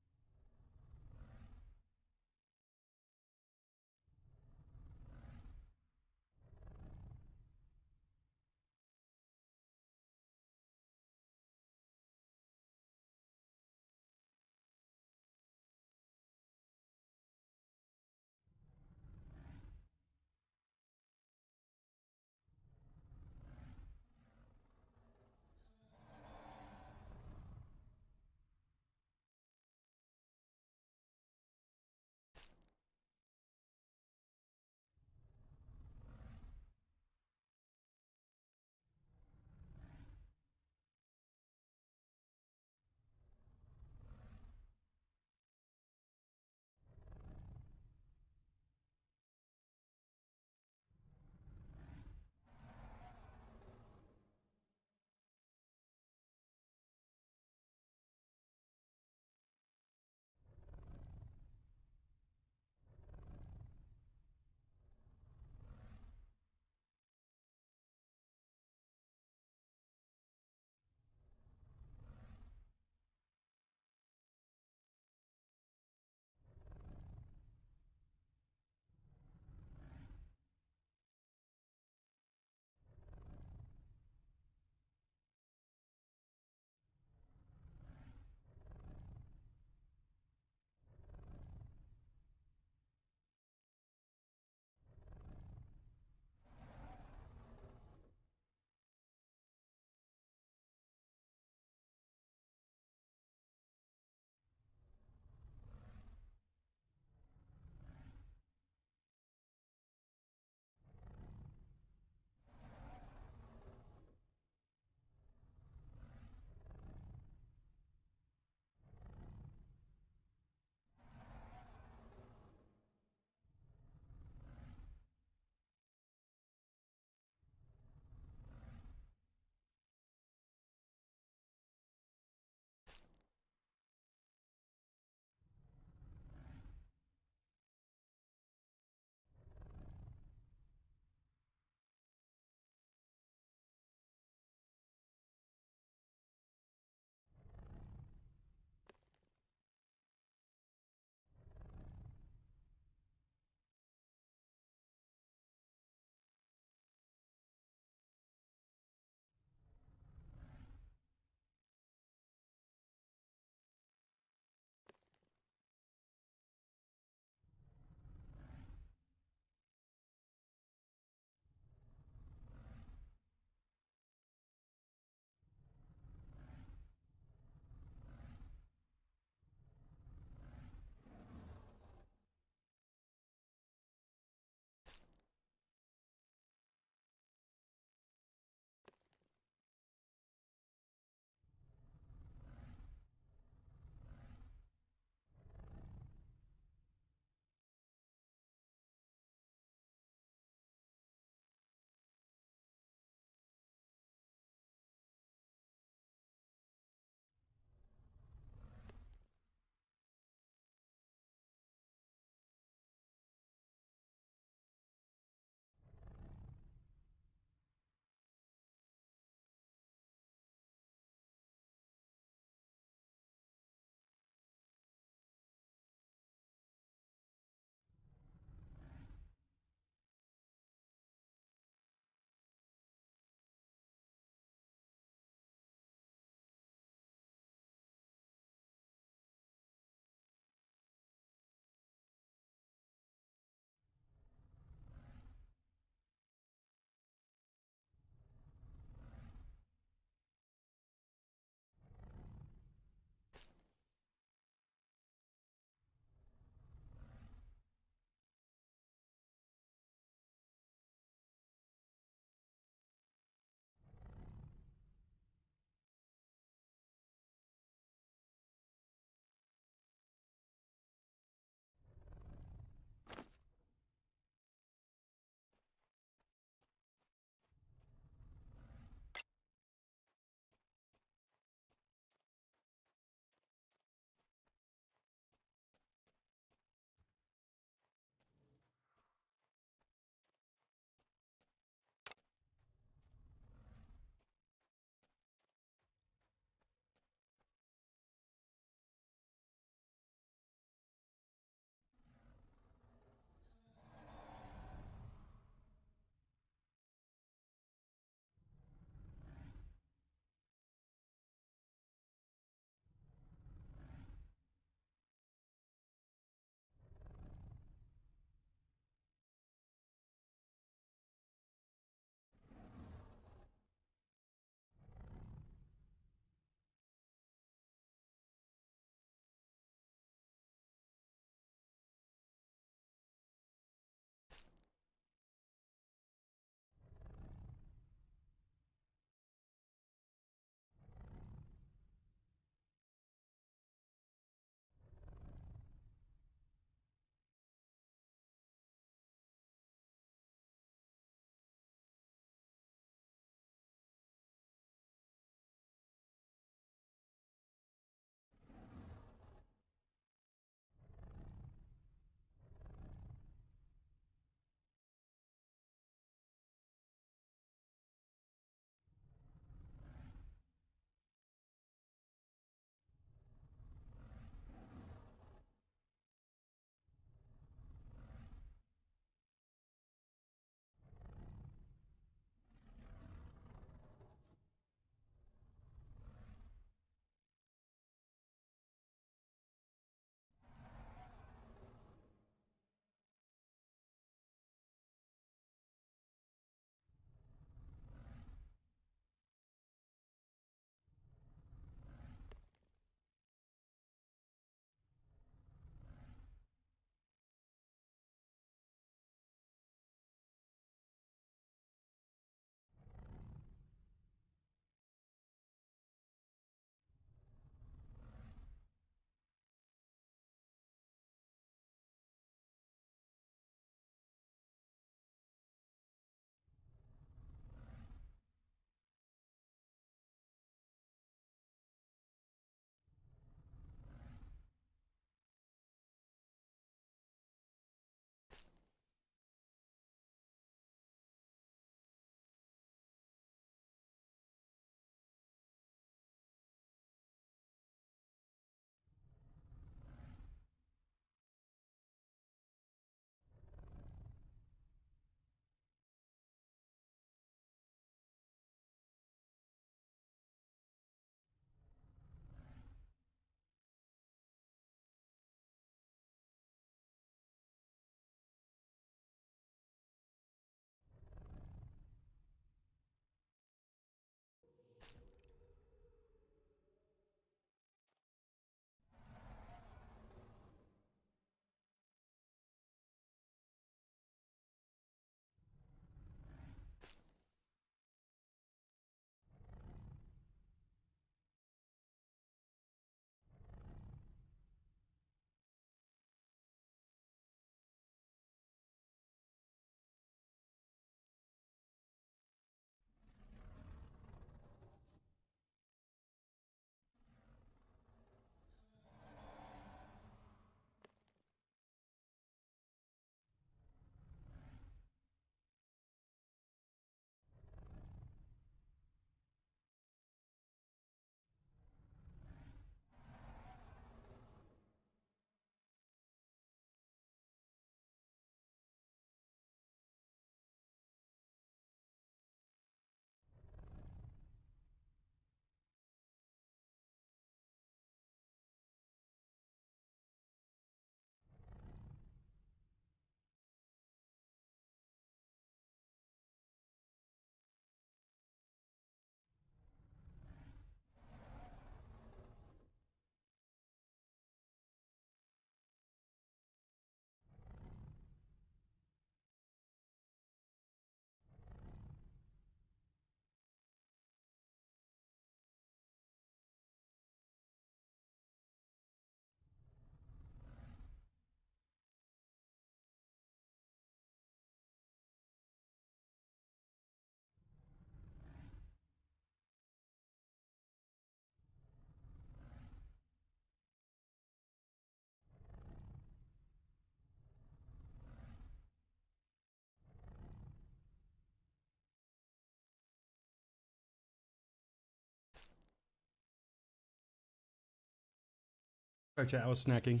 Sorry, chat. I was snacking.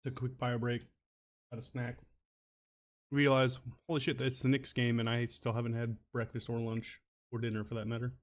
Took a quick bio break. Had a snack. Realize, holy shit, it's the Knicks game, and I still haven't had breakfast or lunch or dinner for that matter.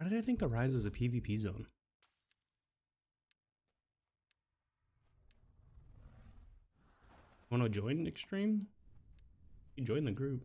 Why did I think the Rise is a PvP zone? Want to join Extreme? You join the group.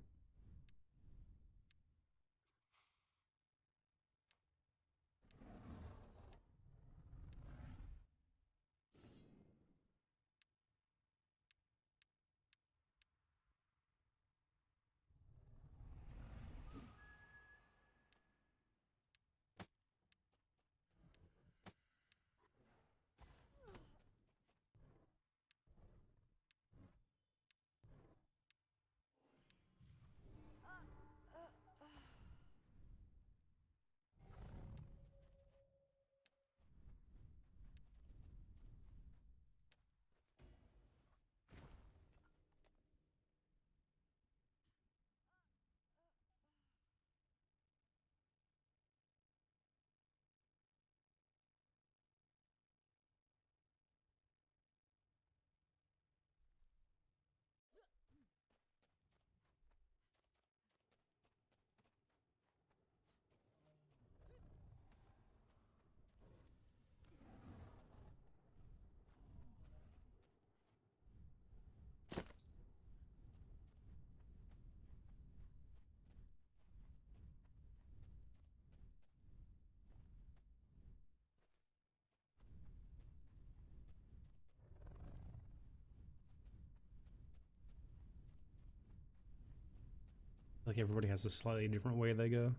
Like everybody has a slightly different way they go.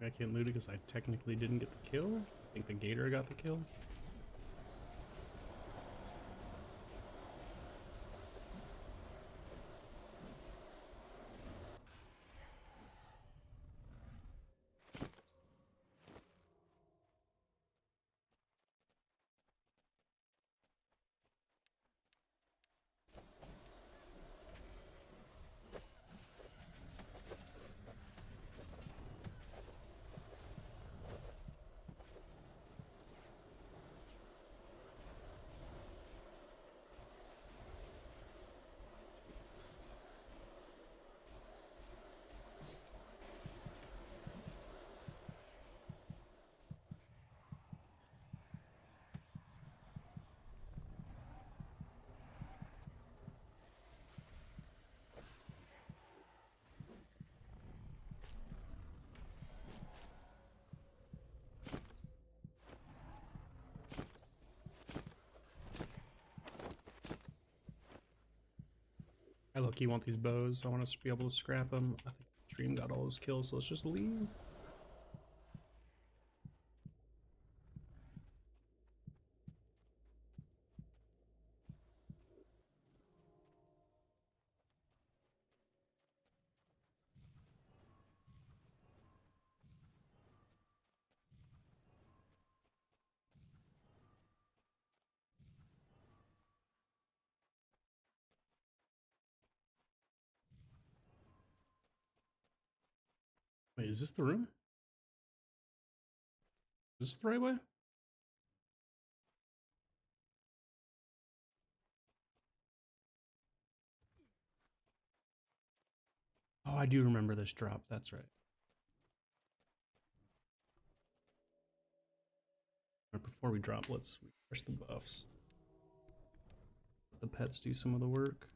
I can't loot it because I technically didn't get the kill. I think the gator got the kill. I low-key want these bows. I want us to be able to scrap them. I think Stream got all those kills, so let's just leave. Wait, is this the room? Is this the right way? Oh, I do remember this drop. That's right. But before we drop, let's refresh the buffs. Let the pets do some of the work.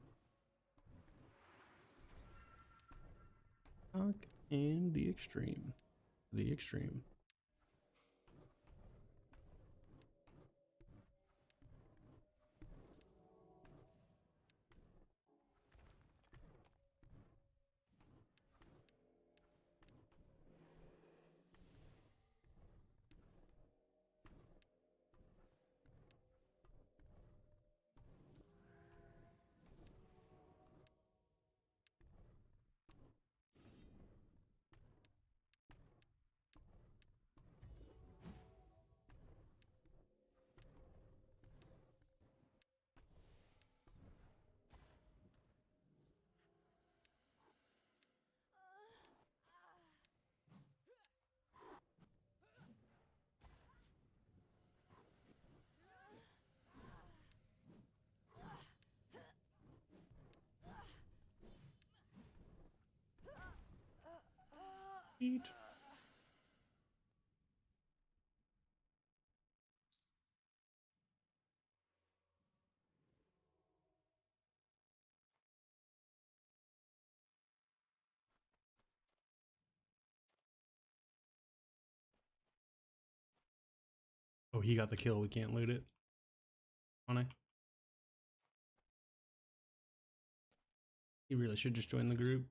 And the extreme. The extreme. Eat. Oh, he got the kill. We can't loot it. On I. He really should just join the group.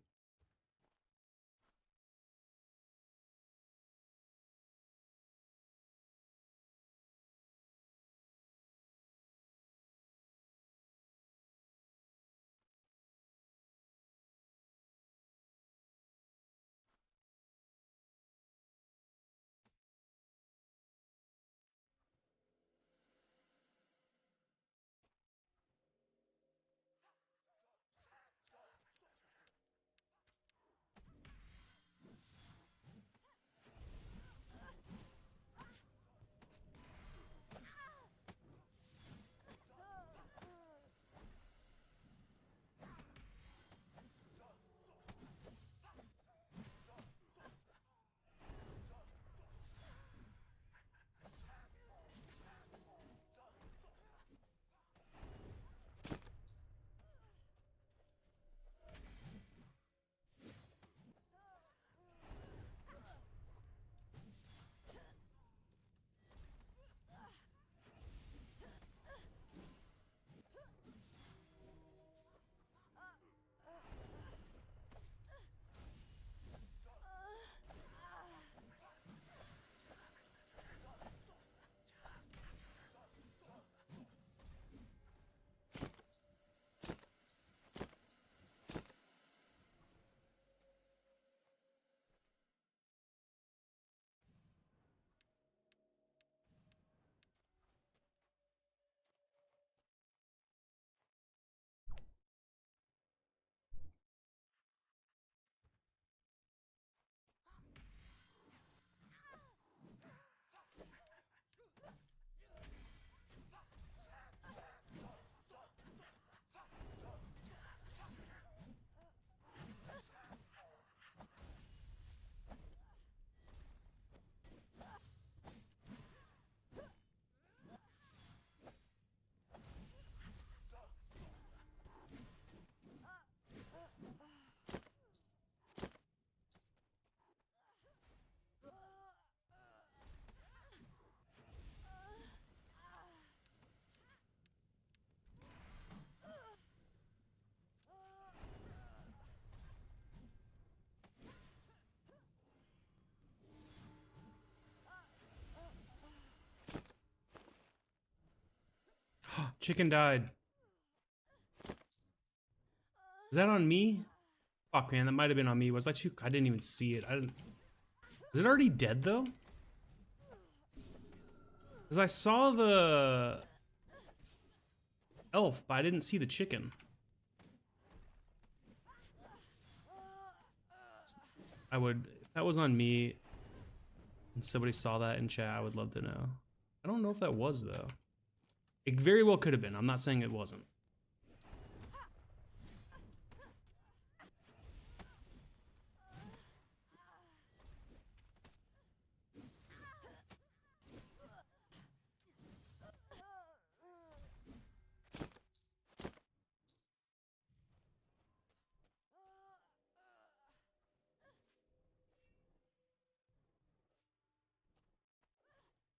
Chicken died. Is that on me? Fuck, man, that might have been on me. Was I too? I didn't even see it. I didn't. Is it already dead though? Because I saw the elf, but I didn't see the chicken. I would, if that was on me and somebody saw that in chat, I would love to know. I don't know if that was though. It very well could have been. I'm not saying it wasn't.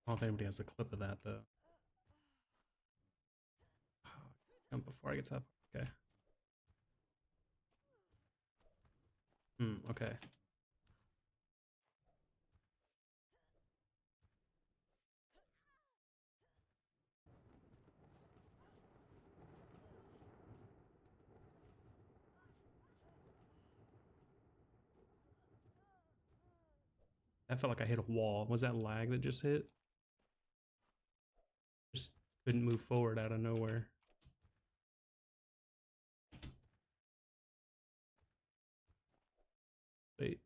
I don't know if anybody has a clip of that though. Jump before I get to that. Okay. Okay. I felt like I hit a wall. Was that lag that just hit? Just couldn't move forward out of nowhere. Wait.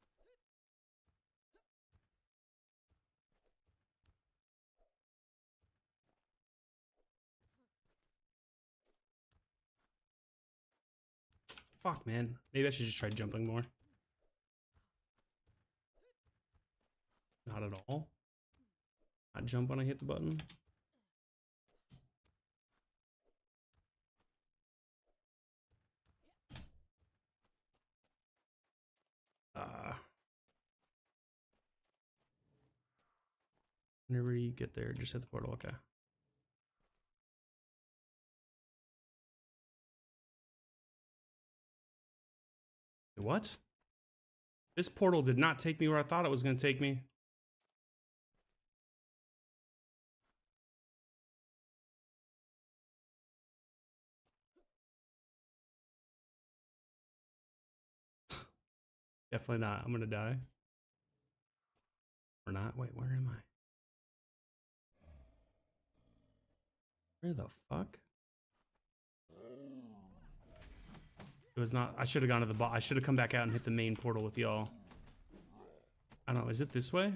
Fuck, man. Maybe I should just try jumping more. Not at all. Not jump when I hit the button. Whenever you get there, just hit the portal. Okay. What? This portal did not take me where I thought it was going to take me. Definitely not. I'm going to die. Or not. Wait, where am I? Where the fuck? It was not. I should have gone to the bot. I should have come back out and hit the main portal with y'all. I don't know. Is it this way?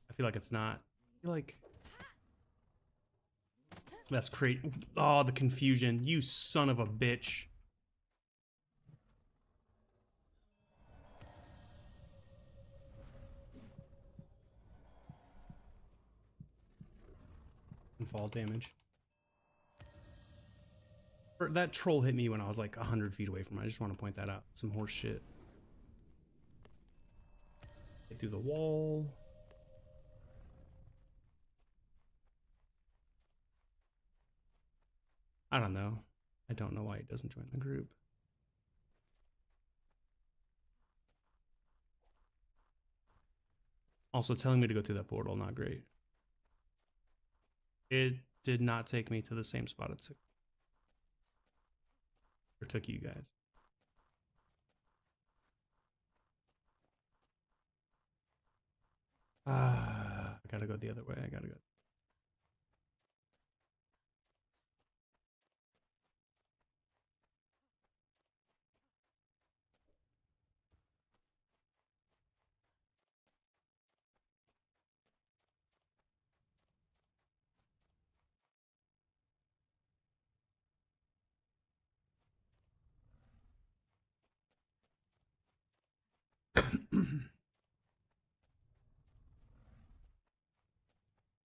I feel like it's not. I feel like that's great. Oh, the confusion. You son of a bitch. And fall damage. That troll hit me when I was like 100 feet away from it. I just want to point that out. Some horse shit. Get through the wall. I don't know. I don't know why he doesn't join the group. Also, telling me to go through that portal, not great. It did not take me to the same spot it took. Or took you guys. I gotta go the other way. I gotta go.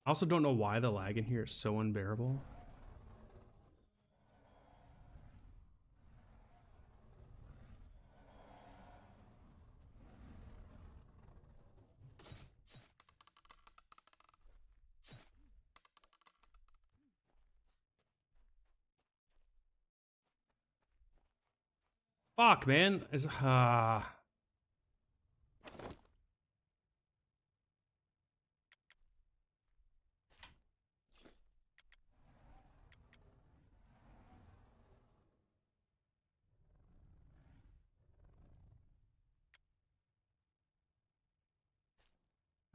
I also don't know why the lag in here is so unbearable. Fuck, man.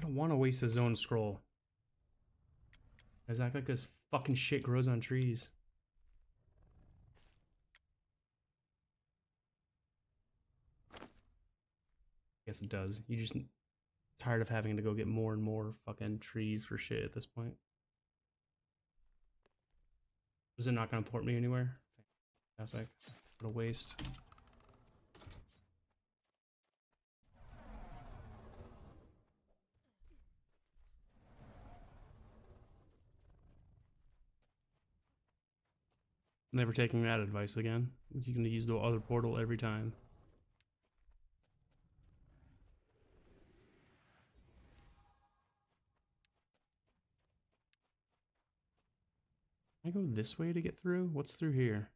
I don't want to waste a zone scroll. Guys act like this fucking shit grows on trees. Yes, it does. You just tired of having to go get more and more fucking trees for shit at this point. Is it not going to port me anywhere? That's like what a waste. Never taking that advice again. You can use the other portal every time. Can I go this way to get through? What's through here?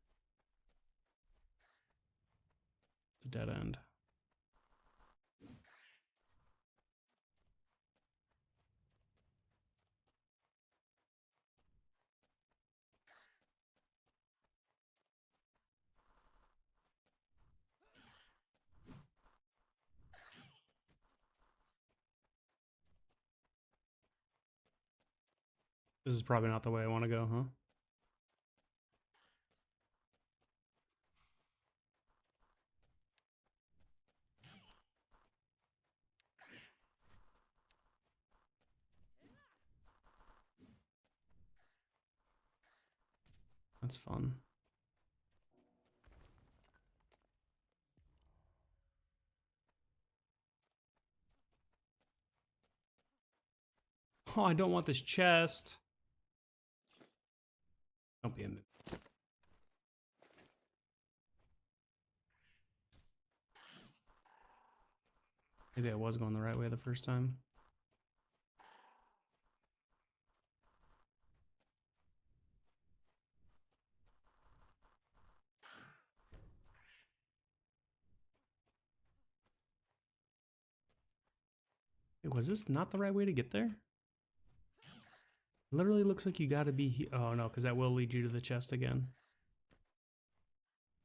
It's a dead end. This is probably not the way I want to go, huh? That's fun. Oh, I don't want this chest. Don't be in the... Maybe I was going the right way the first time. Wait, was this not the right way to get there? Literally looks like you gotta be oh no, because that will lead you to the chest again.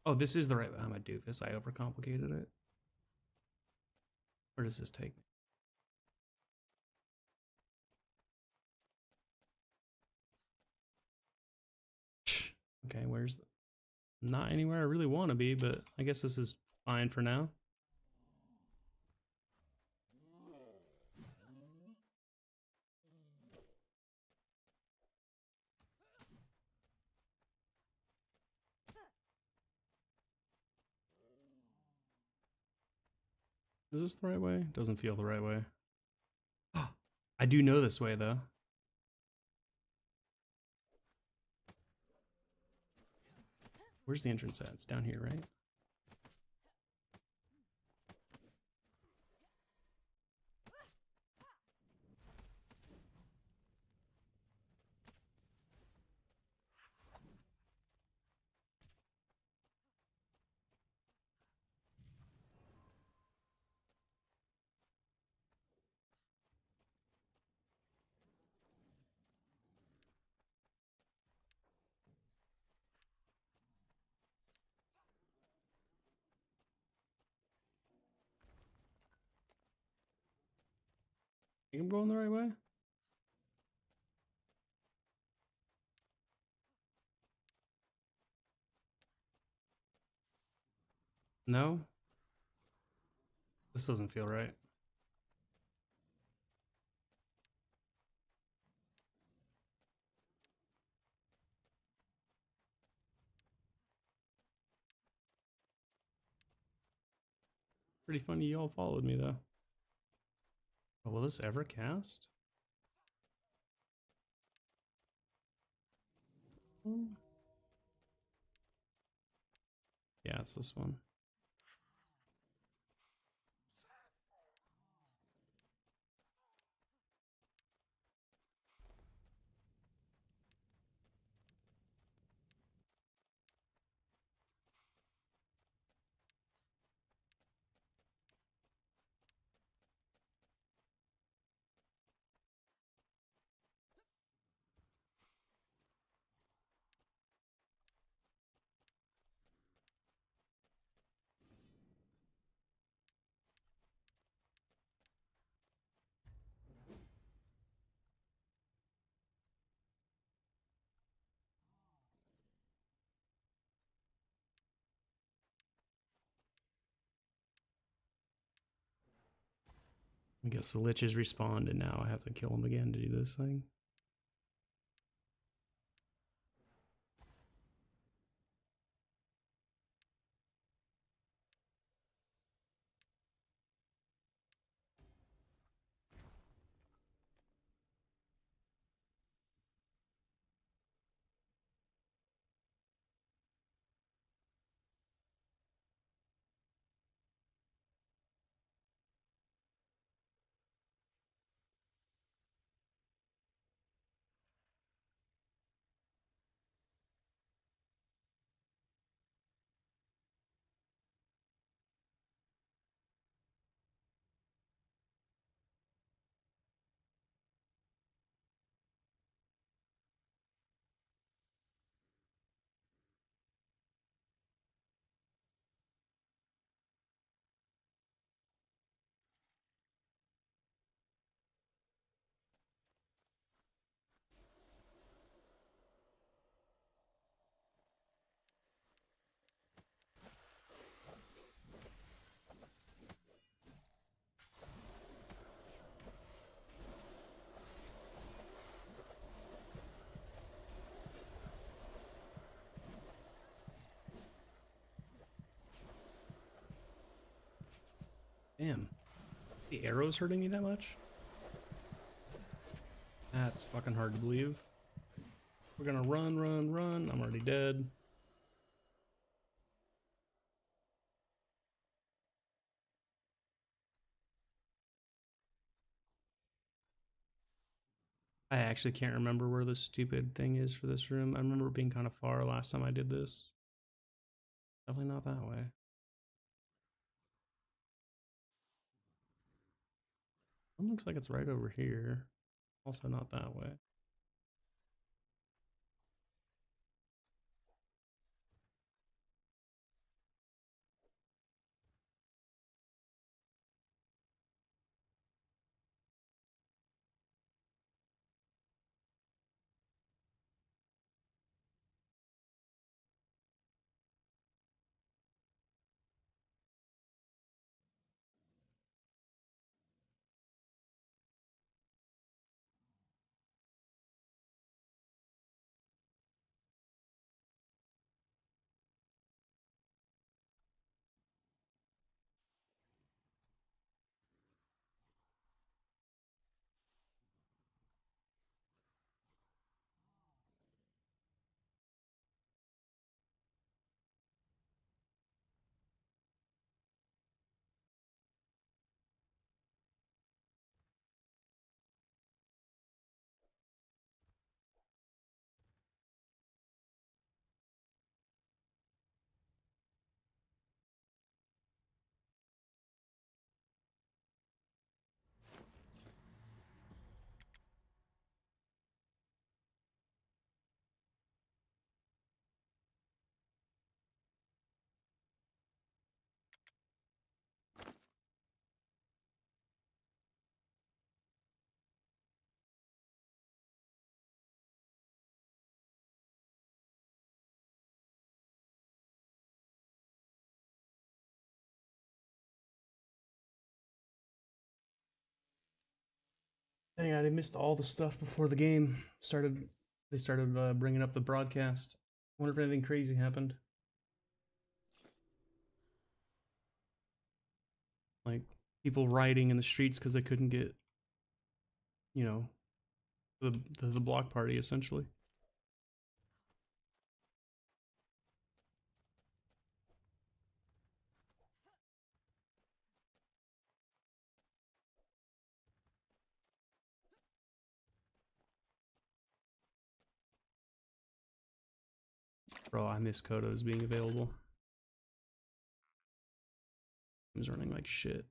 Oh, this is the right way. I'm a doofus. I overcomplicated it. Where does this take me? Okay, where's the... Not anywhere I really want to be, but I guess this is fine for now. Is this the right way? Doesn't feel the right way. I do know this way, though. Where's the entrance at? It's down here, right? Think I'm going the right way? No? This doesn't feel right. Pretty funny you all followed me, though. Oh, will this ever cast? Yeah, it's this one. I guess the liches respawned, and now I have to kill them again to do this thing. Damn. The arrow's hurting me that much? That's fucking hard to believe. We're gonna run, run, run. I'm already dead. I actually can't remember where the stupid thing is for this room. I remember it being kind of far last time I did this. Definitely not that way. It looks like it's right over here. Also not that way. Dang, I missed all the stuff before the game started. They started bringing up the broadcast. Wonder if anything crazy happened. Like people rioting in the streets because they couldn't get, you know, the block party essentially. Bro, I miss Kodos being available. I was running like shit.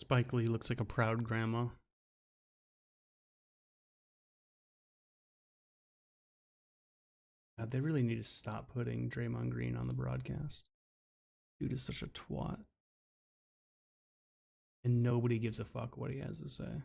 Spike Lee looks like a proud grandma. God, they really need to stop putting Draymond Green on the broadcast. Dude is such a twat. And nobody gives a fuck what he has to say.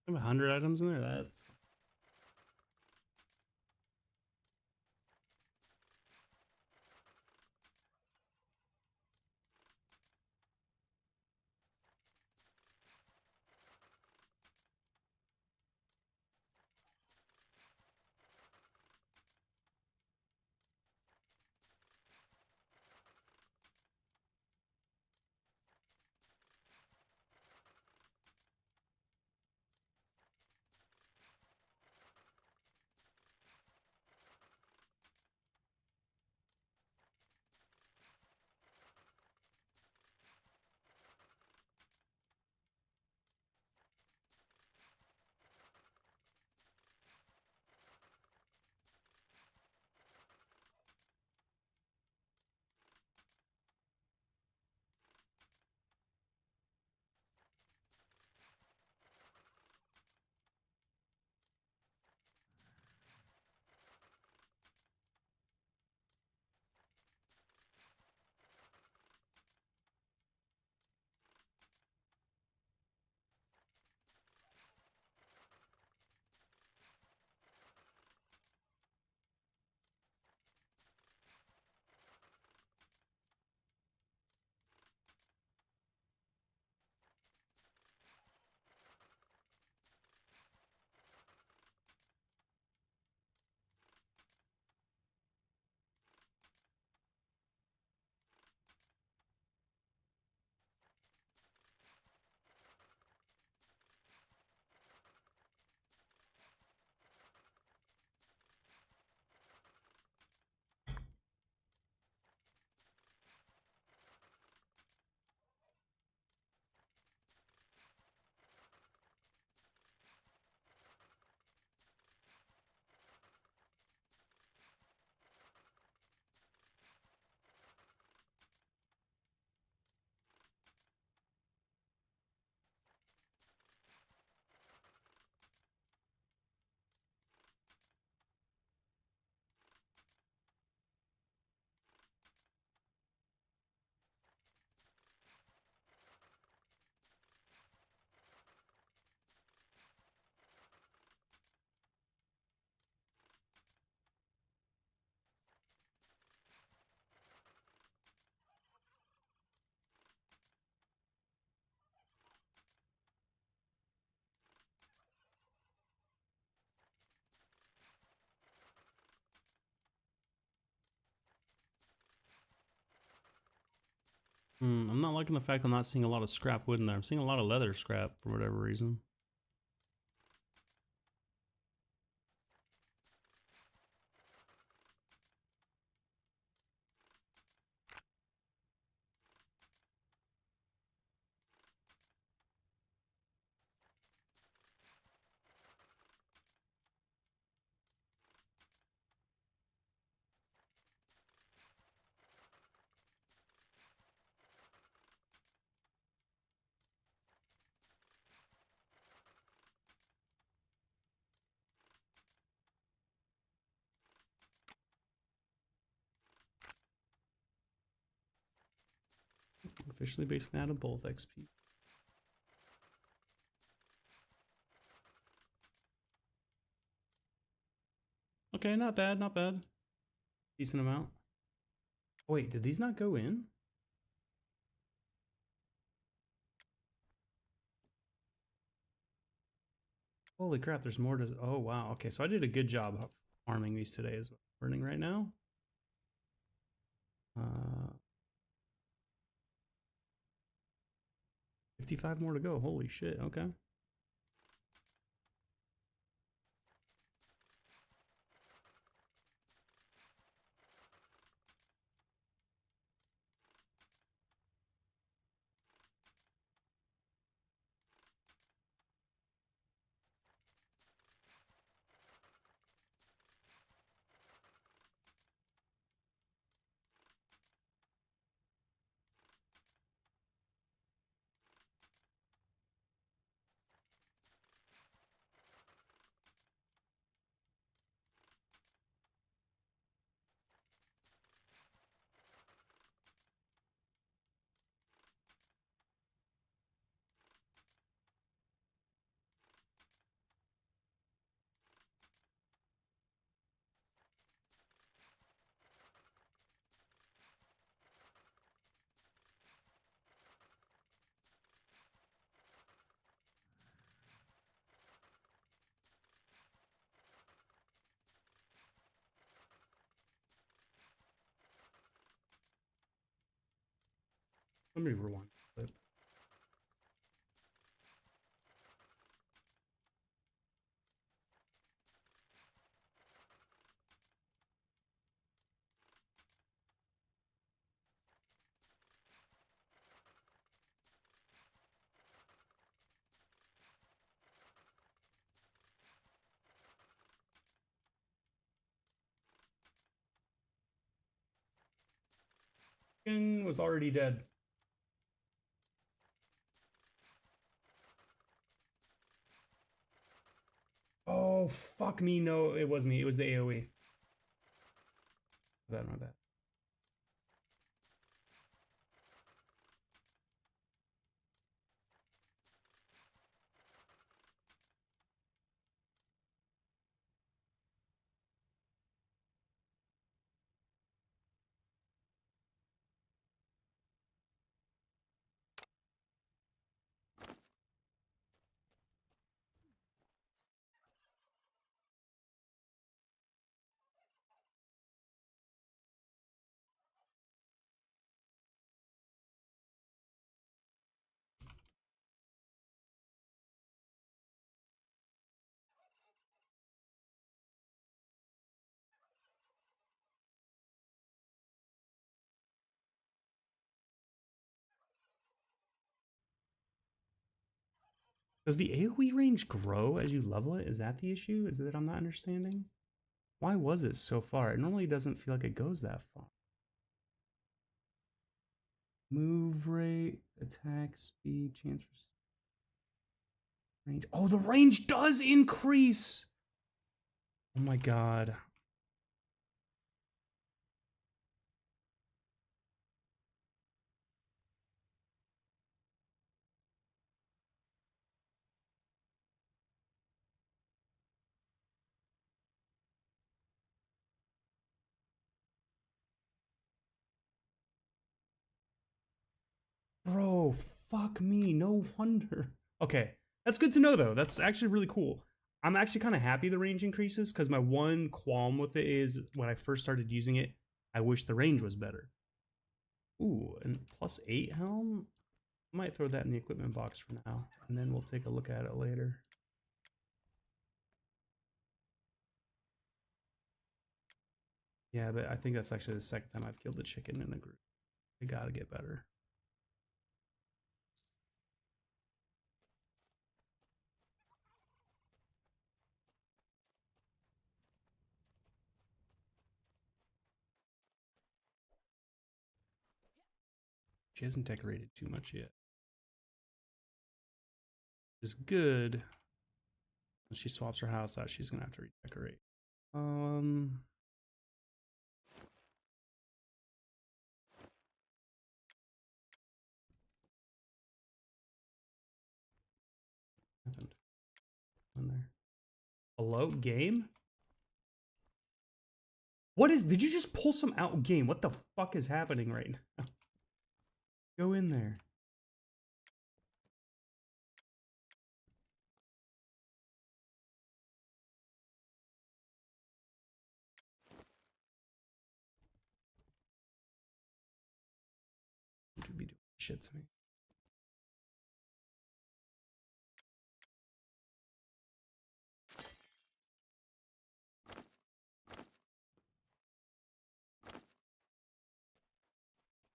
I have 100 items in there. That's I'm not liking the fact I'm not seeing a lot of scrap wood in there. I'm seeing a lot of leather scrap for whatever reason. Officially basing out of both XP. Okay, not bad, not bad. Decent amount. Oh, wait, did these not go in? Holy crap, there's more to... Oh, wow. Okay, so I did a good job of farming these today is what I'm learning right now. 55 more to go. Holy shit, okay. Let me rewind the clip. Was already dead. Oh, fuck me. No, it was me. It was the AoE. My bad, my bad. Does the AoE range grow as you level it? Is that the issue? Is that I'm not understanding? Why was it so far? It normally doesn't feel like it goes that far. Move rate, attack speed, chance for range. Oh, the range does increase! Oh my god. Bro, fuck me. No wonder. Okay, that's good to know, though. That's actually really cool. I'm actually kind of happy the range increases because my one qualm with it is when I first started using it, I wish the range was better. Ooh, and +8 helm? I might throw that in the equipment box for now, and then we'll take a look at it later. Yeah, but I think that's actually the second time I've killed a chicken in a group. I gotta get better. She hasn't decorated too much yet. Which is good. When she swaps her house out, she's gonna have to redecorate. Happened in there. Hello, game? What is, did you just pull some out game? What the fuck is happening right now? Go in there. To be doing shit to me.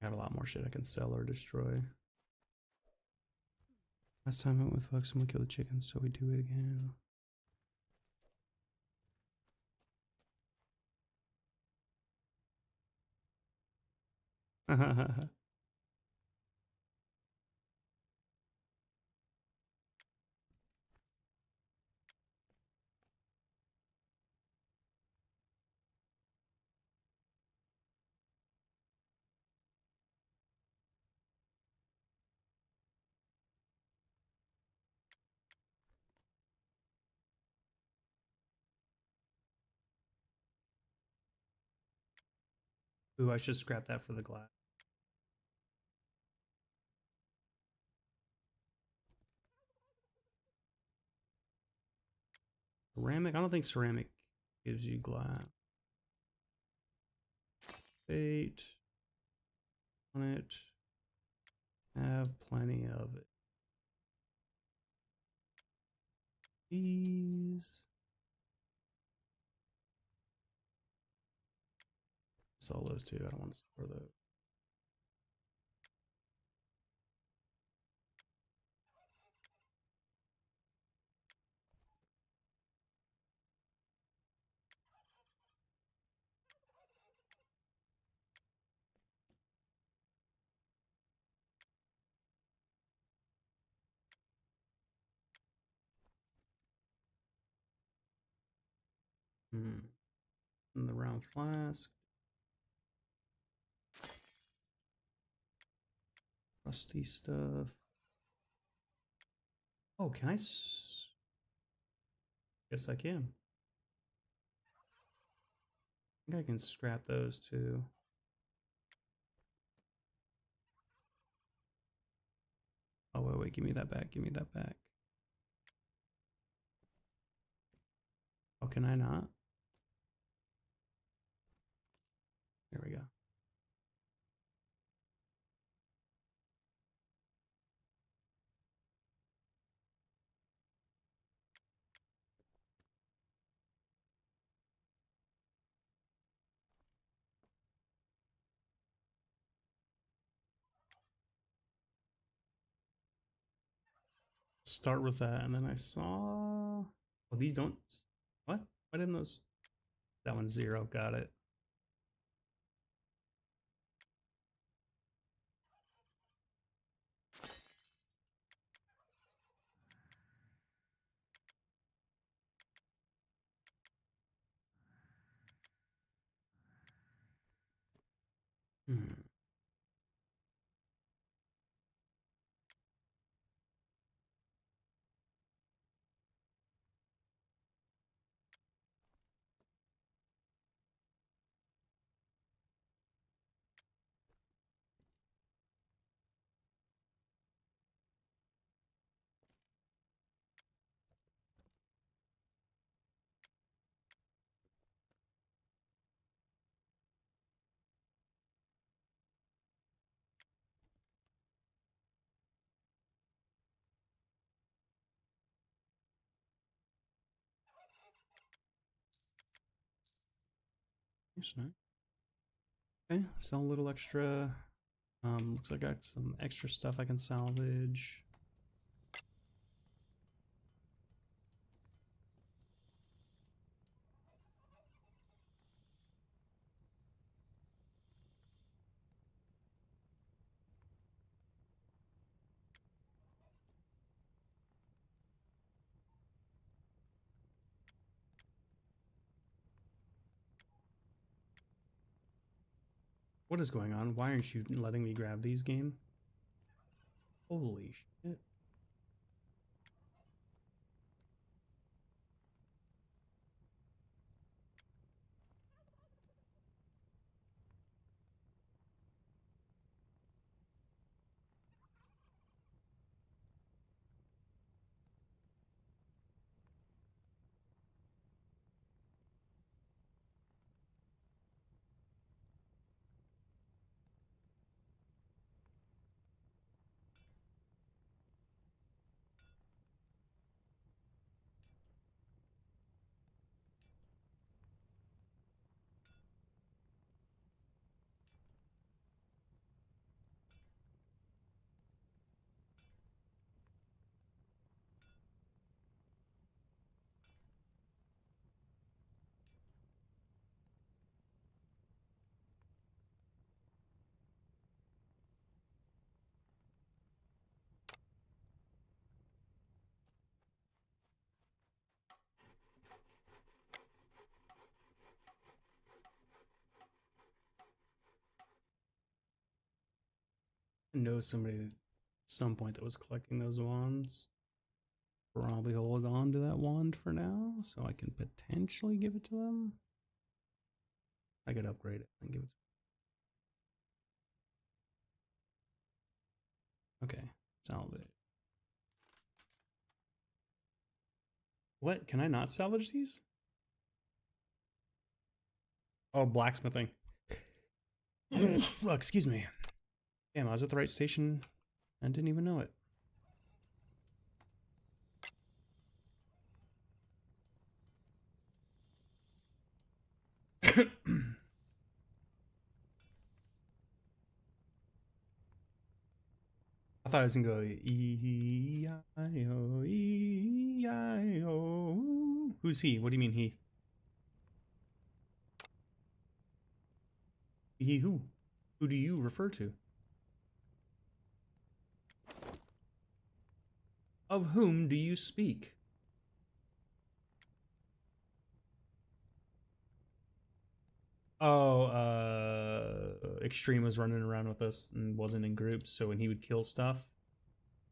I got a lot more shit I can sell or destroy. Last time I went with folks, someone killed the chickens, so we do it again. Ooh, I should scrap that for the glass. Ceramic? I don't think ceramic gives you glass. Bait on it. Have plenty of it. These. Sell those two. I don't want to store those. And the round flask. Rusty stuff. Oh, can I? Guess I can. I think I can scrap those too. Oh, wait, give me that back. Give me that back. Oh, can I not? There we go. Start with that, and then I saw. Oh, these don't. What? Why didn't those? That one's 0. Got it. Hmm. Nice. Okay, sell a little extra. Looks like I got some extra stuff I can salvage. What is going on? Why aren't you letting me grab these, game? Holy shit. I know somebody at some point that was collecting those wands. Probably hold on to that wand for now, so I can potentially give it to them. I could upgrade it and give it to Okay, salvage. What? Can I not salvage these? Oh, blacksmithing. Oh, excuse me. Damn, I was at the right station. I didn't even know it. I thought I was gonna go E-I-O, E-I-O. Who's he? What do you mean he? He who? Who do you refer to? Of whom do you speak? Oh, Extreme was running around with us and wasn't in groups, so when he would kill stuff,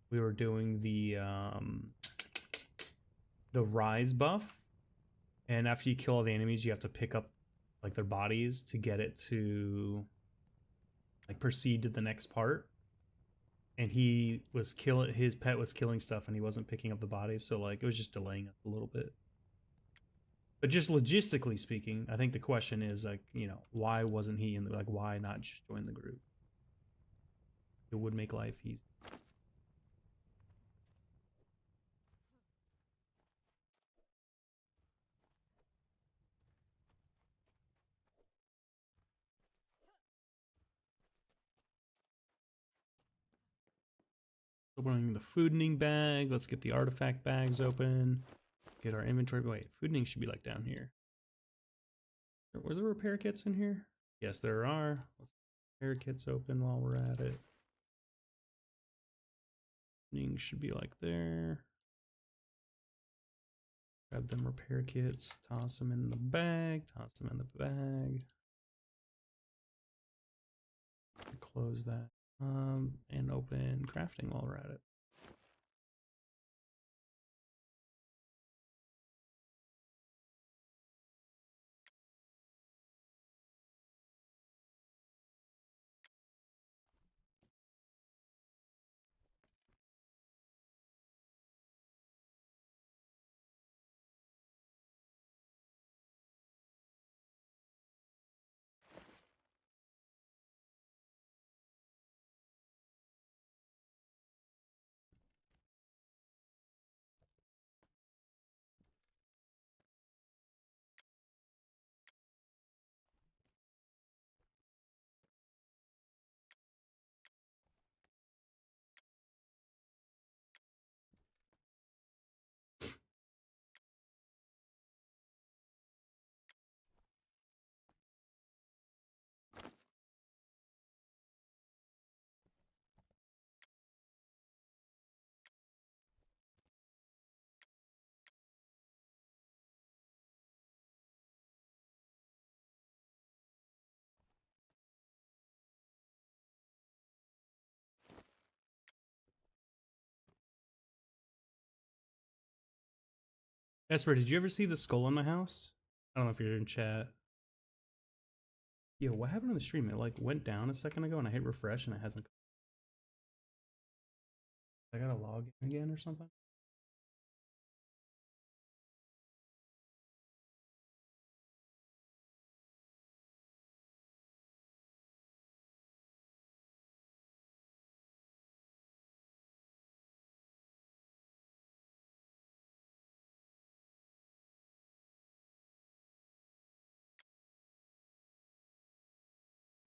we were doing the rise buff, and after you kill all the enemies, you have to pick up like their bodies to get it to like proceed to the next part. And he was killing, his pet was killing stuff, and he wasn't picking up the bodies, so like it was just delaying us a little bit. But just logistically speaking, I think the question is like, you know, why wasn't he in the, like, why not just join the group? It would make life easy. Opening the fooding bag. Let's get the artifact bags open. Get our inventory. Wait, fooding should be like down here. Was there repair kits in here? Yes, there are. Let's get repair kits open while we're at it. Fooding should be like there. Grab them repair kits. Toss them in the bag. Toss them in the bag. Close that. And open crafting while we're at it. Esper, did you ever see the skull in my house? I don't know if you're in chat. Yo, what happened on the stream? It like went down a second ago and I hit refresh and it hasn't. I gotta log in again or something?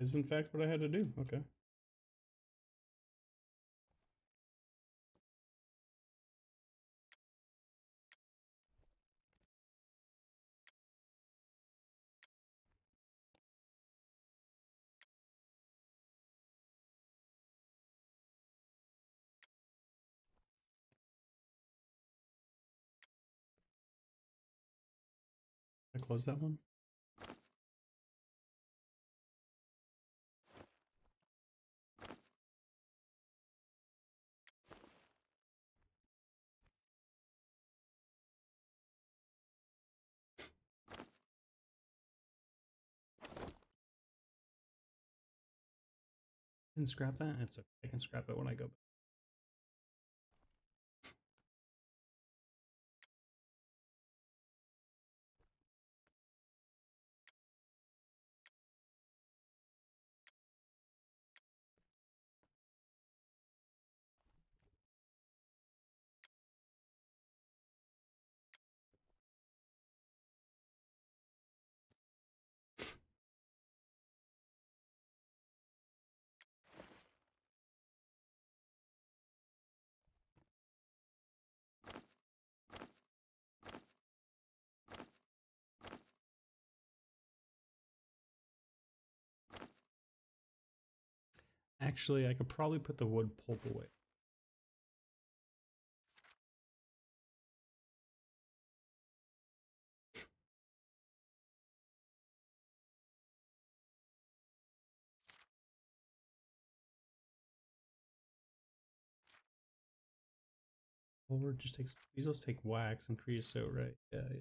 Is in fact what I had to do. Okay. I close that one. Can scrap that? It's okay. I can scrap it when I go back. Actually, I could probably put the wood pulp away. Or just takes these. Will take wax and creosote, right? Yeah, yeah.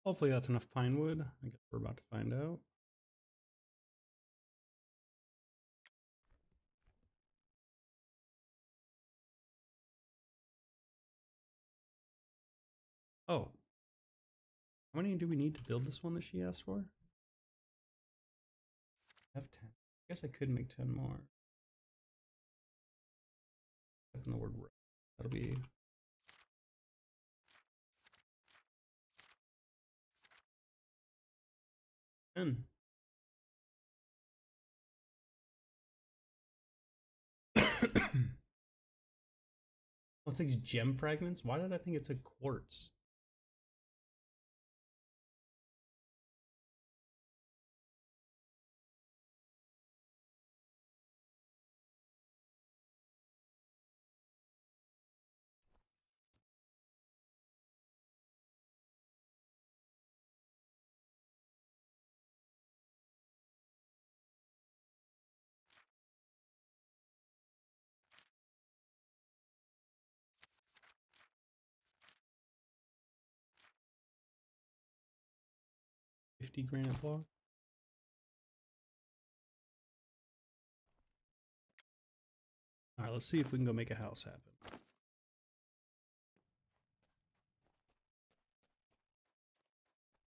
Hopefully that's enough pine wood. I guess we're about to find out. Oh. How many do we need to build this one that she asked for? I have 10. I guess I could make 10 more. Type in the word row. That'll be... Well, it takes gem fragments? Why did I think it took quartz? $50 granite block? Alright, let's see if we can go make a house happen.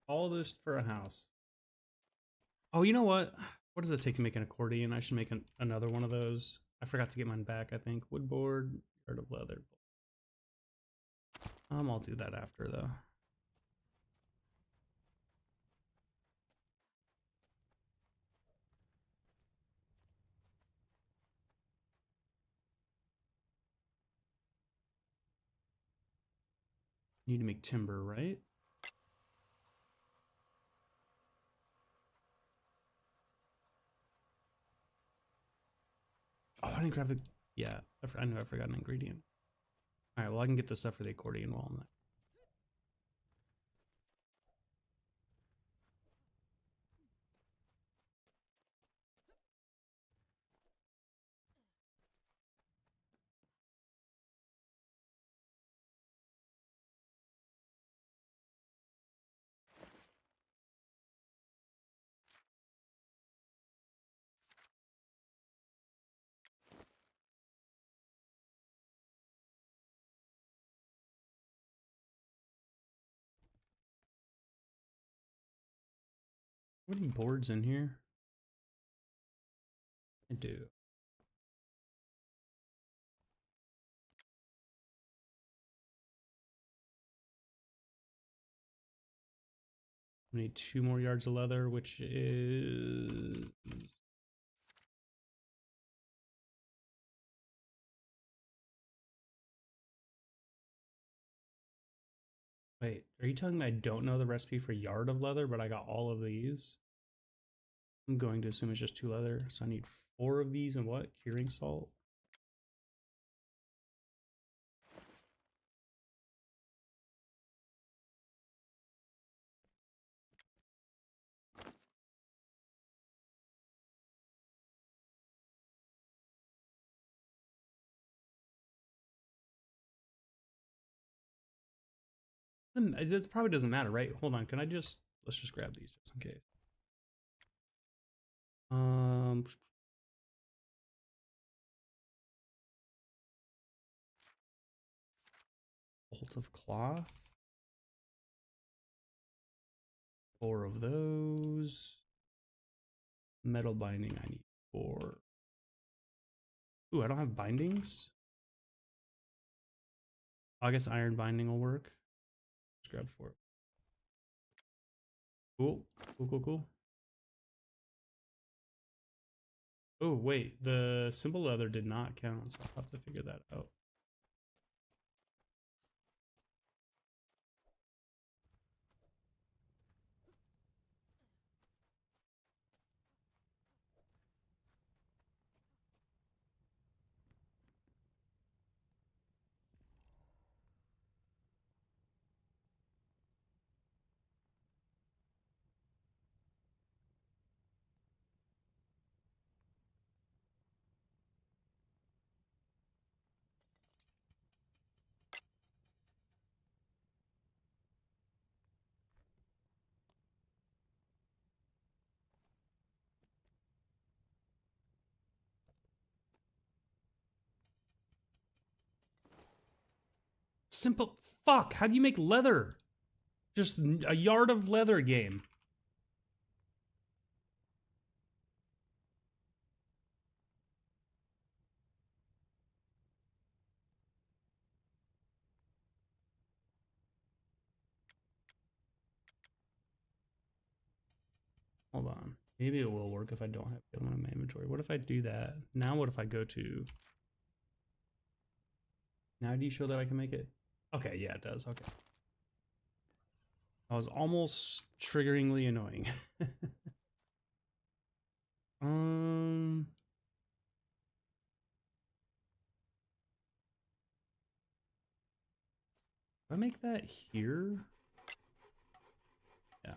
All this for a house. Oh, you know what? What does it take to make an accordion? I should make another one of those. I forgot to get mine back, I think. Wood board, yard of leather. I'll do that after, though. Need to make timber, right? Oh, I didn't grab the... Yeah, I knew I forgot an ingredient. All right, well, I can get the stuff for the accordion while I'm there. What any boards in here? I do. We need 2 more yards of leather, which is... Wait, are you telling me I don't know the recipe for yard of leather, but I got all of these? I'm going to assume it's just 2 leather, so I need 4 of these and what? Curing salt? It probably doesn't matter, right? Hold on, can I just... Let's just grab these just in case. Bolt of cloth. 4 of those. Metal binding, I need 4. Ooh, I don't have bindings? I guess iron binding will work. Just grab 4. Cool. Cool. Oh, wait. The simple leather did not count, so I'll have to figure that out. Simple. Fuck. How do you make leather? Just a yard of leather game. Hold on. Maybe it will work if I don't have it in my inventory. What if I do that? Now what if I go to... Now do you show that I can make it? Okay, yeah, it does. Okay. I was almost triggeringly annoying. um... Do I make that here? Yeah.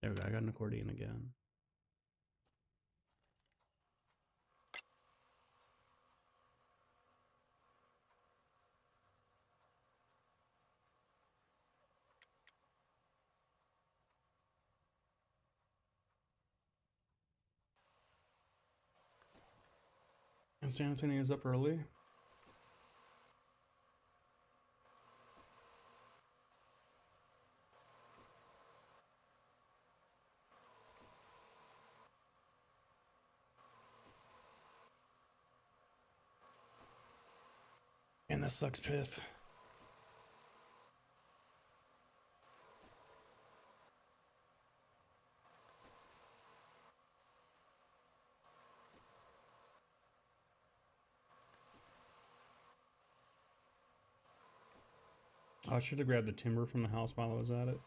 There we go. I got an accordion again. And San Antonio's up early. And that sucks pith. I should have grabbed the timber from the house while I was at it.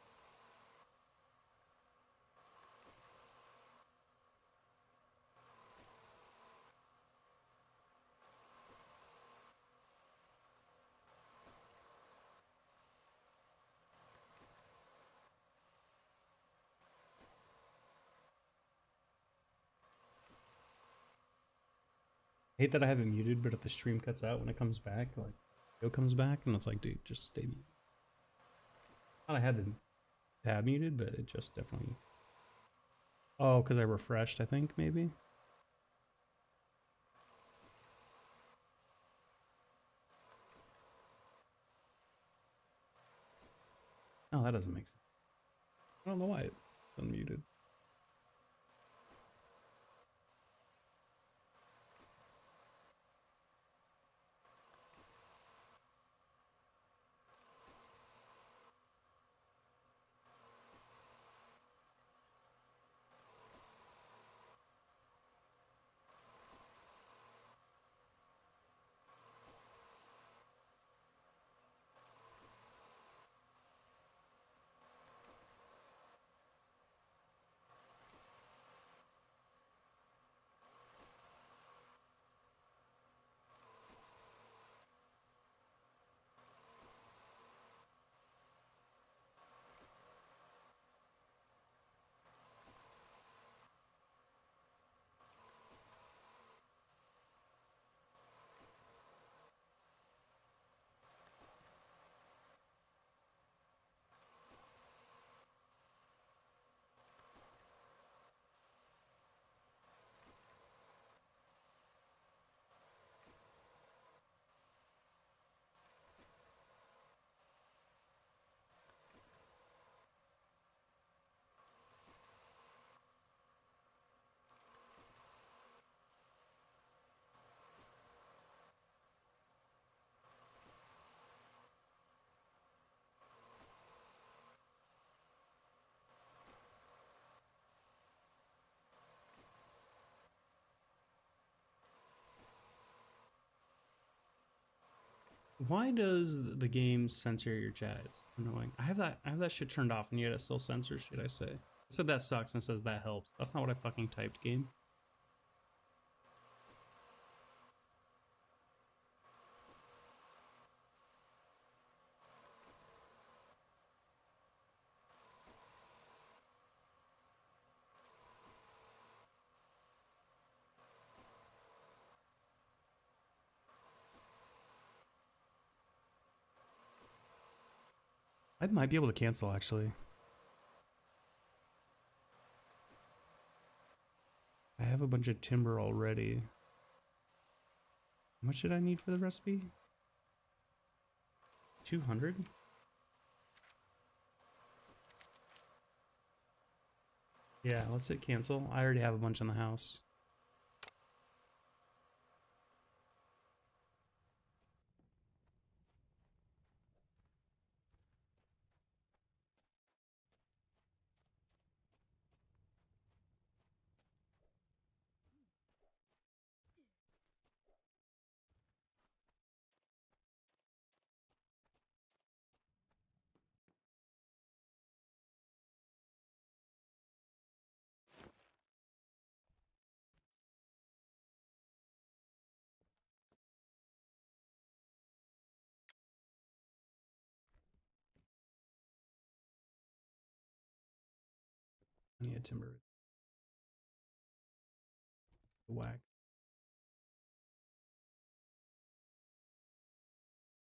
I hate that I have it muted, but if the stream cuts out when it comes back, like, it comes back, and it's like, dude, just stay muted. I thought I had the tab muted, but it just definitely... Oh, because I refreshed, I think, maybe? Oh, that doesn't make sense. I don't know why it's unmuted. Why does the game censor your chat? It's annoying. I have that shit turned off, and yet it still censors shit I say. I said that sucks, and it says that helps. That's not what I fucking typed, game. I might be able to cancel, actually. I have a bunch of timber already. How much did I need for the recipe? 200? Yeah, let's hit cancel. I already have a bunch in the house. I need a timber. Whack.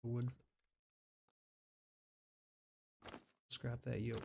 Wood. Scrap that yoke.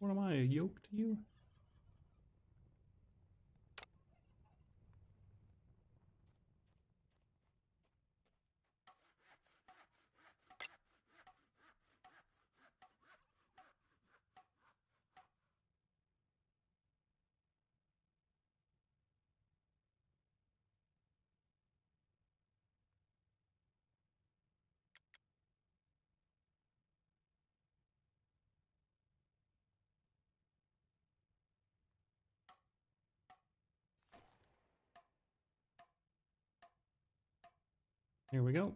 What am I, a yoke to you? Here we go.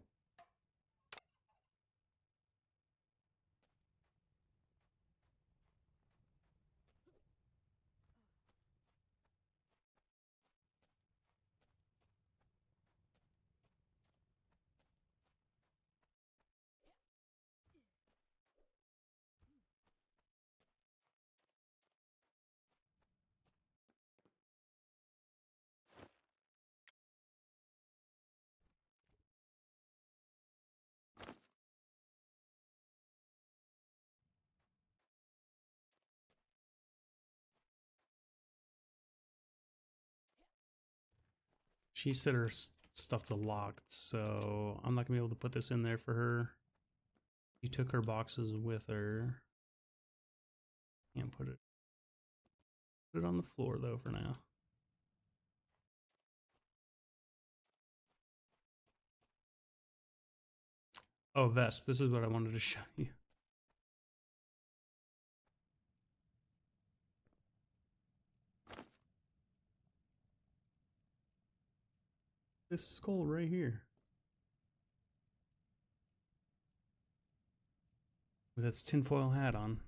She said her stuff's locked, so I'm not gonna be able to put this in there for her. She took her boxes with her. Can't put it on the floor though for now. Oh, Vesp, this is what I wanted to show you. This skull right here. With its tinfoil hat on.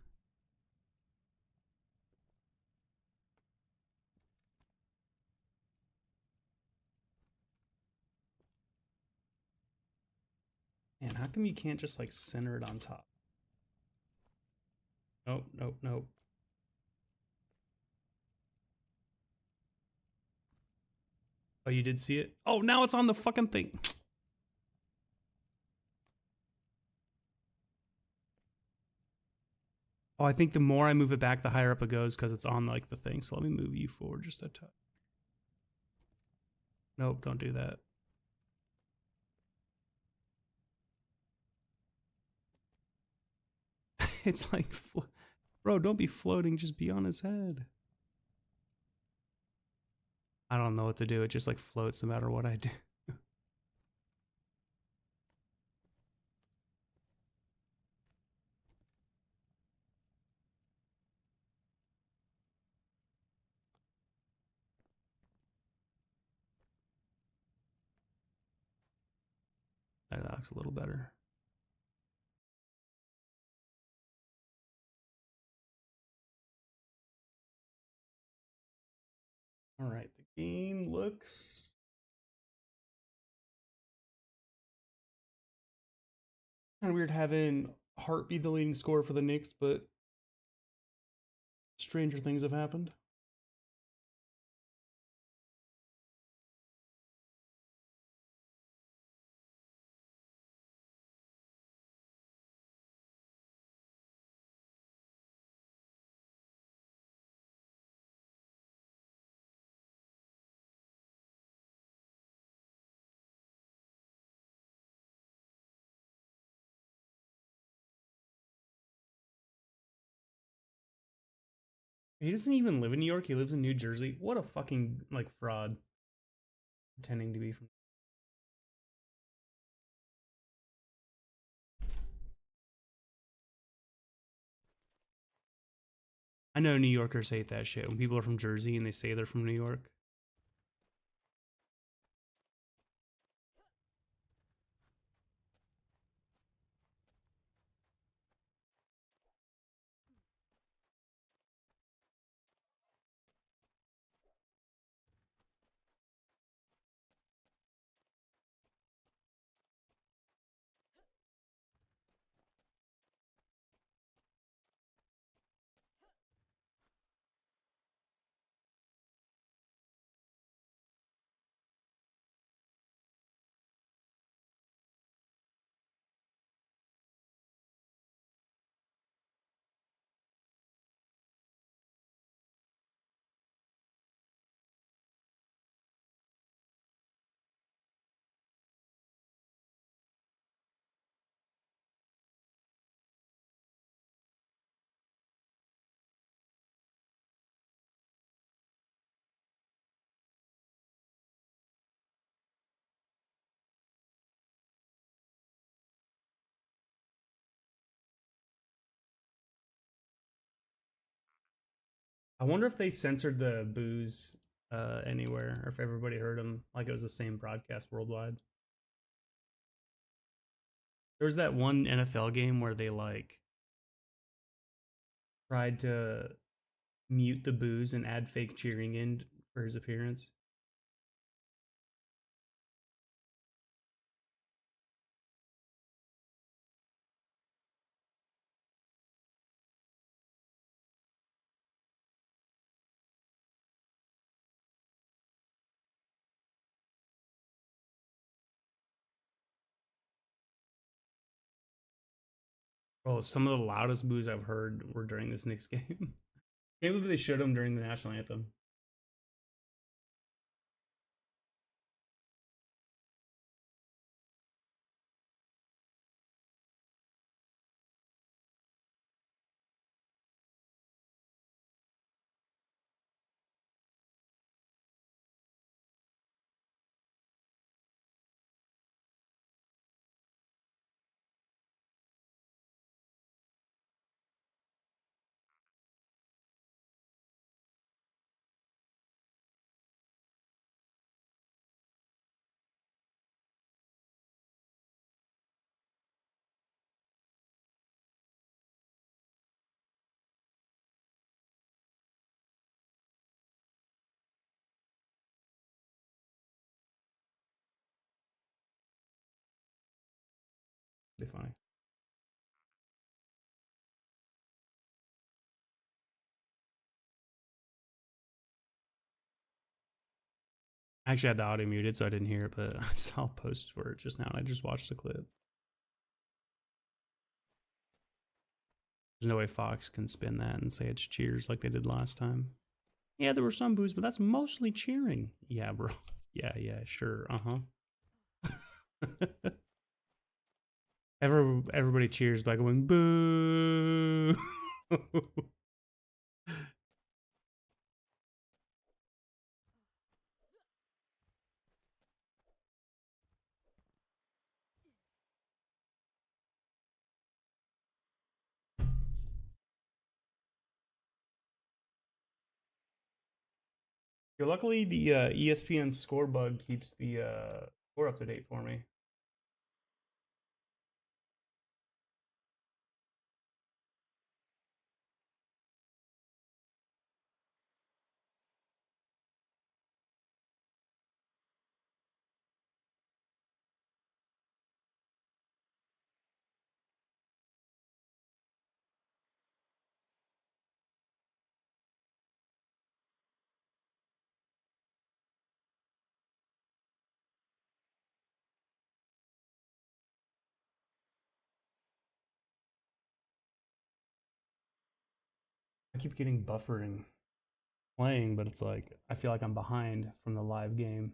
Man, how come you can't just like center it on top? Nope, nope, nope. Oh, you did see it? Oh, now it's on the fucking thing. Oh, I think the more I move it back, the higher up it goes because it's on like the thing. So let me move you forward just a touch. Nope, don't do that. It's like, bro, don't be floating. Just be on his head. I don't know what to do. It just like floats no matter what I do. That looks a little better. All right, the game looks kind of weird having Hart be the leading scorer for the Knicks, but stranger things have happened. He doesn't even live in New York. He lives in New Jersey. What a fucking like fraud. Pretending to be from. I know New Yorkers hate that shit when people are from Jersey and they say they're from New York. I wonder if they censored the boos anywhere, or if everybody heard them like it was the same broadcast worldwide. There was that one NFL game where they like tried to mute the boos and add fake cheering in for his appearance. Oh, some of the loudest boos I've heard were during this Knicks game. Can't believe they showed them during the national anthem. Be funny. I actually had the audio muted, so I didn't hear it, but I saw posts for it just now, and I just watched the clip. There's no way Fox can spin that and say it's cheers like they did last time. Yeah, there were some boos, but that's mostly cheering. Yeah, bro. Yeah, sure. Everybody cheers by going boo. Yeah, luckily, the ESPN score bug keeps the score up to date for me. I keep getting buffering playing, but it's like I feel like I'm behind from the live game.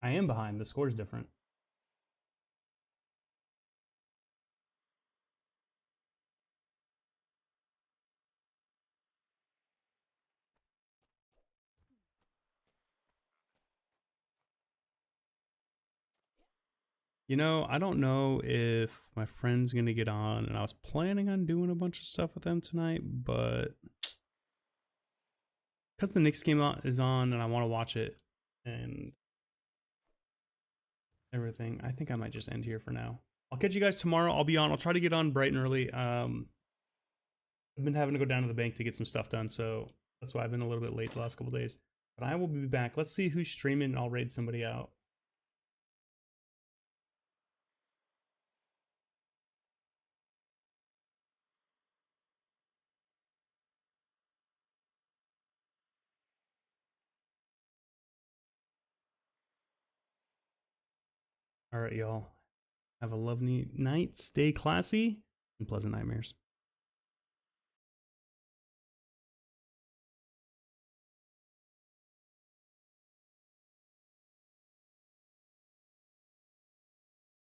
I am behind. The score's different. You know, I don't know if my friend's gonna get on, and I was planning on doing a bunch of stuff with them tonight, but because the Knicks game is on, and I want to watch it and everything, I think I might just end here for now. I'll catch you guys tomorrow. I'll be on. I'll try to get on bright and early. I've been having to go down to the bank to get some stuff done, so that's why I've been a little bit late the last couple days. But I will be back. Let's see who's streaming. I'll raid somebody out. All right, y'all. Have a lovely night. Stay classy and pleasant nightmares.